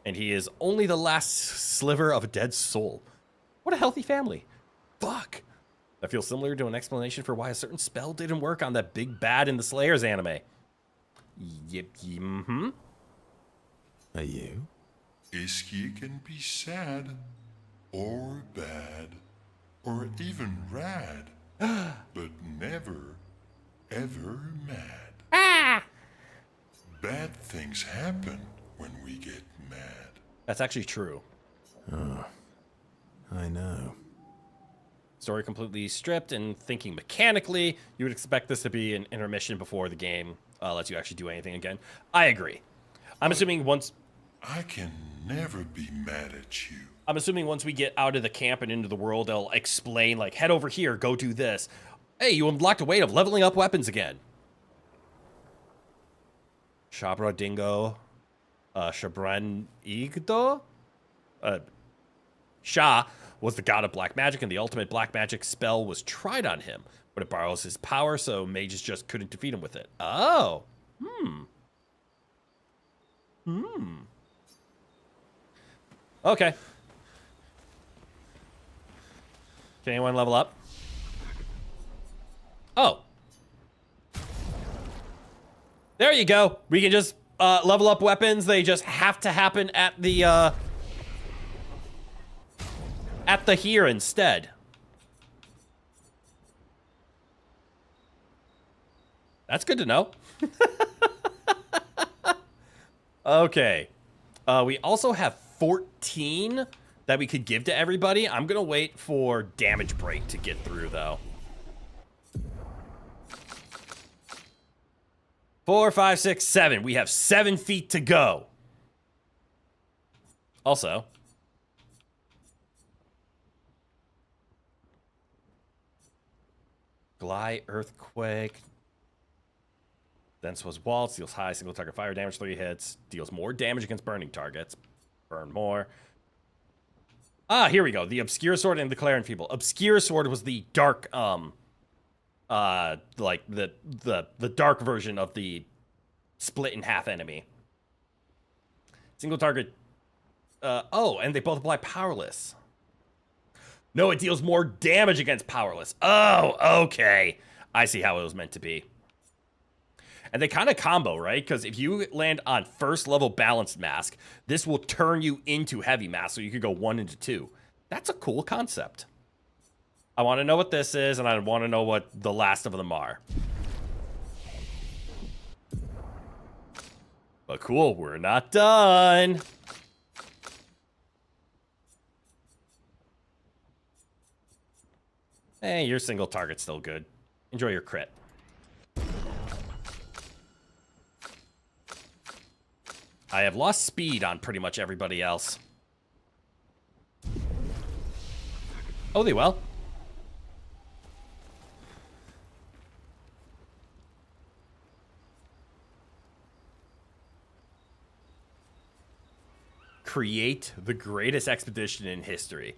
S1: And he is only the last sliver of a dead soul. What a healthy family. Fuck. That feels similar to an explanation for why a certain spell didn't work on that big bad in the Slayers anime. Yep,
S13: Are you?
S16: Iskia can be sad, or bad, or even rad, but never, ever mad.
S15: Ah!
S16: Bad things happen when we get mad.
S1: That's actually true.
S13: Oh, I know.
S1: Story completely stripped and thinking mechanically, you would expect this to be an intermission before the game lets you actually do anything again. I agree. I'm assuming once...
S16: I can never be mad at you.
S1: I'm assuming once we get out of the camp and into the world, they'll explain, like, head over here, go do this. Hey, you unlocked a way of leveling up weapons again. Shabra Dingo. Shabran Igdo? Shah was the god of black magic, and the ultimate black magic spell was tried on him. But it borrows his power, so mages just couldn't defeat him with it. Oh. Okay. Can anyone level up? Oh. There you go. We can just level up weapons. They just have to happen at the here instead. That's good to know. Okay. We also have 14 that we could give to everybody. I'm going to wait for damage break to get through, though. 4, 5, 6, 7. We have 7 feet to go. Also, Glide, Earthquake. Dense was Waltz, deals high single target fire damage, 3 hits, deals more damage against burning targets. Burn more. Ah, here we go. The Obscure Sword and the Clair Enfeeble. Obscure Sword was the dark, like the dark version of the split in half enemy. Single target. Oh, and they both apply Powerless. No, it deals more damage against Powerless. Oh, okay. I see how it was meant to be. And they kind of combo, right? Because if you land on first level Balanced Mask, this will turn you into Heavy Mask, so you could go 1 into 2. That's a cool concept. I want to know what this is, and I want to know what the last of them are. But cool, we're not done. Hey, your single target's still good. Enjoy your crit. I have lost speed on pretty much everybody else. Oh, they will. Create the greatest expedition in history.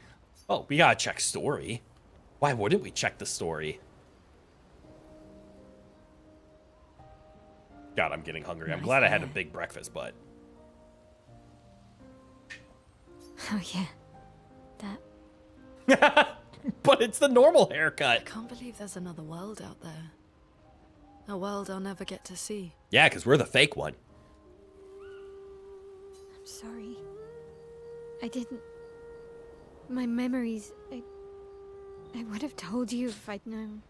S1: Oh, we gotta check story. Why wouldn't we check the story? God, I'm getting hungry. I'm glad I had a big breakfast, but...
S12: Oh, yeah. That.
S1: But it's the normal haircut.
S14: I can't believe there's another world out there. A world I'll never get to see.
S1: Yeah, because we're the fake one.
S12: I'm sorry. I didn't... My memories... I would have told you if I'd known.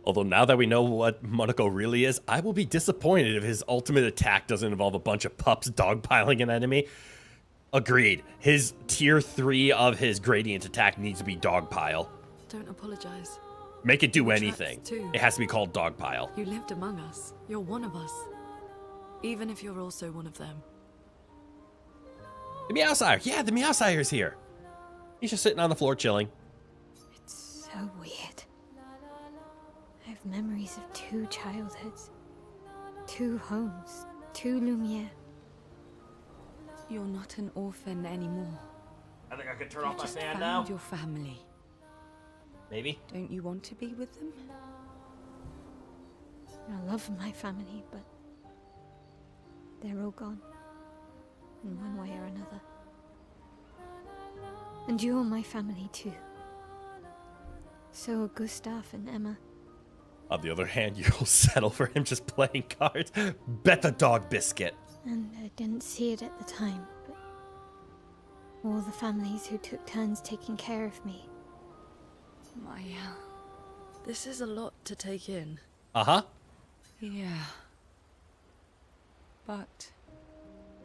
S1: Although now that we know what Chroneco really is, I will be disappointed if his ultimate attack doesn't involve a bunch of pups dogpiling an enemy. Agreed. His tier 3 of his gradient attack needs to be dogpile.
S14: Don't apologize.
S1: Make it do anything. It has to be called dogpile.
S14: You lived among us. You're one of us. Even if you're also one of them.
S1: The Meowsire. Yeah, the Meowsire's here. He's just sitting on the floor chilling.
S12: It's so weird. I have memories of 2 childhoods, 2 homes, 2 Lumiere.
S6: You're not an orphan anymore.
S1: I think I could turn off my fan
S6: found
S1: now.
S6: Your family.
S1: Maybe.
S6: Don't you want to be with them?
S12: I love my family, but they're all gone, in one way or another. And you're my family too. So are Gustav and Emma.
S1: On the other hand, you'll settle for him just playing cards. Bet the dog biscuit.
S12: And I didn't see it at the time, but all the families who took turns taking care of me.
S14: Maya, this is a lot to take in.
S1: Uh-huh.
S6: Yeah. But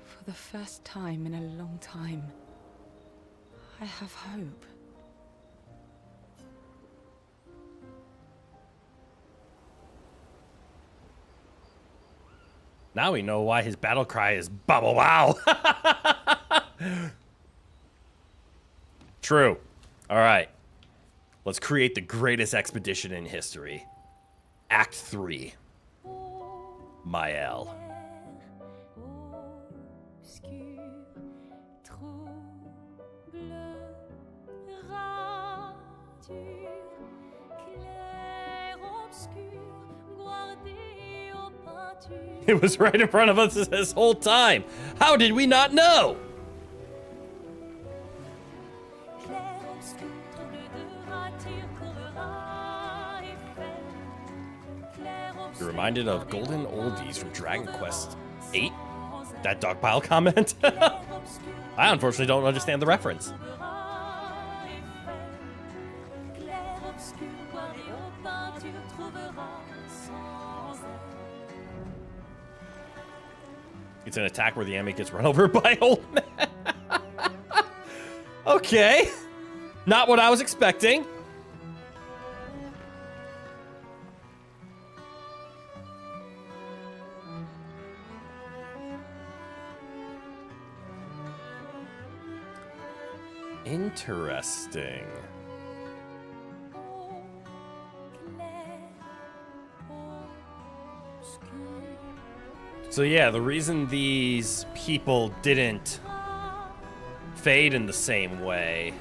S6: for the first time in a long time, I have hope.
S1: Now we know why his battle cry is bubble wow. True. All right. Let's create the greatest expedition in history. Act 3. Mael. It was right in front of us this whole time. How did we not know? You're reminded of golden oldies from Dragon Quest VIII? That dogpile comment? I unfortunately don't understand the reference. It's an attack where the enemy gets run over by old man. Okay. Not what I was expecting. Interesting. So yeah, the reason these people didn't fade in the same way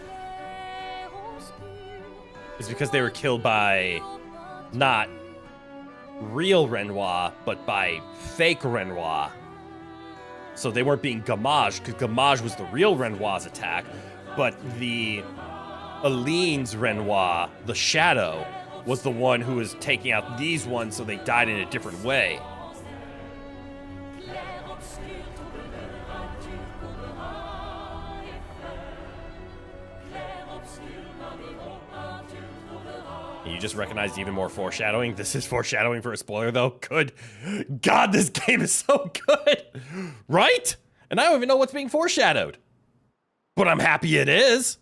S1: is because they were killed by not real Renoir, but by fake Renoir. So they weren't being gammaged, because gammage was the real Renoir's attack, but the Aline's Renoir, the Shadow, was the one who was taking out these ones, so they died in a different way. You just recognized even more foreshadowing. This is foreshadowing for a spoiler, though. Good God, this game is so good. Right? And I don't even know what's being foreshadowed. But I'm happy it is.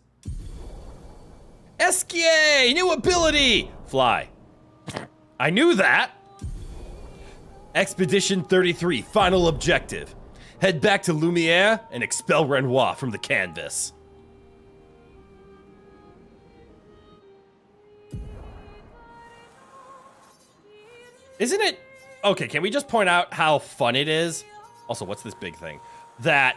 S1: Esquier, new ability. Fly. I knew that. Expedition 33, final objective. Head back to Lumiere and expel Renoir from the canvas. Isn't it? Okay, can we just point out how fun it is? Also, what's this big thing? That,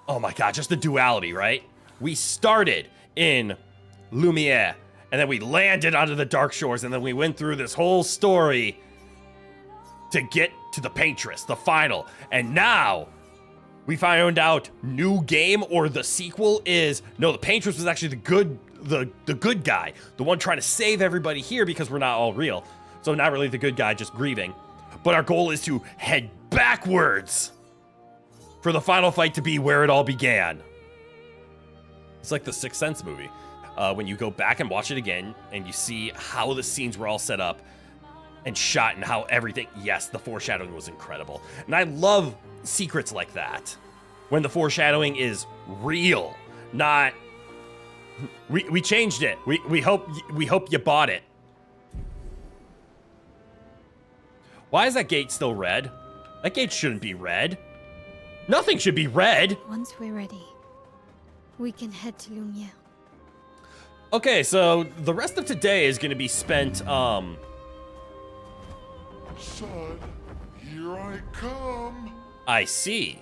S1: oh my God, just the duality, right? We started in Lumiere, and then we landed onto the Dark Shores, and then we went through this whole story to get to the Paintress, the final. And now we found out new game, or the sequel is, no, the Paintress was actually the good guy, the one trying to save everybody here because we're not all real. So not really the good guy, just grieving. But our goal is to head backwards for the final fight to be where it all began. It's like the Sixth Sense movie. When you go back and watch it again and you see how the scenes were all set up and shot and how everything, yes, the foreshadowing was incredible. And I love secrets like that. When the foreshadowing is real, not, we changed it. We hope you bought it. Why is that gate still red? That gate shouldn't be red. Nothing should be red.
S12: Once we're ready, we can head to Lumiere.
S1: Okay, so the rest of today is going to be spent,
S16: Son, here I come.
S1: I see.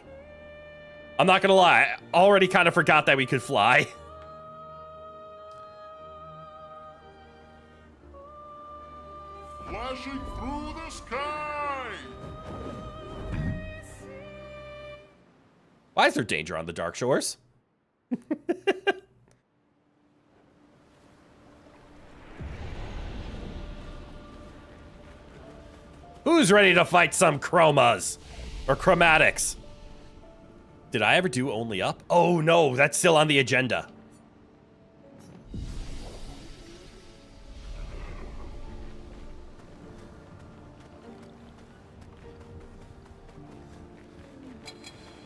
S1: I'm not going to lie, I already kind of forgot that we could fly.
S16: Flashing through the sky.
S1: Why is there danger on the Dark Shores? Who's ready to fight some chromas? Or chromatics? Did I ever do only up? Oh no, that's still on the agenda.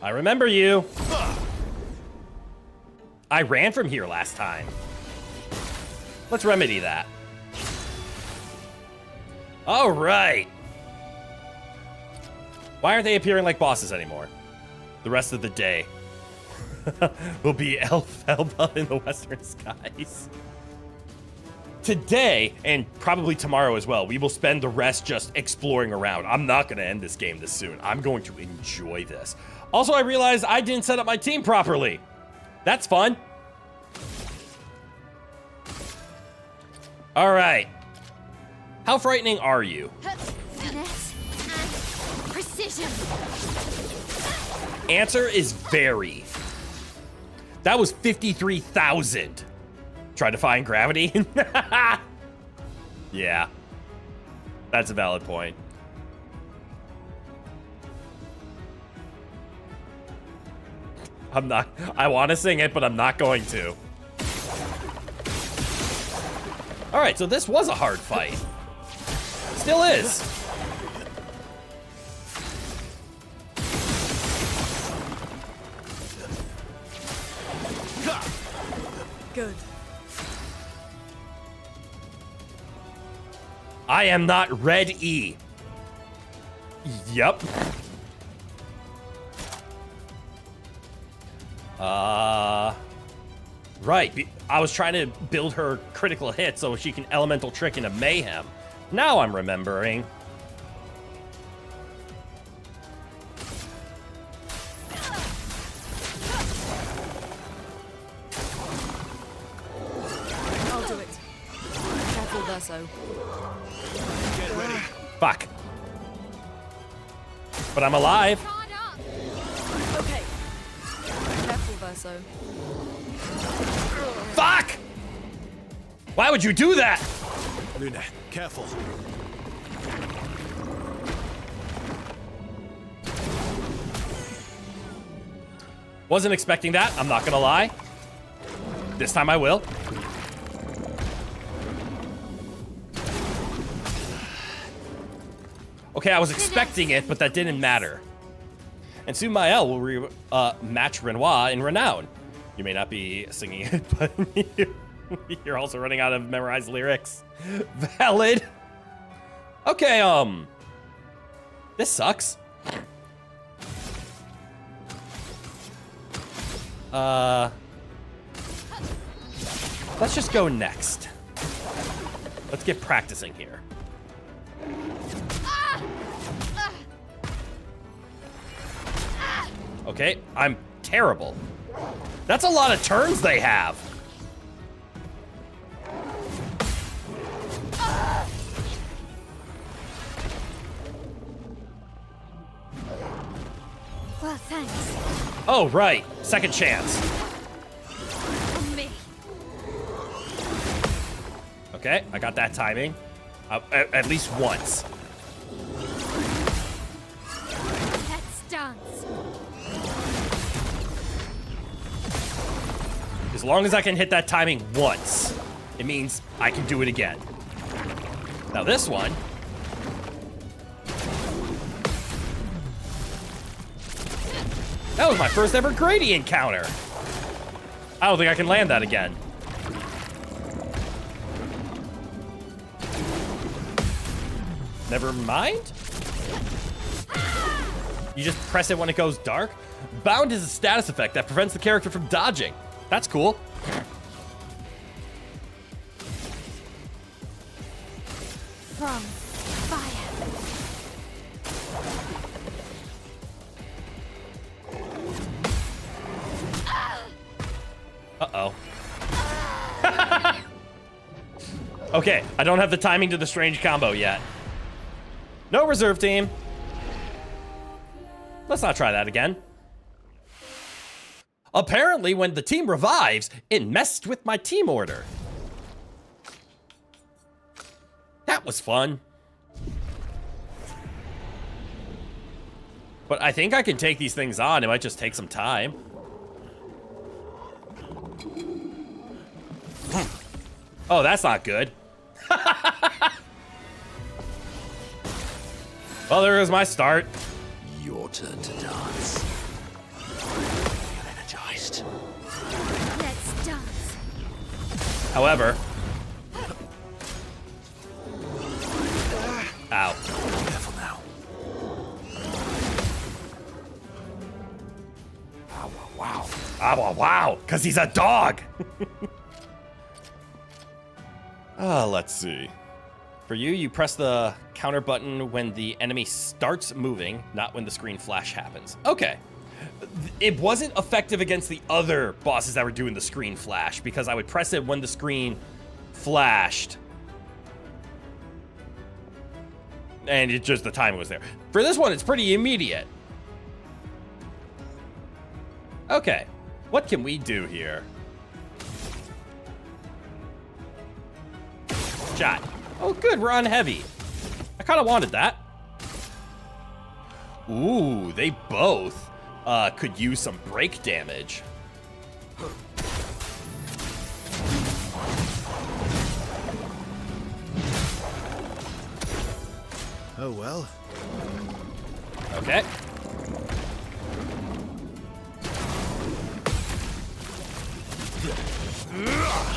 S1: I remember you. I ran from here last time. Let's remedy that. All right. Why aren't they appearing like bosses anymore? The rest of the day will be Elba in the western skies. Today, and probably tomorrow as well, we will spend the rest just exploring around. I'm not going to end this game this soon. I'm going to enjoy this. Also, I realized I didn't set up my team properly. That's fun. All right. How frightening are you?
S4: Finesse and precision.
S1: Answer is very. That was 53,000. Try defying gravity? Yeah. That's a valid point. I want to sing it, but I'm not going to. All right, so this was a hard fight. Still is.
S14: Good.
S1: I am not Red E. Yep. Right. I was trying to build her critical hit so she can elemental trick into mayhem. Now I'm remembering.
S6: Verso.
S13: Get ready.
S1: Fuck. But I'm alive.
S6: Okay. Careful, Verso.
S1: Fuck! Why would you do that?
S13: Luna, careful.
S1: Wasn't expecting that, I'm not gonna lie. This time I will. Okay, I was expecting it, but that didn't matter. And soon Mael will match Renoir in renown. You may not be singing it, but you're also running out of memorized lyrics. Valid. Okay, this sucks. Let's just go next. Let's get practicing here. Okay, I'm terrible. That's a lot of turns they have.
S4: Well, thanks.
S1: Oh, right. Second chance.
S4: For me.
S1: Okay, I got that timing. At least once.
S4: Let's dance.
S1: As long as I can hit that timing once, it means I can do it again. Now this one. That was my first ever Grady encounter. I don't think I can land that again. Never mind. You just press it when it goes dark? Bound is a status effect that prevents the character from dodging. That's cool.
S4: From fire.
S1: Uh-oh. Okay, I don't have the timing to the strange combo yet. No reserve team. Let's not try that again. Apparently, when the team revives, it messed with my team order. That was fun. But I think I can take these things on. It might just take some time. Oh, that's not good. Well, there goes my start.
S2: Your turn to dance. Feel energized.
S4: Let's dance.
S1: However. Ow.
S2: Careful now.
S1: Ow, wow. Ow, wow. Because he's a dog. Let's see. For you, you press the counter button when the enemy starts moving, not when the screen flash happens. Okay. It wasn't effective against the other bosses that were doing the screen flash because I would press it when the screen flashed. And it just, the time was there. For this one, it's pretty immediate. Okay. What can we do here? Shot. Oh, good, we're on heavy. I kind of wanted that. Ooh, they both could use some break damage.
S13: Oh well.
S1: Okay.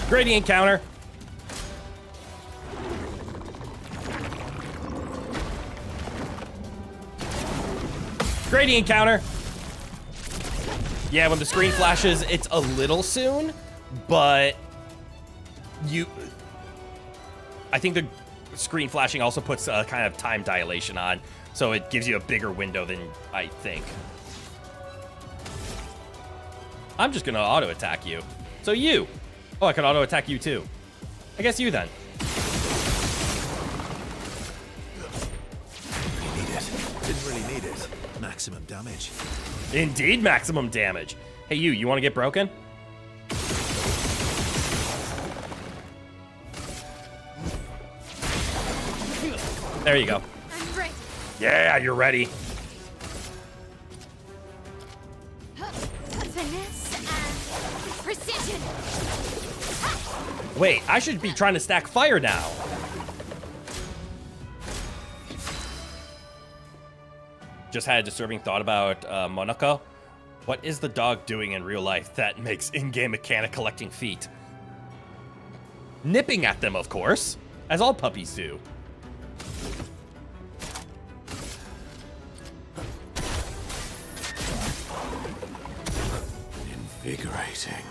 S1: Gradient counter. Gradient counter. Yeah, when the screen flashes, it's a little soon, but I think the screen flashing also puts a kind of time dilation on, so it gives you a bigger window than I think. I'm just gonna auto attack you. So you. Oh, I can auto attack you too. I guess you then.
S13: made it. Maximum damage.
S1: Indeed, maximum damage. Hey, you want to get broken? There you go.
S4: I'm ready.
S1: Yeah, you're ready.
S4: Finesse and precision.
S1: Wait, I should be trying to stack fire now. Just had a disturbing thought about Monaco. What is the dog doing in real life that makes in-game mechanic collecting feet? Nipping at them, of course, as all puppies do.
S2: Invigorating.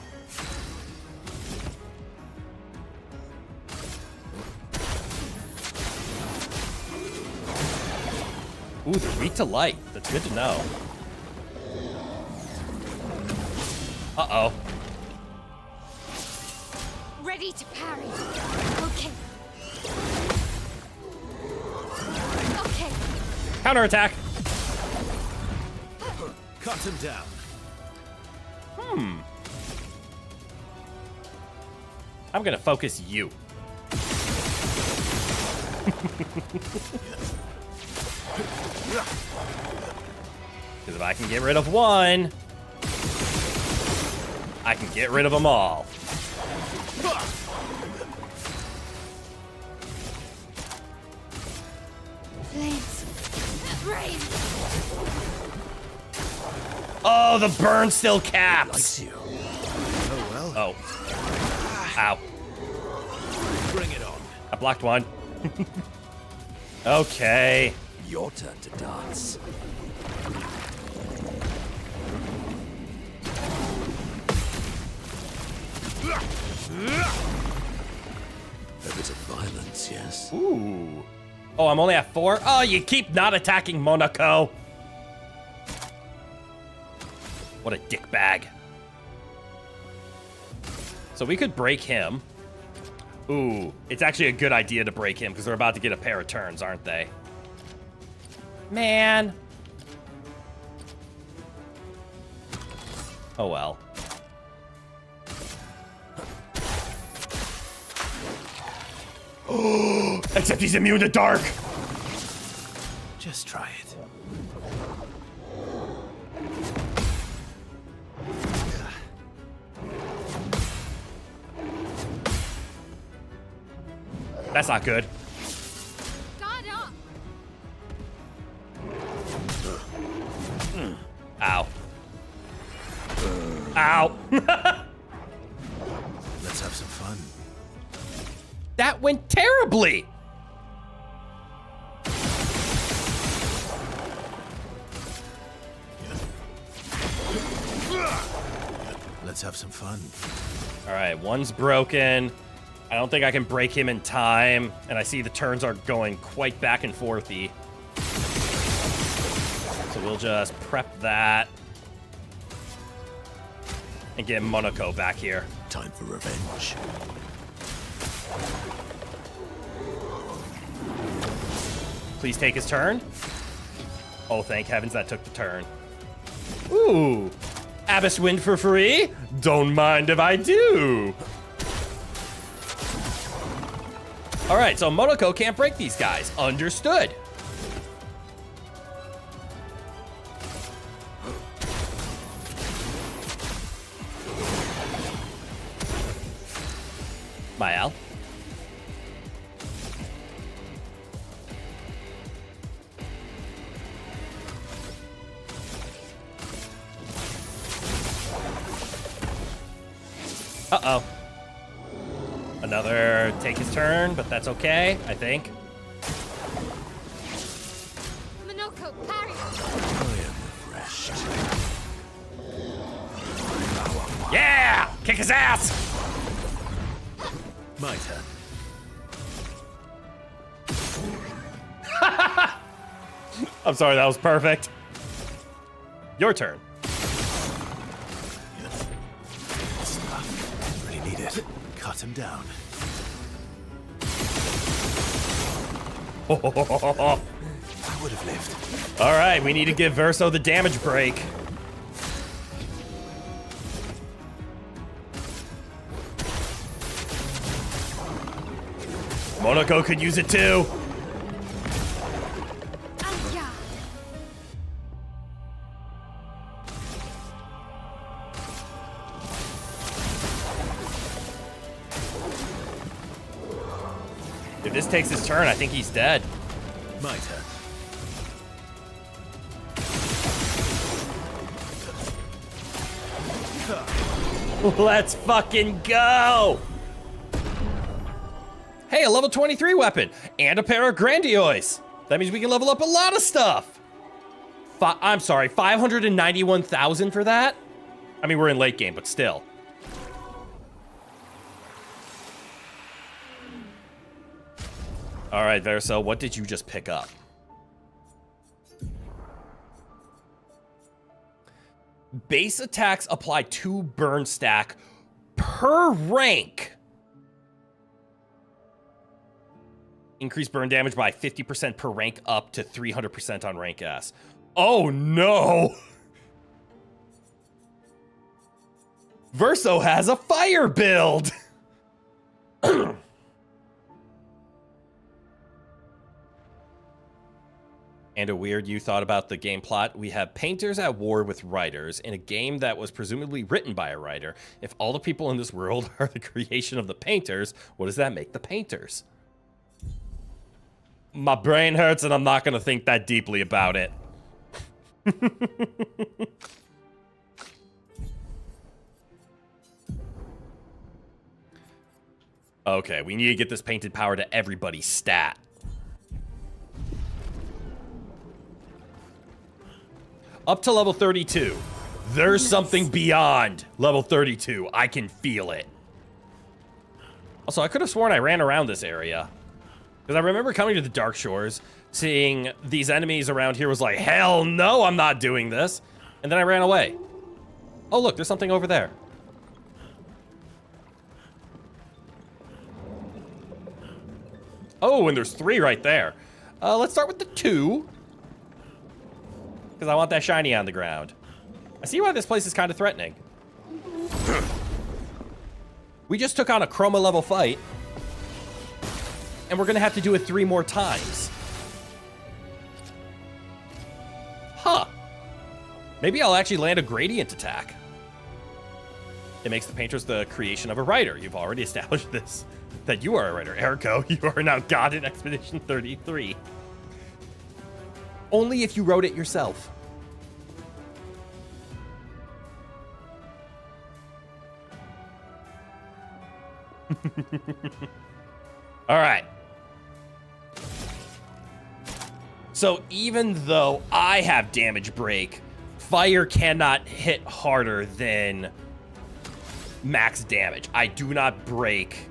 S1: Ooh, they're weak to light. That's good to know. Uh-oh.
S4: Ready to parry. Okay. Okay.
S1: Counterattack.
S13: Cut him down.
S1: I'm gonna focus you. Because if I can get rid of one, I can get rid of them all.
S4: Flames. Rain.
S1: Oh, the burn still caps.
S13: Likes you. Oh well.
S1: Oh. Ow.
S13: Bring it on.
S1: I blocked one. Okay.
S2: Your turn to dance. A bit of violence, yes?
S1: Ooh. Oh, I'm only at 4? Oh, you keep not attacking Monaco. What a dickbag. So we could break him. Ooh, it's actually a good idea to break him because they're about to get a pair of turns, aren't they? Man. Oh well. Except he's immune to dark.
S13: Just try it.
S1: That's not good.
S4: Guard up.
S1: Ow. Ow.
S13: Let's have some fun.
S1: That went terribly.
S13: Let's have some fun.
S1: All right, one's broken. I don't think I can break him in time, and I see the turns are going quite back and forthy. So we'll just prep that and get Monaco back here.
S2: Time for revenge.
S1: Please take his turn. Oh, thank heavens that took the turn. Ooh, Abyss win for free? Don't mind if I do. All right, so Monaco can't break these guys. Understood. Mael. Uh-oh. Another take his turn, but that's okay, I think.
S4: Minoko, parry.
S2: I am refreshed.
S1: Yeah! Kick his ass!
S13: My turn.
S1: I'm sorry, that was perfect. Your turn.
S13: Stuff. Really need it. Cut him down. I would have lived.
S1: All right, we need to give Verso the damage break. Chroneco could use it too. If this takes his turn, I think he's dead.
S13: My turn.
S1: Let's fucking go! Hey, a level 23 weapon and a pair of Grandiois. That means we can level up a lot of stuff. I'm sorry, 591,000 for that? I mean, we're in late game, but still. All right, Verso, what did you just pick up? Base attacks apply 2 burn stack per rank. Increase burn damage by 50% per rank up to 300% on rank S. Oh no! Verso has a fire build! And a weird you thought about the game plot. We have painters at war with writers in a game that was presumably written by a writer. If all the people in this world are the creation of the painters, what does that make the painters? My brain hurts and I'm not going to think that deeply about it. Okay, we need to get this painted power to everybody's stat. Up to level 32. There's something beyond level 32. I can feel it. Also, I could have sworn I ran around this area. Because I remember coming to the Dark Shores, seeing these enemies around here was like, hell no, I'm not doing this. And then I ran away. Oh, look, there's something over there. Oh, and there's 3 right there. Let's start with the 2. Because I want that shiny on the ground. I see why this place is kind of threatening. We just took on a Chroma level fight. And we're going to have to do it 3 more times. Huh. Maybe I'll actually land a gradient attack. It makes the painters the creation of a writer. You've already established this. That you are a writer. Ergo, you are now God in Expedition 33. Only if you wrote it yourself. All right. So even though I have damage break, fire cannot hit harder than max damage. I do not break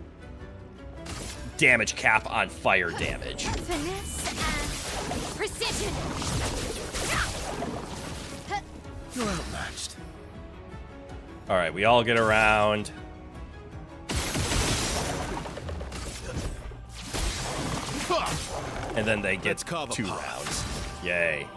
S1: damage cap on fire damage.
S4: Finesse and precision.
S13: You're outmatched.
S1: All right, we all get around. And then they get 2 rounds. Yay.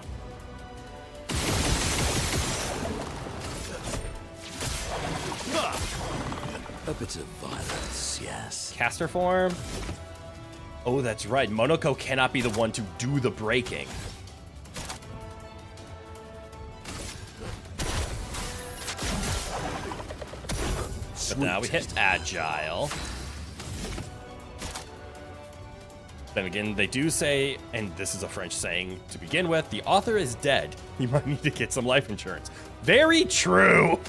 S2: A bit of violence, yes.
S1: Caster form? Oh, that's right. Chroneco cannot be the one to do the breaking. But now we hit agile. Then again, they do say, and this is a French saying to begin with, the author is dead. You might need to get some life insurance. Very true.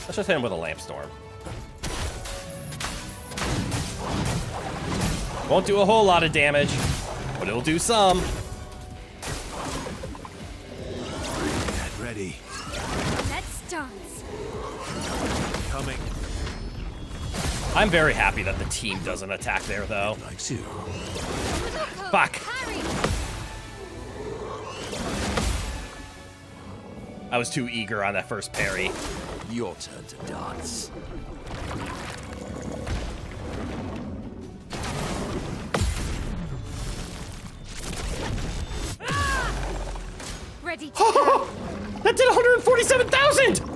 S1: Let's just hit him with a lamp storm. Won't do a whole lot of damage, but it'll do some.
S13: Get ready.
S4: Let's dance.
S13: Coming.
S1: I'm very happy that the team doesn't attack there, though.
S2: Likes you.
S1: Fuck. I was too eager on that first parry.
S2: Your turn to dance.
S1: Oh! That did 147,000!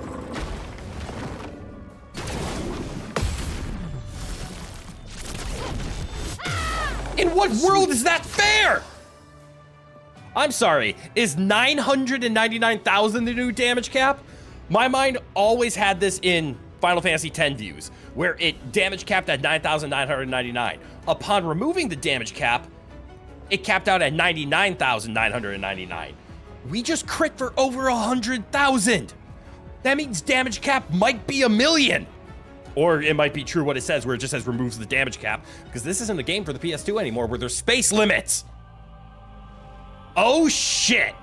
S1: In what world is that fair? I'm sorry, is 999,000 the new damage cap? My mind always had this in Final Fantasy X views, where it damage capped at 9,999. Upon removing the damage cap, it capped out at 99,999. We just crit for over 100,000. That means damage cap might be 1 million. Or it might be true what it says, where it just says removes the damage cap, because this isn't a game for the PS2 anymore, where there's space limits. Oh, shit.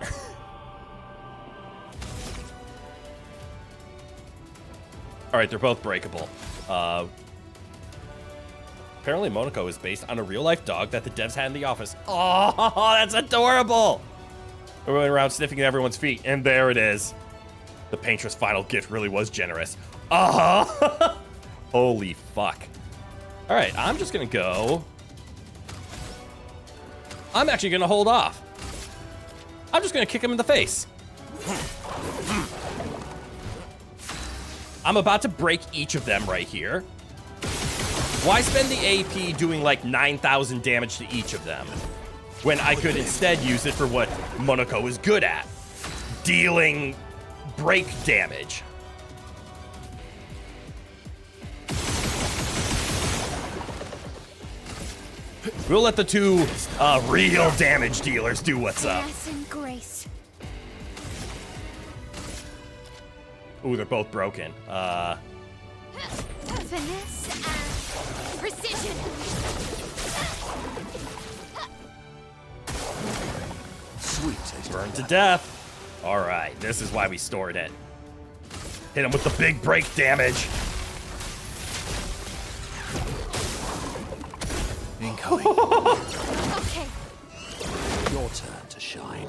S1: All right, they're both breakable. Apparently, Chroneco is based on a real-life dog that the devs had in the office. Oh, that's adorable. We're running around sniffing at everyone's feet, and there it is. The painter's final gift really was generous. Uh-huh. Holy fuck. All right, I'm just gonna go. I'm actually gonna hold off. I'm just gonna kick him in the face. I'm about to break each of them right here. Why spend the AP doing like 9,000 damage to each of them when I could instead use it for what Chroneco is good at, dealing break damage. We'll let the two real damage dealers do what's up.
S4: Yes, and grace.
S1: Ooh, they're both broken.
S4: Finesse and precision.
S2: Sweet taste.
S1: Burned to death. All right, this is why we stored it. Hit him with the big break damage.
S2: Incoming.
S4: Okay.
S2: Your turn to shine.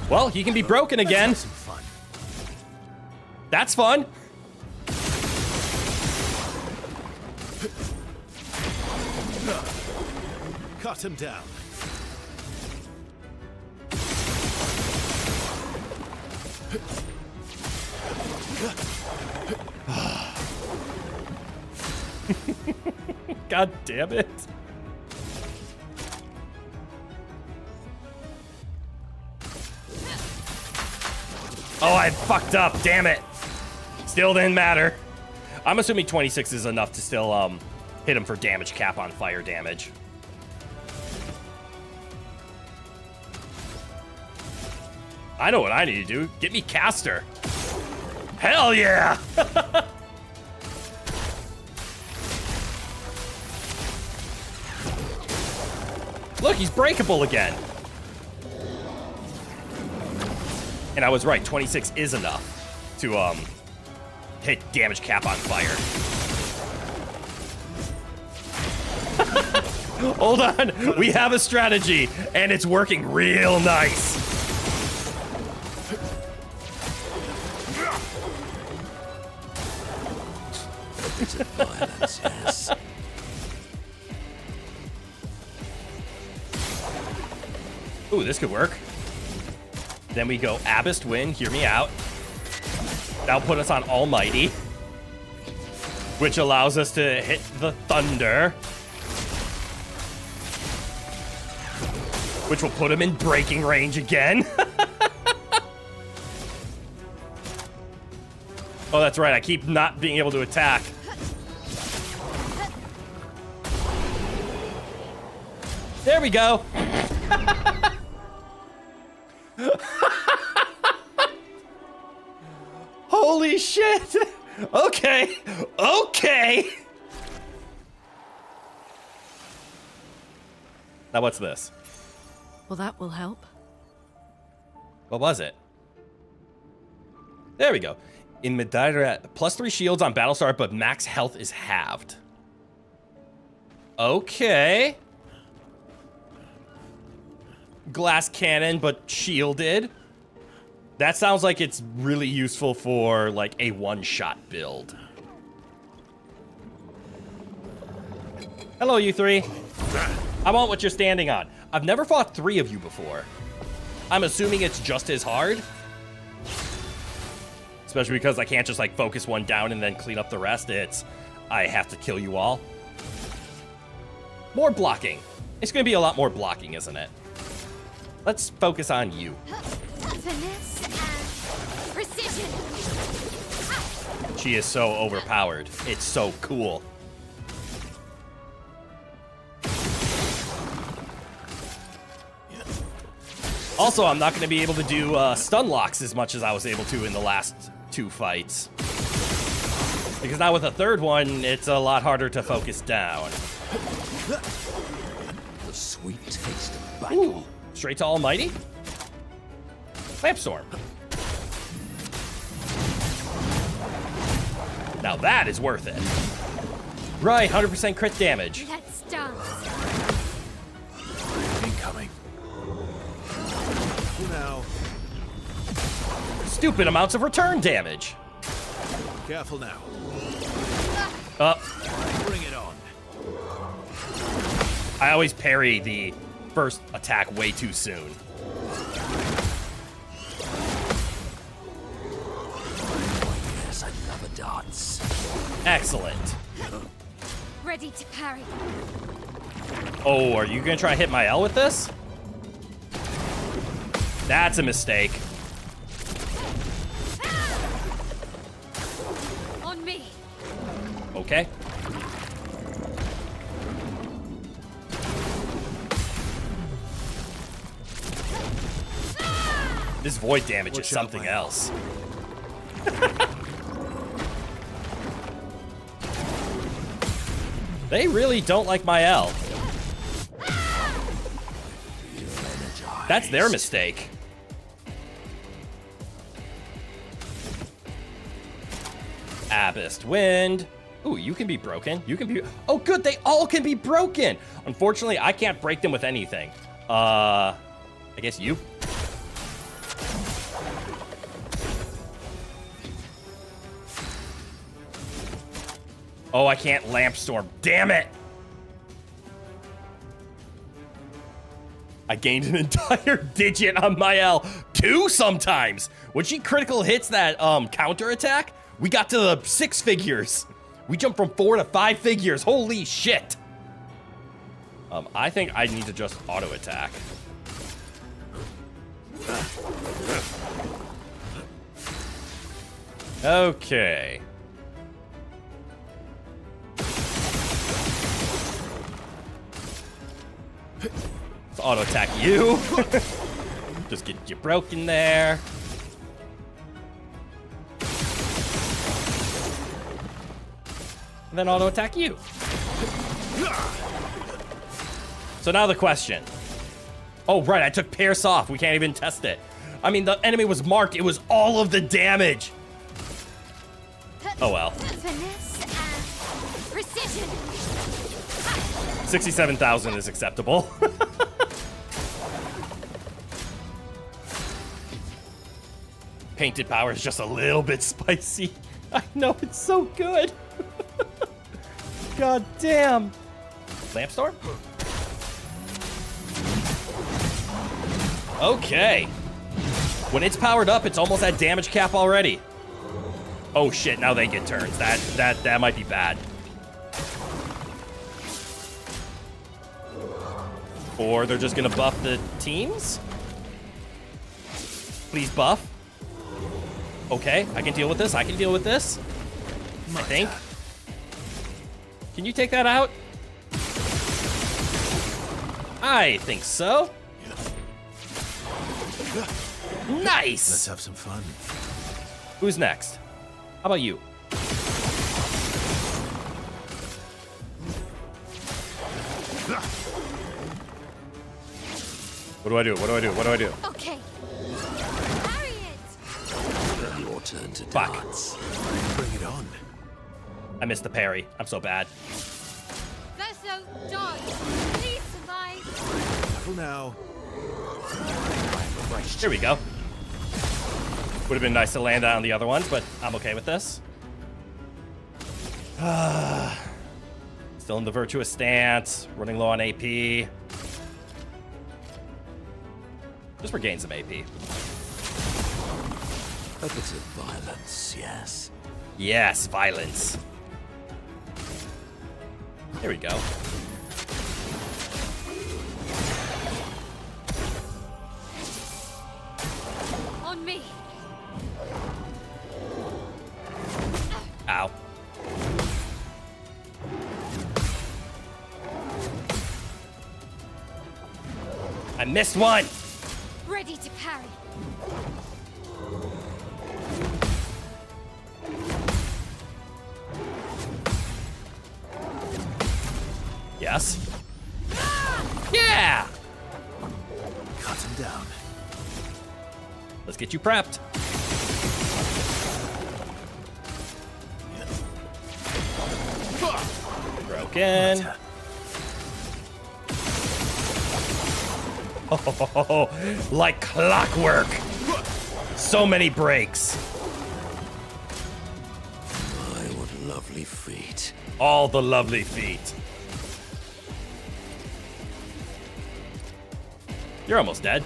S1: Well, he can be broken again.
S2: Some fun.
S1: That's fun.
S2: Cut him down.
S1: God damn it. Oh, I fucked up. Damn it. Still didn't matter. I'm assuming 26 is enough to still hit him for damage cap on fire damage. I know what I need to do. Get me caster. Hell yeah. Look, he's breakable again. And I was right, 26 is enough to hit damage cap on fire. Hold on, we have a strategy, and it's working real nice.
S2: Violence, yes.
S1: Ooh, this could work. Then we go Abyssed Wind, hear me out. That'll put us on Almighty, which allows us to hit the Thunder, which will put him in breaking range again. Oh, that's right, I keep not being able to attack. There we go. Holy shit. Okay. Okay. Now what's this?
S14: Well, that will help.
S1: What was it? There we go. In Medira, +3 shields on battle start, but max health is halved. Okay. Glass cannon, but shielded. That sounds like it's really useful for, like, a one-shot build. Hello, you three. I want what you're standing on. I've never fought 3 of you before. I'm assuming it's just as hard. Especially because I can't just like focus one down and then clean up the rest. I have to kill you all. More blocking. It's going to be a lot more blocking, isn't it? Let's focus on you.
S4: Finesse and precision.
S1: She is so overpowered. It's so cool. Also, I'm not going to be able to do stun locks as much as I was able to in the last 2 fights. Because now with a third one, it's a lot harder to focus down.
S2: The sweet taste of battle.
S1: Ooh, straight to Almighty? Lampstorm. Now that is worth it. Right, 100% crit damage.
S4: Let's dance.
S13: Incoming. Now.
S1: Stupid amounts of return damage.
S13: Careful now.
S1: Bring it on. I always parry the first attack way too soon.
S2: Yes, I love a dance.
S1: Excellent.
S4: Ready to parry.
S1: Oh, are you gonna try to hit my L with this? That's a mistake.
S4: On me.
S1: Okay. This void damage is something else. They really don't like my L. That's their mistake. Abyssed Wind. Ooh, you can be broken. You can be... Oh, good. They all can be broken. Unfortunately, I can't break them with anything. I guess you. Oh, I can't Lampstorm. Damn it. I gained an entire digit on my L. 2 sometimes. When she critical hits that counter attack, we got to the 6 figures. We jumped from 4 to 5 figures. Holy shit. I think I need to just auto attack. Okay. Let's auto attack you. Just get you broken there. And then auto attack you. So now the question. Oh, right, I took Pierce off. We can't even test it. I mean, the enemy was marked. It was all of the damage. Oh, well.
S4: Finesse and precision.
S1: 67,000 is acceptable. Painted power is just a little bit spicy. I know, it's so good. God damn. Lampstorm? Okay. When it's powered up, it's almost at damage cap already. Oh shit, now they get turns. That might be bad. Or they're just gonna buff the teams? Please buff. Okay, I can deal with this. I can deal with this. I think. Can you take that out? I think so. Nice!
S13: Let's have some fun.
S1: Who's next? How about you? What do I do? What do I do? What do I do?
S4: Okay. Parry it.
S2: Your turn to
S1: Fuck.
S2: dance.
S13: Bring it on.
S1: I missed the parry. I'm so bad.
S4: Verso, dodge. Please survive.
S13: Careful now.
S1: Here we go. Would have been nice to land on the other ones, but I'm okay with this. Still in the virtuous stance, running low on AP. Just regain some AP.
S2: A bit of violence, yes.
S1: Yes, violence. Here we go.
S4: On me.
S1: Ow. I missed one.
S4: Ready to parry.
S1: Yes. Yeah.
S2: Cut him down.
S1: Let's get you prepped. Broken. Oh, like clockwork. So many breaks.
S2: My, what lovely feet.
S1: All the lovely feet. You're almost dead.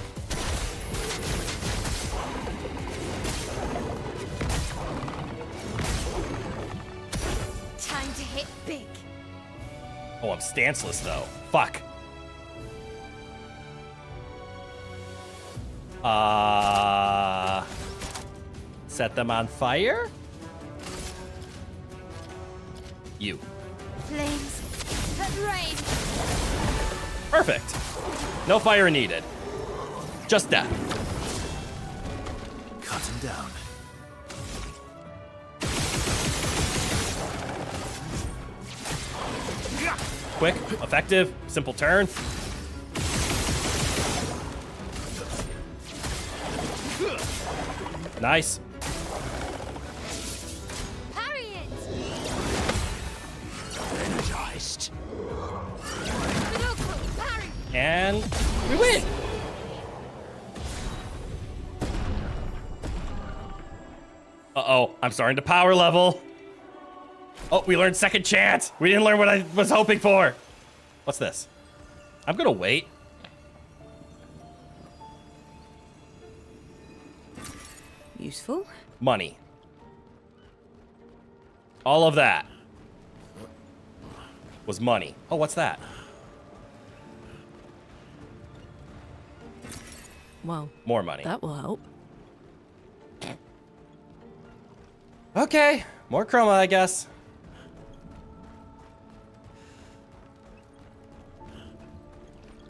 S4: Time to hit big.
S1: Oh, I'm stanceless though. Fuck. Set them on fire? You.
S4: Flames. Rain.
S1: Perfect. No fire needed. Just death.
S2: Cut him down.
S1: Quick, effective, simple turn. Nice.
S4: Parry it.
S2: Energized.
S4: Parry.
S1: And we win. Uh-oh, I'm starting to power level. Oh, we learned second chance. We didn't learn what I was hoping for. What's this? I'm gonna wait.
S6: Useful.
S1: Money. All of that was money. Oh, what's that?
S14: Well,
S1: more money.
S14: That will help.
S1: Okay, more chroma, I guess.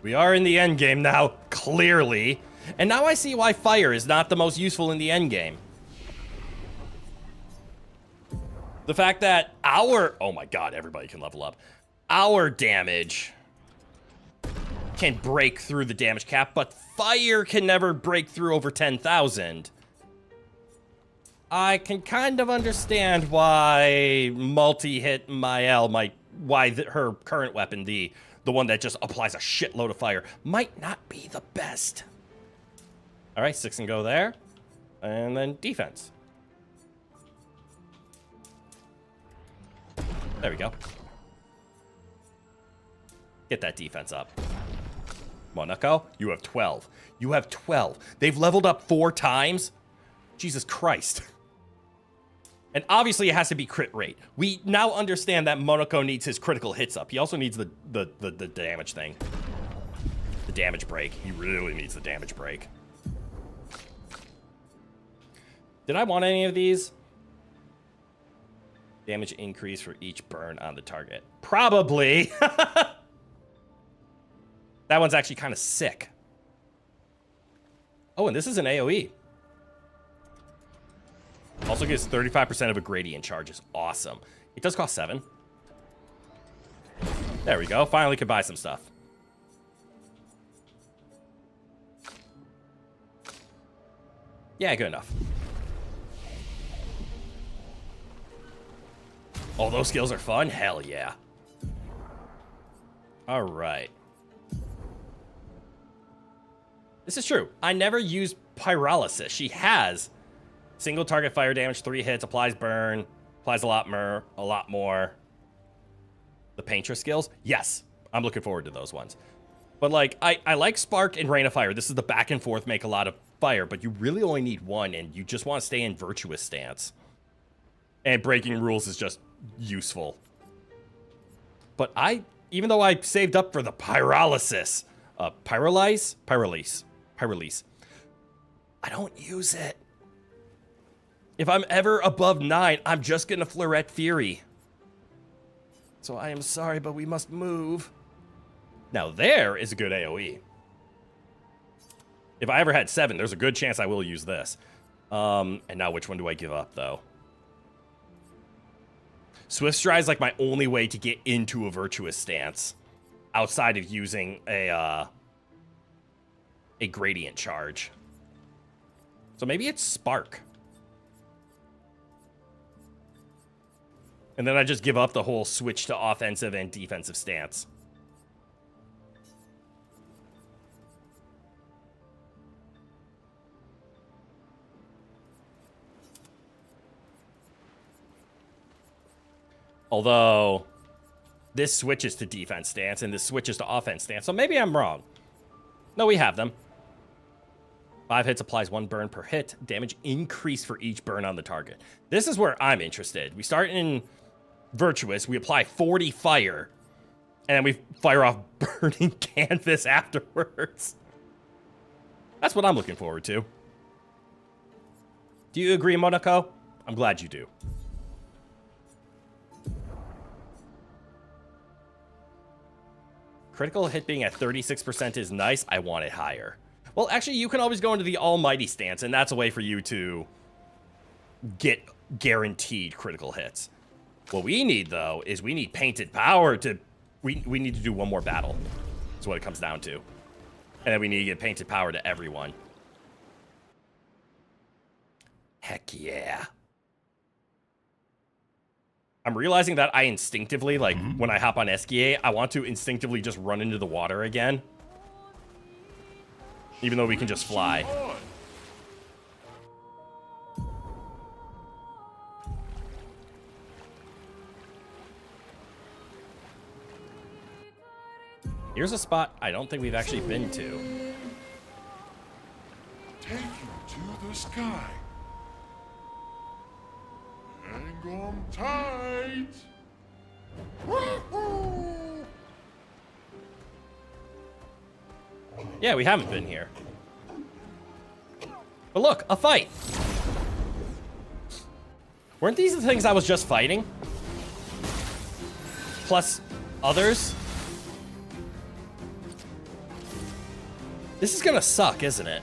S1: We are in the end game now, clearly. And now I see why fire is not the most useful in the end game. The fact that our... Oh my god, everybody can level up. Our damage can break through the damage cap, but fire can never break through over 10,000. I can kind of understand why multi-hit Mael might... Why her current weapon, the one that just applies a shitload of fire, might not be the best. All right, 6 and go there. And then defense. There we go. Get that defense up. Monaco, you have 12. You have 12. They've leveled up 4 times? Jesus Christ. And obviously it has to be crit rate. We now understand that Monaco needs his critical hits up. He also needs the damage thing. The damage break. He really needs the damage break. Did I want any of these? Damage increase for each burn on the target. Probably. That one's actually kind of sick. Oh, and this is an AoE. Also gives 35% of a gradient charge. Awesome. It does cost 7. There we go. Finally could buy some stuff. Yeah, good enough. Oh, those skills are fun? Hell yeah. All right. This is true. I never use Pyrolysis. She has single target fire damage, 3 hits, applies burn, applies a lot more. The Painter skills? Yes. I'm looking forward to those ones. But, like, I like Spark and Rain of Fire. This is the back and forth make a lot of fire, but you really only need one, and you just want to stay in Virtuous stance. And breaking rules is just useful. But even though I saved up for the Pyrolysis, Pyrolyse, I don't use it. If I'm ever above 9, I'm just gonna Fleuret Fury. So I am sorry, but we must move. Now there is a good AoE. If I ever had 7, there's a good chance I will use this. And now which one do I give up, though? Swift Stride is like my only way to get into a Virtuous stance outside of using a Gradient Charge. So maybe it's Spark. And then I just give up the whole switch to offensive and defensive stance. Although, this switches to defense stance, and this switches to offense stance, so maybe I'm wrong. No, we have them. 5 hits applies 1 burn per hit. Damage increase for each burn on the target. This is where I'm interested. We start in Virtuous, we apply 40 fire, and then we fire off burning canvas afterwards. That's what I'm looking forward to. Do you agree, Monaco? I'm glad you do. Critical hit being at 36% is nice. I want it higher. Well, actually, you can always go into the Almighty stance, and that's a way for you to get guaranteed critical hits. What we need, though, is we need Painted Power to... We need to do one more battle. That's what it comes down to. And then we need to get Painted Power to everyone. Heck yeah. I'm realizing that I instinctively, like, when I hop on Esquier, I want to instinctively just run into the water again. Even though we can just fly. Here's a spot I don't think we've actually been to.
S16: Take you to the sky. Hang on tight. Woohoo!
S1: Yeah, we haven't been here. But look, a fight. Weren't these the things I was just fighting? Plus others? This is gonna suck, isn't it?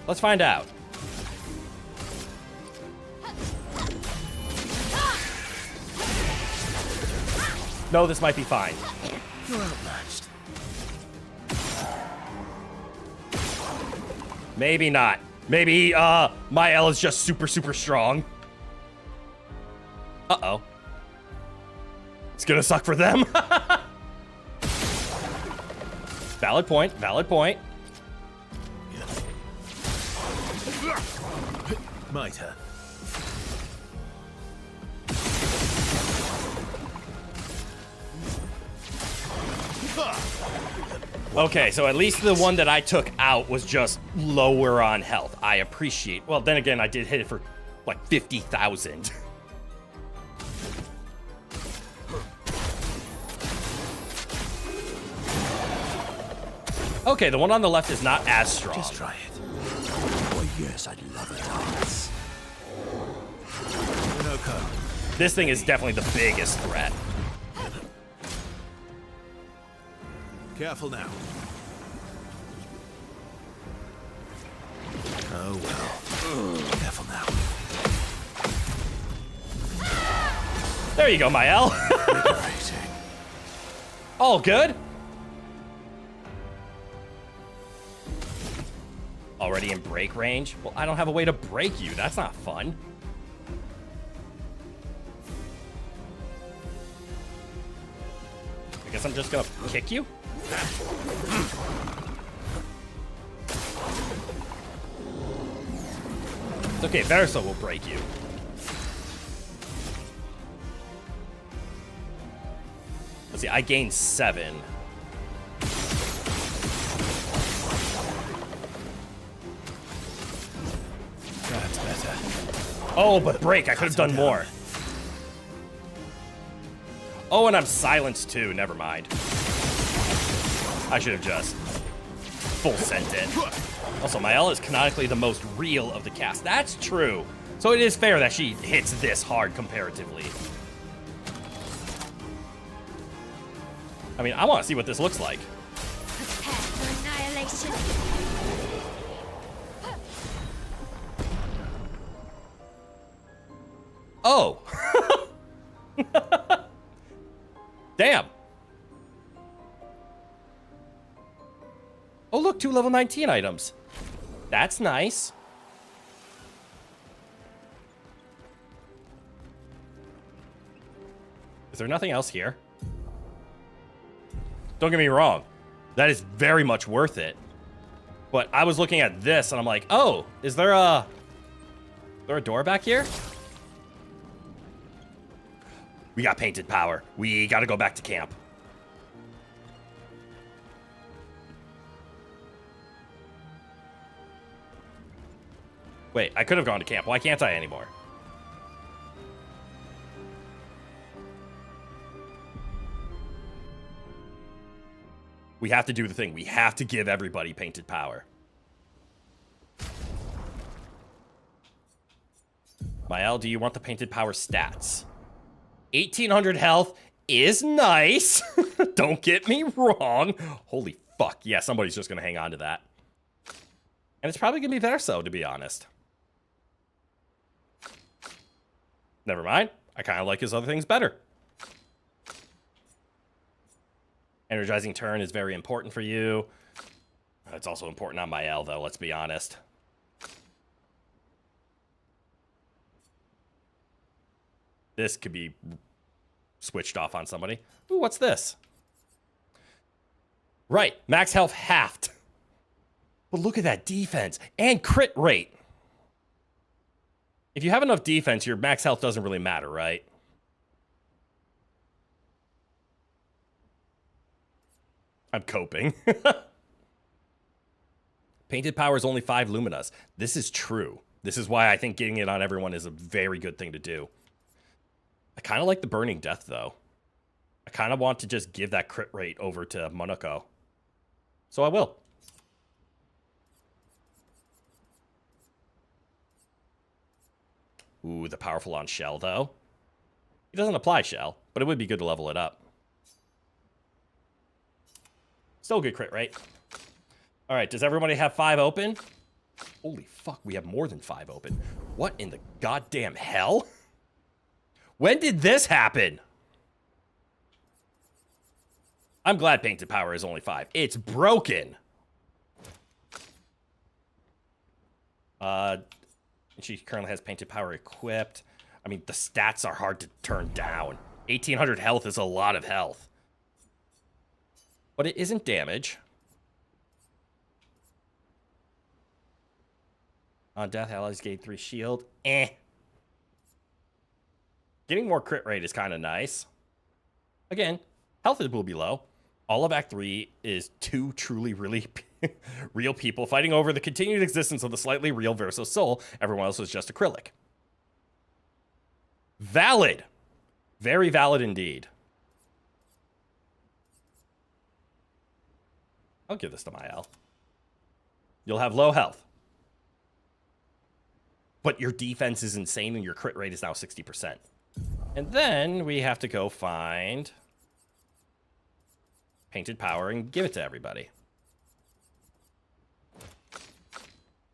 S1: Let's find out. No, this might be fine.
S9: You're outmatched.
S1: Maybe not. Maybe, my L is just super, super strong. Uh-oh. It's gonna suck for them. Valid point, valid point.
S13: Might have.
S1: Okay, so at least the one that I took out was just lower on health. I appreciate. Well, then again, I did hit it for like 50,000. Okay, the one on the left is not as strong.
S13: Just try it.
S2: Oh yes, I'd love it.
S13: Chroneco.
S1: This thing is definitely the biggest threat.
S13: Careful now. Oh well. Careful now.
S1: There you go, Mael. All good. Already in break range? Well, I don't have a way to break you. That's not fun. I guess I'm just gonna kick you? It's okay, Verso will break see, I gained 7.
S13: That's better.
S1: Oh, but break, I could have done more. Oh, and I'm silenced too, never mind. I should have just full sent it. Also, Mael is canonically the most real of the cast. That's true. So it is fair that she hits this hard comparatively. I mean, I want to see what this looks like.
S12: Prepare for annihilation.
S1: Oh. Damn. Oh, look, 2 level 19 items. That's nice. Is there nothing else here? Don't get me wrong. That is very much worth it. But I was looking at this and I'm like, oh, is there a door back here? We got painted power. We gotta go back to camp. Wait, I could have gone to camp. Why can't I anymore? We have to do the thing. We have to give everybody painted power. Mael, do you want the painted power stats? 1800 health is nice. Don't get me wrong. Holy fuck. Yeah, somebody's just going to hang on to that. And it's probably going to be Verso, to be honest. Never mind. I kind of like his other things better. Energizing turn is very important for you. It's also important on Mael, though, let's be honest. This could be switched off on somebody. Ooh, what's this? Right, max health halved. But look at that defense and crit rate. If you have enough defense, your max health doesn't really matter, right? I'm coping. Painted power is only 5 luminas. This is true. This is why I think getting it on everyone is a very good thing to do. I kind of like the burning death, though. I kind of want to just give that crit rate over to Monaco. So I will. Ooh, the powerful on Shell, though. It doesn't apply Shell, but it would be good to level it up. Still a good crit rate. All right, does everybody have 5 open? Holy fuck, we have more than 5 open. What in the goddamn hell? When did this happen? I'm glad painted power is only 5. It's broken. She currently has painted power equipped. I mean, the stats are hard to turn down. 1800 health is a lot of health. But it isn't damage. On death, allies gain 3 shield. Eh. Getting more crit rate is kind of nice. Again, health will be low. All of Act 3 is 2 truly, really real people fighting over the continued existence of the slightly real Verso soul. Everyone else was just acrylic. Valid. Very valid indeed. I'll give this to Mael. You'll have low health. But your defense is insane and your crit rate is now 60%. And then we have to go find painted power and give it to everybody.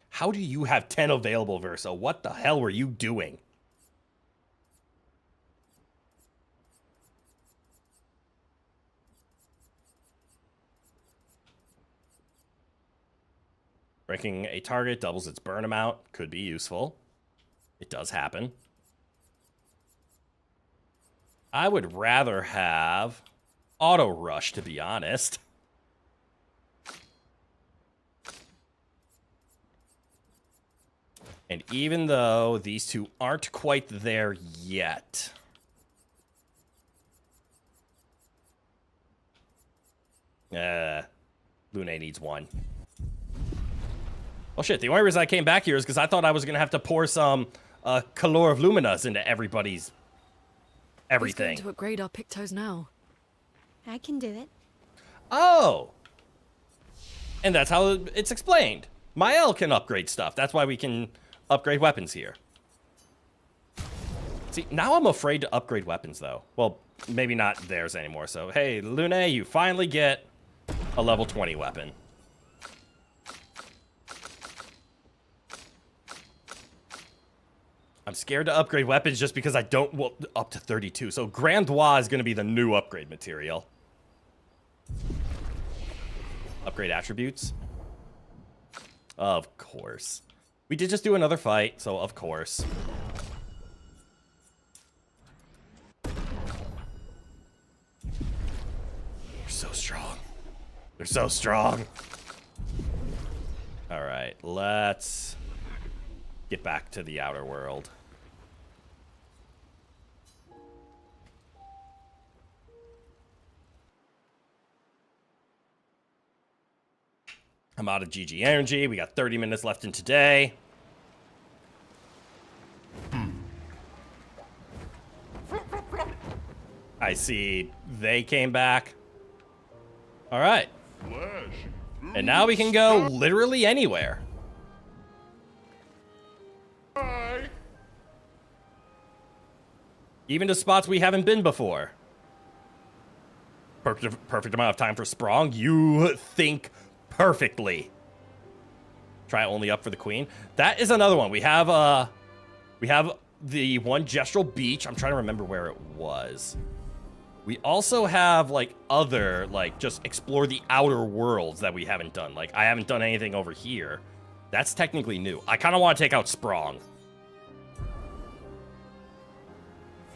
S1: How do you have 10 available, Verso? What the hell were you doing? Breaking a target doubles its burn amount. Could be useful. It does happen. I would rather have auto rush, to be honest. And even though these two aren't quite there yet, Lune needs one. Oh shit, the only reason I came back here is because I thought I was going to have to pour some Color of Luminous into everybody's everything.
S14: Who's going to upgrade our Pictos now?
S12: I can do it.
S1: Oh! And that's how it's explained. Mael can upgrade stuff. That's why we can upgrade weapons here. See, now I'm afraid to upgrade weapons, though. Well, maybe not theirs anymore. So, hey, Lune, you finally get a level 20 weapon. I'm scared to upgrade weapons just because I don't... Well, up to 32. So, Grandois is going to be the new upgrade material. Upgrade attributes. Of course. We did just do another fight, so of course. They're so strong. They're so strong. All right, let's get back to the outer world. I'm out of GG energy. We got 30 minutes left in today. I see they came back. All right. And now we can go literally anywhere. Even to spots we haven't been before. Perfect amount of time for Sprong. You think perfectly. Try only up for the queen. That is another one. We have the one gestural beach. I'm trying to remember where it was. We also have like other, like, just explore the outer worlds that we haven't done. Like, I haven't done anything over here. That's technically new. I kind of want to take out Sprong.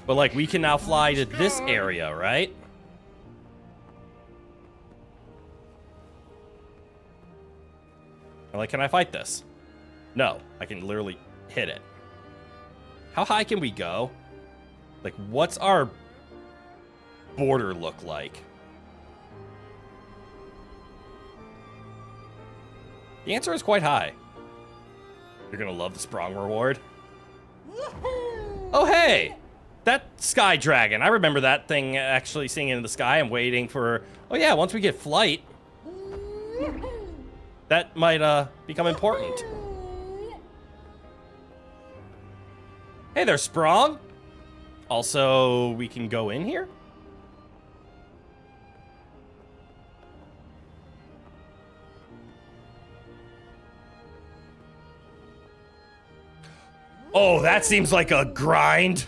S1: But like, we can now fly to this area, right? Like, can I fight this? No, I can literally hit it. How high can we go? Like, what's our border look like? The answer is quite high. You're gonna love the Sprong reward. Oh, hey! That sky dragon. I remember that thing actually singing in the sky. I'm waiting for... Oh, yeah, once we get flight... That might become important. Hey there, Sprong. Also, we can go in here? Oh, that seems like a grind.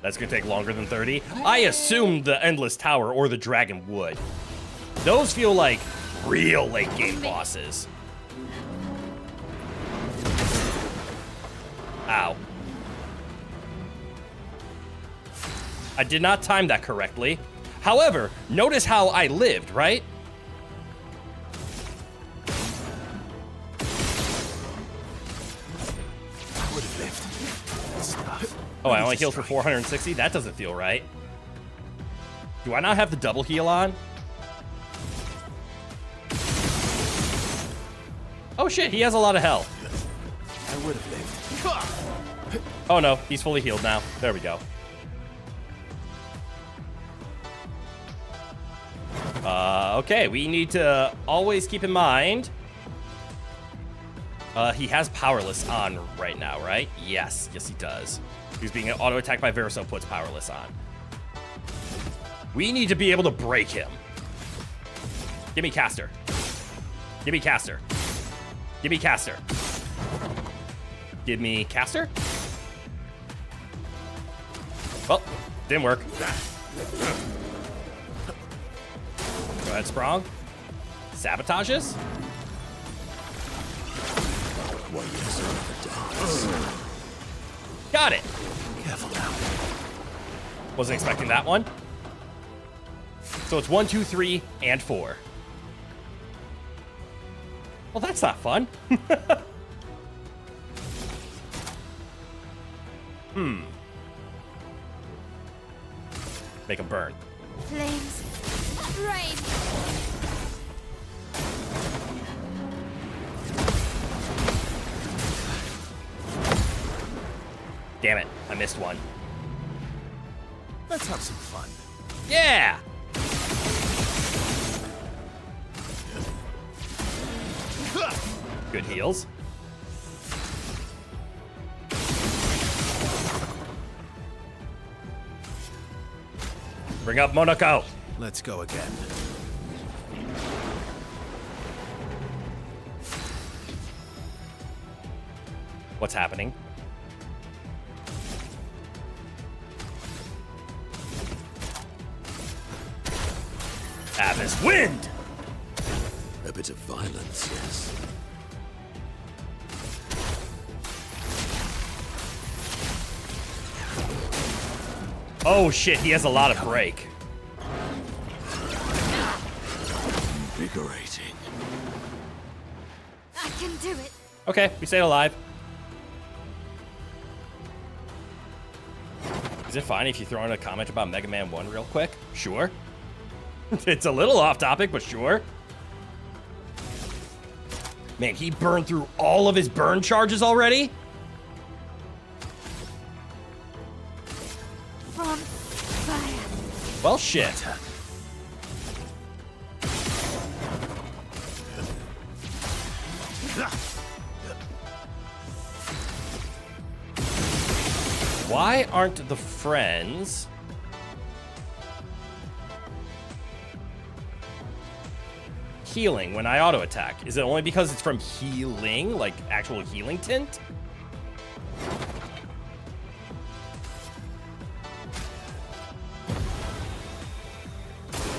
S1: That's gonna take longer than 30. I assumed the Endless Tower or the Dragon would. Those feel like real late game bosses. Ow. I did not time that correctly. However, notice how I lived, right?
S13: I would have lived. Stuff.
S1: Oh, I only healed for 460? That doesn't feel right. Do I not have the double heal on? Oh shit, he has a lot of health.
S13: I would have lived.
S1: Oh no, he's fully healed now. There we go. Okay, we need to always keep in mind... he has Powerless on right now, right? Yes, yes he does. He's being auto-attacked by Verso puts Powerless on. We need to be able to break him. Give me Caster. Give me Caster. Give me Caster. Give me Caster? Well, didn't work. Go ahead, Sprong. Sabotages? Got it.
S13: Careful now.
S1: Wasn't expecting that one. So it's 1, 2, 3, and 4. Well, that's not fun. Make them burn.
S4: Flames. Rain.
S1: Damn it, I missed one.
S13: Let's have some fun.
S1: Yeah! Good heals. Bring up Monaco.
S13: Let's go again.
S1: What's happening? Abyss wind!
S2: A bit of violence, yes.
S1: Oh shit, he has a lot of break.
S2: Invigorating.
S4: I can do it.
S1: Okay, we stayed alive. Is it fine if you throw in a comment about Mega Man 1 real quick? Sure. It's a little off topic, but sure. Man, he burned through all of his burn charges already?
S4: From fire.
S1: Well, shit. Why aren't the friends healing when I auto attack? Is it only because it's from healing, like actual healing tint?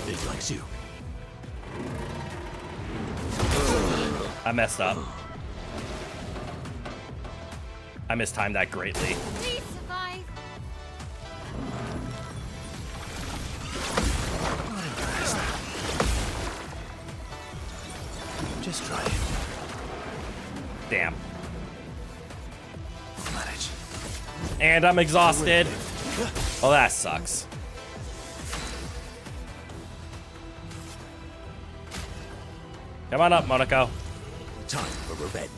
S2: It likes you.
S1: I messed up. I mistimed that greatly.
S4: Please survive.
S13: Just try it.
S1: Damn.
S13: We'll manage.
S1: And I'm exhausted. Well, that sucks. Come on up, Monaco.
S2: Time for revenge.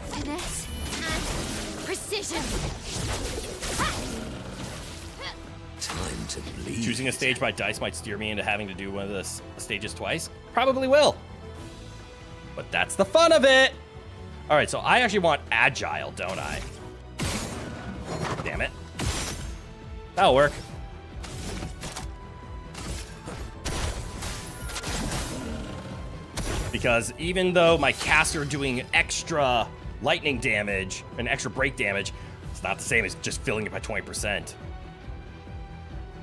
S4: Finesse and precision.
S2: Time to bleed.
S1: Choosing a stage by dice might steer me into having to do one of the stages twice. Probably will. But that's the fun of it. All right, so I actually want agile, don't I? Damn it. That'll work. Because even though my casts are doing extra lightning damage and extra break damage, it's not the same as just filling it by 20%.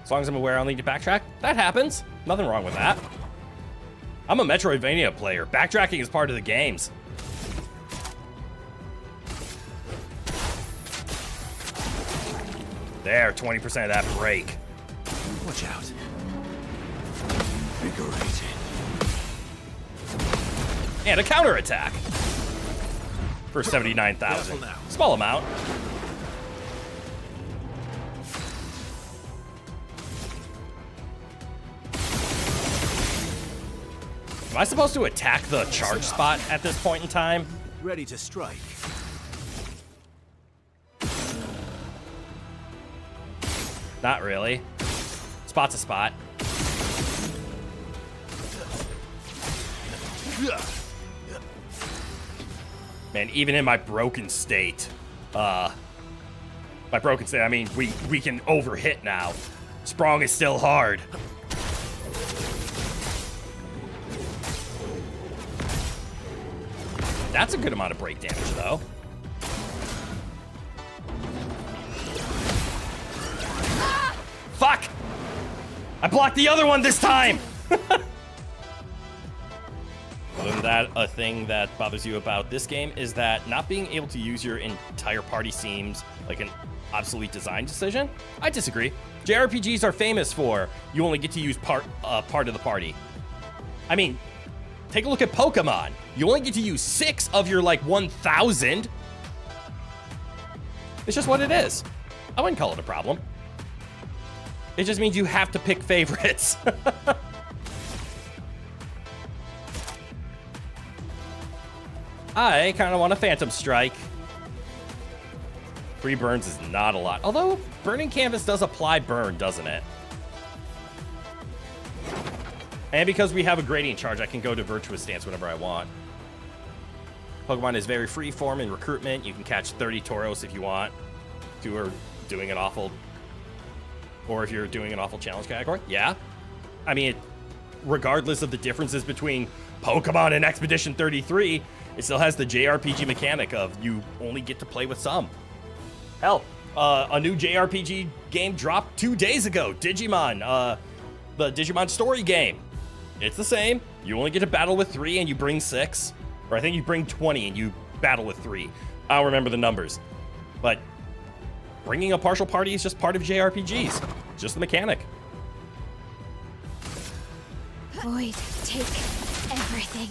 S1: As long as I'm aware I'll need to backtrack, that happens. Nothing wrong with that. I'm a Metroidvania player. Backtracking is part of the games. There, 20% of that break.
S13: Watch out.
S2: Invigorating.
S1: And a counterattack. For 79,000. Small amount. Am I supposed to attack the charge spot at this point in time?
S13: Ready to strike.
S1: Not really. Spot's a spot. Man, even in my broken state, I mean, we can overhit now. Sprong is still hard. That's a good amount of break damage, though. Fuck! I blocked the other one this time! Other than that, a thing that bothers you about this game is that not being able to use your entire party seems like an obsolete design decision. I disagree. JRPGs are famous for you only get to use part of the party. I mean, take a look at Pokemon. You only get to use 6 of your, like, 1,000. It's just what it is. I wouldn't call it a problem. It just means you have to pick favorites. I kind of want a Phantom Strike. 3 burns is not a lot. Although, burning canvas does apply burn, doesn't it? And because we have a gradient charge, I can go to Virtuous Stance whenever I want. Pokemon is very free-form in recruitment. You can catch 30 Tauros if you want. If you are doing an awful... Or if you're doing an awful challenge category. Yeah. I mean, regardless of the differences between Pokemon and Expedition 33, it still has the JRPG mechanic of you only get to play with some. Hell, a new JRPG game dropped 2 days ago. Digimon, the Digimon story game. It's the same. You only get to battle with 3 and you bring 6. Or I think you bring 20 and you battle with 3. I don't remember the numbers. But bringing a partial party is just part of JRPGs. It's just the mechanic.
S12: Void, take everything.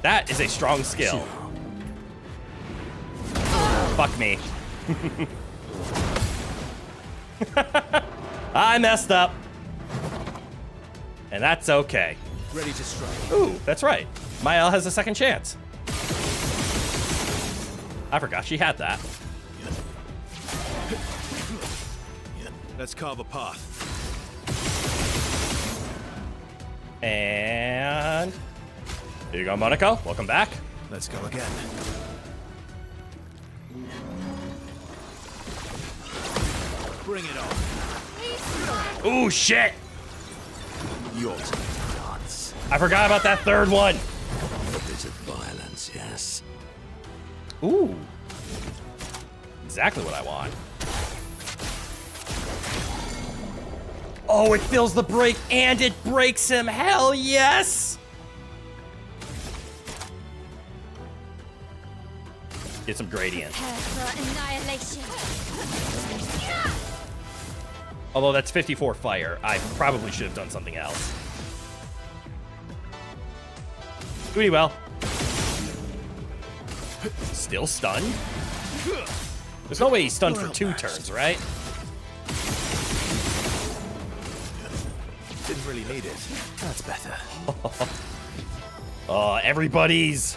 S1: That is a strong skill. Fuck me. I messed up. And that's okay.
S2: Ready to strike.
S1: Ooh, that's right. Mael has a second chance. I forgot she had that.
S2: Let's carve a path.
S1: And here you go, Monaco. Welcome back.
S2: Let's go again. Bring it on.
S1: Ooh, shit.
S2: Your turn to dance.
S1: I forgot about that third one.
S2: A bit of violence, yes.
S1: Ooh. Exactly what I want. Oh, it fills the break and it breaks him. Hell yes. Get some gradient.
S12: Prepare for annihilation.
S1: Although that's 54 fire. I probably should have done something else. Doing well. Still stunned? There's no way he's stunned for 2 turns, right?
S2: Didn't really need it. That's better.
S1: Everybody's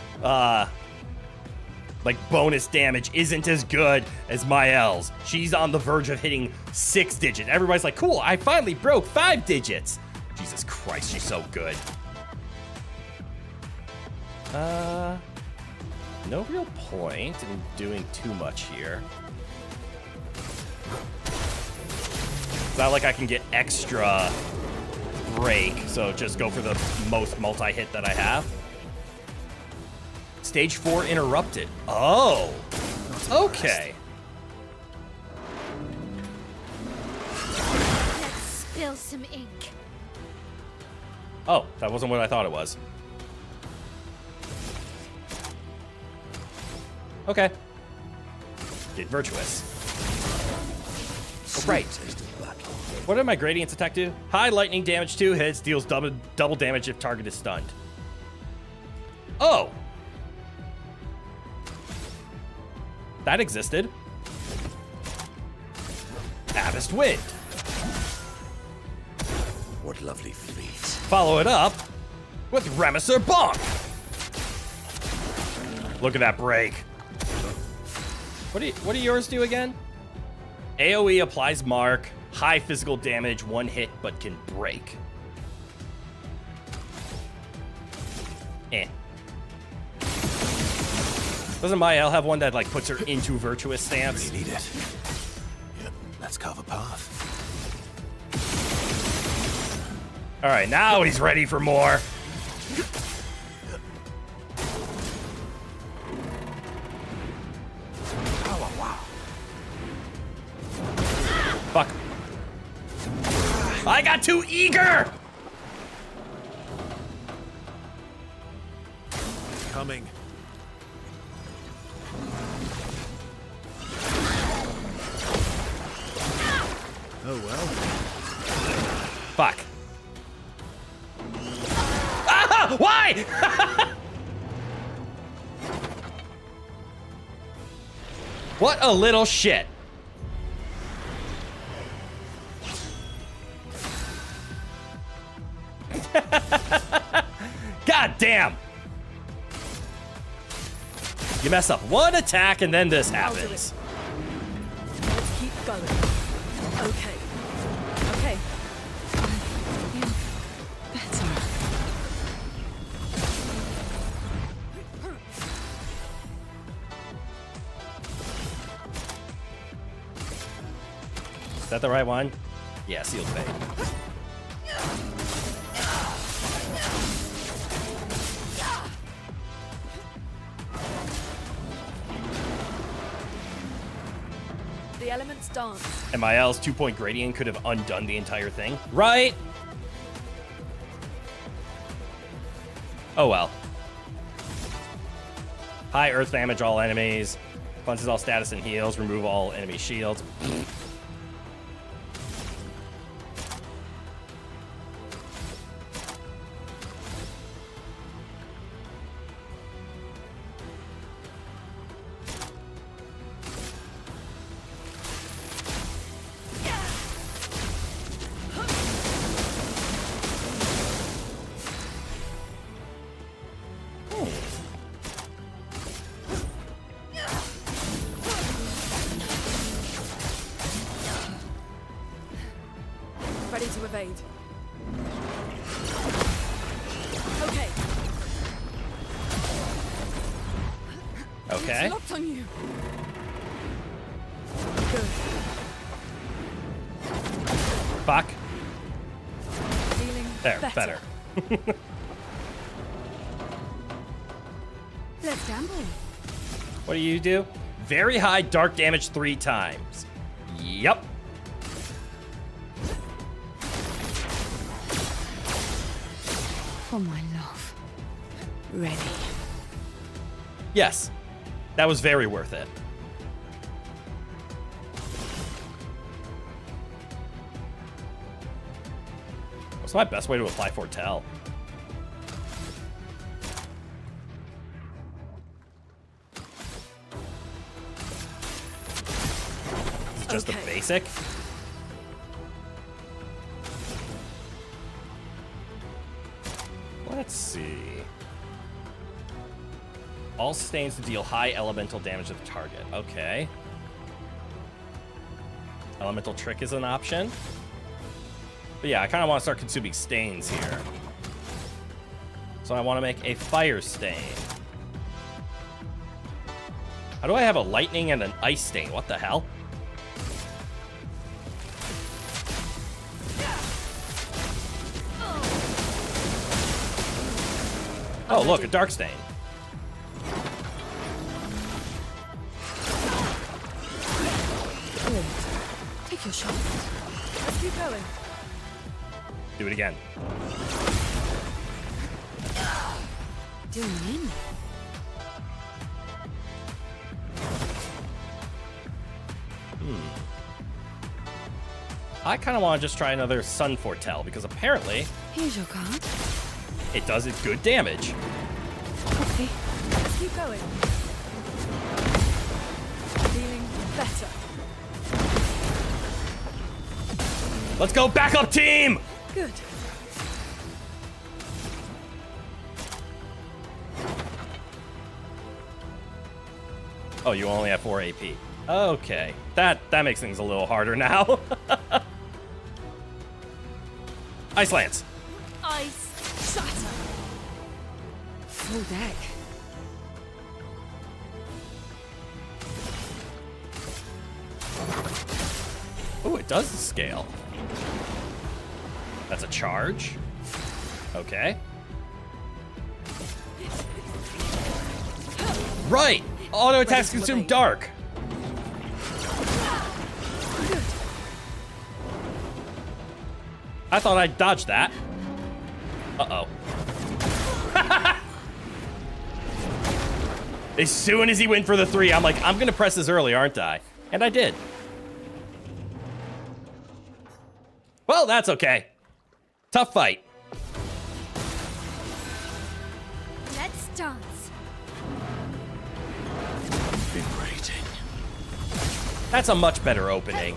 S1: like bonus damage isn't as good as Mael's. She's on the verge of hitting 6 digits. Everybody's like, cool, I finally broke 5 digits. Jesus Christ, she's so good. No real point in doing too much here. It's not like I can get extra break, so just go for the most multi-hit that I have. Stage 4 interrupted. Oh, okay.
S12: Let's spill some ink.
S1: Oh, that wasn't what I thought it was. Okay. Get virtuous. Oh, right. What did my gradients attack do? High lightning damage 2 hits, deals double damage if target is stunned. Oh. That existed. Avast Wind.
S2: What lovely feet.
S1: Follow it up with Remisor Bonk. Look at that break. What do yours do again? AoE applies mark, high physical damage, 1 hit, but can break. Eh. Doesn't Mael have one that like puts her into virtuous stance?
S2: Really need it. Yep, let's carve a path.
S1: All right, now he's ready for more. Fuck. I got too eager!
S2: Coming. Oh well.
S1: Fuck. Ah! Why? What a little shit. God damn. You mess up one attack and then this happens.
S14: Let's keep going. Okay. Okay.
S6: Better.
S1: Is that the right one? Yeah, sealed fate.
S14: The elements dance.
S1: MIL's 2-point gradient could have undone the entire thing. Right? Oh well. High earth damage all enemies. Cleanses all status and heals. Remove all enemy shields.
S14: Ready to evade. Okay.
S1: Okay.
S14: It's locked on you. Good.
S1: Fuck.
S14: Feeling
S1: There, better.
S4: Let's gamble.
S1: What do? Very high dark damage 3 times. Yup.
S4: For my love. Ready.
S1: Yes. That was very worth it. What's my best way to apply foretell? Is it just the basic? Let's see. All stains to deal high elemental damage to the target. Okay. Elemental trick is an option. But yeah, I kind of want to start consuming stains here. So I want to make a fire stain. How do I have a lightning and an ice stain? What the hell? Oh, look, a dark stain.
S14: Good. Take your shot. Let's keep going.
S1: Do it again.
S4: Doing in.
S1: I kind of want to just try another Sun Foretell, because apparently
S4: Here's your card.
S1: it does it good damage.
S14: Okay. Let's keep going. Feeling better.
S1: Let's go, backup team!
S14: Good.
S1: Oh, you only have 4 AP. Okay, that makes things a little harder now. Ice Lance.
S14: Ice shatter.
S6: Full deck.
S1: Oh, it does scale. That's a charge. Okay. Right! Auto attacks consume dark. I thought I'd dodge that. Uh-oh. As soon as he went for the 3, I'm like, I'm gonna press this early, aren't I? And I did. Well, that's okay. Tough fight.
S4: Let's dance.
S2: Been waiting.
S1: That's a much better opening.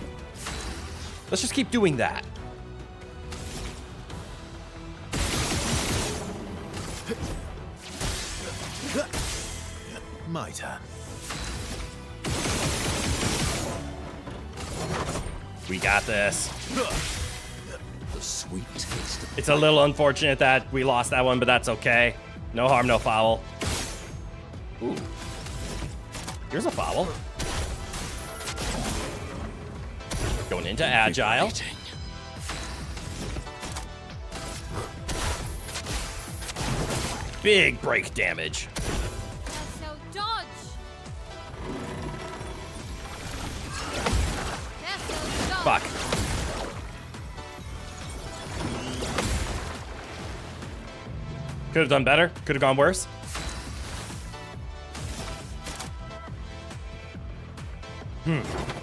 S1: Let's just keep doing that.
S13: My turn.
S1: We got this.
S2: The sweet taste of
S1: It's a little unfortunate that we lost that one, but that's okay. No harm, no foul. Ooh. Here's a foul. Going into agile. Big break damage.
S4: So dodge.
S1: Fuck. Could have done better. Could have gone worse.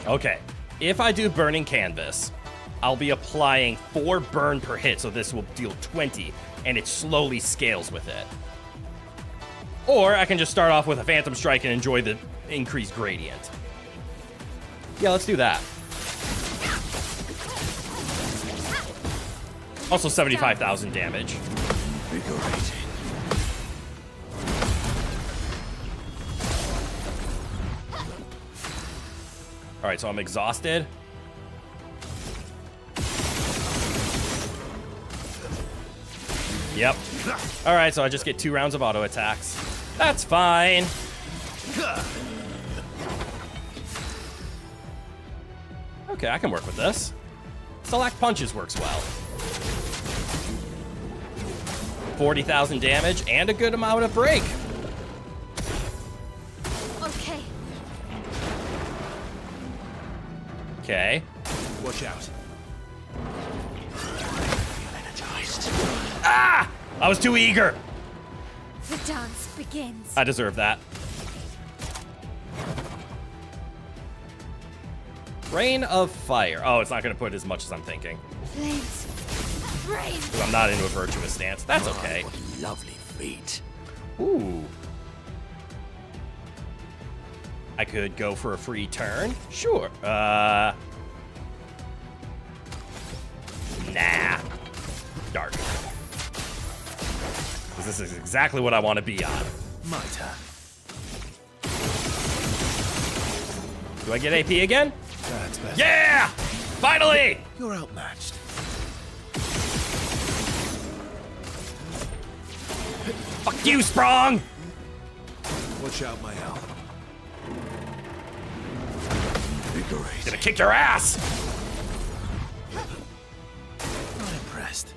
S1: Okay. If I do burning canvas, I'll be applying 4 burn per hit, so this will deal 20, and it slowly scales with it. Or I can just start off with a Phantom Strike and enjoy the increased gradient. Yeah, let's do that. Also 75,000 damage. All right, so I'm exhausted. Yep. All right, so I just get 2 rounds of auto attacks. That's fine. Okay, I can work with this. Select punches works well. 40,000 damage and a good amount of break.
S4: Okay.
S1: Okay.
S13: Watch out.
S2: energized.
S1: Ah! I was too eager.
S4: The dance begins.
S1: I deserve that. Rain of Fire. Oh, it's not going to put as much as I'm thinking.
S4: Flames. Rain.
S1: 'Cause I'm not into a virtuous stance. That's okay.
S2: What lovely feet.
S1: Ooh. I could go for a free turn. Sure. Nah. Dark. 'Cause this is exactly what I want to be on.
S13: My turn.
S1: Do I get AP again?
S13: That's better.
S1: Yeah! Finally!
S13: You're outmatched.
S1: Fuck you, Sprong!
S13: Watch out, my owl.
S1: Gonna kick your ass!
S13: Not impressed.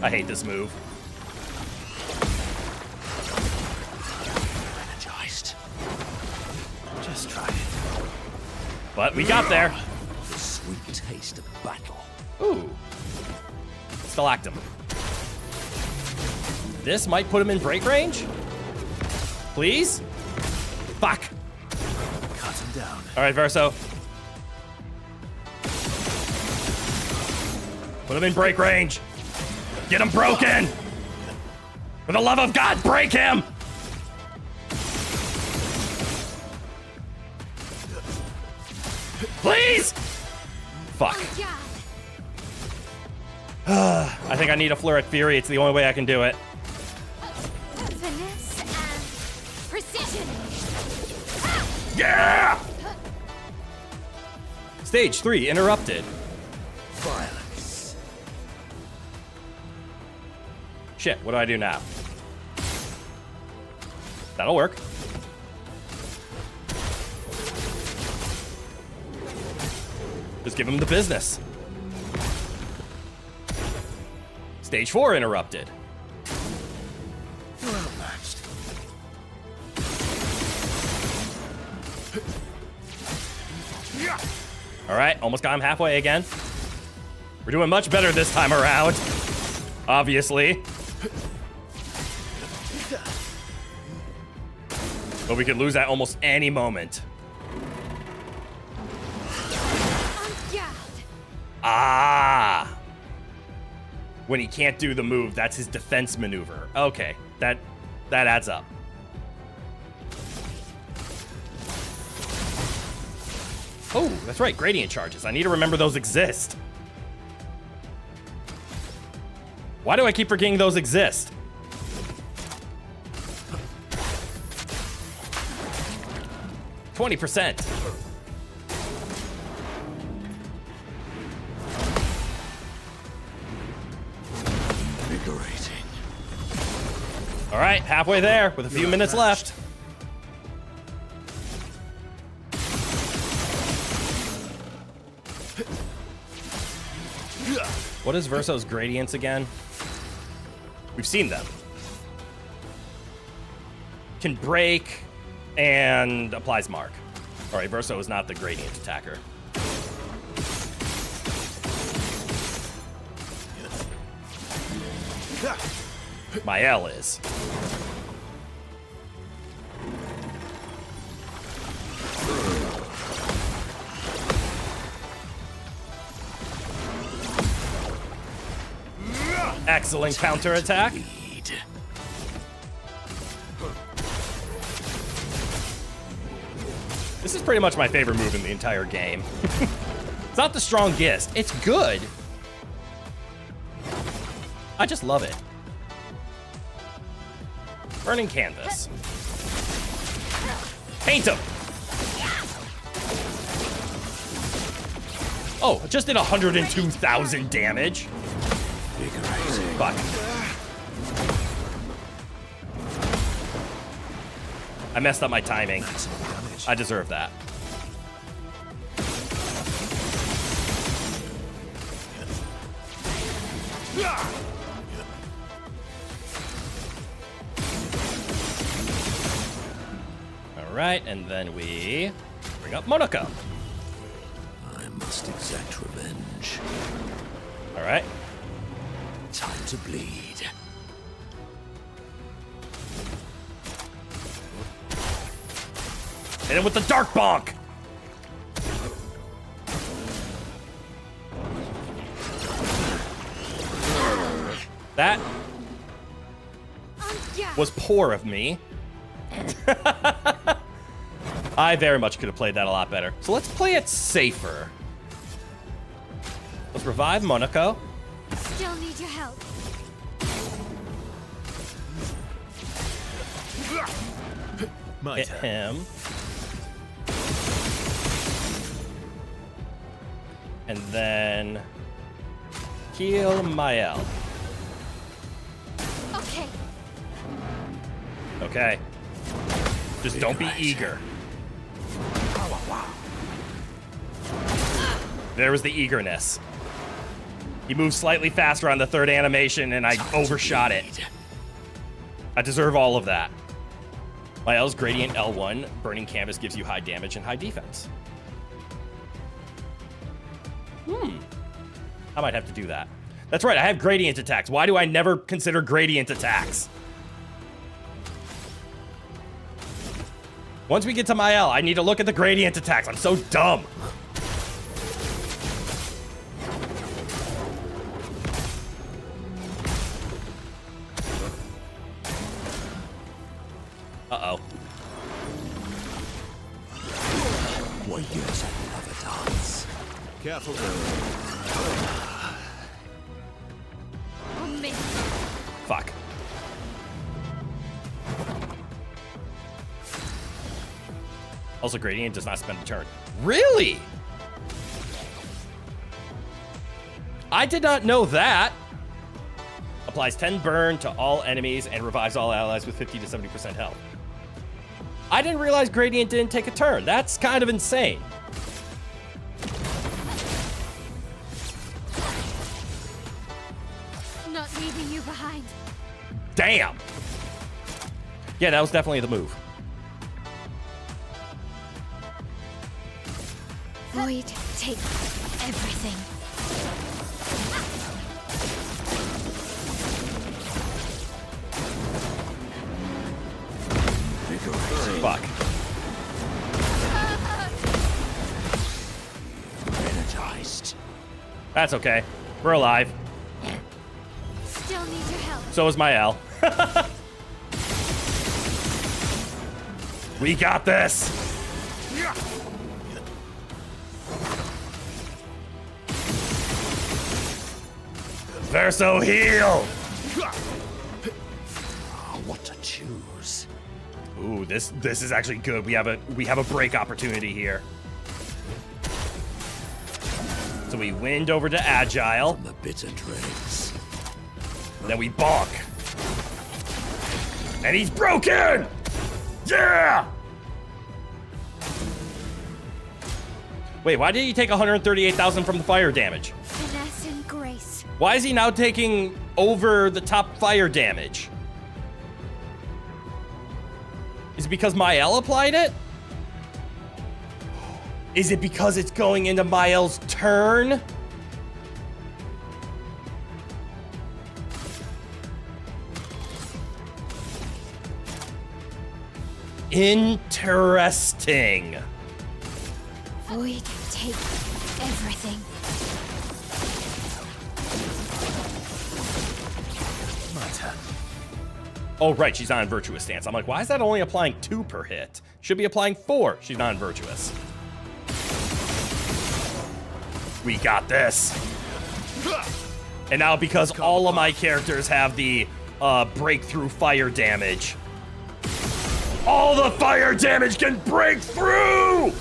S1: I hate this move.
S2: Energized.
S13: Just try it.
S1: But we got there.
S2: The sweet taste of battle.
S1: Ooh. Stalactum. This might put him in break range? Please? Fuck.
S13: Cut him down.
S1: All right, Verso. Put him in break range. Get him broken. For the love of God, break him. Please. Fuck. I think I need a Flurric Fury. It's the only way I can do it.
S4: Finesse and precision.
S1: Yeah! Stage 3 interrupted.
S2: Violence.
S1: Shit, what do I do now? That'll work. Just give him the business. Stage 4 interrupted.
S13: You're outmatched.
S1: All right, almost got him halfway again. We're doing much better this time around. Obviously. But we could lose at almost any moment. Ah! When he can't do the move, that's his defense maneuver. Okay, that adds up. Oh, that's right, gradient charges. I need to remember those exist. Why do I keep forgetting those exist? %.
S2: Invigorating.
S1: All right, halfway there with a few minutes left. What is Verso's gradients again? We've seen them. Can break and applies mark. All right, Verso is not the gradient attacker. Mael is. Excellent counterattack. This is pretty much my favorite move in the entire game. It's not the strongest. It's good. I just love it. Burning canvas. Paint him. Oh, it just did 102,000 damage. Fuck. I messed up my timing. I deserve that. All right, and then we bring up Monaco.
S2: I must exact revenge.
S1: All right.
S2: Time to bleed.
S1: Hit him with the dark bonk. That was poor of me. I very much could have played that a lot better. So let's play it safer. Let's revive Monaco.
S12: Still need your help.
S1: Hit him. And then heal Mael.
S12: Okay.
S1: Okay. Just don't be eager. There was the eagerness. He moved slightly faster on the third animation, and I overshot it. I deserve all of that. Mael's Gradient L1, Burning Canvas gives you high damage and high defense. I might have to do that. That's right, I have gradient attacks. Why do I never consider gradient attacks? Once we get to Mael, I need to look at the gradient attacks. I'm so dumb. Uh-oh.
S2: Warriors love a dance.
S13: Careful.
S12: Oh, Mith.
S1: Fuck. Also, Gradient does not spend a turn. Really? I did not know that. Applies 10 burn to all enemies and revives all allies with 50 to 70% health. I didn't realize Gradient didn't take a turn. That's kind of insane.
S12: Not leaving you behind.
S1: Damn. Yeah, that was definitely the move.
S12: Void, take everything.
S1: Fuck.
S2: Energized.
S1: That's okay. We're alive.
S12: Still need your help.
S1: So is Mael. We got this. Verso, heal!
S2: What to choose?
S1: Ooh, this is actually good. We have a break opportunity here. So we wind over to Agile.
S2: From the bitter dregs.
S1: Then we bonk. And he's broken! Yeah! Wait, why did he take 138,000 from the fire damage?
S4: Finesse and grace.
S1: Why is he now taking over the top fire damage? Is it because Mael applied it? Is it because it's going into Mael's turn? Interesting.
S4: Void, take everything.
S2: My turn.
S1: Oh, right, she's not in Virtuous Stance. I'm like, why is that only applying 2 per hit? Should be applying 4. She's not in Virtuous. We got this. And now because all of my characters have the breakthrough fire damage, all the fire damage can break through!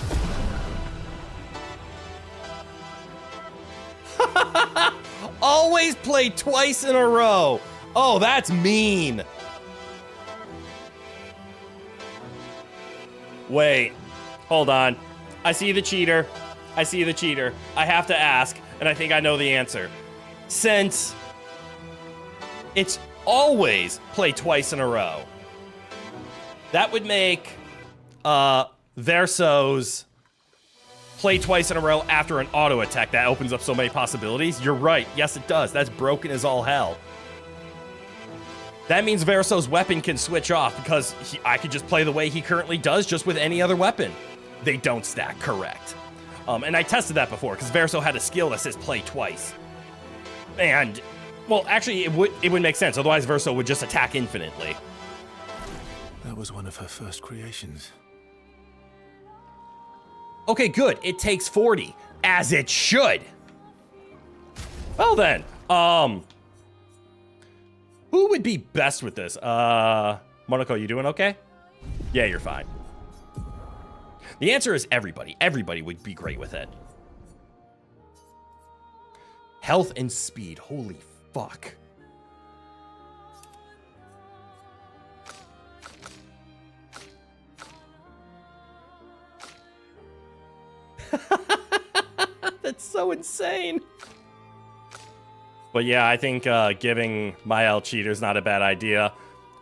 S1: Always play twice in a row. Oh, that's mean. Wait, hold on. I see the cheater. I see the cheater. I have to ask, and I think I know the answer. Since it's always play twice in a row, that would make Verso's play twice in a row after an auto attack. That opens up so many possibilities. You're right. Yes, it does. That's broken as all hell. That means Verso's weapon can switch off because I could just play the way he currently does just with any other weapon. They don't stack, correct. And I tested that before because Verso had a skill that says play twice. And, well, actually, it would make sense. Otherwise, Verso would just attack infinitely.
S13: That was one of her first creations.
S1: Okay, good. It takes 40, as it should. Well then, who would be best with this? Monaco, you doing okay? Yeah, you're fine. The answer is everybody. Everybody would be great with it. Health and speed. Holy fuck. That's so insane. But yeah, I think giving Mael cheater's not a bad idea.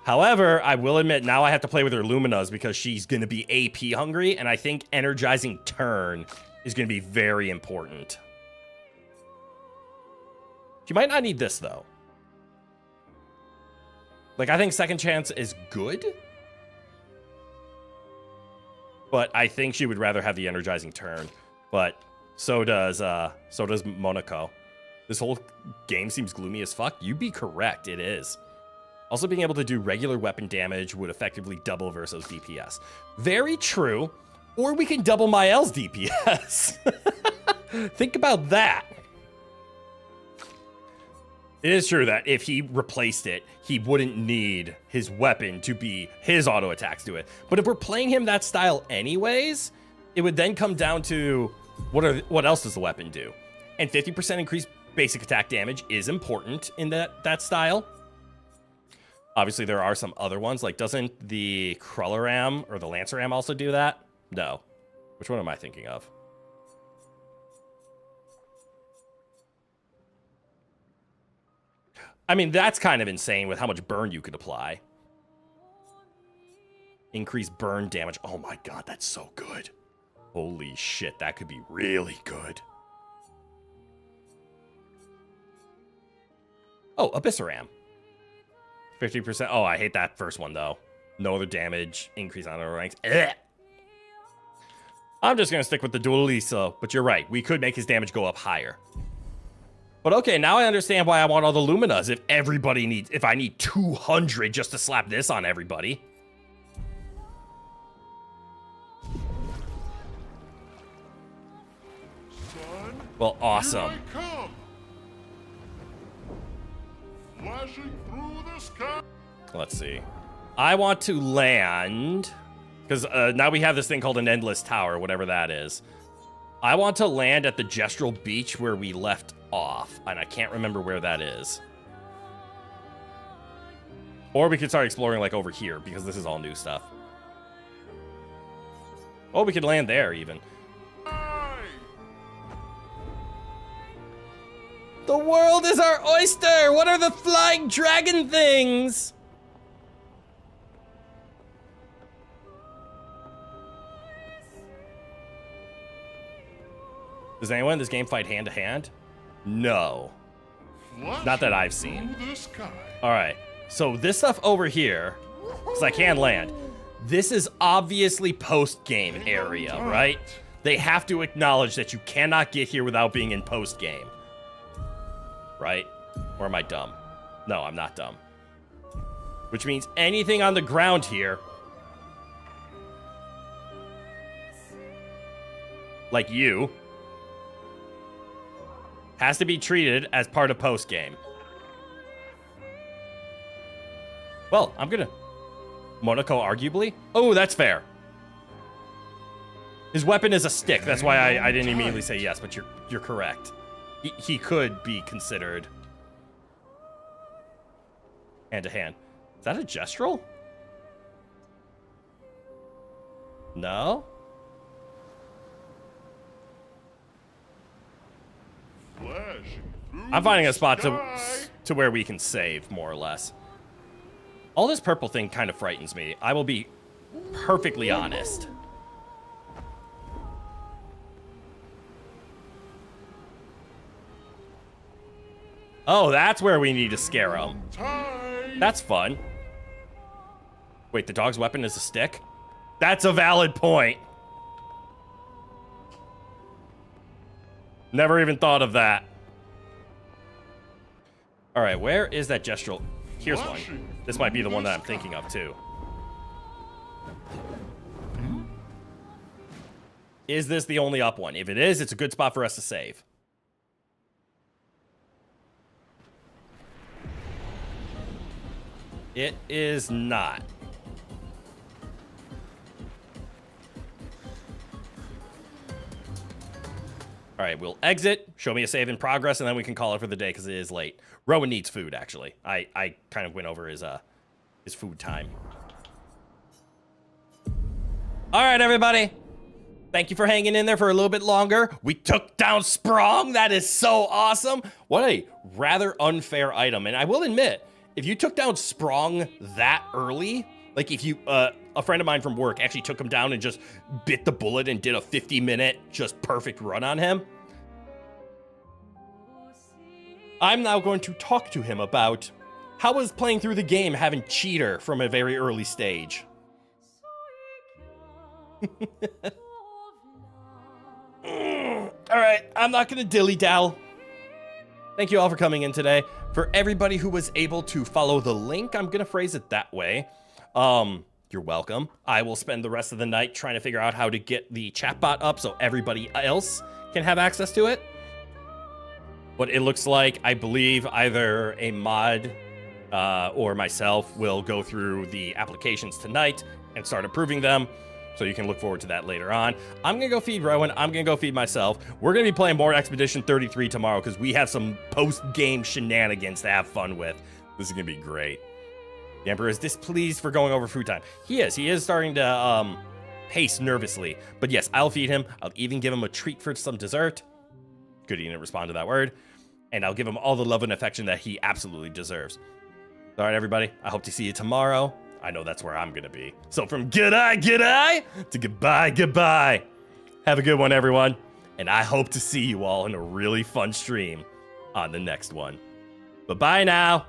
S1: However, I will admit now I have to play with her Luminas because she's going to be AP hungry, and I think energizing turn is going to be very important. She might not need this though. Like, I think second chance is good, but I think she would rather have the energizing turn. But so does Monaco. This whole game seems gloomy as fuck. You'd be correct, it is. Also, being able to do regular weapon damage would effectively double Verso's DPS. Very true. Or we can double Mael's DPS. Think about that. It is true that if he replaced it, he wouldn't need his weapon to be his auto attacks to it. But if we're playing him that style anyways, it would then come down to what else does the weapon do? And 50% increased basic attack damage is important in that style. Obviously, there are some other ones. Like, doesn't the Krulleram or the Lanceram also do that? No. Which one am I thinking of? I mean, that's kind of insane with how much burn you could apply. Increased burn damage. Oh my god, that's so good. Holy shit, that could be really good. Oh, Abyssaram. 50%. Oh, I hate that first one, though. No other damage. Increase on our ranks. Ugh. I'm just going to stick with the Duelista, but you're right. We could make his damage go up higher. But okay, now I understand why I want all the Luminas if I need 200 just to slap this on everybody. Well, awesome.
S16: flashing through the sky.
S1: Let's see. I want to land, because now we have this thing called an endless tower, whatever that is. I want to land at the Gestural Beach where we left off, and I can't remember where that is. Or we could start exploring like over here, because this is all new stuff. Oh, we could land there even. The world is our oyster! What are the flying dragon things? Does anyone in this game fight hand to hand? No. Not that I've seen. Alright, so this stuff over here, because I can land, this is obviously post-game area, right? They have to acknowledge that you cannot get here without being in post-game. Right? Or am I dumb? No, I'm not dumb. Which means anything on the ground here, like you, has to be treated as part of post-game. Well, I'm gonna... Monaco, arguably? Oh, that's fair. His weapon is a stick. That's why I didn't immediately say yes, but you're correct. He could be considered hand-to-hand. Is that a gestural? No? I'm finding a spot to where we can save, more or less. All this purple thing kind of frightens me. I will be perfectly honest. Oh, that's where we need to scare him. That's fun. Wait, the dog's weapon is a stick? That's a valid point. Never even thought of that. All right, where is that gestural? Here's one. This might be the one that I'm thinking of, too. Is this the only up one? If it is, it's a good spot for us to save. It is not. All right, we'll exit, show me a save in progress, and then we can call it for the day because it is late. Rowan needs food, actually. I kind of went over his food time. All right, everybody. Thank you for hanging in there for a little bit longer. We took down Sprong. That is so awesome. What a rather unfair item. And I will admit, if you took down Sprong that early, like if you, a friend of mine from work actually took him down and just bit the bullet and did a 50-minute just perfect run on him. I'm now going to talk to him about how was playing through the game having cheater from a very early stage. All right, I'm not going to dilly-dally. Thank you all for coming in today. For everybody who was able to follow the link, I'm going to phrase it that way. You're welcome. I will spend the rest of the night trying to figure out how to get the chatbot up so everybody else can have access to it. But it looks like, I believe, either a mod or myself will go through the applications tonight and start approving them. So you can look forward to that later on. I'm going to go feed Rowan. I'm going to go feed myself. We're going to be playing more Expedition 33 tomorrow because we have some post-game shenanigans to have fun with. This is going to be great. The Emperor is displeased for going over food time. He is. He is starting to pace nervously. But yes, I'll feed him. I'll even give him a treat for some dessert. Good, he didn't respond to that word. And I'll give him all the love and affection that he absolutely deserves. All right, everybody. I hope to see you tomorrow. I know that's where I'm going to be. So from g'day to goodbye. Have a good one, everyone. And I hope to see you all in a really fun stream on the next one. Bye-bye now.